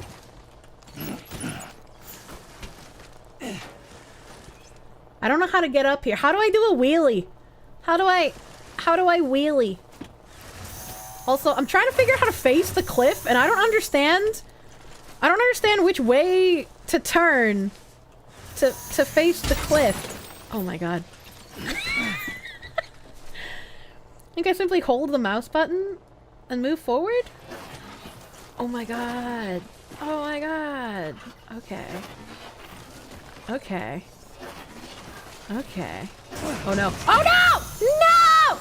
I don't know how to get up here. How do I do a wheelie? How do I wheelie? Also, I'm trying to figure out how to face the cliff, and I don't understand which way to turn. To face the cliff. Oh my god. I think I simply hold the mouse button and move forward? Oh my god. Oh my god. Okay. Okay. Okay. Oh no. Oh no! No!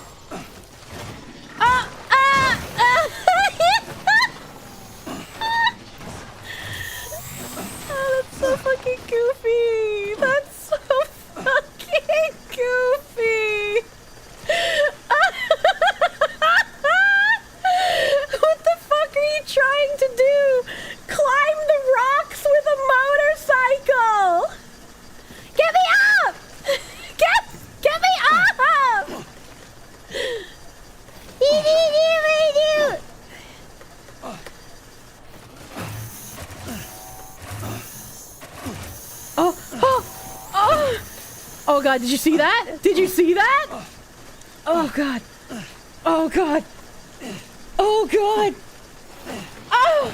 Oh, that's so fucking goofy. That's so fucking goofy. What the fuck are you trying to do? Climb the rocks with a motorcycle. Get me up! Get me up! Oh god, did you see that? Did you see that? Oh god. Oh god. Oh god. Oh!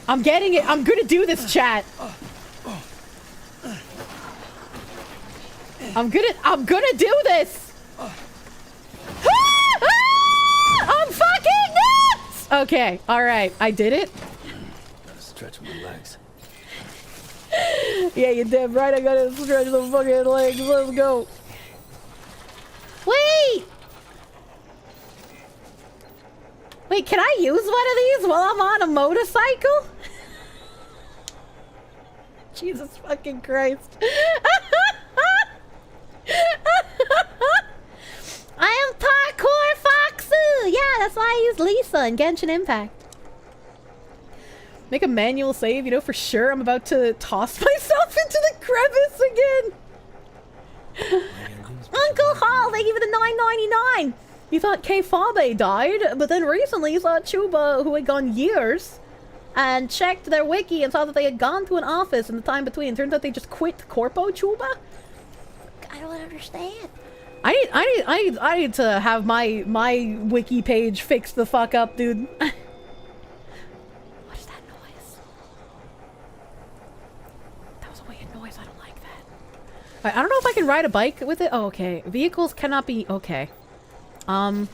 I'm getting it. I'm gonna do this, chat. I'm gonna do this! I'm fucking nuts! Okay, alright, I did it. Gotta stretch my legs. Yeah, you're damn right, I gotta stretch the fucking legs. Let's go. Wait! Wait, can I use one of these while I'm on a motorcycle? Jesus fucking Christ. I am Parkour Foxu! Yeah, that's why I use Lisa in Genshin Impact. Make a manual save, you know for sure I'm about to toss myself into the crevice again. Uncle Hall, thank you for the $9.99. You thought K-Fabe died, but then recently you saw Chuba, who had gone years, and checked their wiki and saw that they had gone to an office in the time between. Turns out they just quit Corpo Chuba. I don't understand. I need to have my wiki page fixed the fuck up, dude. What is that noise? That was a weird noise. I don't like that. I don't know if I can ride a bike with it. Oh, okay. Vehicles cannot be... Okay. Can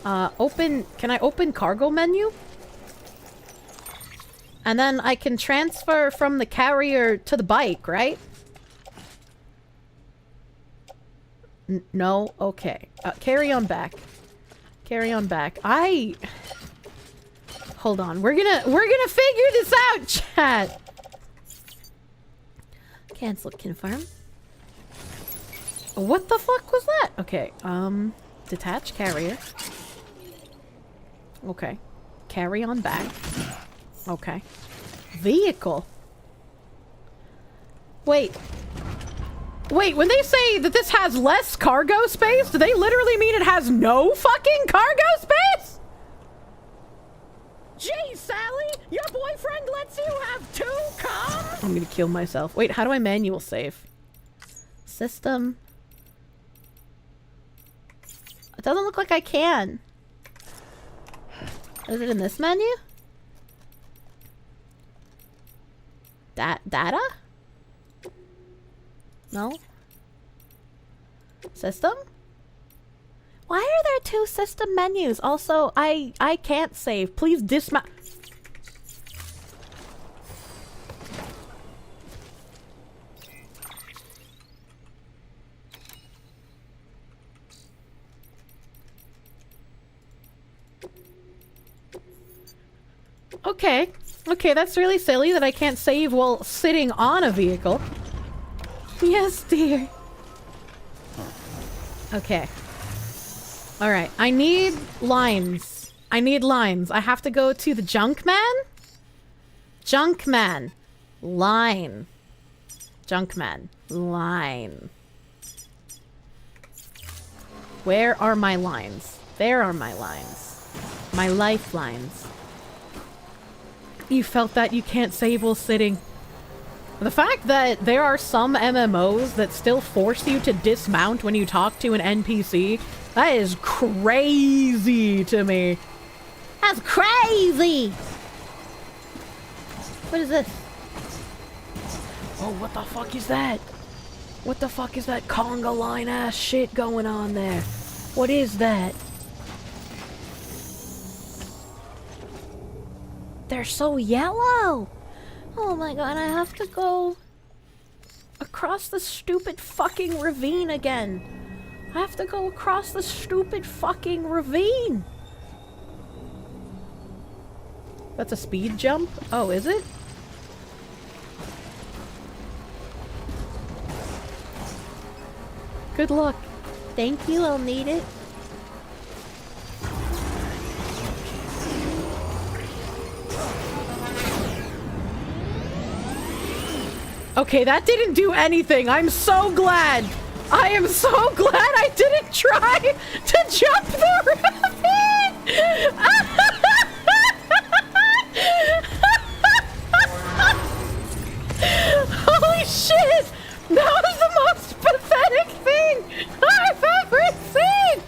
I open cargo menu? And then I can transfer from the carrier to the bike, right? No? Okay. Carry on back. Carry on back. Hold on. We're gonna figure this out, chat! Cancel confirm. What the fuck was that? Okay, detach carrier. Okay. Carry on back. Okay. Vehicle. Wait, when they say that this has less cargo space, do they literally mean it has no fucking cargo space? Gee, Sally, your boyfriend lets you have 2 cars? I'm gonna kill myself. Wait, how do I manual save? System. It doesn't look like I can. Is it in this menu? Data? No? System? Why are there 2 system menus? Also, I can't save. Please dismount. Okay. Okay, that's really silly that I can't save while sitting on a vehicle. Yes, dear. Okay. Alright, I need lines. I need lines. I have to go to the Junkman? Junkman. Line. Junkman. Line. Where are my lines? There are my lines. My lifelines. You felt that you can't save while sitting. The fact that there are some MMOs that still force you to dismount when you talk to an NPC, that is crazy to me. That's crazy! What is this? Oh, what the fuck is that? What the fuck is that conga line ass shit going on there? What is that? They're so yellow! Oh my god, I have to go across the stupid fucking ravine again. I have to go across the stupid fucking ravine. That's a speed jump? Oh, is it? Good luck. Thank you, I'll need it. Okay, that didn't do anything. I'm so glad. I am so glad I didn't try to jump the ravine. Holy shit! That was the most pathetic thing I've ever seen.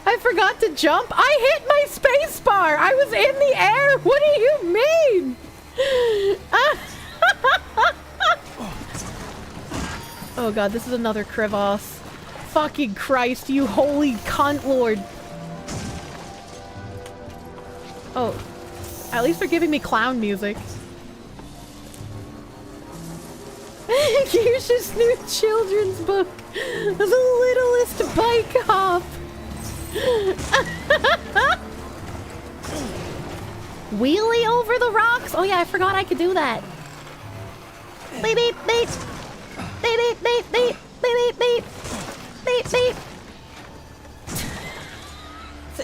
I forgot to jump. I hit my space bar. I was in the air. What do you mean? Oh god, this is another crevasse. Fucking Christ, you holy cunt lord. Oh, at least they're giving me clown music. Kirsche's new children's book, The Littlest Bike Hop. Wheelie over the rocks? Oh yeah, I forgot I could do that. Beep beep beep. Beep beep beep beep. Beep beep beep. Beep beep.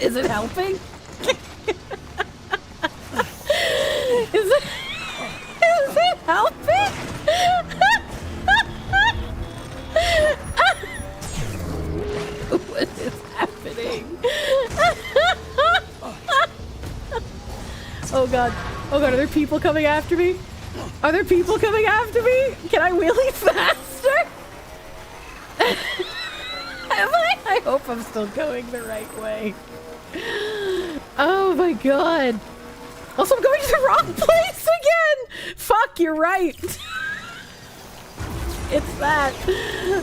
Is it helping? Is it helping? What is happening? Oh god. Oh god, are there people coming after me? Are there people coming after me? Can I wheelie faster? Am I? I hope I'm still going the right way. Oh my god. Also, I'm going to the wrong place again! Fuck, you're right. It's that.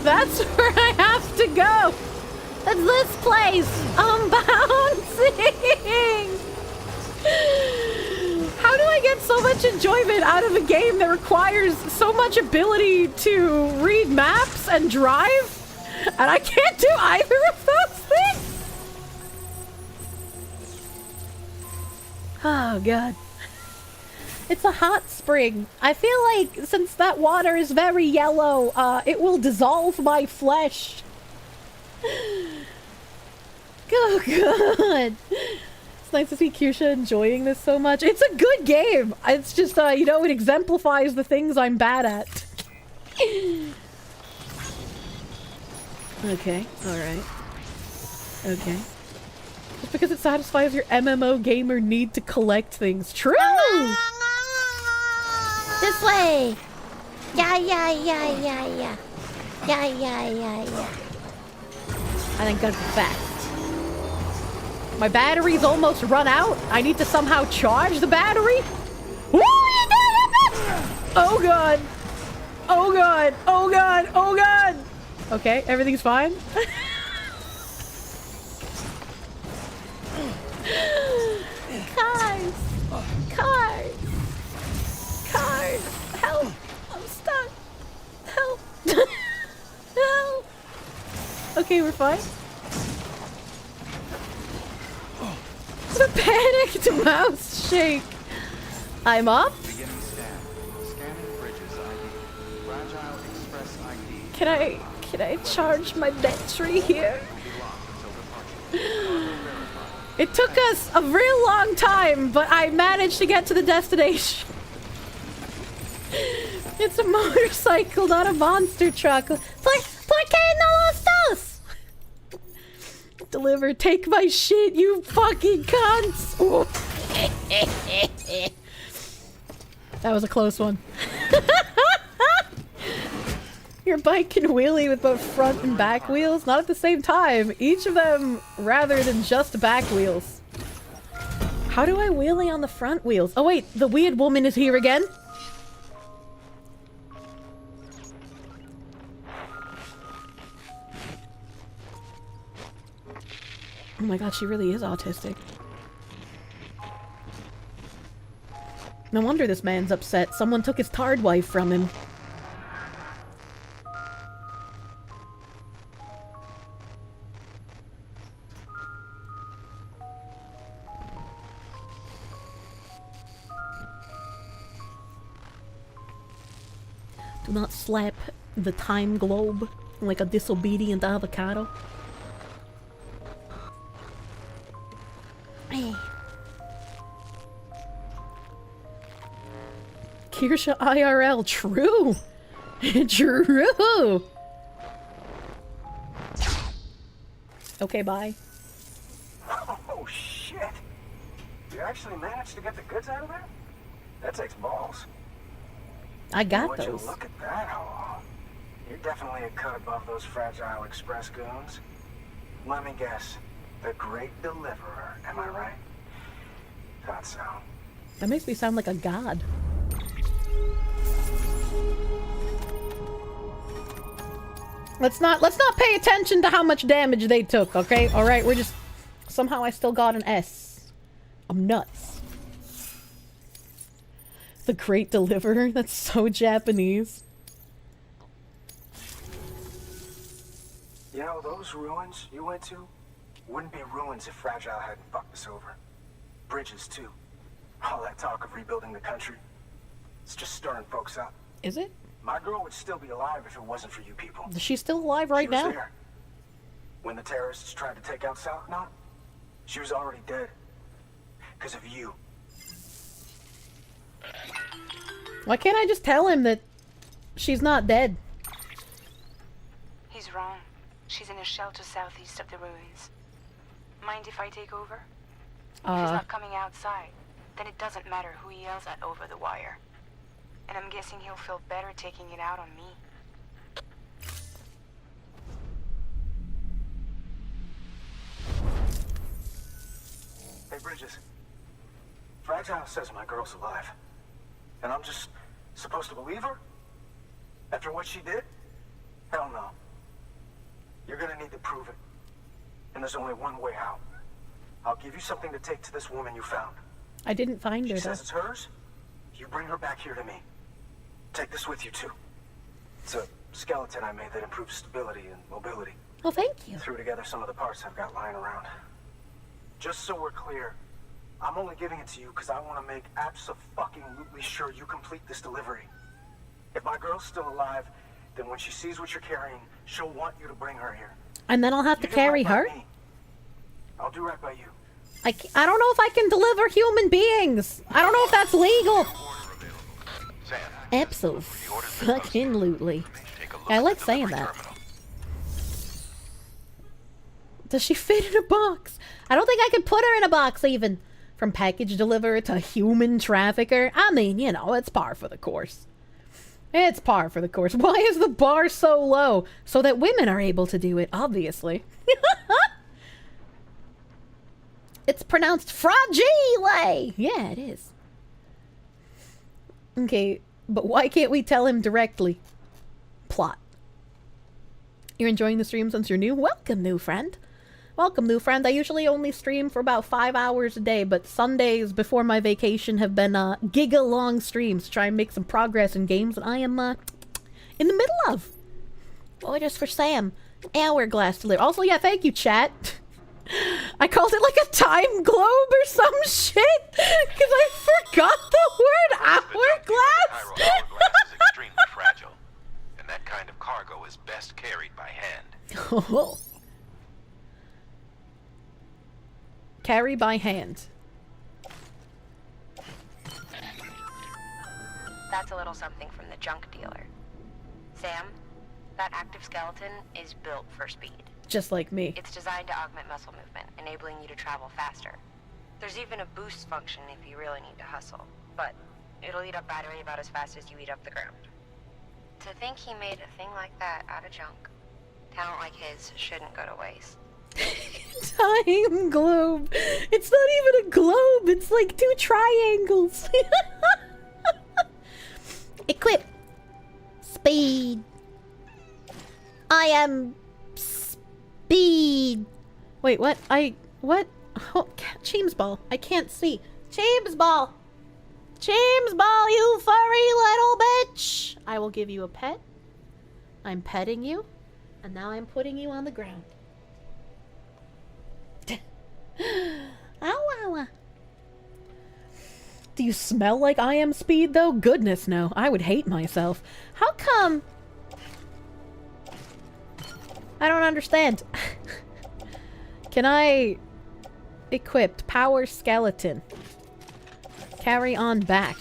That's where I have to go. It's this place. I'm bouncing. How do I get so much enjoyment out of a game that requires so much ability to read maps and drive? And I can't do either of those things? Oh god. It's a hot spring. I feel like since that water is very yellow, it will dissolve my flesh. Oh god. It's nice to see Kirsche enjoying this so much. It's a good game. It's just, you know, it exemplifies the things I'm bad at. Okay, alright. Okay. Just because it satisfies your MMO gamer need to collect things. True! This way! Yeah. Yeah. I think gotta be fast. My battery's almost run out. I need to somehow charge the battery. Oh god. Oh god. Oh god. Oh god. Okay, everything's fine. Cars. Help. I'm stuck. Help. Help. Okay, we're fine. The panicked mouse shake. I'm up. Can I charge my battery here? It took us a real long time, but I managed to get to the destination. It's a motorcycle, not a monster truck. ¿Por qué no los dos? Deliver, take my shit, you fucking cunts! That was a close one. Your bike can wheelie with both front and back wheels, not at the same time. Each of them rather than just back wheels. How do I wheelie on the front wheels? Oh wait, the weird woman is here again. Oh my god, she really is autistic. No wonder this man's upset. Someone took his tarred wife from him. Do not slap the time globe like a disobedient avocado. Kirsche IRL, true! True! Okay, bye. Oh, shit! You actually managed to get the goods out of there? That takes balls. I got Would those. You look at that haul. You're definitely a cut above those fragile express goons. Let me guess. The great deliverer, am I right? Thought so. That makes me sound like a god. Let's not pay attention to how much damage they took, okay? Alright, we're just... Somehow I still got an S. I'm nuts. The Great Deliverer? That's so Japanese. You know, those ruins you went to wouldn't be ruins if Fragile hadn't fucked us over. Bridges, too. All that talk of rebuilding the country. It's just stirring folks up. Is it? My girl would still be alive if it wasn't for you people. Is she still alive right now? There. When the terrorists tried to take out South Knot, she was already dead. Because of you. Why can't I just tell him that she's not dead? He's wrong. She's in a shelter southeast of the ruins. Mind if I take over? If he's not coming outside, then it doesn't matter who he yells at over the wire. And I'm guessing he'll feel better taking it out on me. Hey, Bridges. Fragile says my girl's alive. And I'm just supposed to believe her? After what she did? Hell no. You're gonna need to prove it. And there's only one way out. I'll give you something to take to this woman you found. I didn't find her, She though. says it's hers. You bring her back here to me. Take this with you, too. It's a skeleton I made that improves stability and mobility. Oh, thank you. Threw together some of the parts I've got lying around. Just so we're clear, I'm only giving it to you because I want to make abso-fucking-lutely sure you complete this delivery. If my girl's still alive, then when she sees what you're carrying, she'll want you to bring her here. And then I'll have to carry her? I'll do right by you. I don't know if I can deliver human beings. I don't know if that's legal. Abso-fucking-lutely. I like saying that. Does she fit in a box? I don't think I could put her in a box even. From package deliverer to human trafficker. I mean, you know, it's par for the course. It's par for the course. Why is the bar so low? So that women are able to do it, obviously. It's pronounced fragile. Yeah, it is. Okay, but why can't we tell him directly? Plot. You're enjoying the stream since you're new? Welcome, new friend. Welcome, new friend. I usually only stream for about 5 hours a day, but Sundays before my vacation have been giga-long streams to try and make some progress in games that I am in the middle of. Orders for Sam. Hourglass delivery. Also, yeah, thank you, chat. I called it like a time globe or some shit because I forgot the word hourglass. The is extremely fragile, and that kind of cargo is best carried by hand. Oh. Carry by hand. That's a little something from the junk dealer. Sam, that active skeleton is built for speed. Just like me. It's designed to augment muscle movement, enabling you to travel faster. There's even a boost function if you really need to hustle, but it'll eat up battery about as fast as you eat up the ground. To think he made a thing like that out of junk. Talent like his shouldn't go to waste. Time globe. It's not even a globe. It's like 2 triangles. Equip. Speed. I am speed. Wait, what? What? Oh, James Ball. I can't see. James Ball. James Ball, you furry little bitch. I will give you a pet. I'm petting you. And now I'm putting you on the ground. Ow. Do you smell like I am speed, though? Goodness, no. I would hate myself. How come? I don't understand. Can I... Equipped. Power skeleton. Carry on back.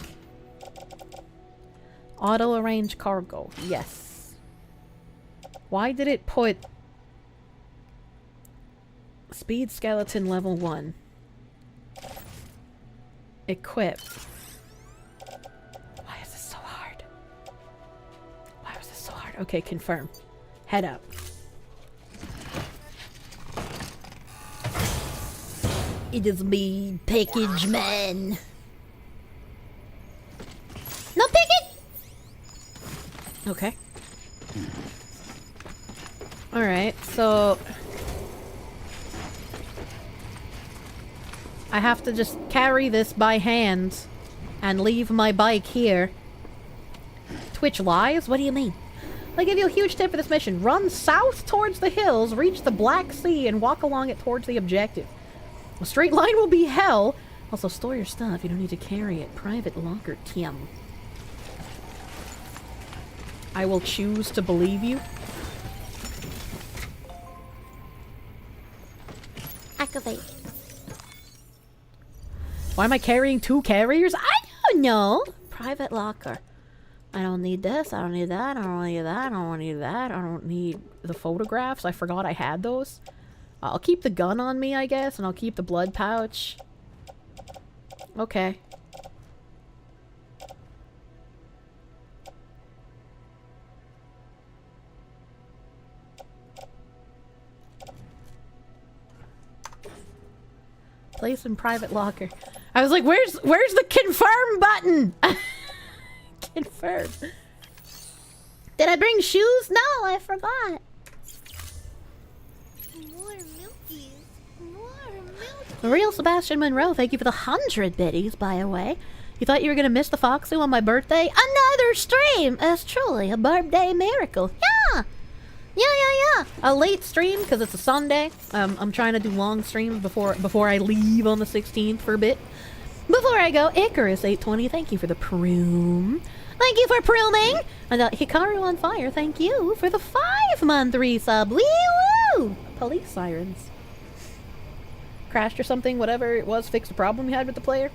Auto arrange cargo. Yes. Why did it put... Speed skeleton level 1. Equip. Why is this so hard? Why was this so hard? Okay, confirm. Head up. It is me, package man. No, pick it! Okay. Alright, so... I have to just carry this by hand and leave my bike here. Twitch lies? What do you mean? I give you a huge tip for this mission. Run south towards the hills, reach the Black Sea, and walk along it towards the objective. A straight line will be hell. Also, store your stuff. You don't need to carry it. Private locker, Tim. I will choose to believe you. Activate. Why am I carrying 2 carriers? I don't know. Private locker. I don't need this. I don't need that. I don't need that. I don't need that. I don't need the photographs. I forgot I had those. I'll keep the gun on me, I guess, and I'll keep the blood pouch. Okay. Place in private locker. I was like, where's the confirm button? Confirm. Did I bring shoes? No, I forgot. More milkies. More milkies. The real Sebastian Monroe, thank you for the 100 biddies, by the way. You thought you were gonna miss the Foxy on my birthday? Another stream! It's truly a birthday miracle. Yeah! Yeah. A late stream, because it's a Sunday. I'm trying to do long streams before I leave on the 16th for a bit. Before I go, Icarus820, thank you for the prune. Thank you for pruning! And Hikaru on Fire, thank you for the 5-month resub. Wee-woo! Police sirens. Crashed or something, whatever it was, fixed the problem you had with the player.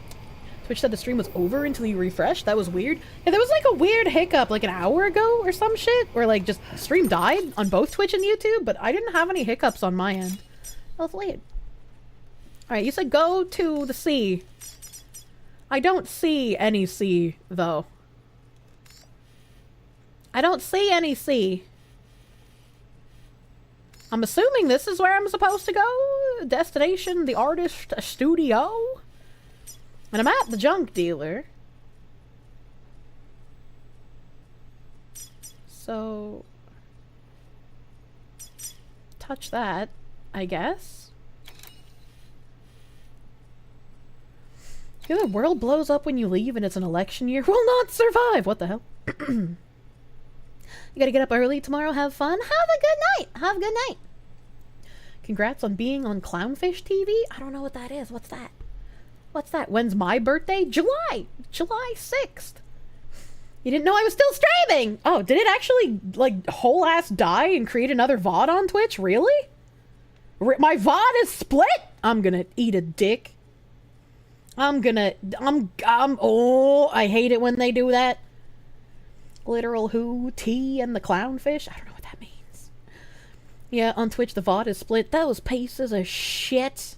Twitch said the stream was over until you refreshed. That was weird. Yeah, there was like a weird hiccup like an hour ago or some shit. Where like just stream died on both Twitch and YouTube, but I didn't have any hiccups on my end. That was weird. Alright, you said go to the sea. I don't see any sea, though. I don't see any sea. I'm assuming this is where I'm supposed to go. Destination, the artist studio. And I'm at the junk dealer. So... touch that, I guess. The world blows up when you leave and it's an election year. Will not survive! What the hell? You gotta get up early tomorrow, have fun. Have a good night! Have a good night! Congrats on being on Clownfish TV? I don't know what that is. What's that? What's that? When's my birthday? July 6th. You didn't know I was still streaming! Oh, did it actually, like, whole ass die and create another VoD on Twitch? Really? My VoD is split? I'm gonna eat a dick. Oh, I hate it when they do that. Literal who, T, and the Clownfish? I don't know what that means. Yeah, on Twitch the VoD is split. Those pieces of shit.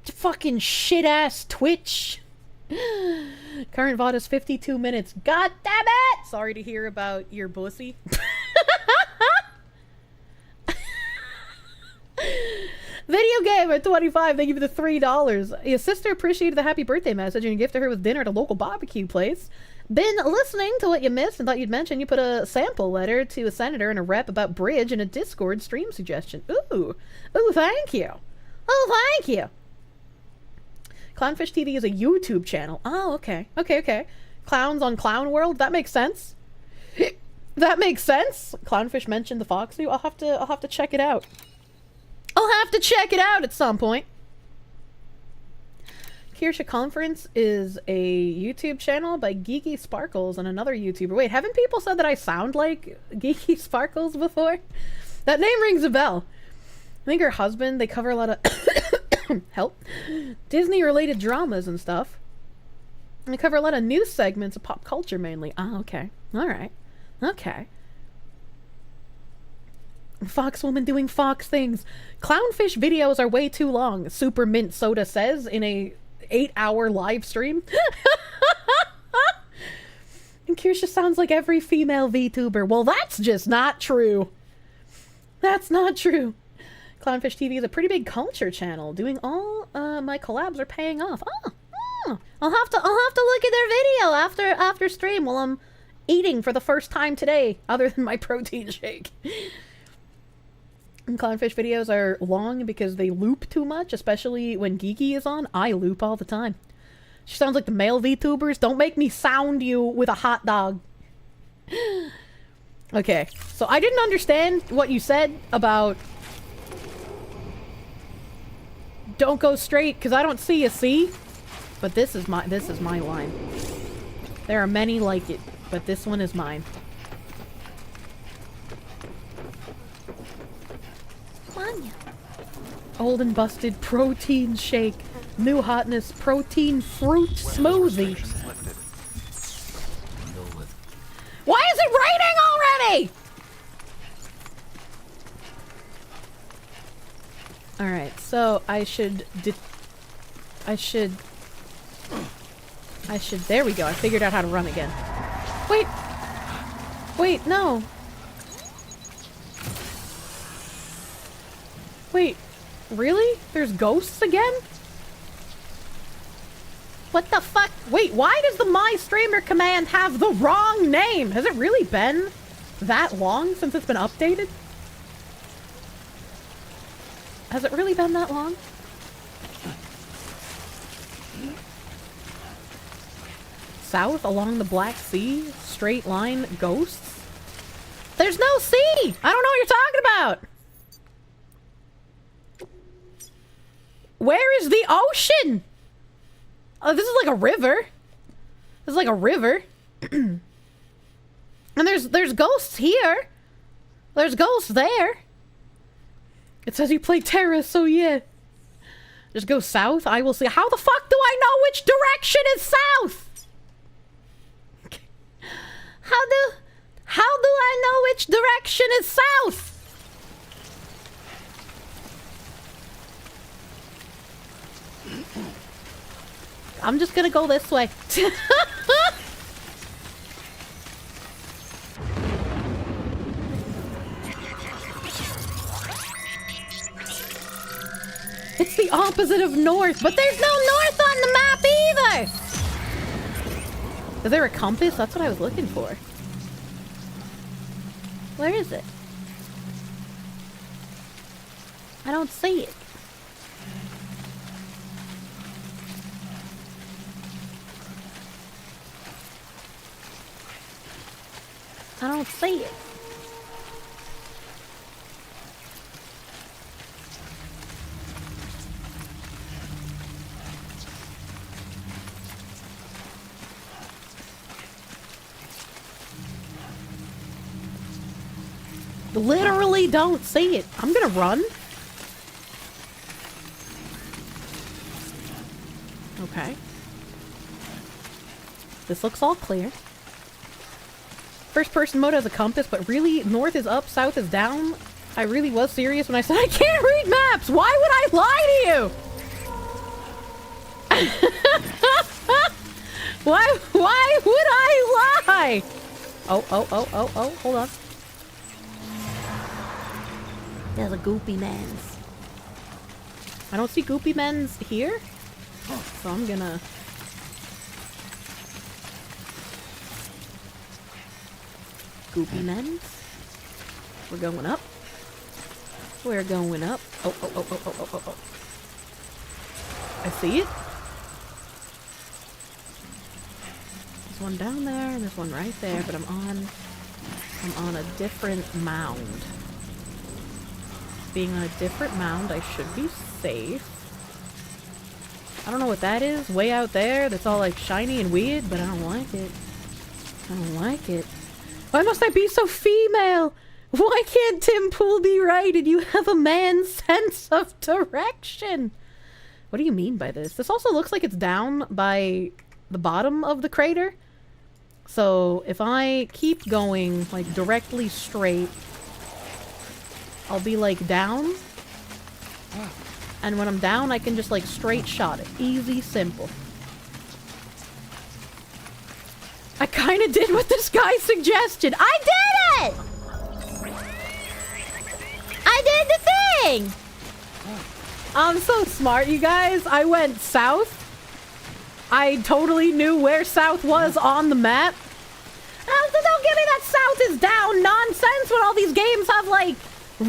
Fucking shit-ass Twitch. Current VoD is 52 minutes. God damn it! Sorry to hear about your pussy. Video Gamer 25, thank you for the $3. Your sister appreciated the happy birthday message and you gifted her with dinner at a local barbecue place. Been listening to what you missed and thought you'd mention you put a sample letter to a senator and a rep about bridge and a Discord stream suggestion. Ooh, thank you. Oh, thank you. Clownfish TV is a YouTube channel. Oh, okay. Okay. Clowns on Clown World? That makes sense. That makes sense. Clownfish mentioned the Foxy. I'll have to check it out. I'll have to check it out at some point. Kirsche Conference is a YouTube channel by Geeky Sparkles and another YouTuber. Wait, haven't people said that I sound like Geeky Sparkles before? That name rings a bell. I think her husband, they cover a lot of help Disney-related dramas and stuff. And they cover a lot of news segments of pop culture mainly. Ah, okay. Alright. Okay. Fox woman doing fox things. Clownfish videos are way too long, Super Mint Soda says in a 8-hour live stream. And Kirsche sounds like every female VTuber. Well, that's just not true. That's not true. Clownfish TV is a pretty big culture channel. Doing all my collabs are paying off. I'll have to look at their video after stream while I'm eating for the first time today, other than my protein shake. And Clownfish videos are long because they loop too much, especially when Geeky is on. I loop all the time. She sounds like the male VTubers. Don't make me sound you with a hot dog. Okay, so I didn't understand what you said about don't go straight because I don't see a C. But this is my line. There are many like it, but this one is mine. Old and busted protein shake. New hotness protein fruit smoothie. Why is it raining already? Alright, so I should, there we go, I figured out how to run again. Wait, no. Wait, really? There's ghosts again? What the fuck? Wait, why does the My Streamer command have the wrong name? Has it really been that long since it's been updated? Has it really been that long? South along the Black Sea? Straight line ghosts? There's no sea! I don't know what you're talking about! Where is the ocean? Oh, this is like a river. This is like a river. And there's ghosts here. There's ghosts there. It says you play Terra, so yeah. Just go south. I will see. How the fuck do I know which direction is south? How do I know which direction is south? I'm just gonna go this way. It's the opposite of north, but there's no north on the map either! Is there a compass? That's what I was looking for. Where is it? I don't see it. I don't see it. Literally don't see it. I'm gonna run. Okay. This looks all clear. First person mode has a compass, but really, north is up, south is down. I really was serious when I said I can't read maps! Why would I lie to you? Why would I lie? Oh, hold on. There's a Goopy Man's. I don't see Goopy Men's here, so I'm gonna... Goopy Men's. We're going up. We're going up. Oh. I see it. There's one down there, and there's one right there, but I'm on a different mound. Being on a different mound, I should be safe. I don't know what that is. Way out there, that's all like shiny and weird, but I don't like it. I don't like it. Why must I be so female? Why can't Tim Pool be right and you have a man's sense of direction? What do you mean by this? This also looks like it's down by the bottom of the crater. So if I keep going like directly straight, I'll be like down. And when I'm down, I can just like straight shot it. Easy, simple. I kind of did what this guy suggested. I did it! I did the thing! I'm so smart, you guys. I went south. I totally knew where south was on the map. So don't give me that south is down nonsense when all these games have, like,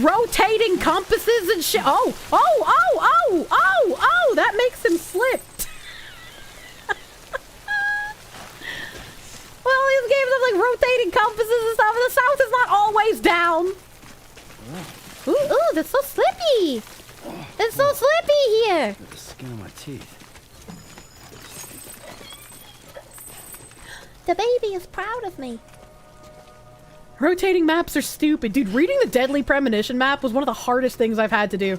rotating compasses and shit. Oh, that makes him slip. Well, these games have like rotating compasses and stuff, and the south is not always down. Ooh, that's so slippy. It's so slippy here. The skin of my teeth. The baby is proud of me. Rotating maps are stupid. Dude, reading the Deadly Premonition map was one of the hardest things I've had to do.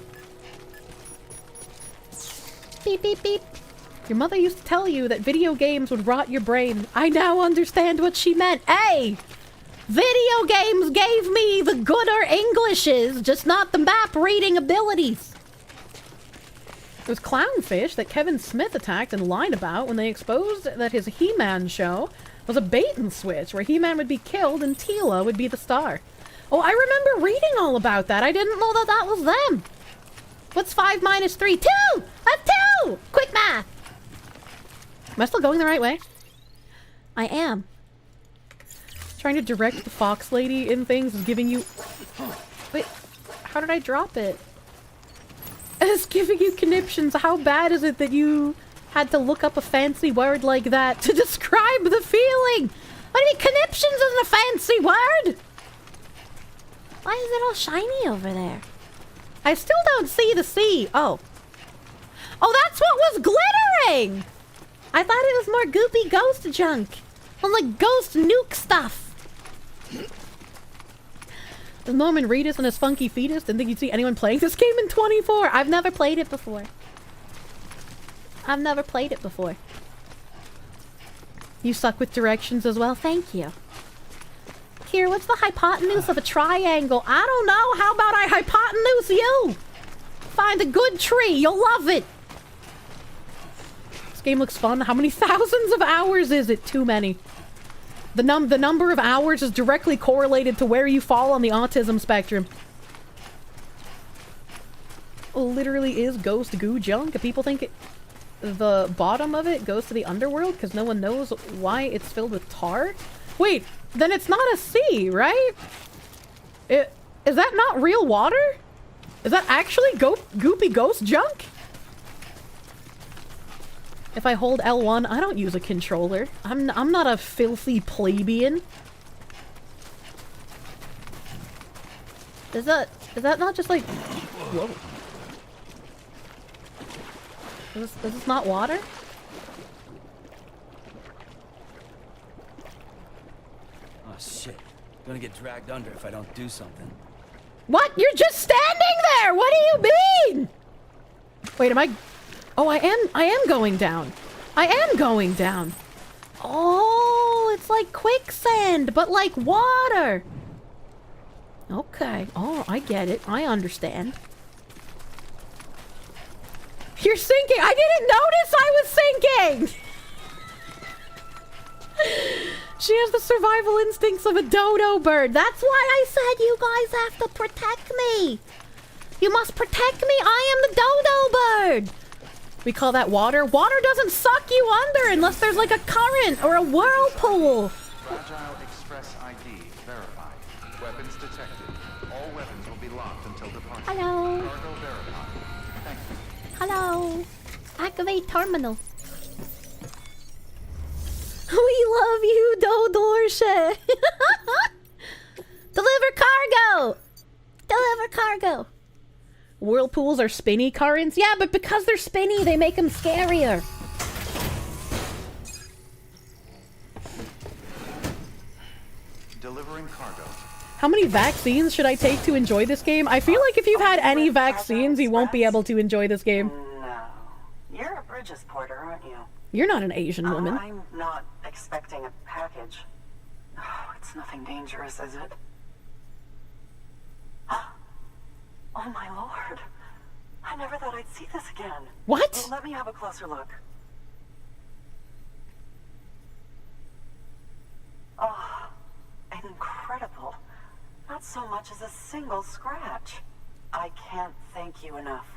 Beep, beep, beep. Your mother used to tell you that video games would rot your brain. I now understand what she meant. Hey! Video games gave me the gooder Englishes, just not the map reading abilities. It was clownfish that Kevin Smith attacked and lied about when they exposed that his He-Man show was a bait and switch where He-Man would be killed and Teela would be the star. Oh, I remember reading all about that. I didn't know that that was them. What's 5 minus 3? 2! That's 2! Quick math! Am I still going the right way? I am. Trying to direct the fox lady in things is giving you... Wait, how did I drop it? It's giving you conniptions. How bad is it that you had to look up a fancy word like that to describe the feeling? What do you mean conniptions isn't a fancy word? Why is it all shiny over there? I still don't see the sea. Oh. Oh, that's what was glittering! I thought it was more goopy ghost junk. Well, like ghost nuke stuff. Does Norman Reedus and his funky fetus didn't think you'd see anyone playing this game in 24? I've never played it before. I've never played it before. You suck with directions as well. Thank you. Here, what's the hypotenuse of a triangle? I don't know. How about I hypotenuse you? Find a good tree. You'll love it. This game looks fun. How many thousands of hours is it? Too many. The number of hours is directly correlated to where you fall on the autism spectrum. Literally is ghost goo junk. People think the bottom of it goes to the underworld because no one knows why it's filled with tar. Wait, then it's not a sea, right? Is that not real water? Is that actually goopy ghost junk? If I hold L1, I don't use a controller. I'm not a filthy plebeian. Is that not just like... Whoa. Is this not water? Oh shit. I'm gonna get dragged under if I don't do something. What? You're just standing there! What do you mean? Wait, am I... Oh, I am going down. I am going down. Oh, it's like quicksand, but like water. Okay. Oh, I get it. I understand. You're sinking. I didn't notice I was sinking. She has the survival instincts of a dodo bird. That's why I said you guys have to protect me. You must protect me. I am the dodo bird. We call that water. Water doesn't suck you under unless there's like a current or a whirlpool. Fragile Express ID verified. Weapons detected. All weapons will be locked until departure. Hello. Cargo verified. Thank you. Hello. Activate terminal. We love you, Dodorshe. Deliver cargo. Deliver cargo. Whirlpools are spinny currents? Yeah, but because they're spinny, they make them scarier. Delivering cargo. How many vaccines should I take to enjoy this game? I feel like if you've had any vaccines, you won't be able to enjoy this game. No. You're a Bridges porter, aren't you? You're not an Asian woman. I'm not expecting a package. Oh, it's nothing dangerous, is it? Oh my lord. I never thought I'd see this again. What? Well, let me have a closer look. Oh, incredible. Not so much as a single scratch. I can't thank you enough.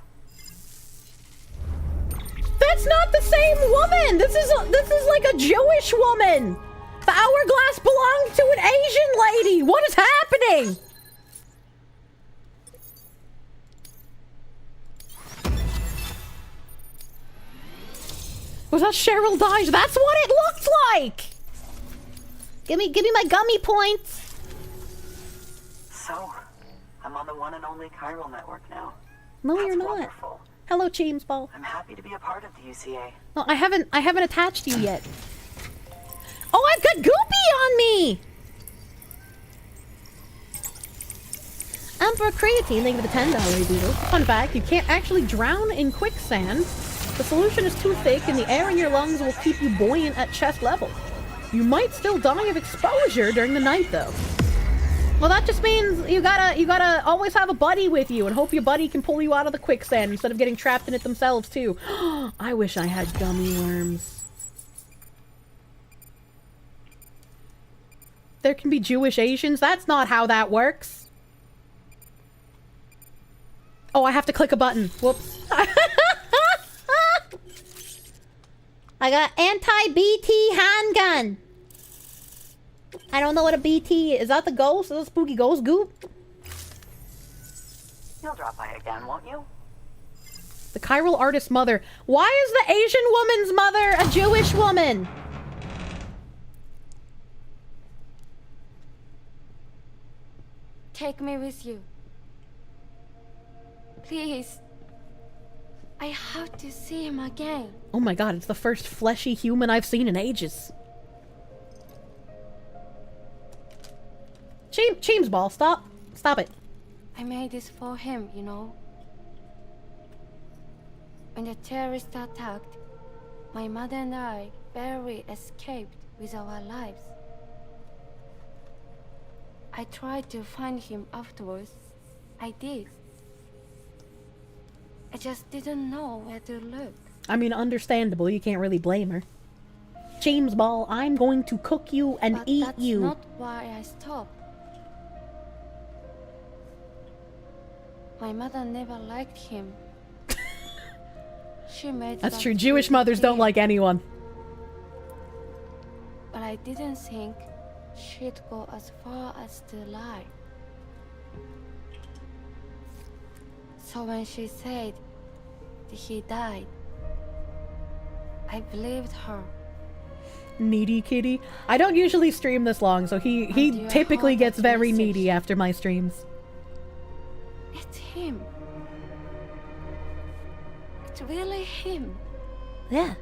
That's not the same woman! This is like a Jewish woman! The hourglass belonged to an Asian lady! What is happening? Was that Cheryl Dodge? That's what it looked like! Give me my gummy points! So, I'm on the one and only chiral network now. No, That's you're not. Wonderful. Hello, Chamesball. I'm happy to be a part of the UCA. No, I haven't attached you yet. Oh, I've got Goopy on me! Emperor Creatine, thank you for the $10 doodle. Fun fact, you can't actually drown in quicksand. The solution is too thick and the air in your lungs will keep you buoyant at chest level. You might still die of exposure during the night though. Well, that just means you gotta always have a buddy with you and hope your buddy can pull you out of the quicksand instead of getting trapped in it themselves too. I wish I had gummy worms. There can be Jewish Asians? That's not how that works. Oh, I have to click a button. Whoops. I got anti-BT handgun. I don't know what a BT is. Is that the ghost? Is that a spooky ghost goop? You'll drop by again, won't you? The chiral artist's mother. Why is the Asian woman's mother a Jewish woman? Take me with you. Please. I have to see him again. Oh my god, it's the first fleshy human I've seen in ages. Chamesball, stop. Stop it. I made this for him, you know. When the terrorists attacked, my mother and I barely escaped with our lives. I tried to find him afterwards. I did. I just didn't know where to look. I mean, understandable. You can't really blame her. Chamesball, I'm going to cook you and eat you. That's not why I stopped. My mother never liked him. She made That's true. Jewish mothers don't like anyone. But I didn't think she'd go as far as to lie. So when she said that he died, I believed her. Needy kitty. I don't usually stream this long, so he typically gets very needy after my streams. It's him. It's really him. Yeah.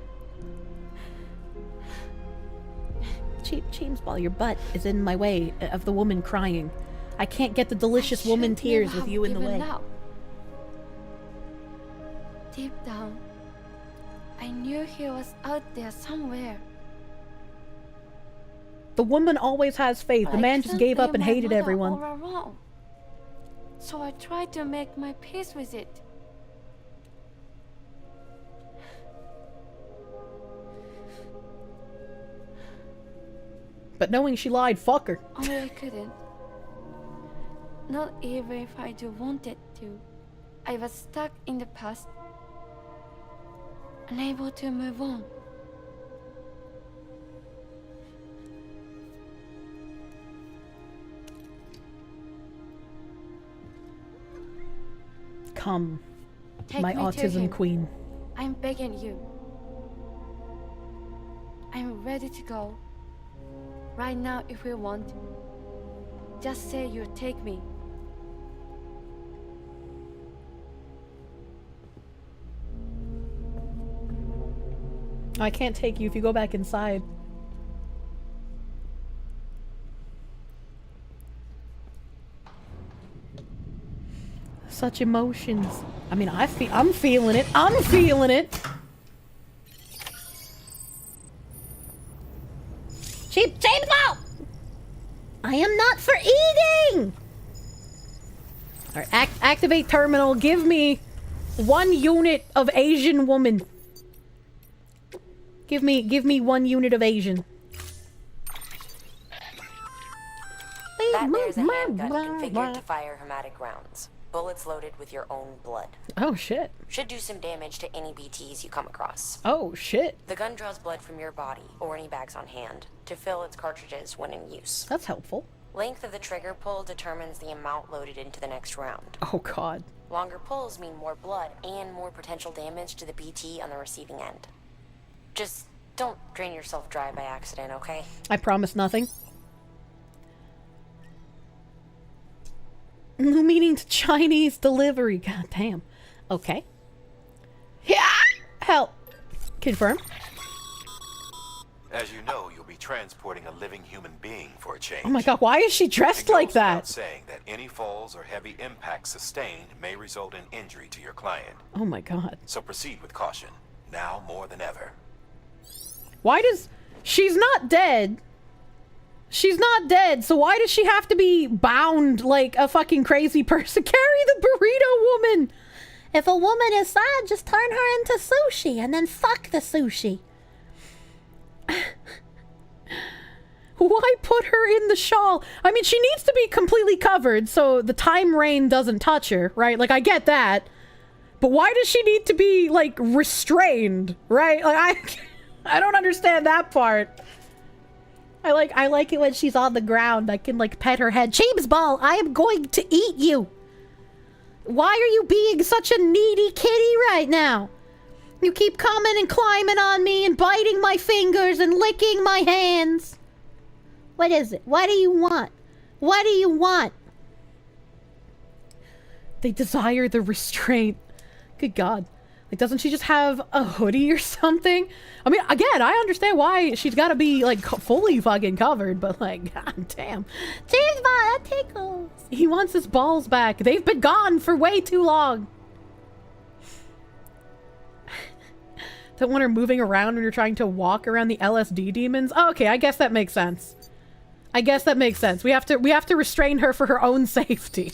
Chamesball, your butt is in my way of the woman crying. I can't get the delicious woman tears with you in the way. Deep down, I knew he was out there somewhere. The woman always has faith. The man just gave up and hated everyone. All wrong. So I tried to make my peace with it. But knowing she lied, fuck her. Only I couldn't. Not even if I do wanted to. I was stuck in the past. Unable to move on. Come, Take my me to autism him. queen. I'm begging you. I'm ready to go. Right now, if you want. Just say you take me. I can't take you if you go back inside. Such emotions. I mean, I'm feeling it. I'm feeling it. Chamesball! I am not for eating! Alright, activate terminal. Give me 1 unit of Asian woman. Give me 1 unit of Asian. That there's a handgun configured to fire hermetic rounds. Bullets loaded with your own blood. Oh shit. Should do some damage to any BTs you come across. Oh shit. The gun draws blood from your body, or any bags on hand, to fill its cartridges when in use. That's helpful. Length of the trigger pull determines the amount loaded into the next round. Oh god. Longer pulls mean more blood and more potential damage to the BT on the receiving end. Just don't drain yourself dry by accident, okay? I promise nothing. Meaning to Chinese delivery. God damn. Okay. Yeah. Help. Confirm. As you know, you'll be transporting a living human being for a change. Oh my god, why is she dressed like that? It goes without saying that any falls or heavy impacts sustained may result in injury to your client. Oh my god. So proceed with caution, now more than ever. Why does... She's not dead. She's not dead, so why does she have to be bound like a fucking crazy person? Carry the burrito woman! If a woman is sad, just turn her into sushi and then fuck the sushi. Why put her in the shawl? I mean, she needs to be completely covered so the time rain doesn't touch her, right? Like, I get that. But why does she need to be, like, restrained, right? Like, I don't understand that part. I like it when she's on the ground. I can, like, pet her head. James Ball, I am going to eat you. Why are you being such a needy kitty right now? You keep coming and climbing on me and biting my fingers and licking my hands. What is it? What do you want? What do you want? They desire the restraint. Good God. Like, doesn't she just have a hoodie or something? I mean, again, I understand why she's got to be, like, fully fucking covered, but, like, god damn. James Bond, that tickles. He wants his balls back. They've been gone for way too long. Don't want her moving around when you're trying to walk around the LSD demons? Oh, okay, I guess that makes sense. I guess that makes sense. We have to restrain her for her own safety.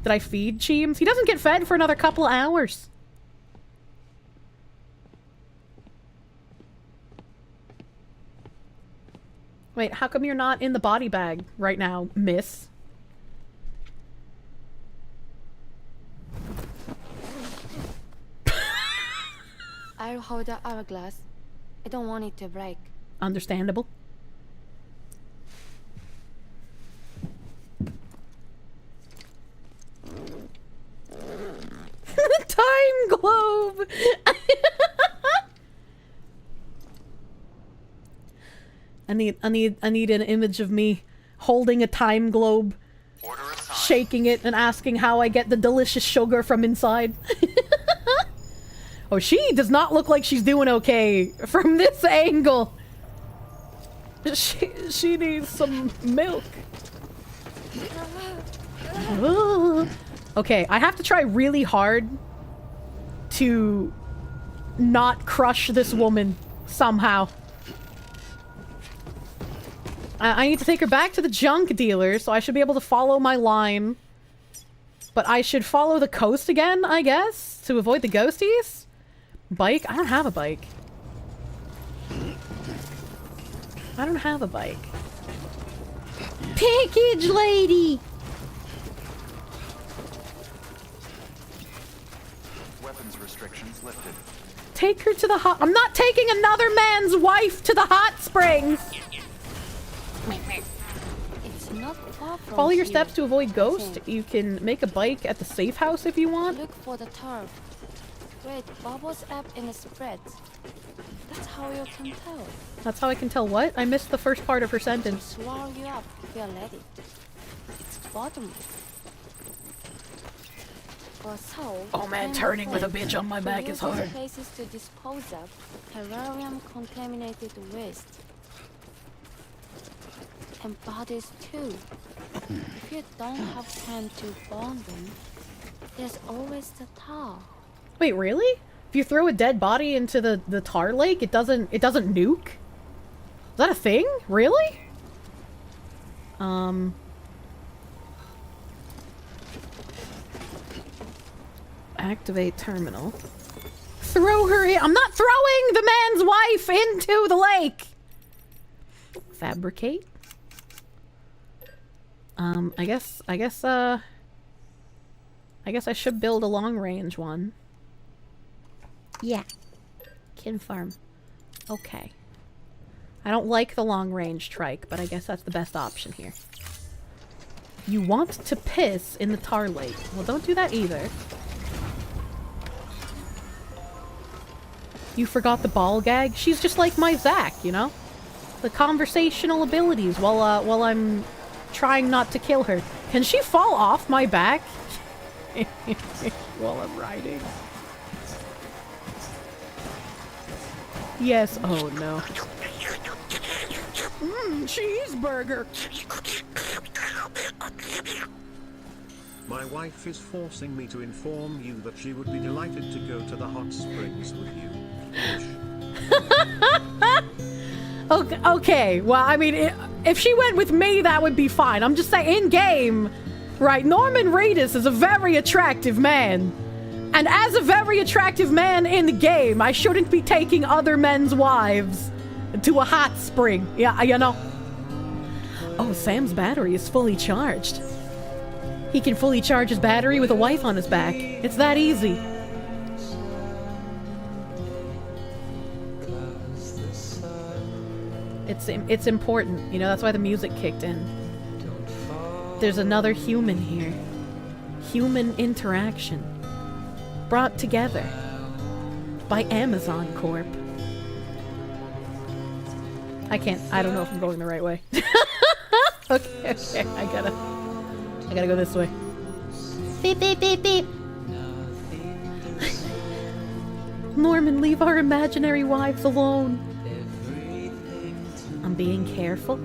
Did I feed Cheems? He doesn't get fed for another couple of hours. Wait, how come you're not in the body bag right now, miss? I'll hold the hourglass. I don't want it to break. Understandable. Time globe! I need an image of me holding a time globe, shaking it and asking how I get the delicious sugar from inside. Oh, she does not look like she's doing okay from this angle. She needs some milk. Okay, I have to try really hard to not crush this woman somehow. I need to take her back to the junk dealer, so I should be able to follow my line. But I should follow the coast again, I guess, to avoid the ghosties? Bike? I don't have a bike. I don't have a bike. Package lady! Weapons restrictions lifted. Take her to the hot... I'm not taking another man's wife to the hot springs! It's not far from Follow your here, steps to avoid I ghosts. think. You can make a bike at the safe house if you want. Look for the turf. Wait, bubbles up in the spreads. That's how you can tell. That's how I can tell what? I missed the first part of her sentence. Swallow you up if you're ready. It's bottomless. For so, Oh man, turning with a bitch on my back is hard. Places to dispose of terrarium contaminated waste. And bodies too. If you don't have time to burn them, there's always the tar. Wait, really? If you throw a dead body into the tar lake, it doesn't nuke? Is that a thing? Really? Activate terminal. Throw her in. I'm not throwing the man's wife into the lake. Fabricate. I guess I should build a long range one. Yeah. Confirm. Okay. I don't like the long range trike, but I guess that's the best option here. You want to piss in the tar lake. Well, don't do that either. You forgot the ball gag? She's just like my Zach, you know? The conversational abilities while I'm trying not to kill her. Can she fall off my back? While I'm riding. Yes. Oh no. Cheeseburger. My wife is forcing me to inform you that she would be delighted to go to the hot springs with you. Okay, well, I mean, if she went with me, that would be fine. I'm just saying, in-game, right, Norman Reedus is a very attractive man. And as a very attractive man in the game, I shouldn't be taking other men's wives to a hot spring. Yeah, you know. Oh, Sam's battery is fully charged. He can fully charge his battery with a wife on his back. It's that easy. It's important, you know, that's why the music kicked in. There's another human here. Human interaction. Brought together by Amazon Corp. I don't know if I'm going the right way. Okay, I gotta go this way. Beep, beep, beep, beep. Norman, leave our imaginary wives alone. I'm being careful.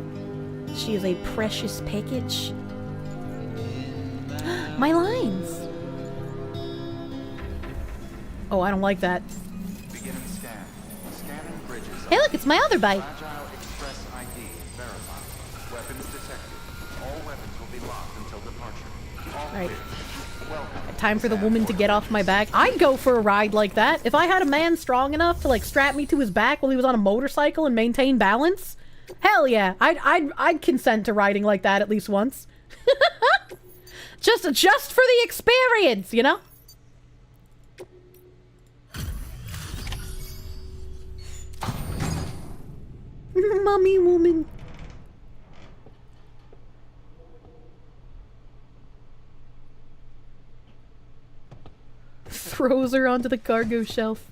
She is a precious peckege. My lines. Oh, I don't like that. Hey, look, it's my other bike. Alright. Time for the woman to get off my back. I'd go for a ride like that. If I had a man strong enough to, like, strap me to his back while he was on a motorcycle and maintain balance, hell yeah. I'd consent to riding like that at least once. Just for the experience, you know? Mummy woman. Throws her onto the cargo shelf.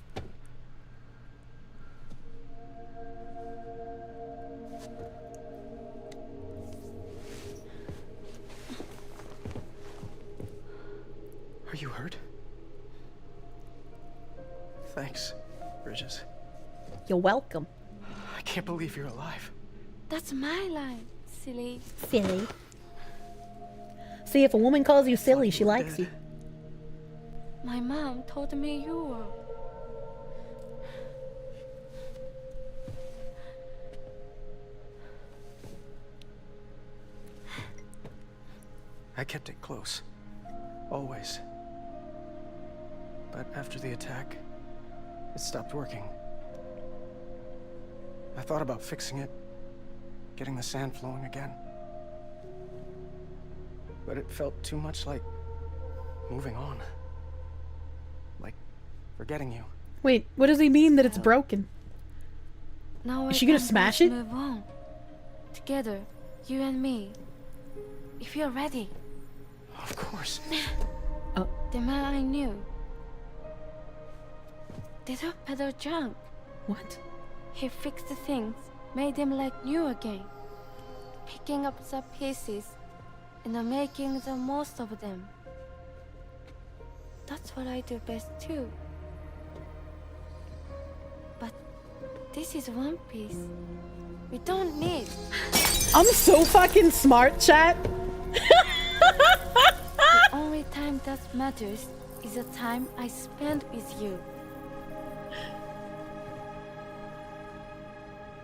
Are you hurt? Thanks, Bridges. You're welcome. I can't believe you're alive. That's my line, silly. Silly. See, if a woman calls you silly, she likes you. My mom told me you were. I kept it close. Always. But after the attack, it stopped working. I thought about fixing it, getting the sand flowing again. But it felt too much like moving on. Like forgetting you. Wait, what does he mean that it's broken? Now Is she gonna smash it? Move on. Together, you and me. If you're ready. Of course. Oh. The man I knew. They took better junk. What? He fixed the things, made them like new again. Picking up the pieces and making the most of them. That's what I do best too. But this is one piece. We don't need. I'm so fucking smart, chat. The only time that matters is the time I spend with you.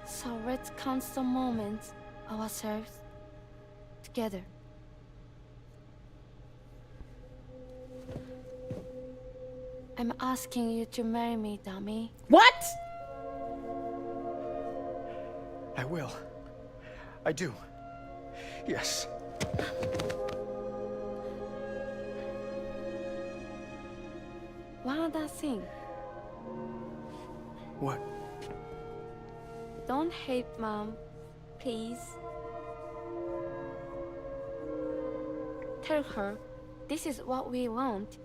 So let's count the moments ourselves together. I'm asking you to marry me, dummy. What? I will. I do. Yes. One other thing. What? Don't hate Mom, please. Tell her this is what we want.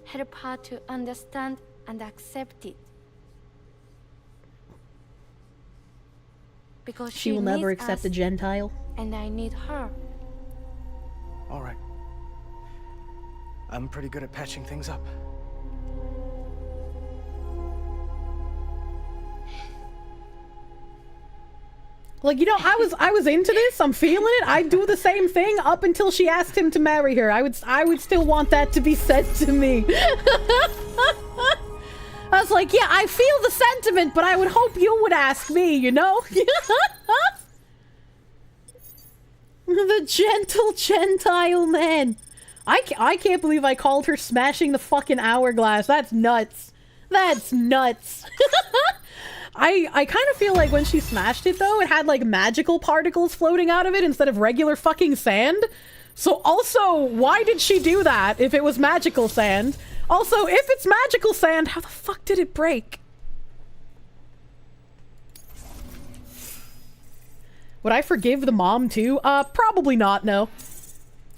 Help her to understand and accept it. because She will never needs accept us, a Gentile. and I need her. All right. I'm pretty good at patching things up. Like, you know, I was into this. I'm feeling it. I'd do the same thing up until she asked him to marry her. I would still want that to be said to me. I was like, yeah, I feel the sentiment, but I would hope you would ask me, you know? The gentle Gentile man. I can't believe I called her smashing the fucking hourglass. That's nuts. That's nuts. I kind of feel like when she smashed it, though, it had, like, magical particles floating out of it instead of regular fucking sand. So, also, why did she do that if it was magical sand? Also, if it's magical sand, how the fuck did it break? Would I forgive the mom, too? Probably not, no.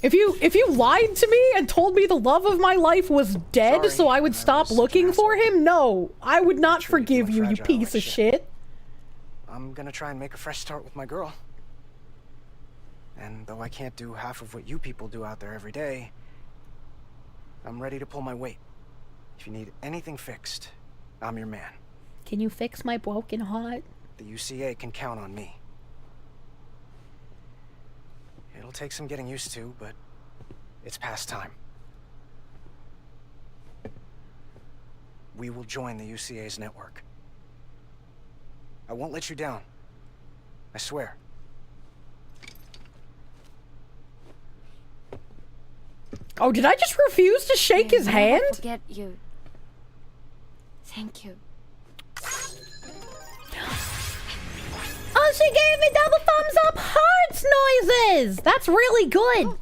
If you lied to me and told me the love of my life was dead so I would stop looking for him, no. I would not forgive you, you piece of shit. I'm gonna try and make a fresh start with my girl. And though I can't do half of what you people do out there every day, I'm ready to pull my weight. If you need anything fixed, I'm your man. Can you fix my broken heart? The UCA can count on me. It'll take some getting used to, but it's past time. We will join the UCA's network. I won't let you down. I swear. Oh, did I just refuse to shake his hand? Forget you. Thank you. Oh, she gave me double thumbs up hearts noises! That's really good!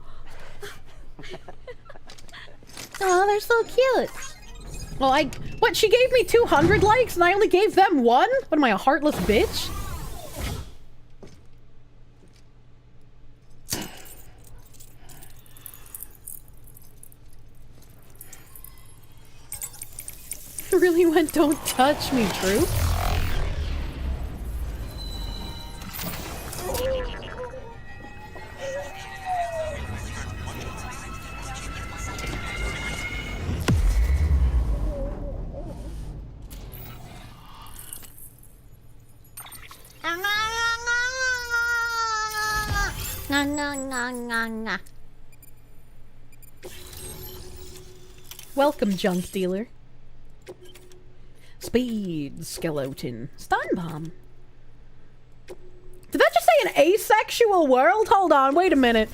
Oh, they're so cute. Well, what, she gave me 200 likes and I only gave them one? What am I, a heartless bitch? You really went, don't touch me, True? Welcome, junk dealer. Speed skeleton. Stun bomb. Did that just say an asexual world? Hold on, wait a minute.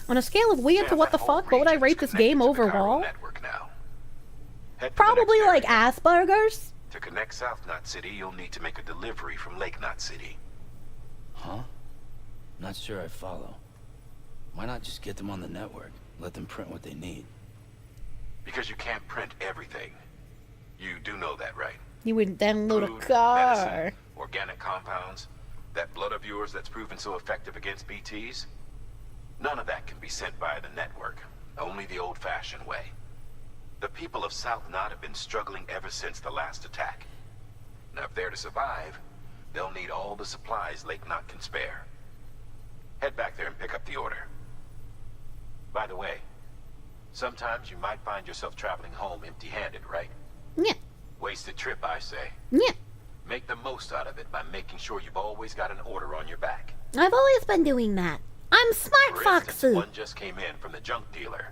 On a scale of weird to what the fuck, what would I rate this game overall? Probably like Asperger's. To connect South Knot City, you'll need to make a delivery from Lake Knot City. Huh? Not sure I follow. Why not just get them on the network? Let them print what they need. Because you can't print everything. You do know that, right? You wouldn't download Food, a car. medicine, organic compounds, that blood of yours that's proven so effective against BTs. None of that can be sent via the network. Only the old-fashioned way. The people of South Knot have been struggling ever since the last attack. Now, if they're to survive, they'll need all the supplies Lake Knot can spare. Head back there and pick up the order. By the way, sometimes you might find yourself traveling home empty-handed, right? Yeah. Wasted trip, I say. Yeah. Make the most out of it by making sure you've always got an order on your back. I've always been doing that. I'm smart, For instance, Foxu. one just came in from the junk dealer.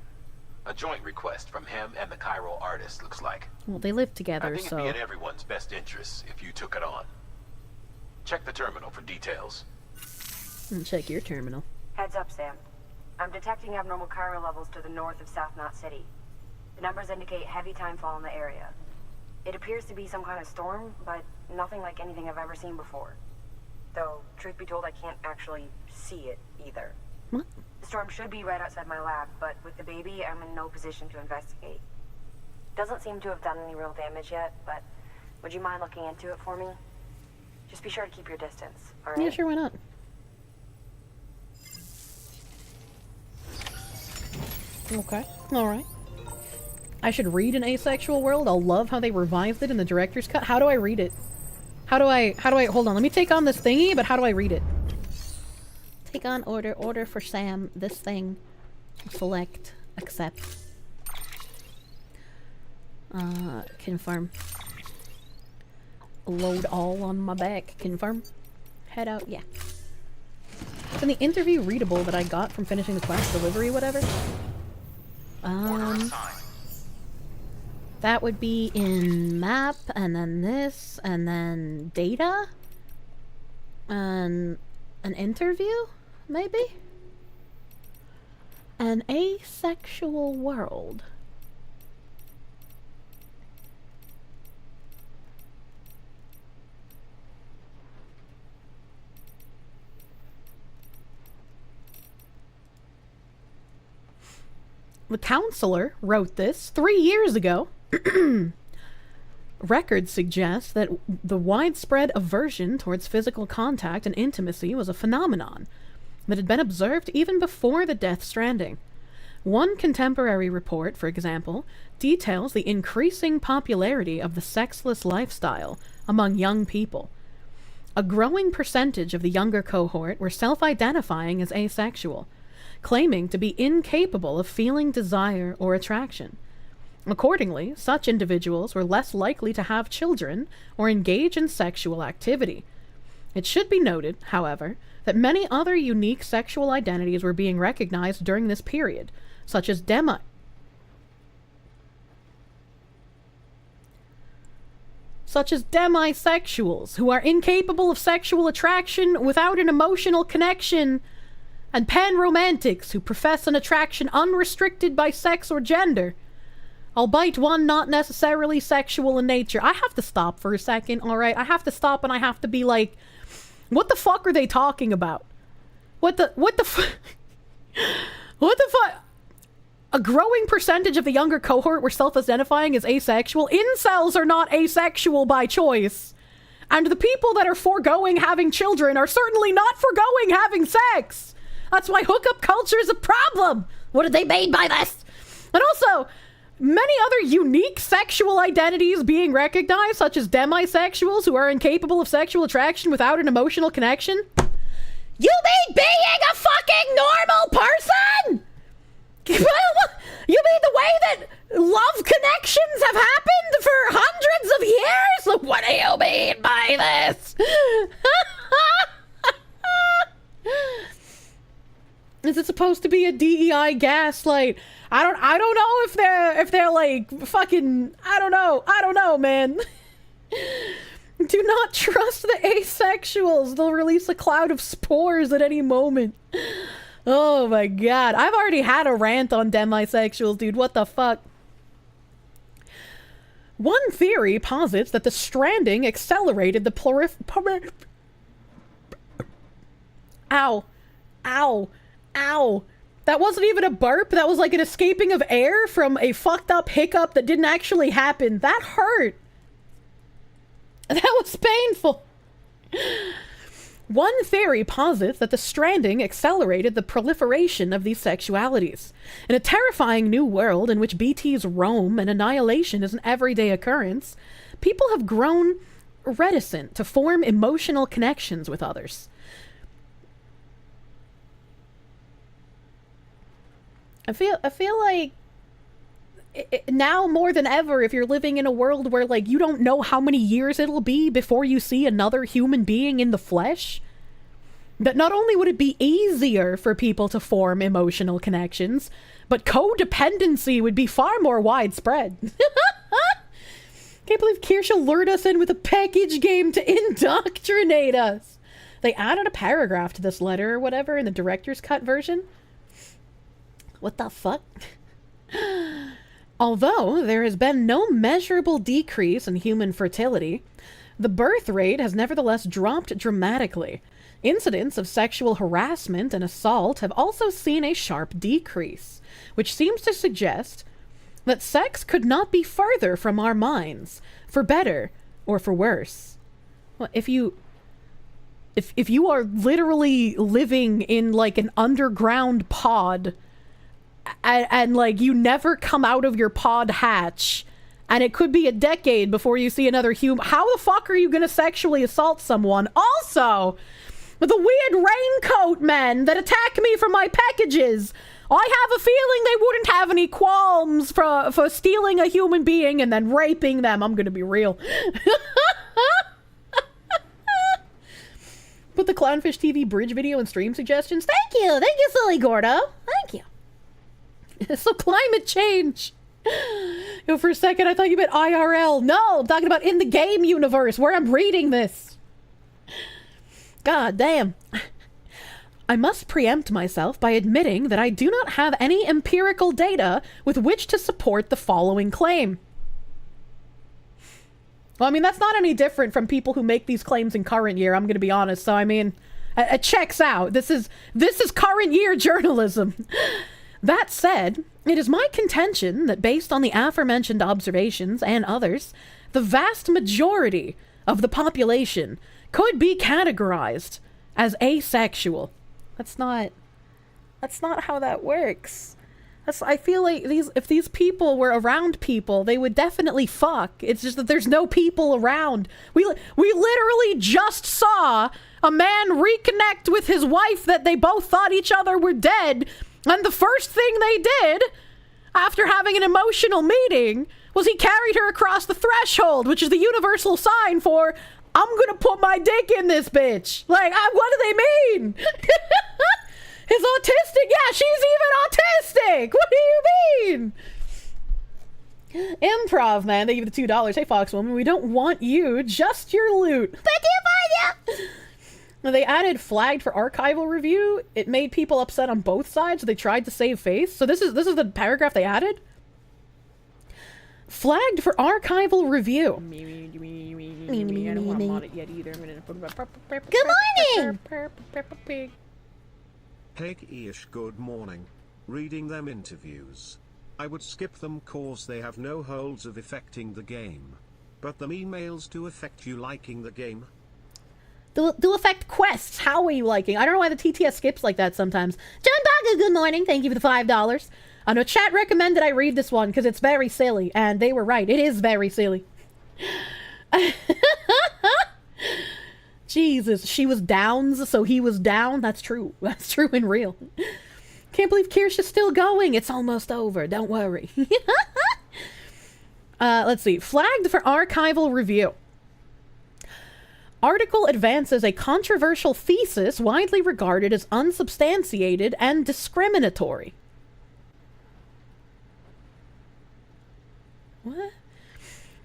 A joint request from him and the Cairo artist, looks like. Well, they live together, I think so... it'd be in everyone's best interest if you took it on. Check the terminal for details. And check your terminal. Heads up, Sam. I'm detecting abnormal chiral levels to the north of South Knot City. The numbers indicate heavy timefall in the area. It appears to be some kind of storm, but nothing like anything I've ever seen before. Though, truth be told, I can't actually see it either. What? The storm should be right outside my lab, but with the baby, I'm in no position to investigate. Doesn't seem to have done any real damage yet, but would you mind looking into it for me? Just be sure to keep your distance, alright? Yeah, sure, why not? Okay, alright. I should read an asexual world. I'll love how they revised it in the director's cut. How do I read it? How do I, hold on, let me take on this thingy, but how do I read it? Take on order for Sam, this thing. Select, accept. Confirm. Load all on my back, confirm. Head out, yeah. And the interview readable that I got from finishing the quest, delivery, whatever. That would be in map, and then this, and then data? And an interview, maybe? An asexual world. The counselor wrote this 3 years ago. Records suggest that the widespread aversion towards physical contact and intimacy was a phenomenon that had been observed even before the Death Stranding. One contemporary report, for example, details the increasing popularity of the sexless lifestyle among young people. A growing percentage of the younger cohort were self-identifying as asexual, claiming to be incapable of feeling desire or attraction. Accordingly, such individuals were less likely to have children or engage in sexual activity. It should be noted, however, that many other unique sexual identities were being recognized during this period, such as demisexuals, who are incapable of sexual attraction without an emotional connection, and panromantics, who profess an attraction unrestricted by sex or gender, albeit one not necessarily sexual in nature. I have to stop for a second, alright? I have to stop and I have to be like, what the fuck are they talking about? What the fuck? A growing percentage of the younger cohort were self-identifying as asexual. Incels are not asexual by choice. And the people that are foregoing having children are certainly not foregoing having sex. That's why hookup culture is a problem. What did they mean by this? And also, many other unique sexual identities being recognized, such as demisexuals who are incapable of sexual attraction without an emotional connection. You mean being a fucking normal person? You mean the way that love connections have happened for hundreds of years? What do you mean by this? Is it supposed to be a DEI gaslight? I don't know if they're like fucking, I don't know, man. Do not trust the asexuals. They'll release a cloud of spores at any moment. Oh my god. I've already had a rant on demisexuals, dude. What the fuck? One theory posits that the Stranding accelerated the Ow. That wasn't even a burp. That was like an escaping of air from a fucked up hiccup that didn't actually happen. That hurt. That was painful. One theory posits that the Stranding accelerated the proliferation of these sexualities. In a terrifying new world in which BTs roam and annihilation is an everyday occurrence, people have grown reticent to form emotional connections with others. I feel like now more than ever, if you're living in a world where like you don't know how many years it'll be before you see another human being in the flesh, that not only would it be easier for people to form emotional connections, but codependency would be far more widespread. Can't believe Kirsche lured us in with a peckege game to indoctrinate us. They added a paragraph to this letter or whatever in the director's cut version. What the fuck? Although there has been no measurable decrease in human fertility, the birth rate has nevertheless dropped dramatically. Incidents of sexual harassment and assault have also seen a sharp decrease, which seems to suggest that sex could not be further from our minds, for better or for worse. Well, if you are literally living in like an underground pod and like you never come out of your pod hatch And it could be a decade before you see another human. How the fuck are you gonna sexually assault someone? Also, the weird raincoat men that attack me for my packages. I have a feeling they wouldn't have any qualms for stealing a human being and then raping them. I'm gonna be real. Put the Clownfish TV bridge video and stream suggestions. Thank you, Silly Gordo. Thank you. So climate change. Yo, for a second I thought you meant IRL. No, I'm talking about in the game universe where I'm reading this. God damn. I must preempt myself by admitting that I do not have any empirical data with which to support the following claim. Well, I mean, that's not any different from people who make these claims in current year, I'm going to be honest. So, I mean, it checks out. This is current year journalism. That said, it is my contention that based on the aforementioned observations and others, the vast majority of the population could be categorized as asexual. That's not how that works. I feel like if these people were around people, they would definitely fuck. It's just that there's no people around. We literally just saw a man reconnect with his wife that they both thought each other were dead, and the first thing they did after having an emotional meeting was he carried her across the threshold, which is the universal sign for, I'm gonna put my dick in this bitch. Like, what do they mean? He's autistic? Yeah, she's even autistic! What do you mean? Improv, man. They give the $2. Hey, Foxwoman, we don't want you, just your loot. Thank you. Now, they added flagged for archival review. It made people upset on both sides, so they tried to save face. So this is the paragraph they added. Flagged for archival review. I don't want to mod it yet either. Good morning! Peckege, good morning. Reading them interviews. I would skip them cause they have no holds of affecting the game. But them emails do affect you liking the game. Do affect quests. How are you liking? I don't know why the TTS skips like that sometimes. John Baga, good morning. Thank you for the $5. I know chat recommended I read this one because it's very silly. And they were right. It is very silly. Jesus, she was downs, so he was down. That's true. That's true and real. Can't believe Kirsche is still going. It's almost over. Don't worry. Let's see. Flagged for archival review. Article advances a controversial thesis widely regarded as unsubstantiated and discriminatory. What?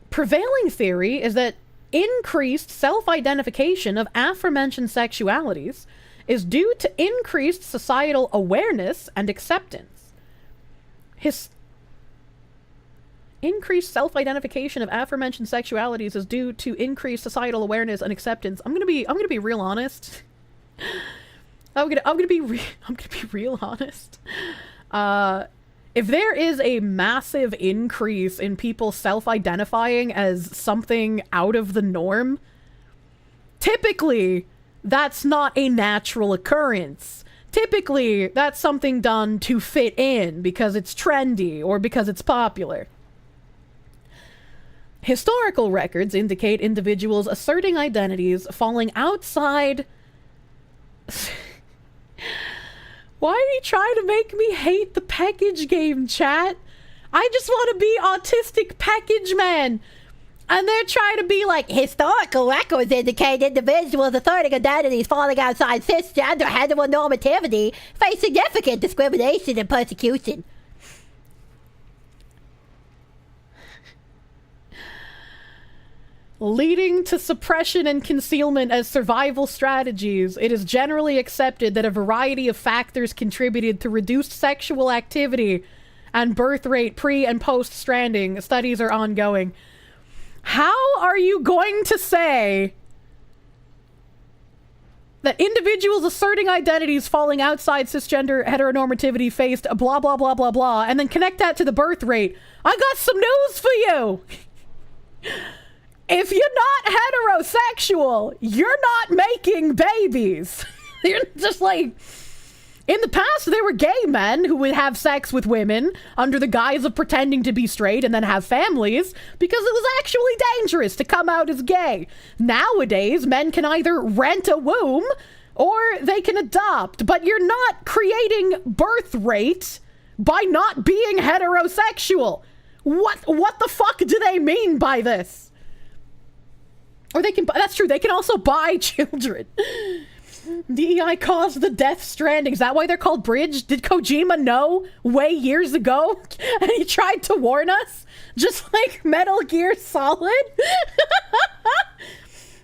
Prevailing theory is that increased self-identification of aforementioned sexualities is due to increased societal awareness and acceptance. Increased self-identification of aforementioned sexualities is due to increased societal awareness and acceptance. I'm gonna be real honest. I'm gonna be real honest. If there is a massive increase in people self-identifying as something out of the norm, typically that's not a natural occurrence. Typically that's something done to fit in because it's trendy or because it's popular. Historical records indicate individuals asserting identities falling outside... Why are you trying to make me hate the package game, chat? I just want to be autistic package man. And they're trying to be like, historical records indicate individuals asserting identities falling outside cisgender heteronormativity face significant discrimination and persecution. Leading to suppression and concealment as survival strategies, it is generally accepted that a variety of factors contributed to reduced sexual activity and birth rate pre- and post-Stranding. Studies are ongoing. How are you going to say that individuals asserting identities falling outside cisgender heteronormativity faced a blah, blah, blah, blah, blah, and then connect that to the birth rate? I got some news for you! If you're not heterosexual, you're not making babies. You're just like, In the past, there were gay men who would have sex with women under the guise of pretending to be straight and then have families because it was actually dangerous to come out as gay. Nowadays, men can either rent a womb or they can adopt, but you're not creating birth rate by not being heterosexual. What the fuck do they mean by this? Or they can, that's true, they can also buy children. DEI caused the death Stranding. Is that why they're called Bridge? Did Kojima know way years ago? And he tried to warn us? Just like Metal Gear Solid?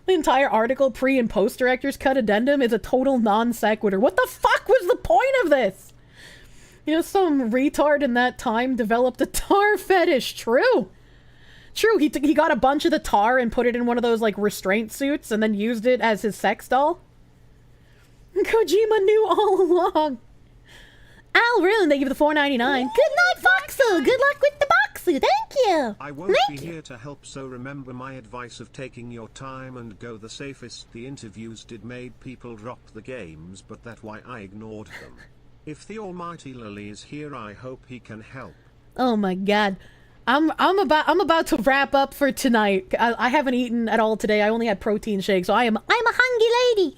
The entire article, pre- and post-director's cut addendum, is a total non sequitur. What the fuck was the point of this? You know, some retard in that time developed a tar fetish. True. True, he got a bunch of the tar and put it in one of those, like, restraint suits and then used it as his sex doll. Kojima knew all along. Al Rune, thank you for the $4.99. Good night, Foxu. Good luck with the boxu. Thank you. I won't be here to help, so remember my advice of taking your time and go the safest. The interviews did made people drop the games, but that's why I ignored them. If the almighty Lily is here, I hope he can help. Oh my god. I'm about to wrap up for tonight. I haven't eaten at all today. I only had protein shake, so I'm a hungry lady.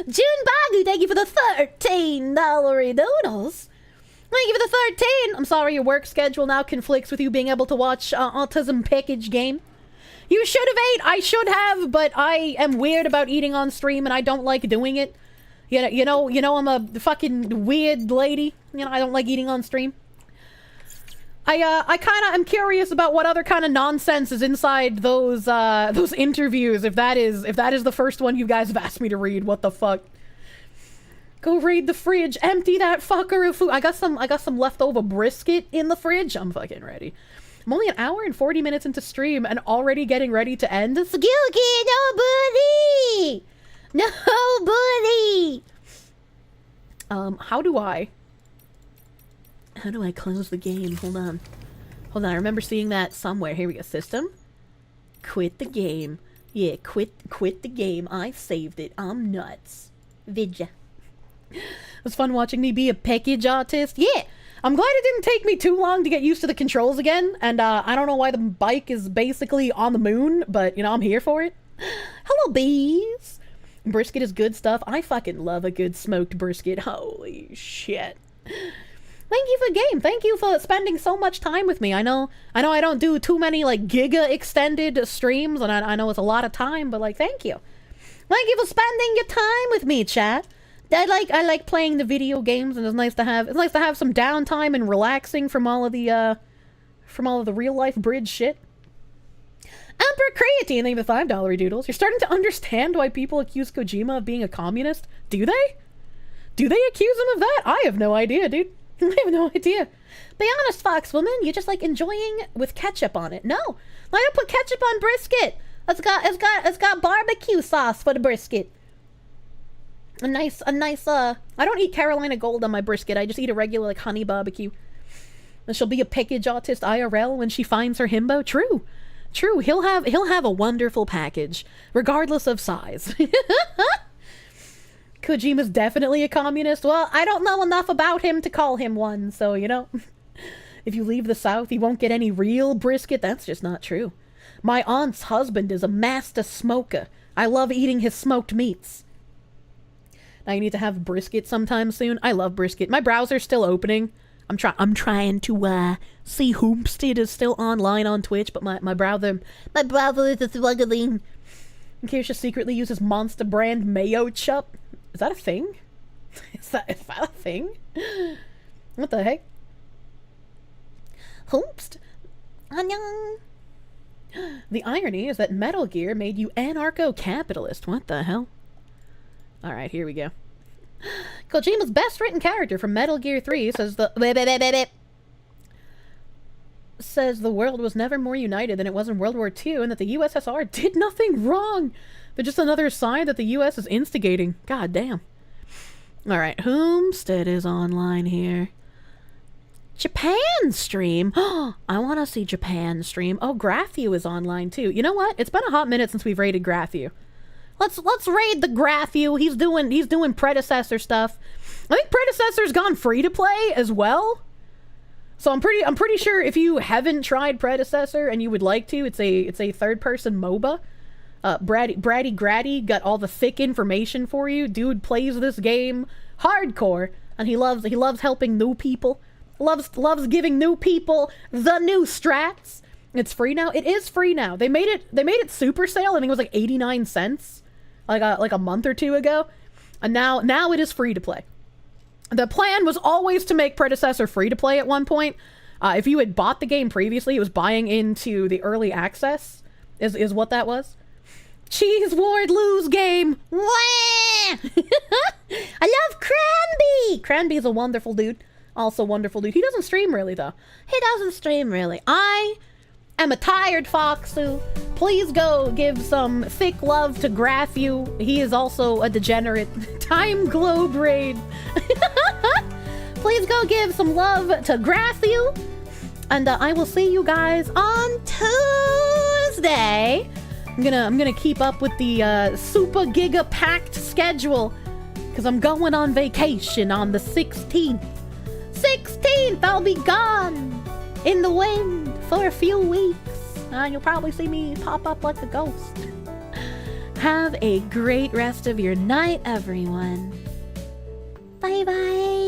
June Bagu, thank you for the $13 doodles. Thank you for the 13. I'm sorry your work schedule now conflicts with you being able to watch Autism Package game. You should have ate. I should have, but I am weird about eating on stream and I don't like doing it. You know, I'm a fucking weird lady. You know, I don't like eating on stream. I kind of am curious about what other kind of nonsense is inside those interviews. If that is the first one you guys have asked me to read, what the fuck? Go raid the fridge, empty that fucker of food. I got some leftover brisket in the fridge. I'm fucking ready. I'm only an hour and 40 minutes into stream and already getting ready to end. Skilky, nobody. How do I close the game? Hold on. I remember seeing that somewhere. Here we go. System. Quit the game. Yeah, quit the game. I saved it. I'm nuts. Vidya. It was fun watching me be a peckege artist. Yeah, I'm glad it didn't take me too long to get used to the controls again. And I don't know why the bike is basically on the moon, but you know, I'm here for it. Hello, bees. Brisket is good stuff. I fucking love a good smoked brisket. Holy shit. Thank you for the game. Thank you for spending so much time with me. I know I don't do too many like giga extended streams, and I know it's a lot of time, but like thank you. Thank you for spending your time with me, chat. I like playing the video games, and it's nice to have some downtime and relaxing from all of the real life bridge shit. Emperor Creatine, thank you for the $5 doodles. You're starting to understand why people accuse Kojima of being a communist? Do they? Do they accuse him of that? I have no idea, dude. I have no idea. Be honest, Foxwoman, you just like enjoying with ketchup on it. No, I don't put ketchup on brisket. It's got barbecue sauce for the brisket. A nice, I don't eat Carolina Gold on my brisket. I just eat a regular like honey barbecue. And she'll be a peckage autist IRL when she finds her himbo. True. He'll have a wonderful package, regardless of size. Kojima's definitely a communist. Well, I don't know enough about him to call him one, so, you know. If you leave the South, you won't get any real brisket. That's just not true. My aunt's husband is a master smoker. I love eating his smoked meats. Now you need to have brisket sometime soon. I love brisket. My browser's still opening. I'm trying to see Hoomstead is still online on Twitch, but my browser is struggling. Kirsche secretly uses Monster brand mayo chup. Is that a thing? Is that a thing? What the heck? Hoomst. Annyeong. The irony is that Metal Gear made you anarcho-capitalist. What the hell? Alright, here we go. Kojima's best written character from Metal Gear 3 says the world was never more united than it was in World War II, and that the USSR did nothing wrong. They're just another sign that the US is instigating. God damn. Alright, Homestead is online here. Japan stream. I want to see Japan stream. Oh, Graphew is online too. You know what? It's been a hot minute since we've raided Graphew. Let's raid the Graphew. He's doing predecessor stuff. Predecessor's gone free to play as well. So I'm pretty sure if you haven't tried Predecessor and you would like to, it's a third-person MOBA. Bratty Gratty got all the thick information for you. Dude plays this game hardcore, and he loves helping new people. Loves giving new people the new strats. It's free now. It is free now. They made it super sale. I think it was like 89 cents, like a month or two ago, and now it is free to play. The plan was always to make Predecessor free to play at one point. If you had bought the game previously, it was buying into the early access. Is what that was. Cheese Ward lose game. Wah! I love Cranby. Cranby's a wonderful dude. Also wonderful dude. He doesn't stream really though. He doesn't stream really. I am a tired Foxu. Please go give some thick love to Graphu. He is also a degenerate. Time Globe Raid. Please go give some love to Graphu. And I will see you guys on Tuesday. I'm gonna keep up with the super giga packed schedule because I'm going on vacation on the 16th. 16th, I'll be gone in the wind for a few weeks. You'll probably see me pop up like a ghost. Have a great rest of your night, everyone. Bye bye.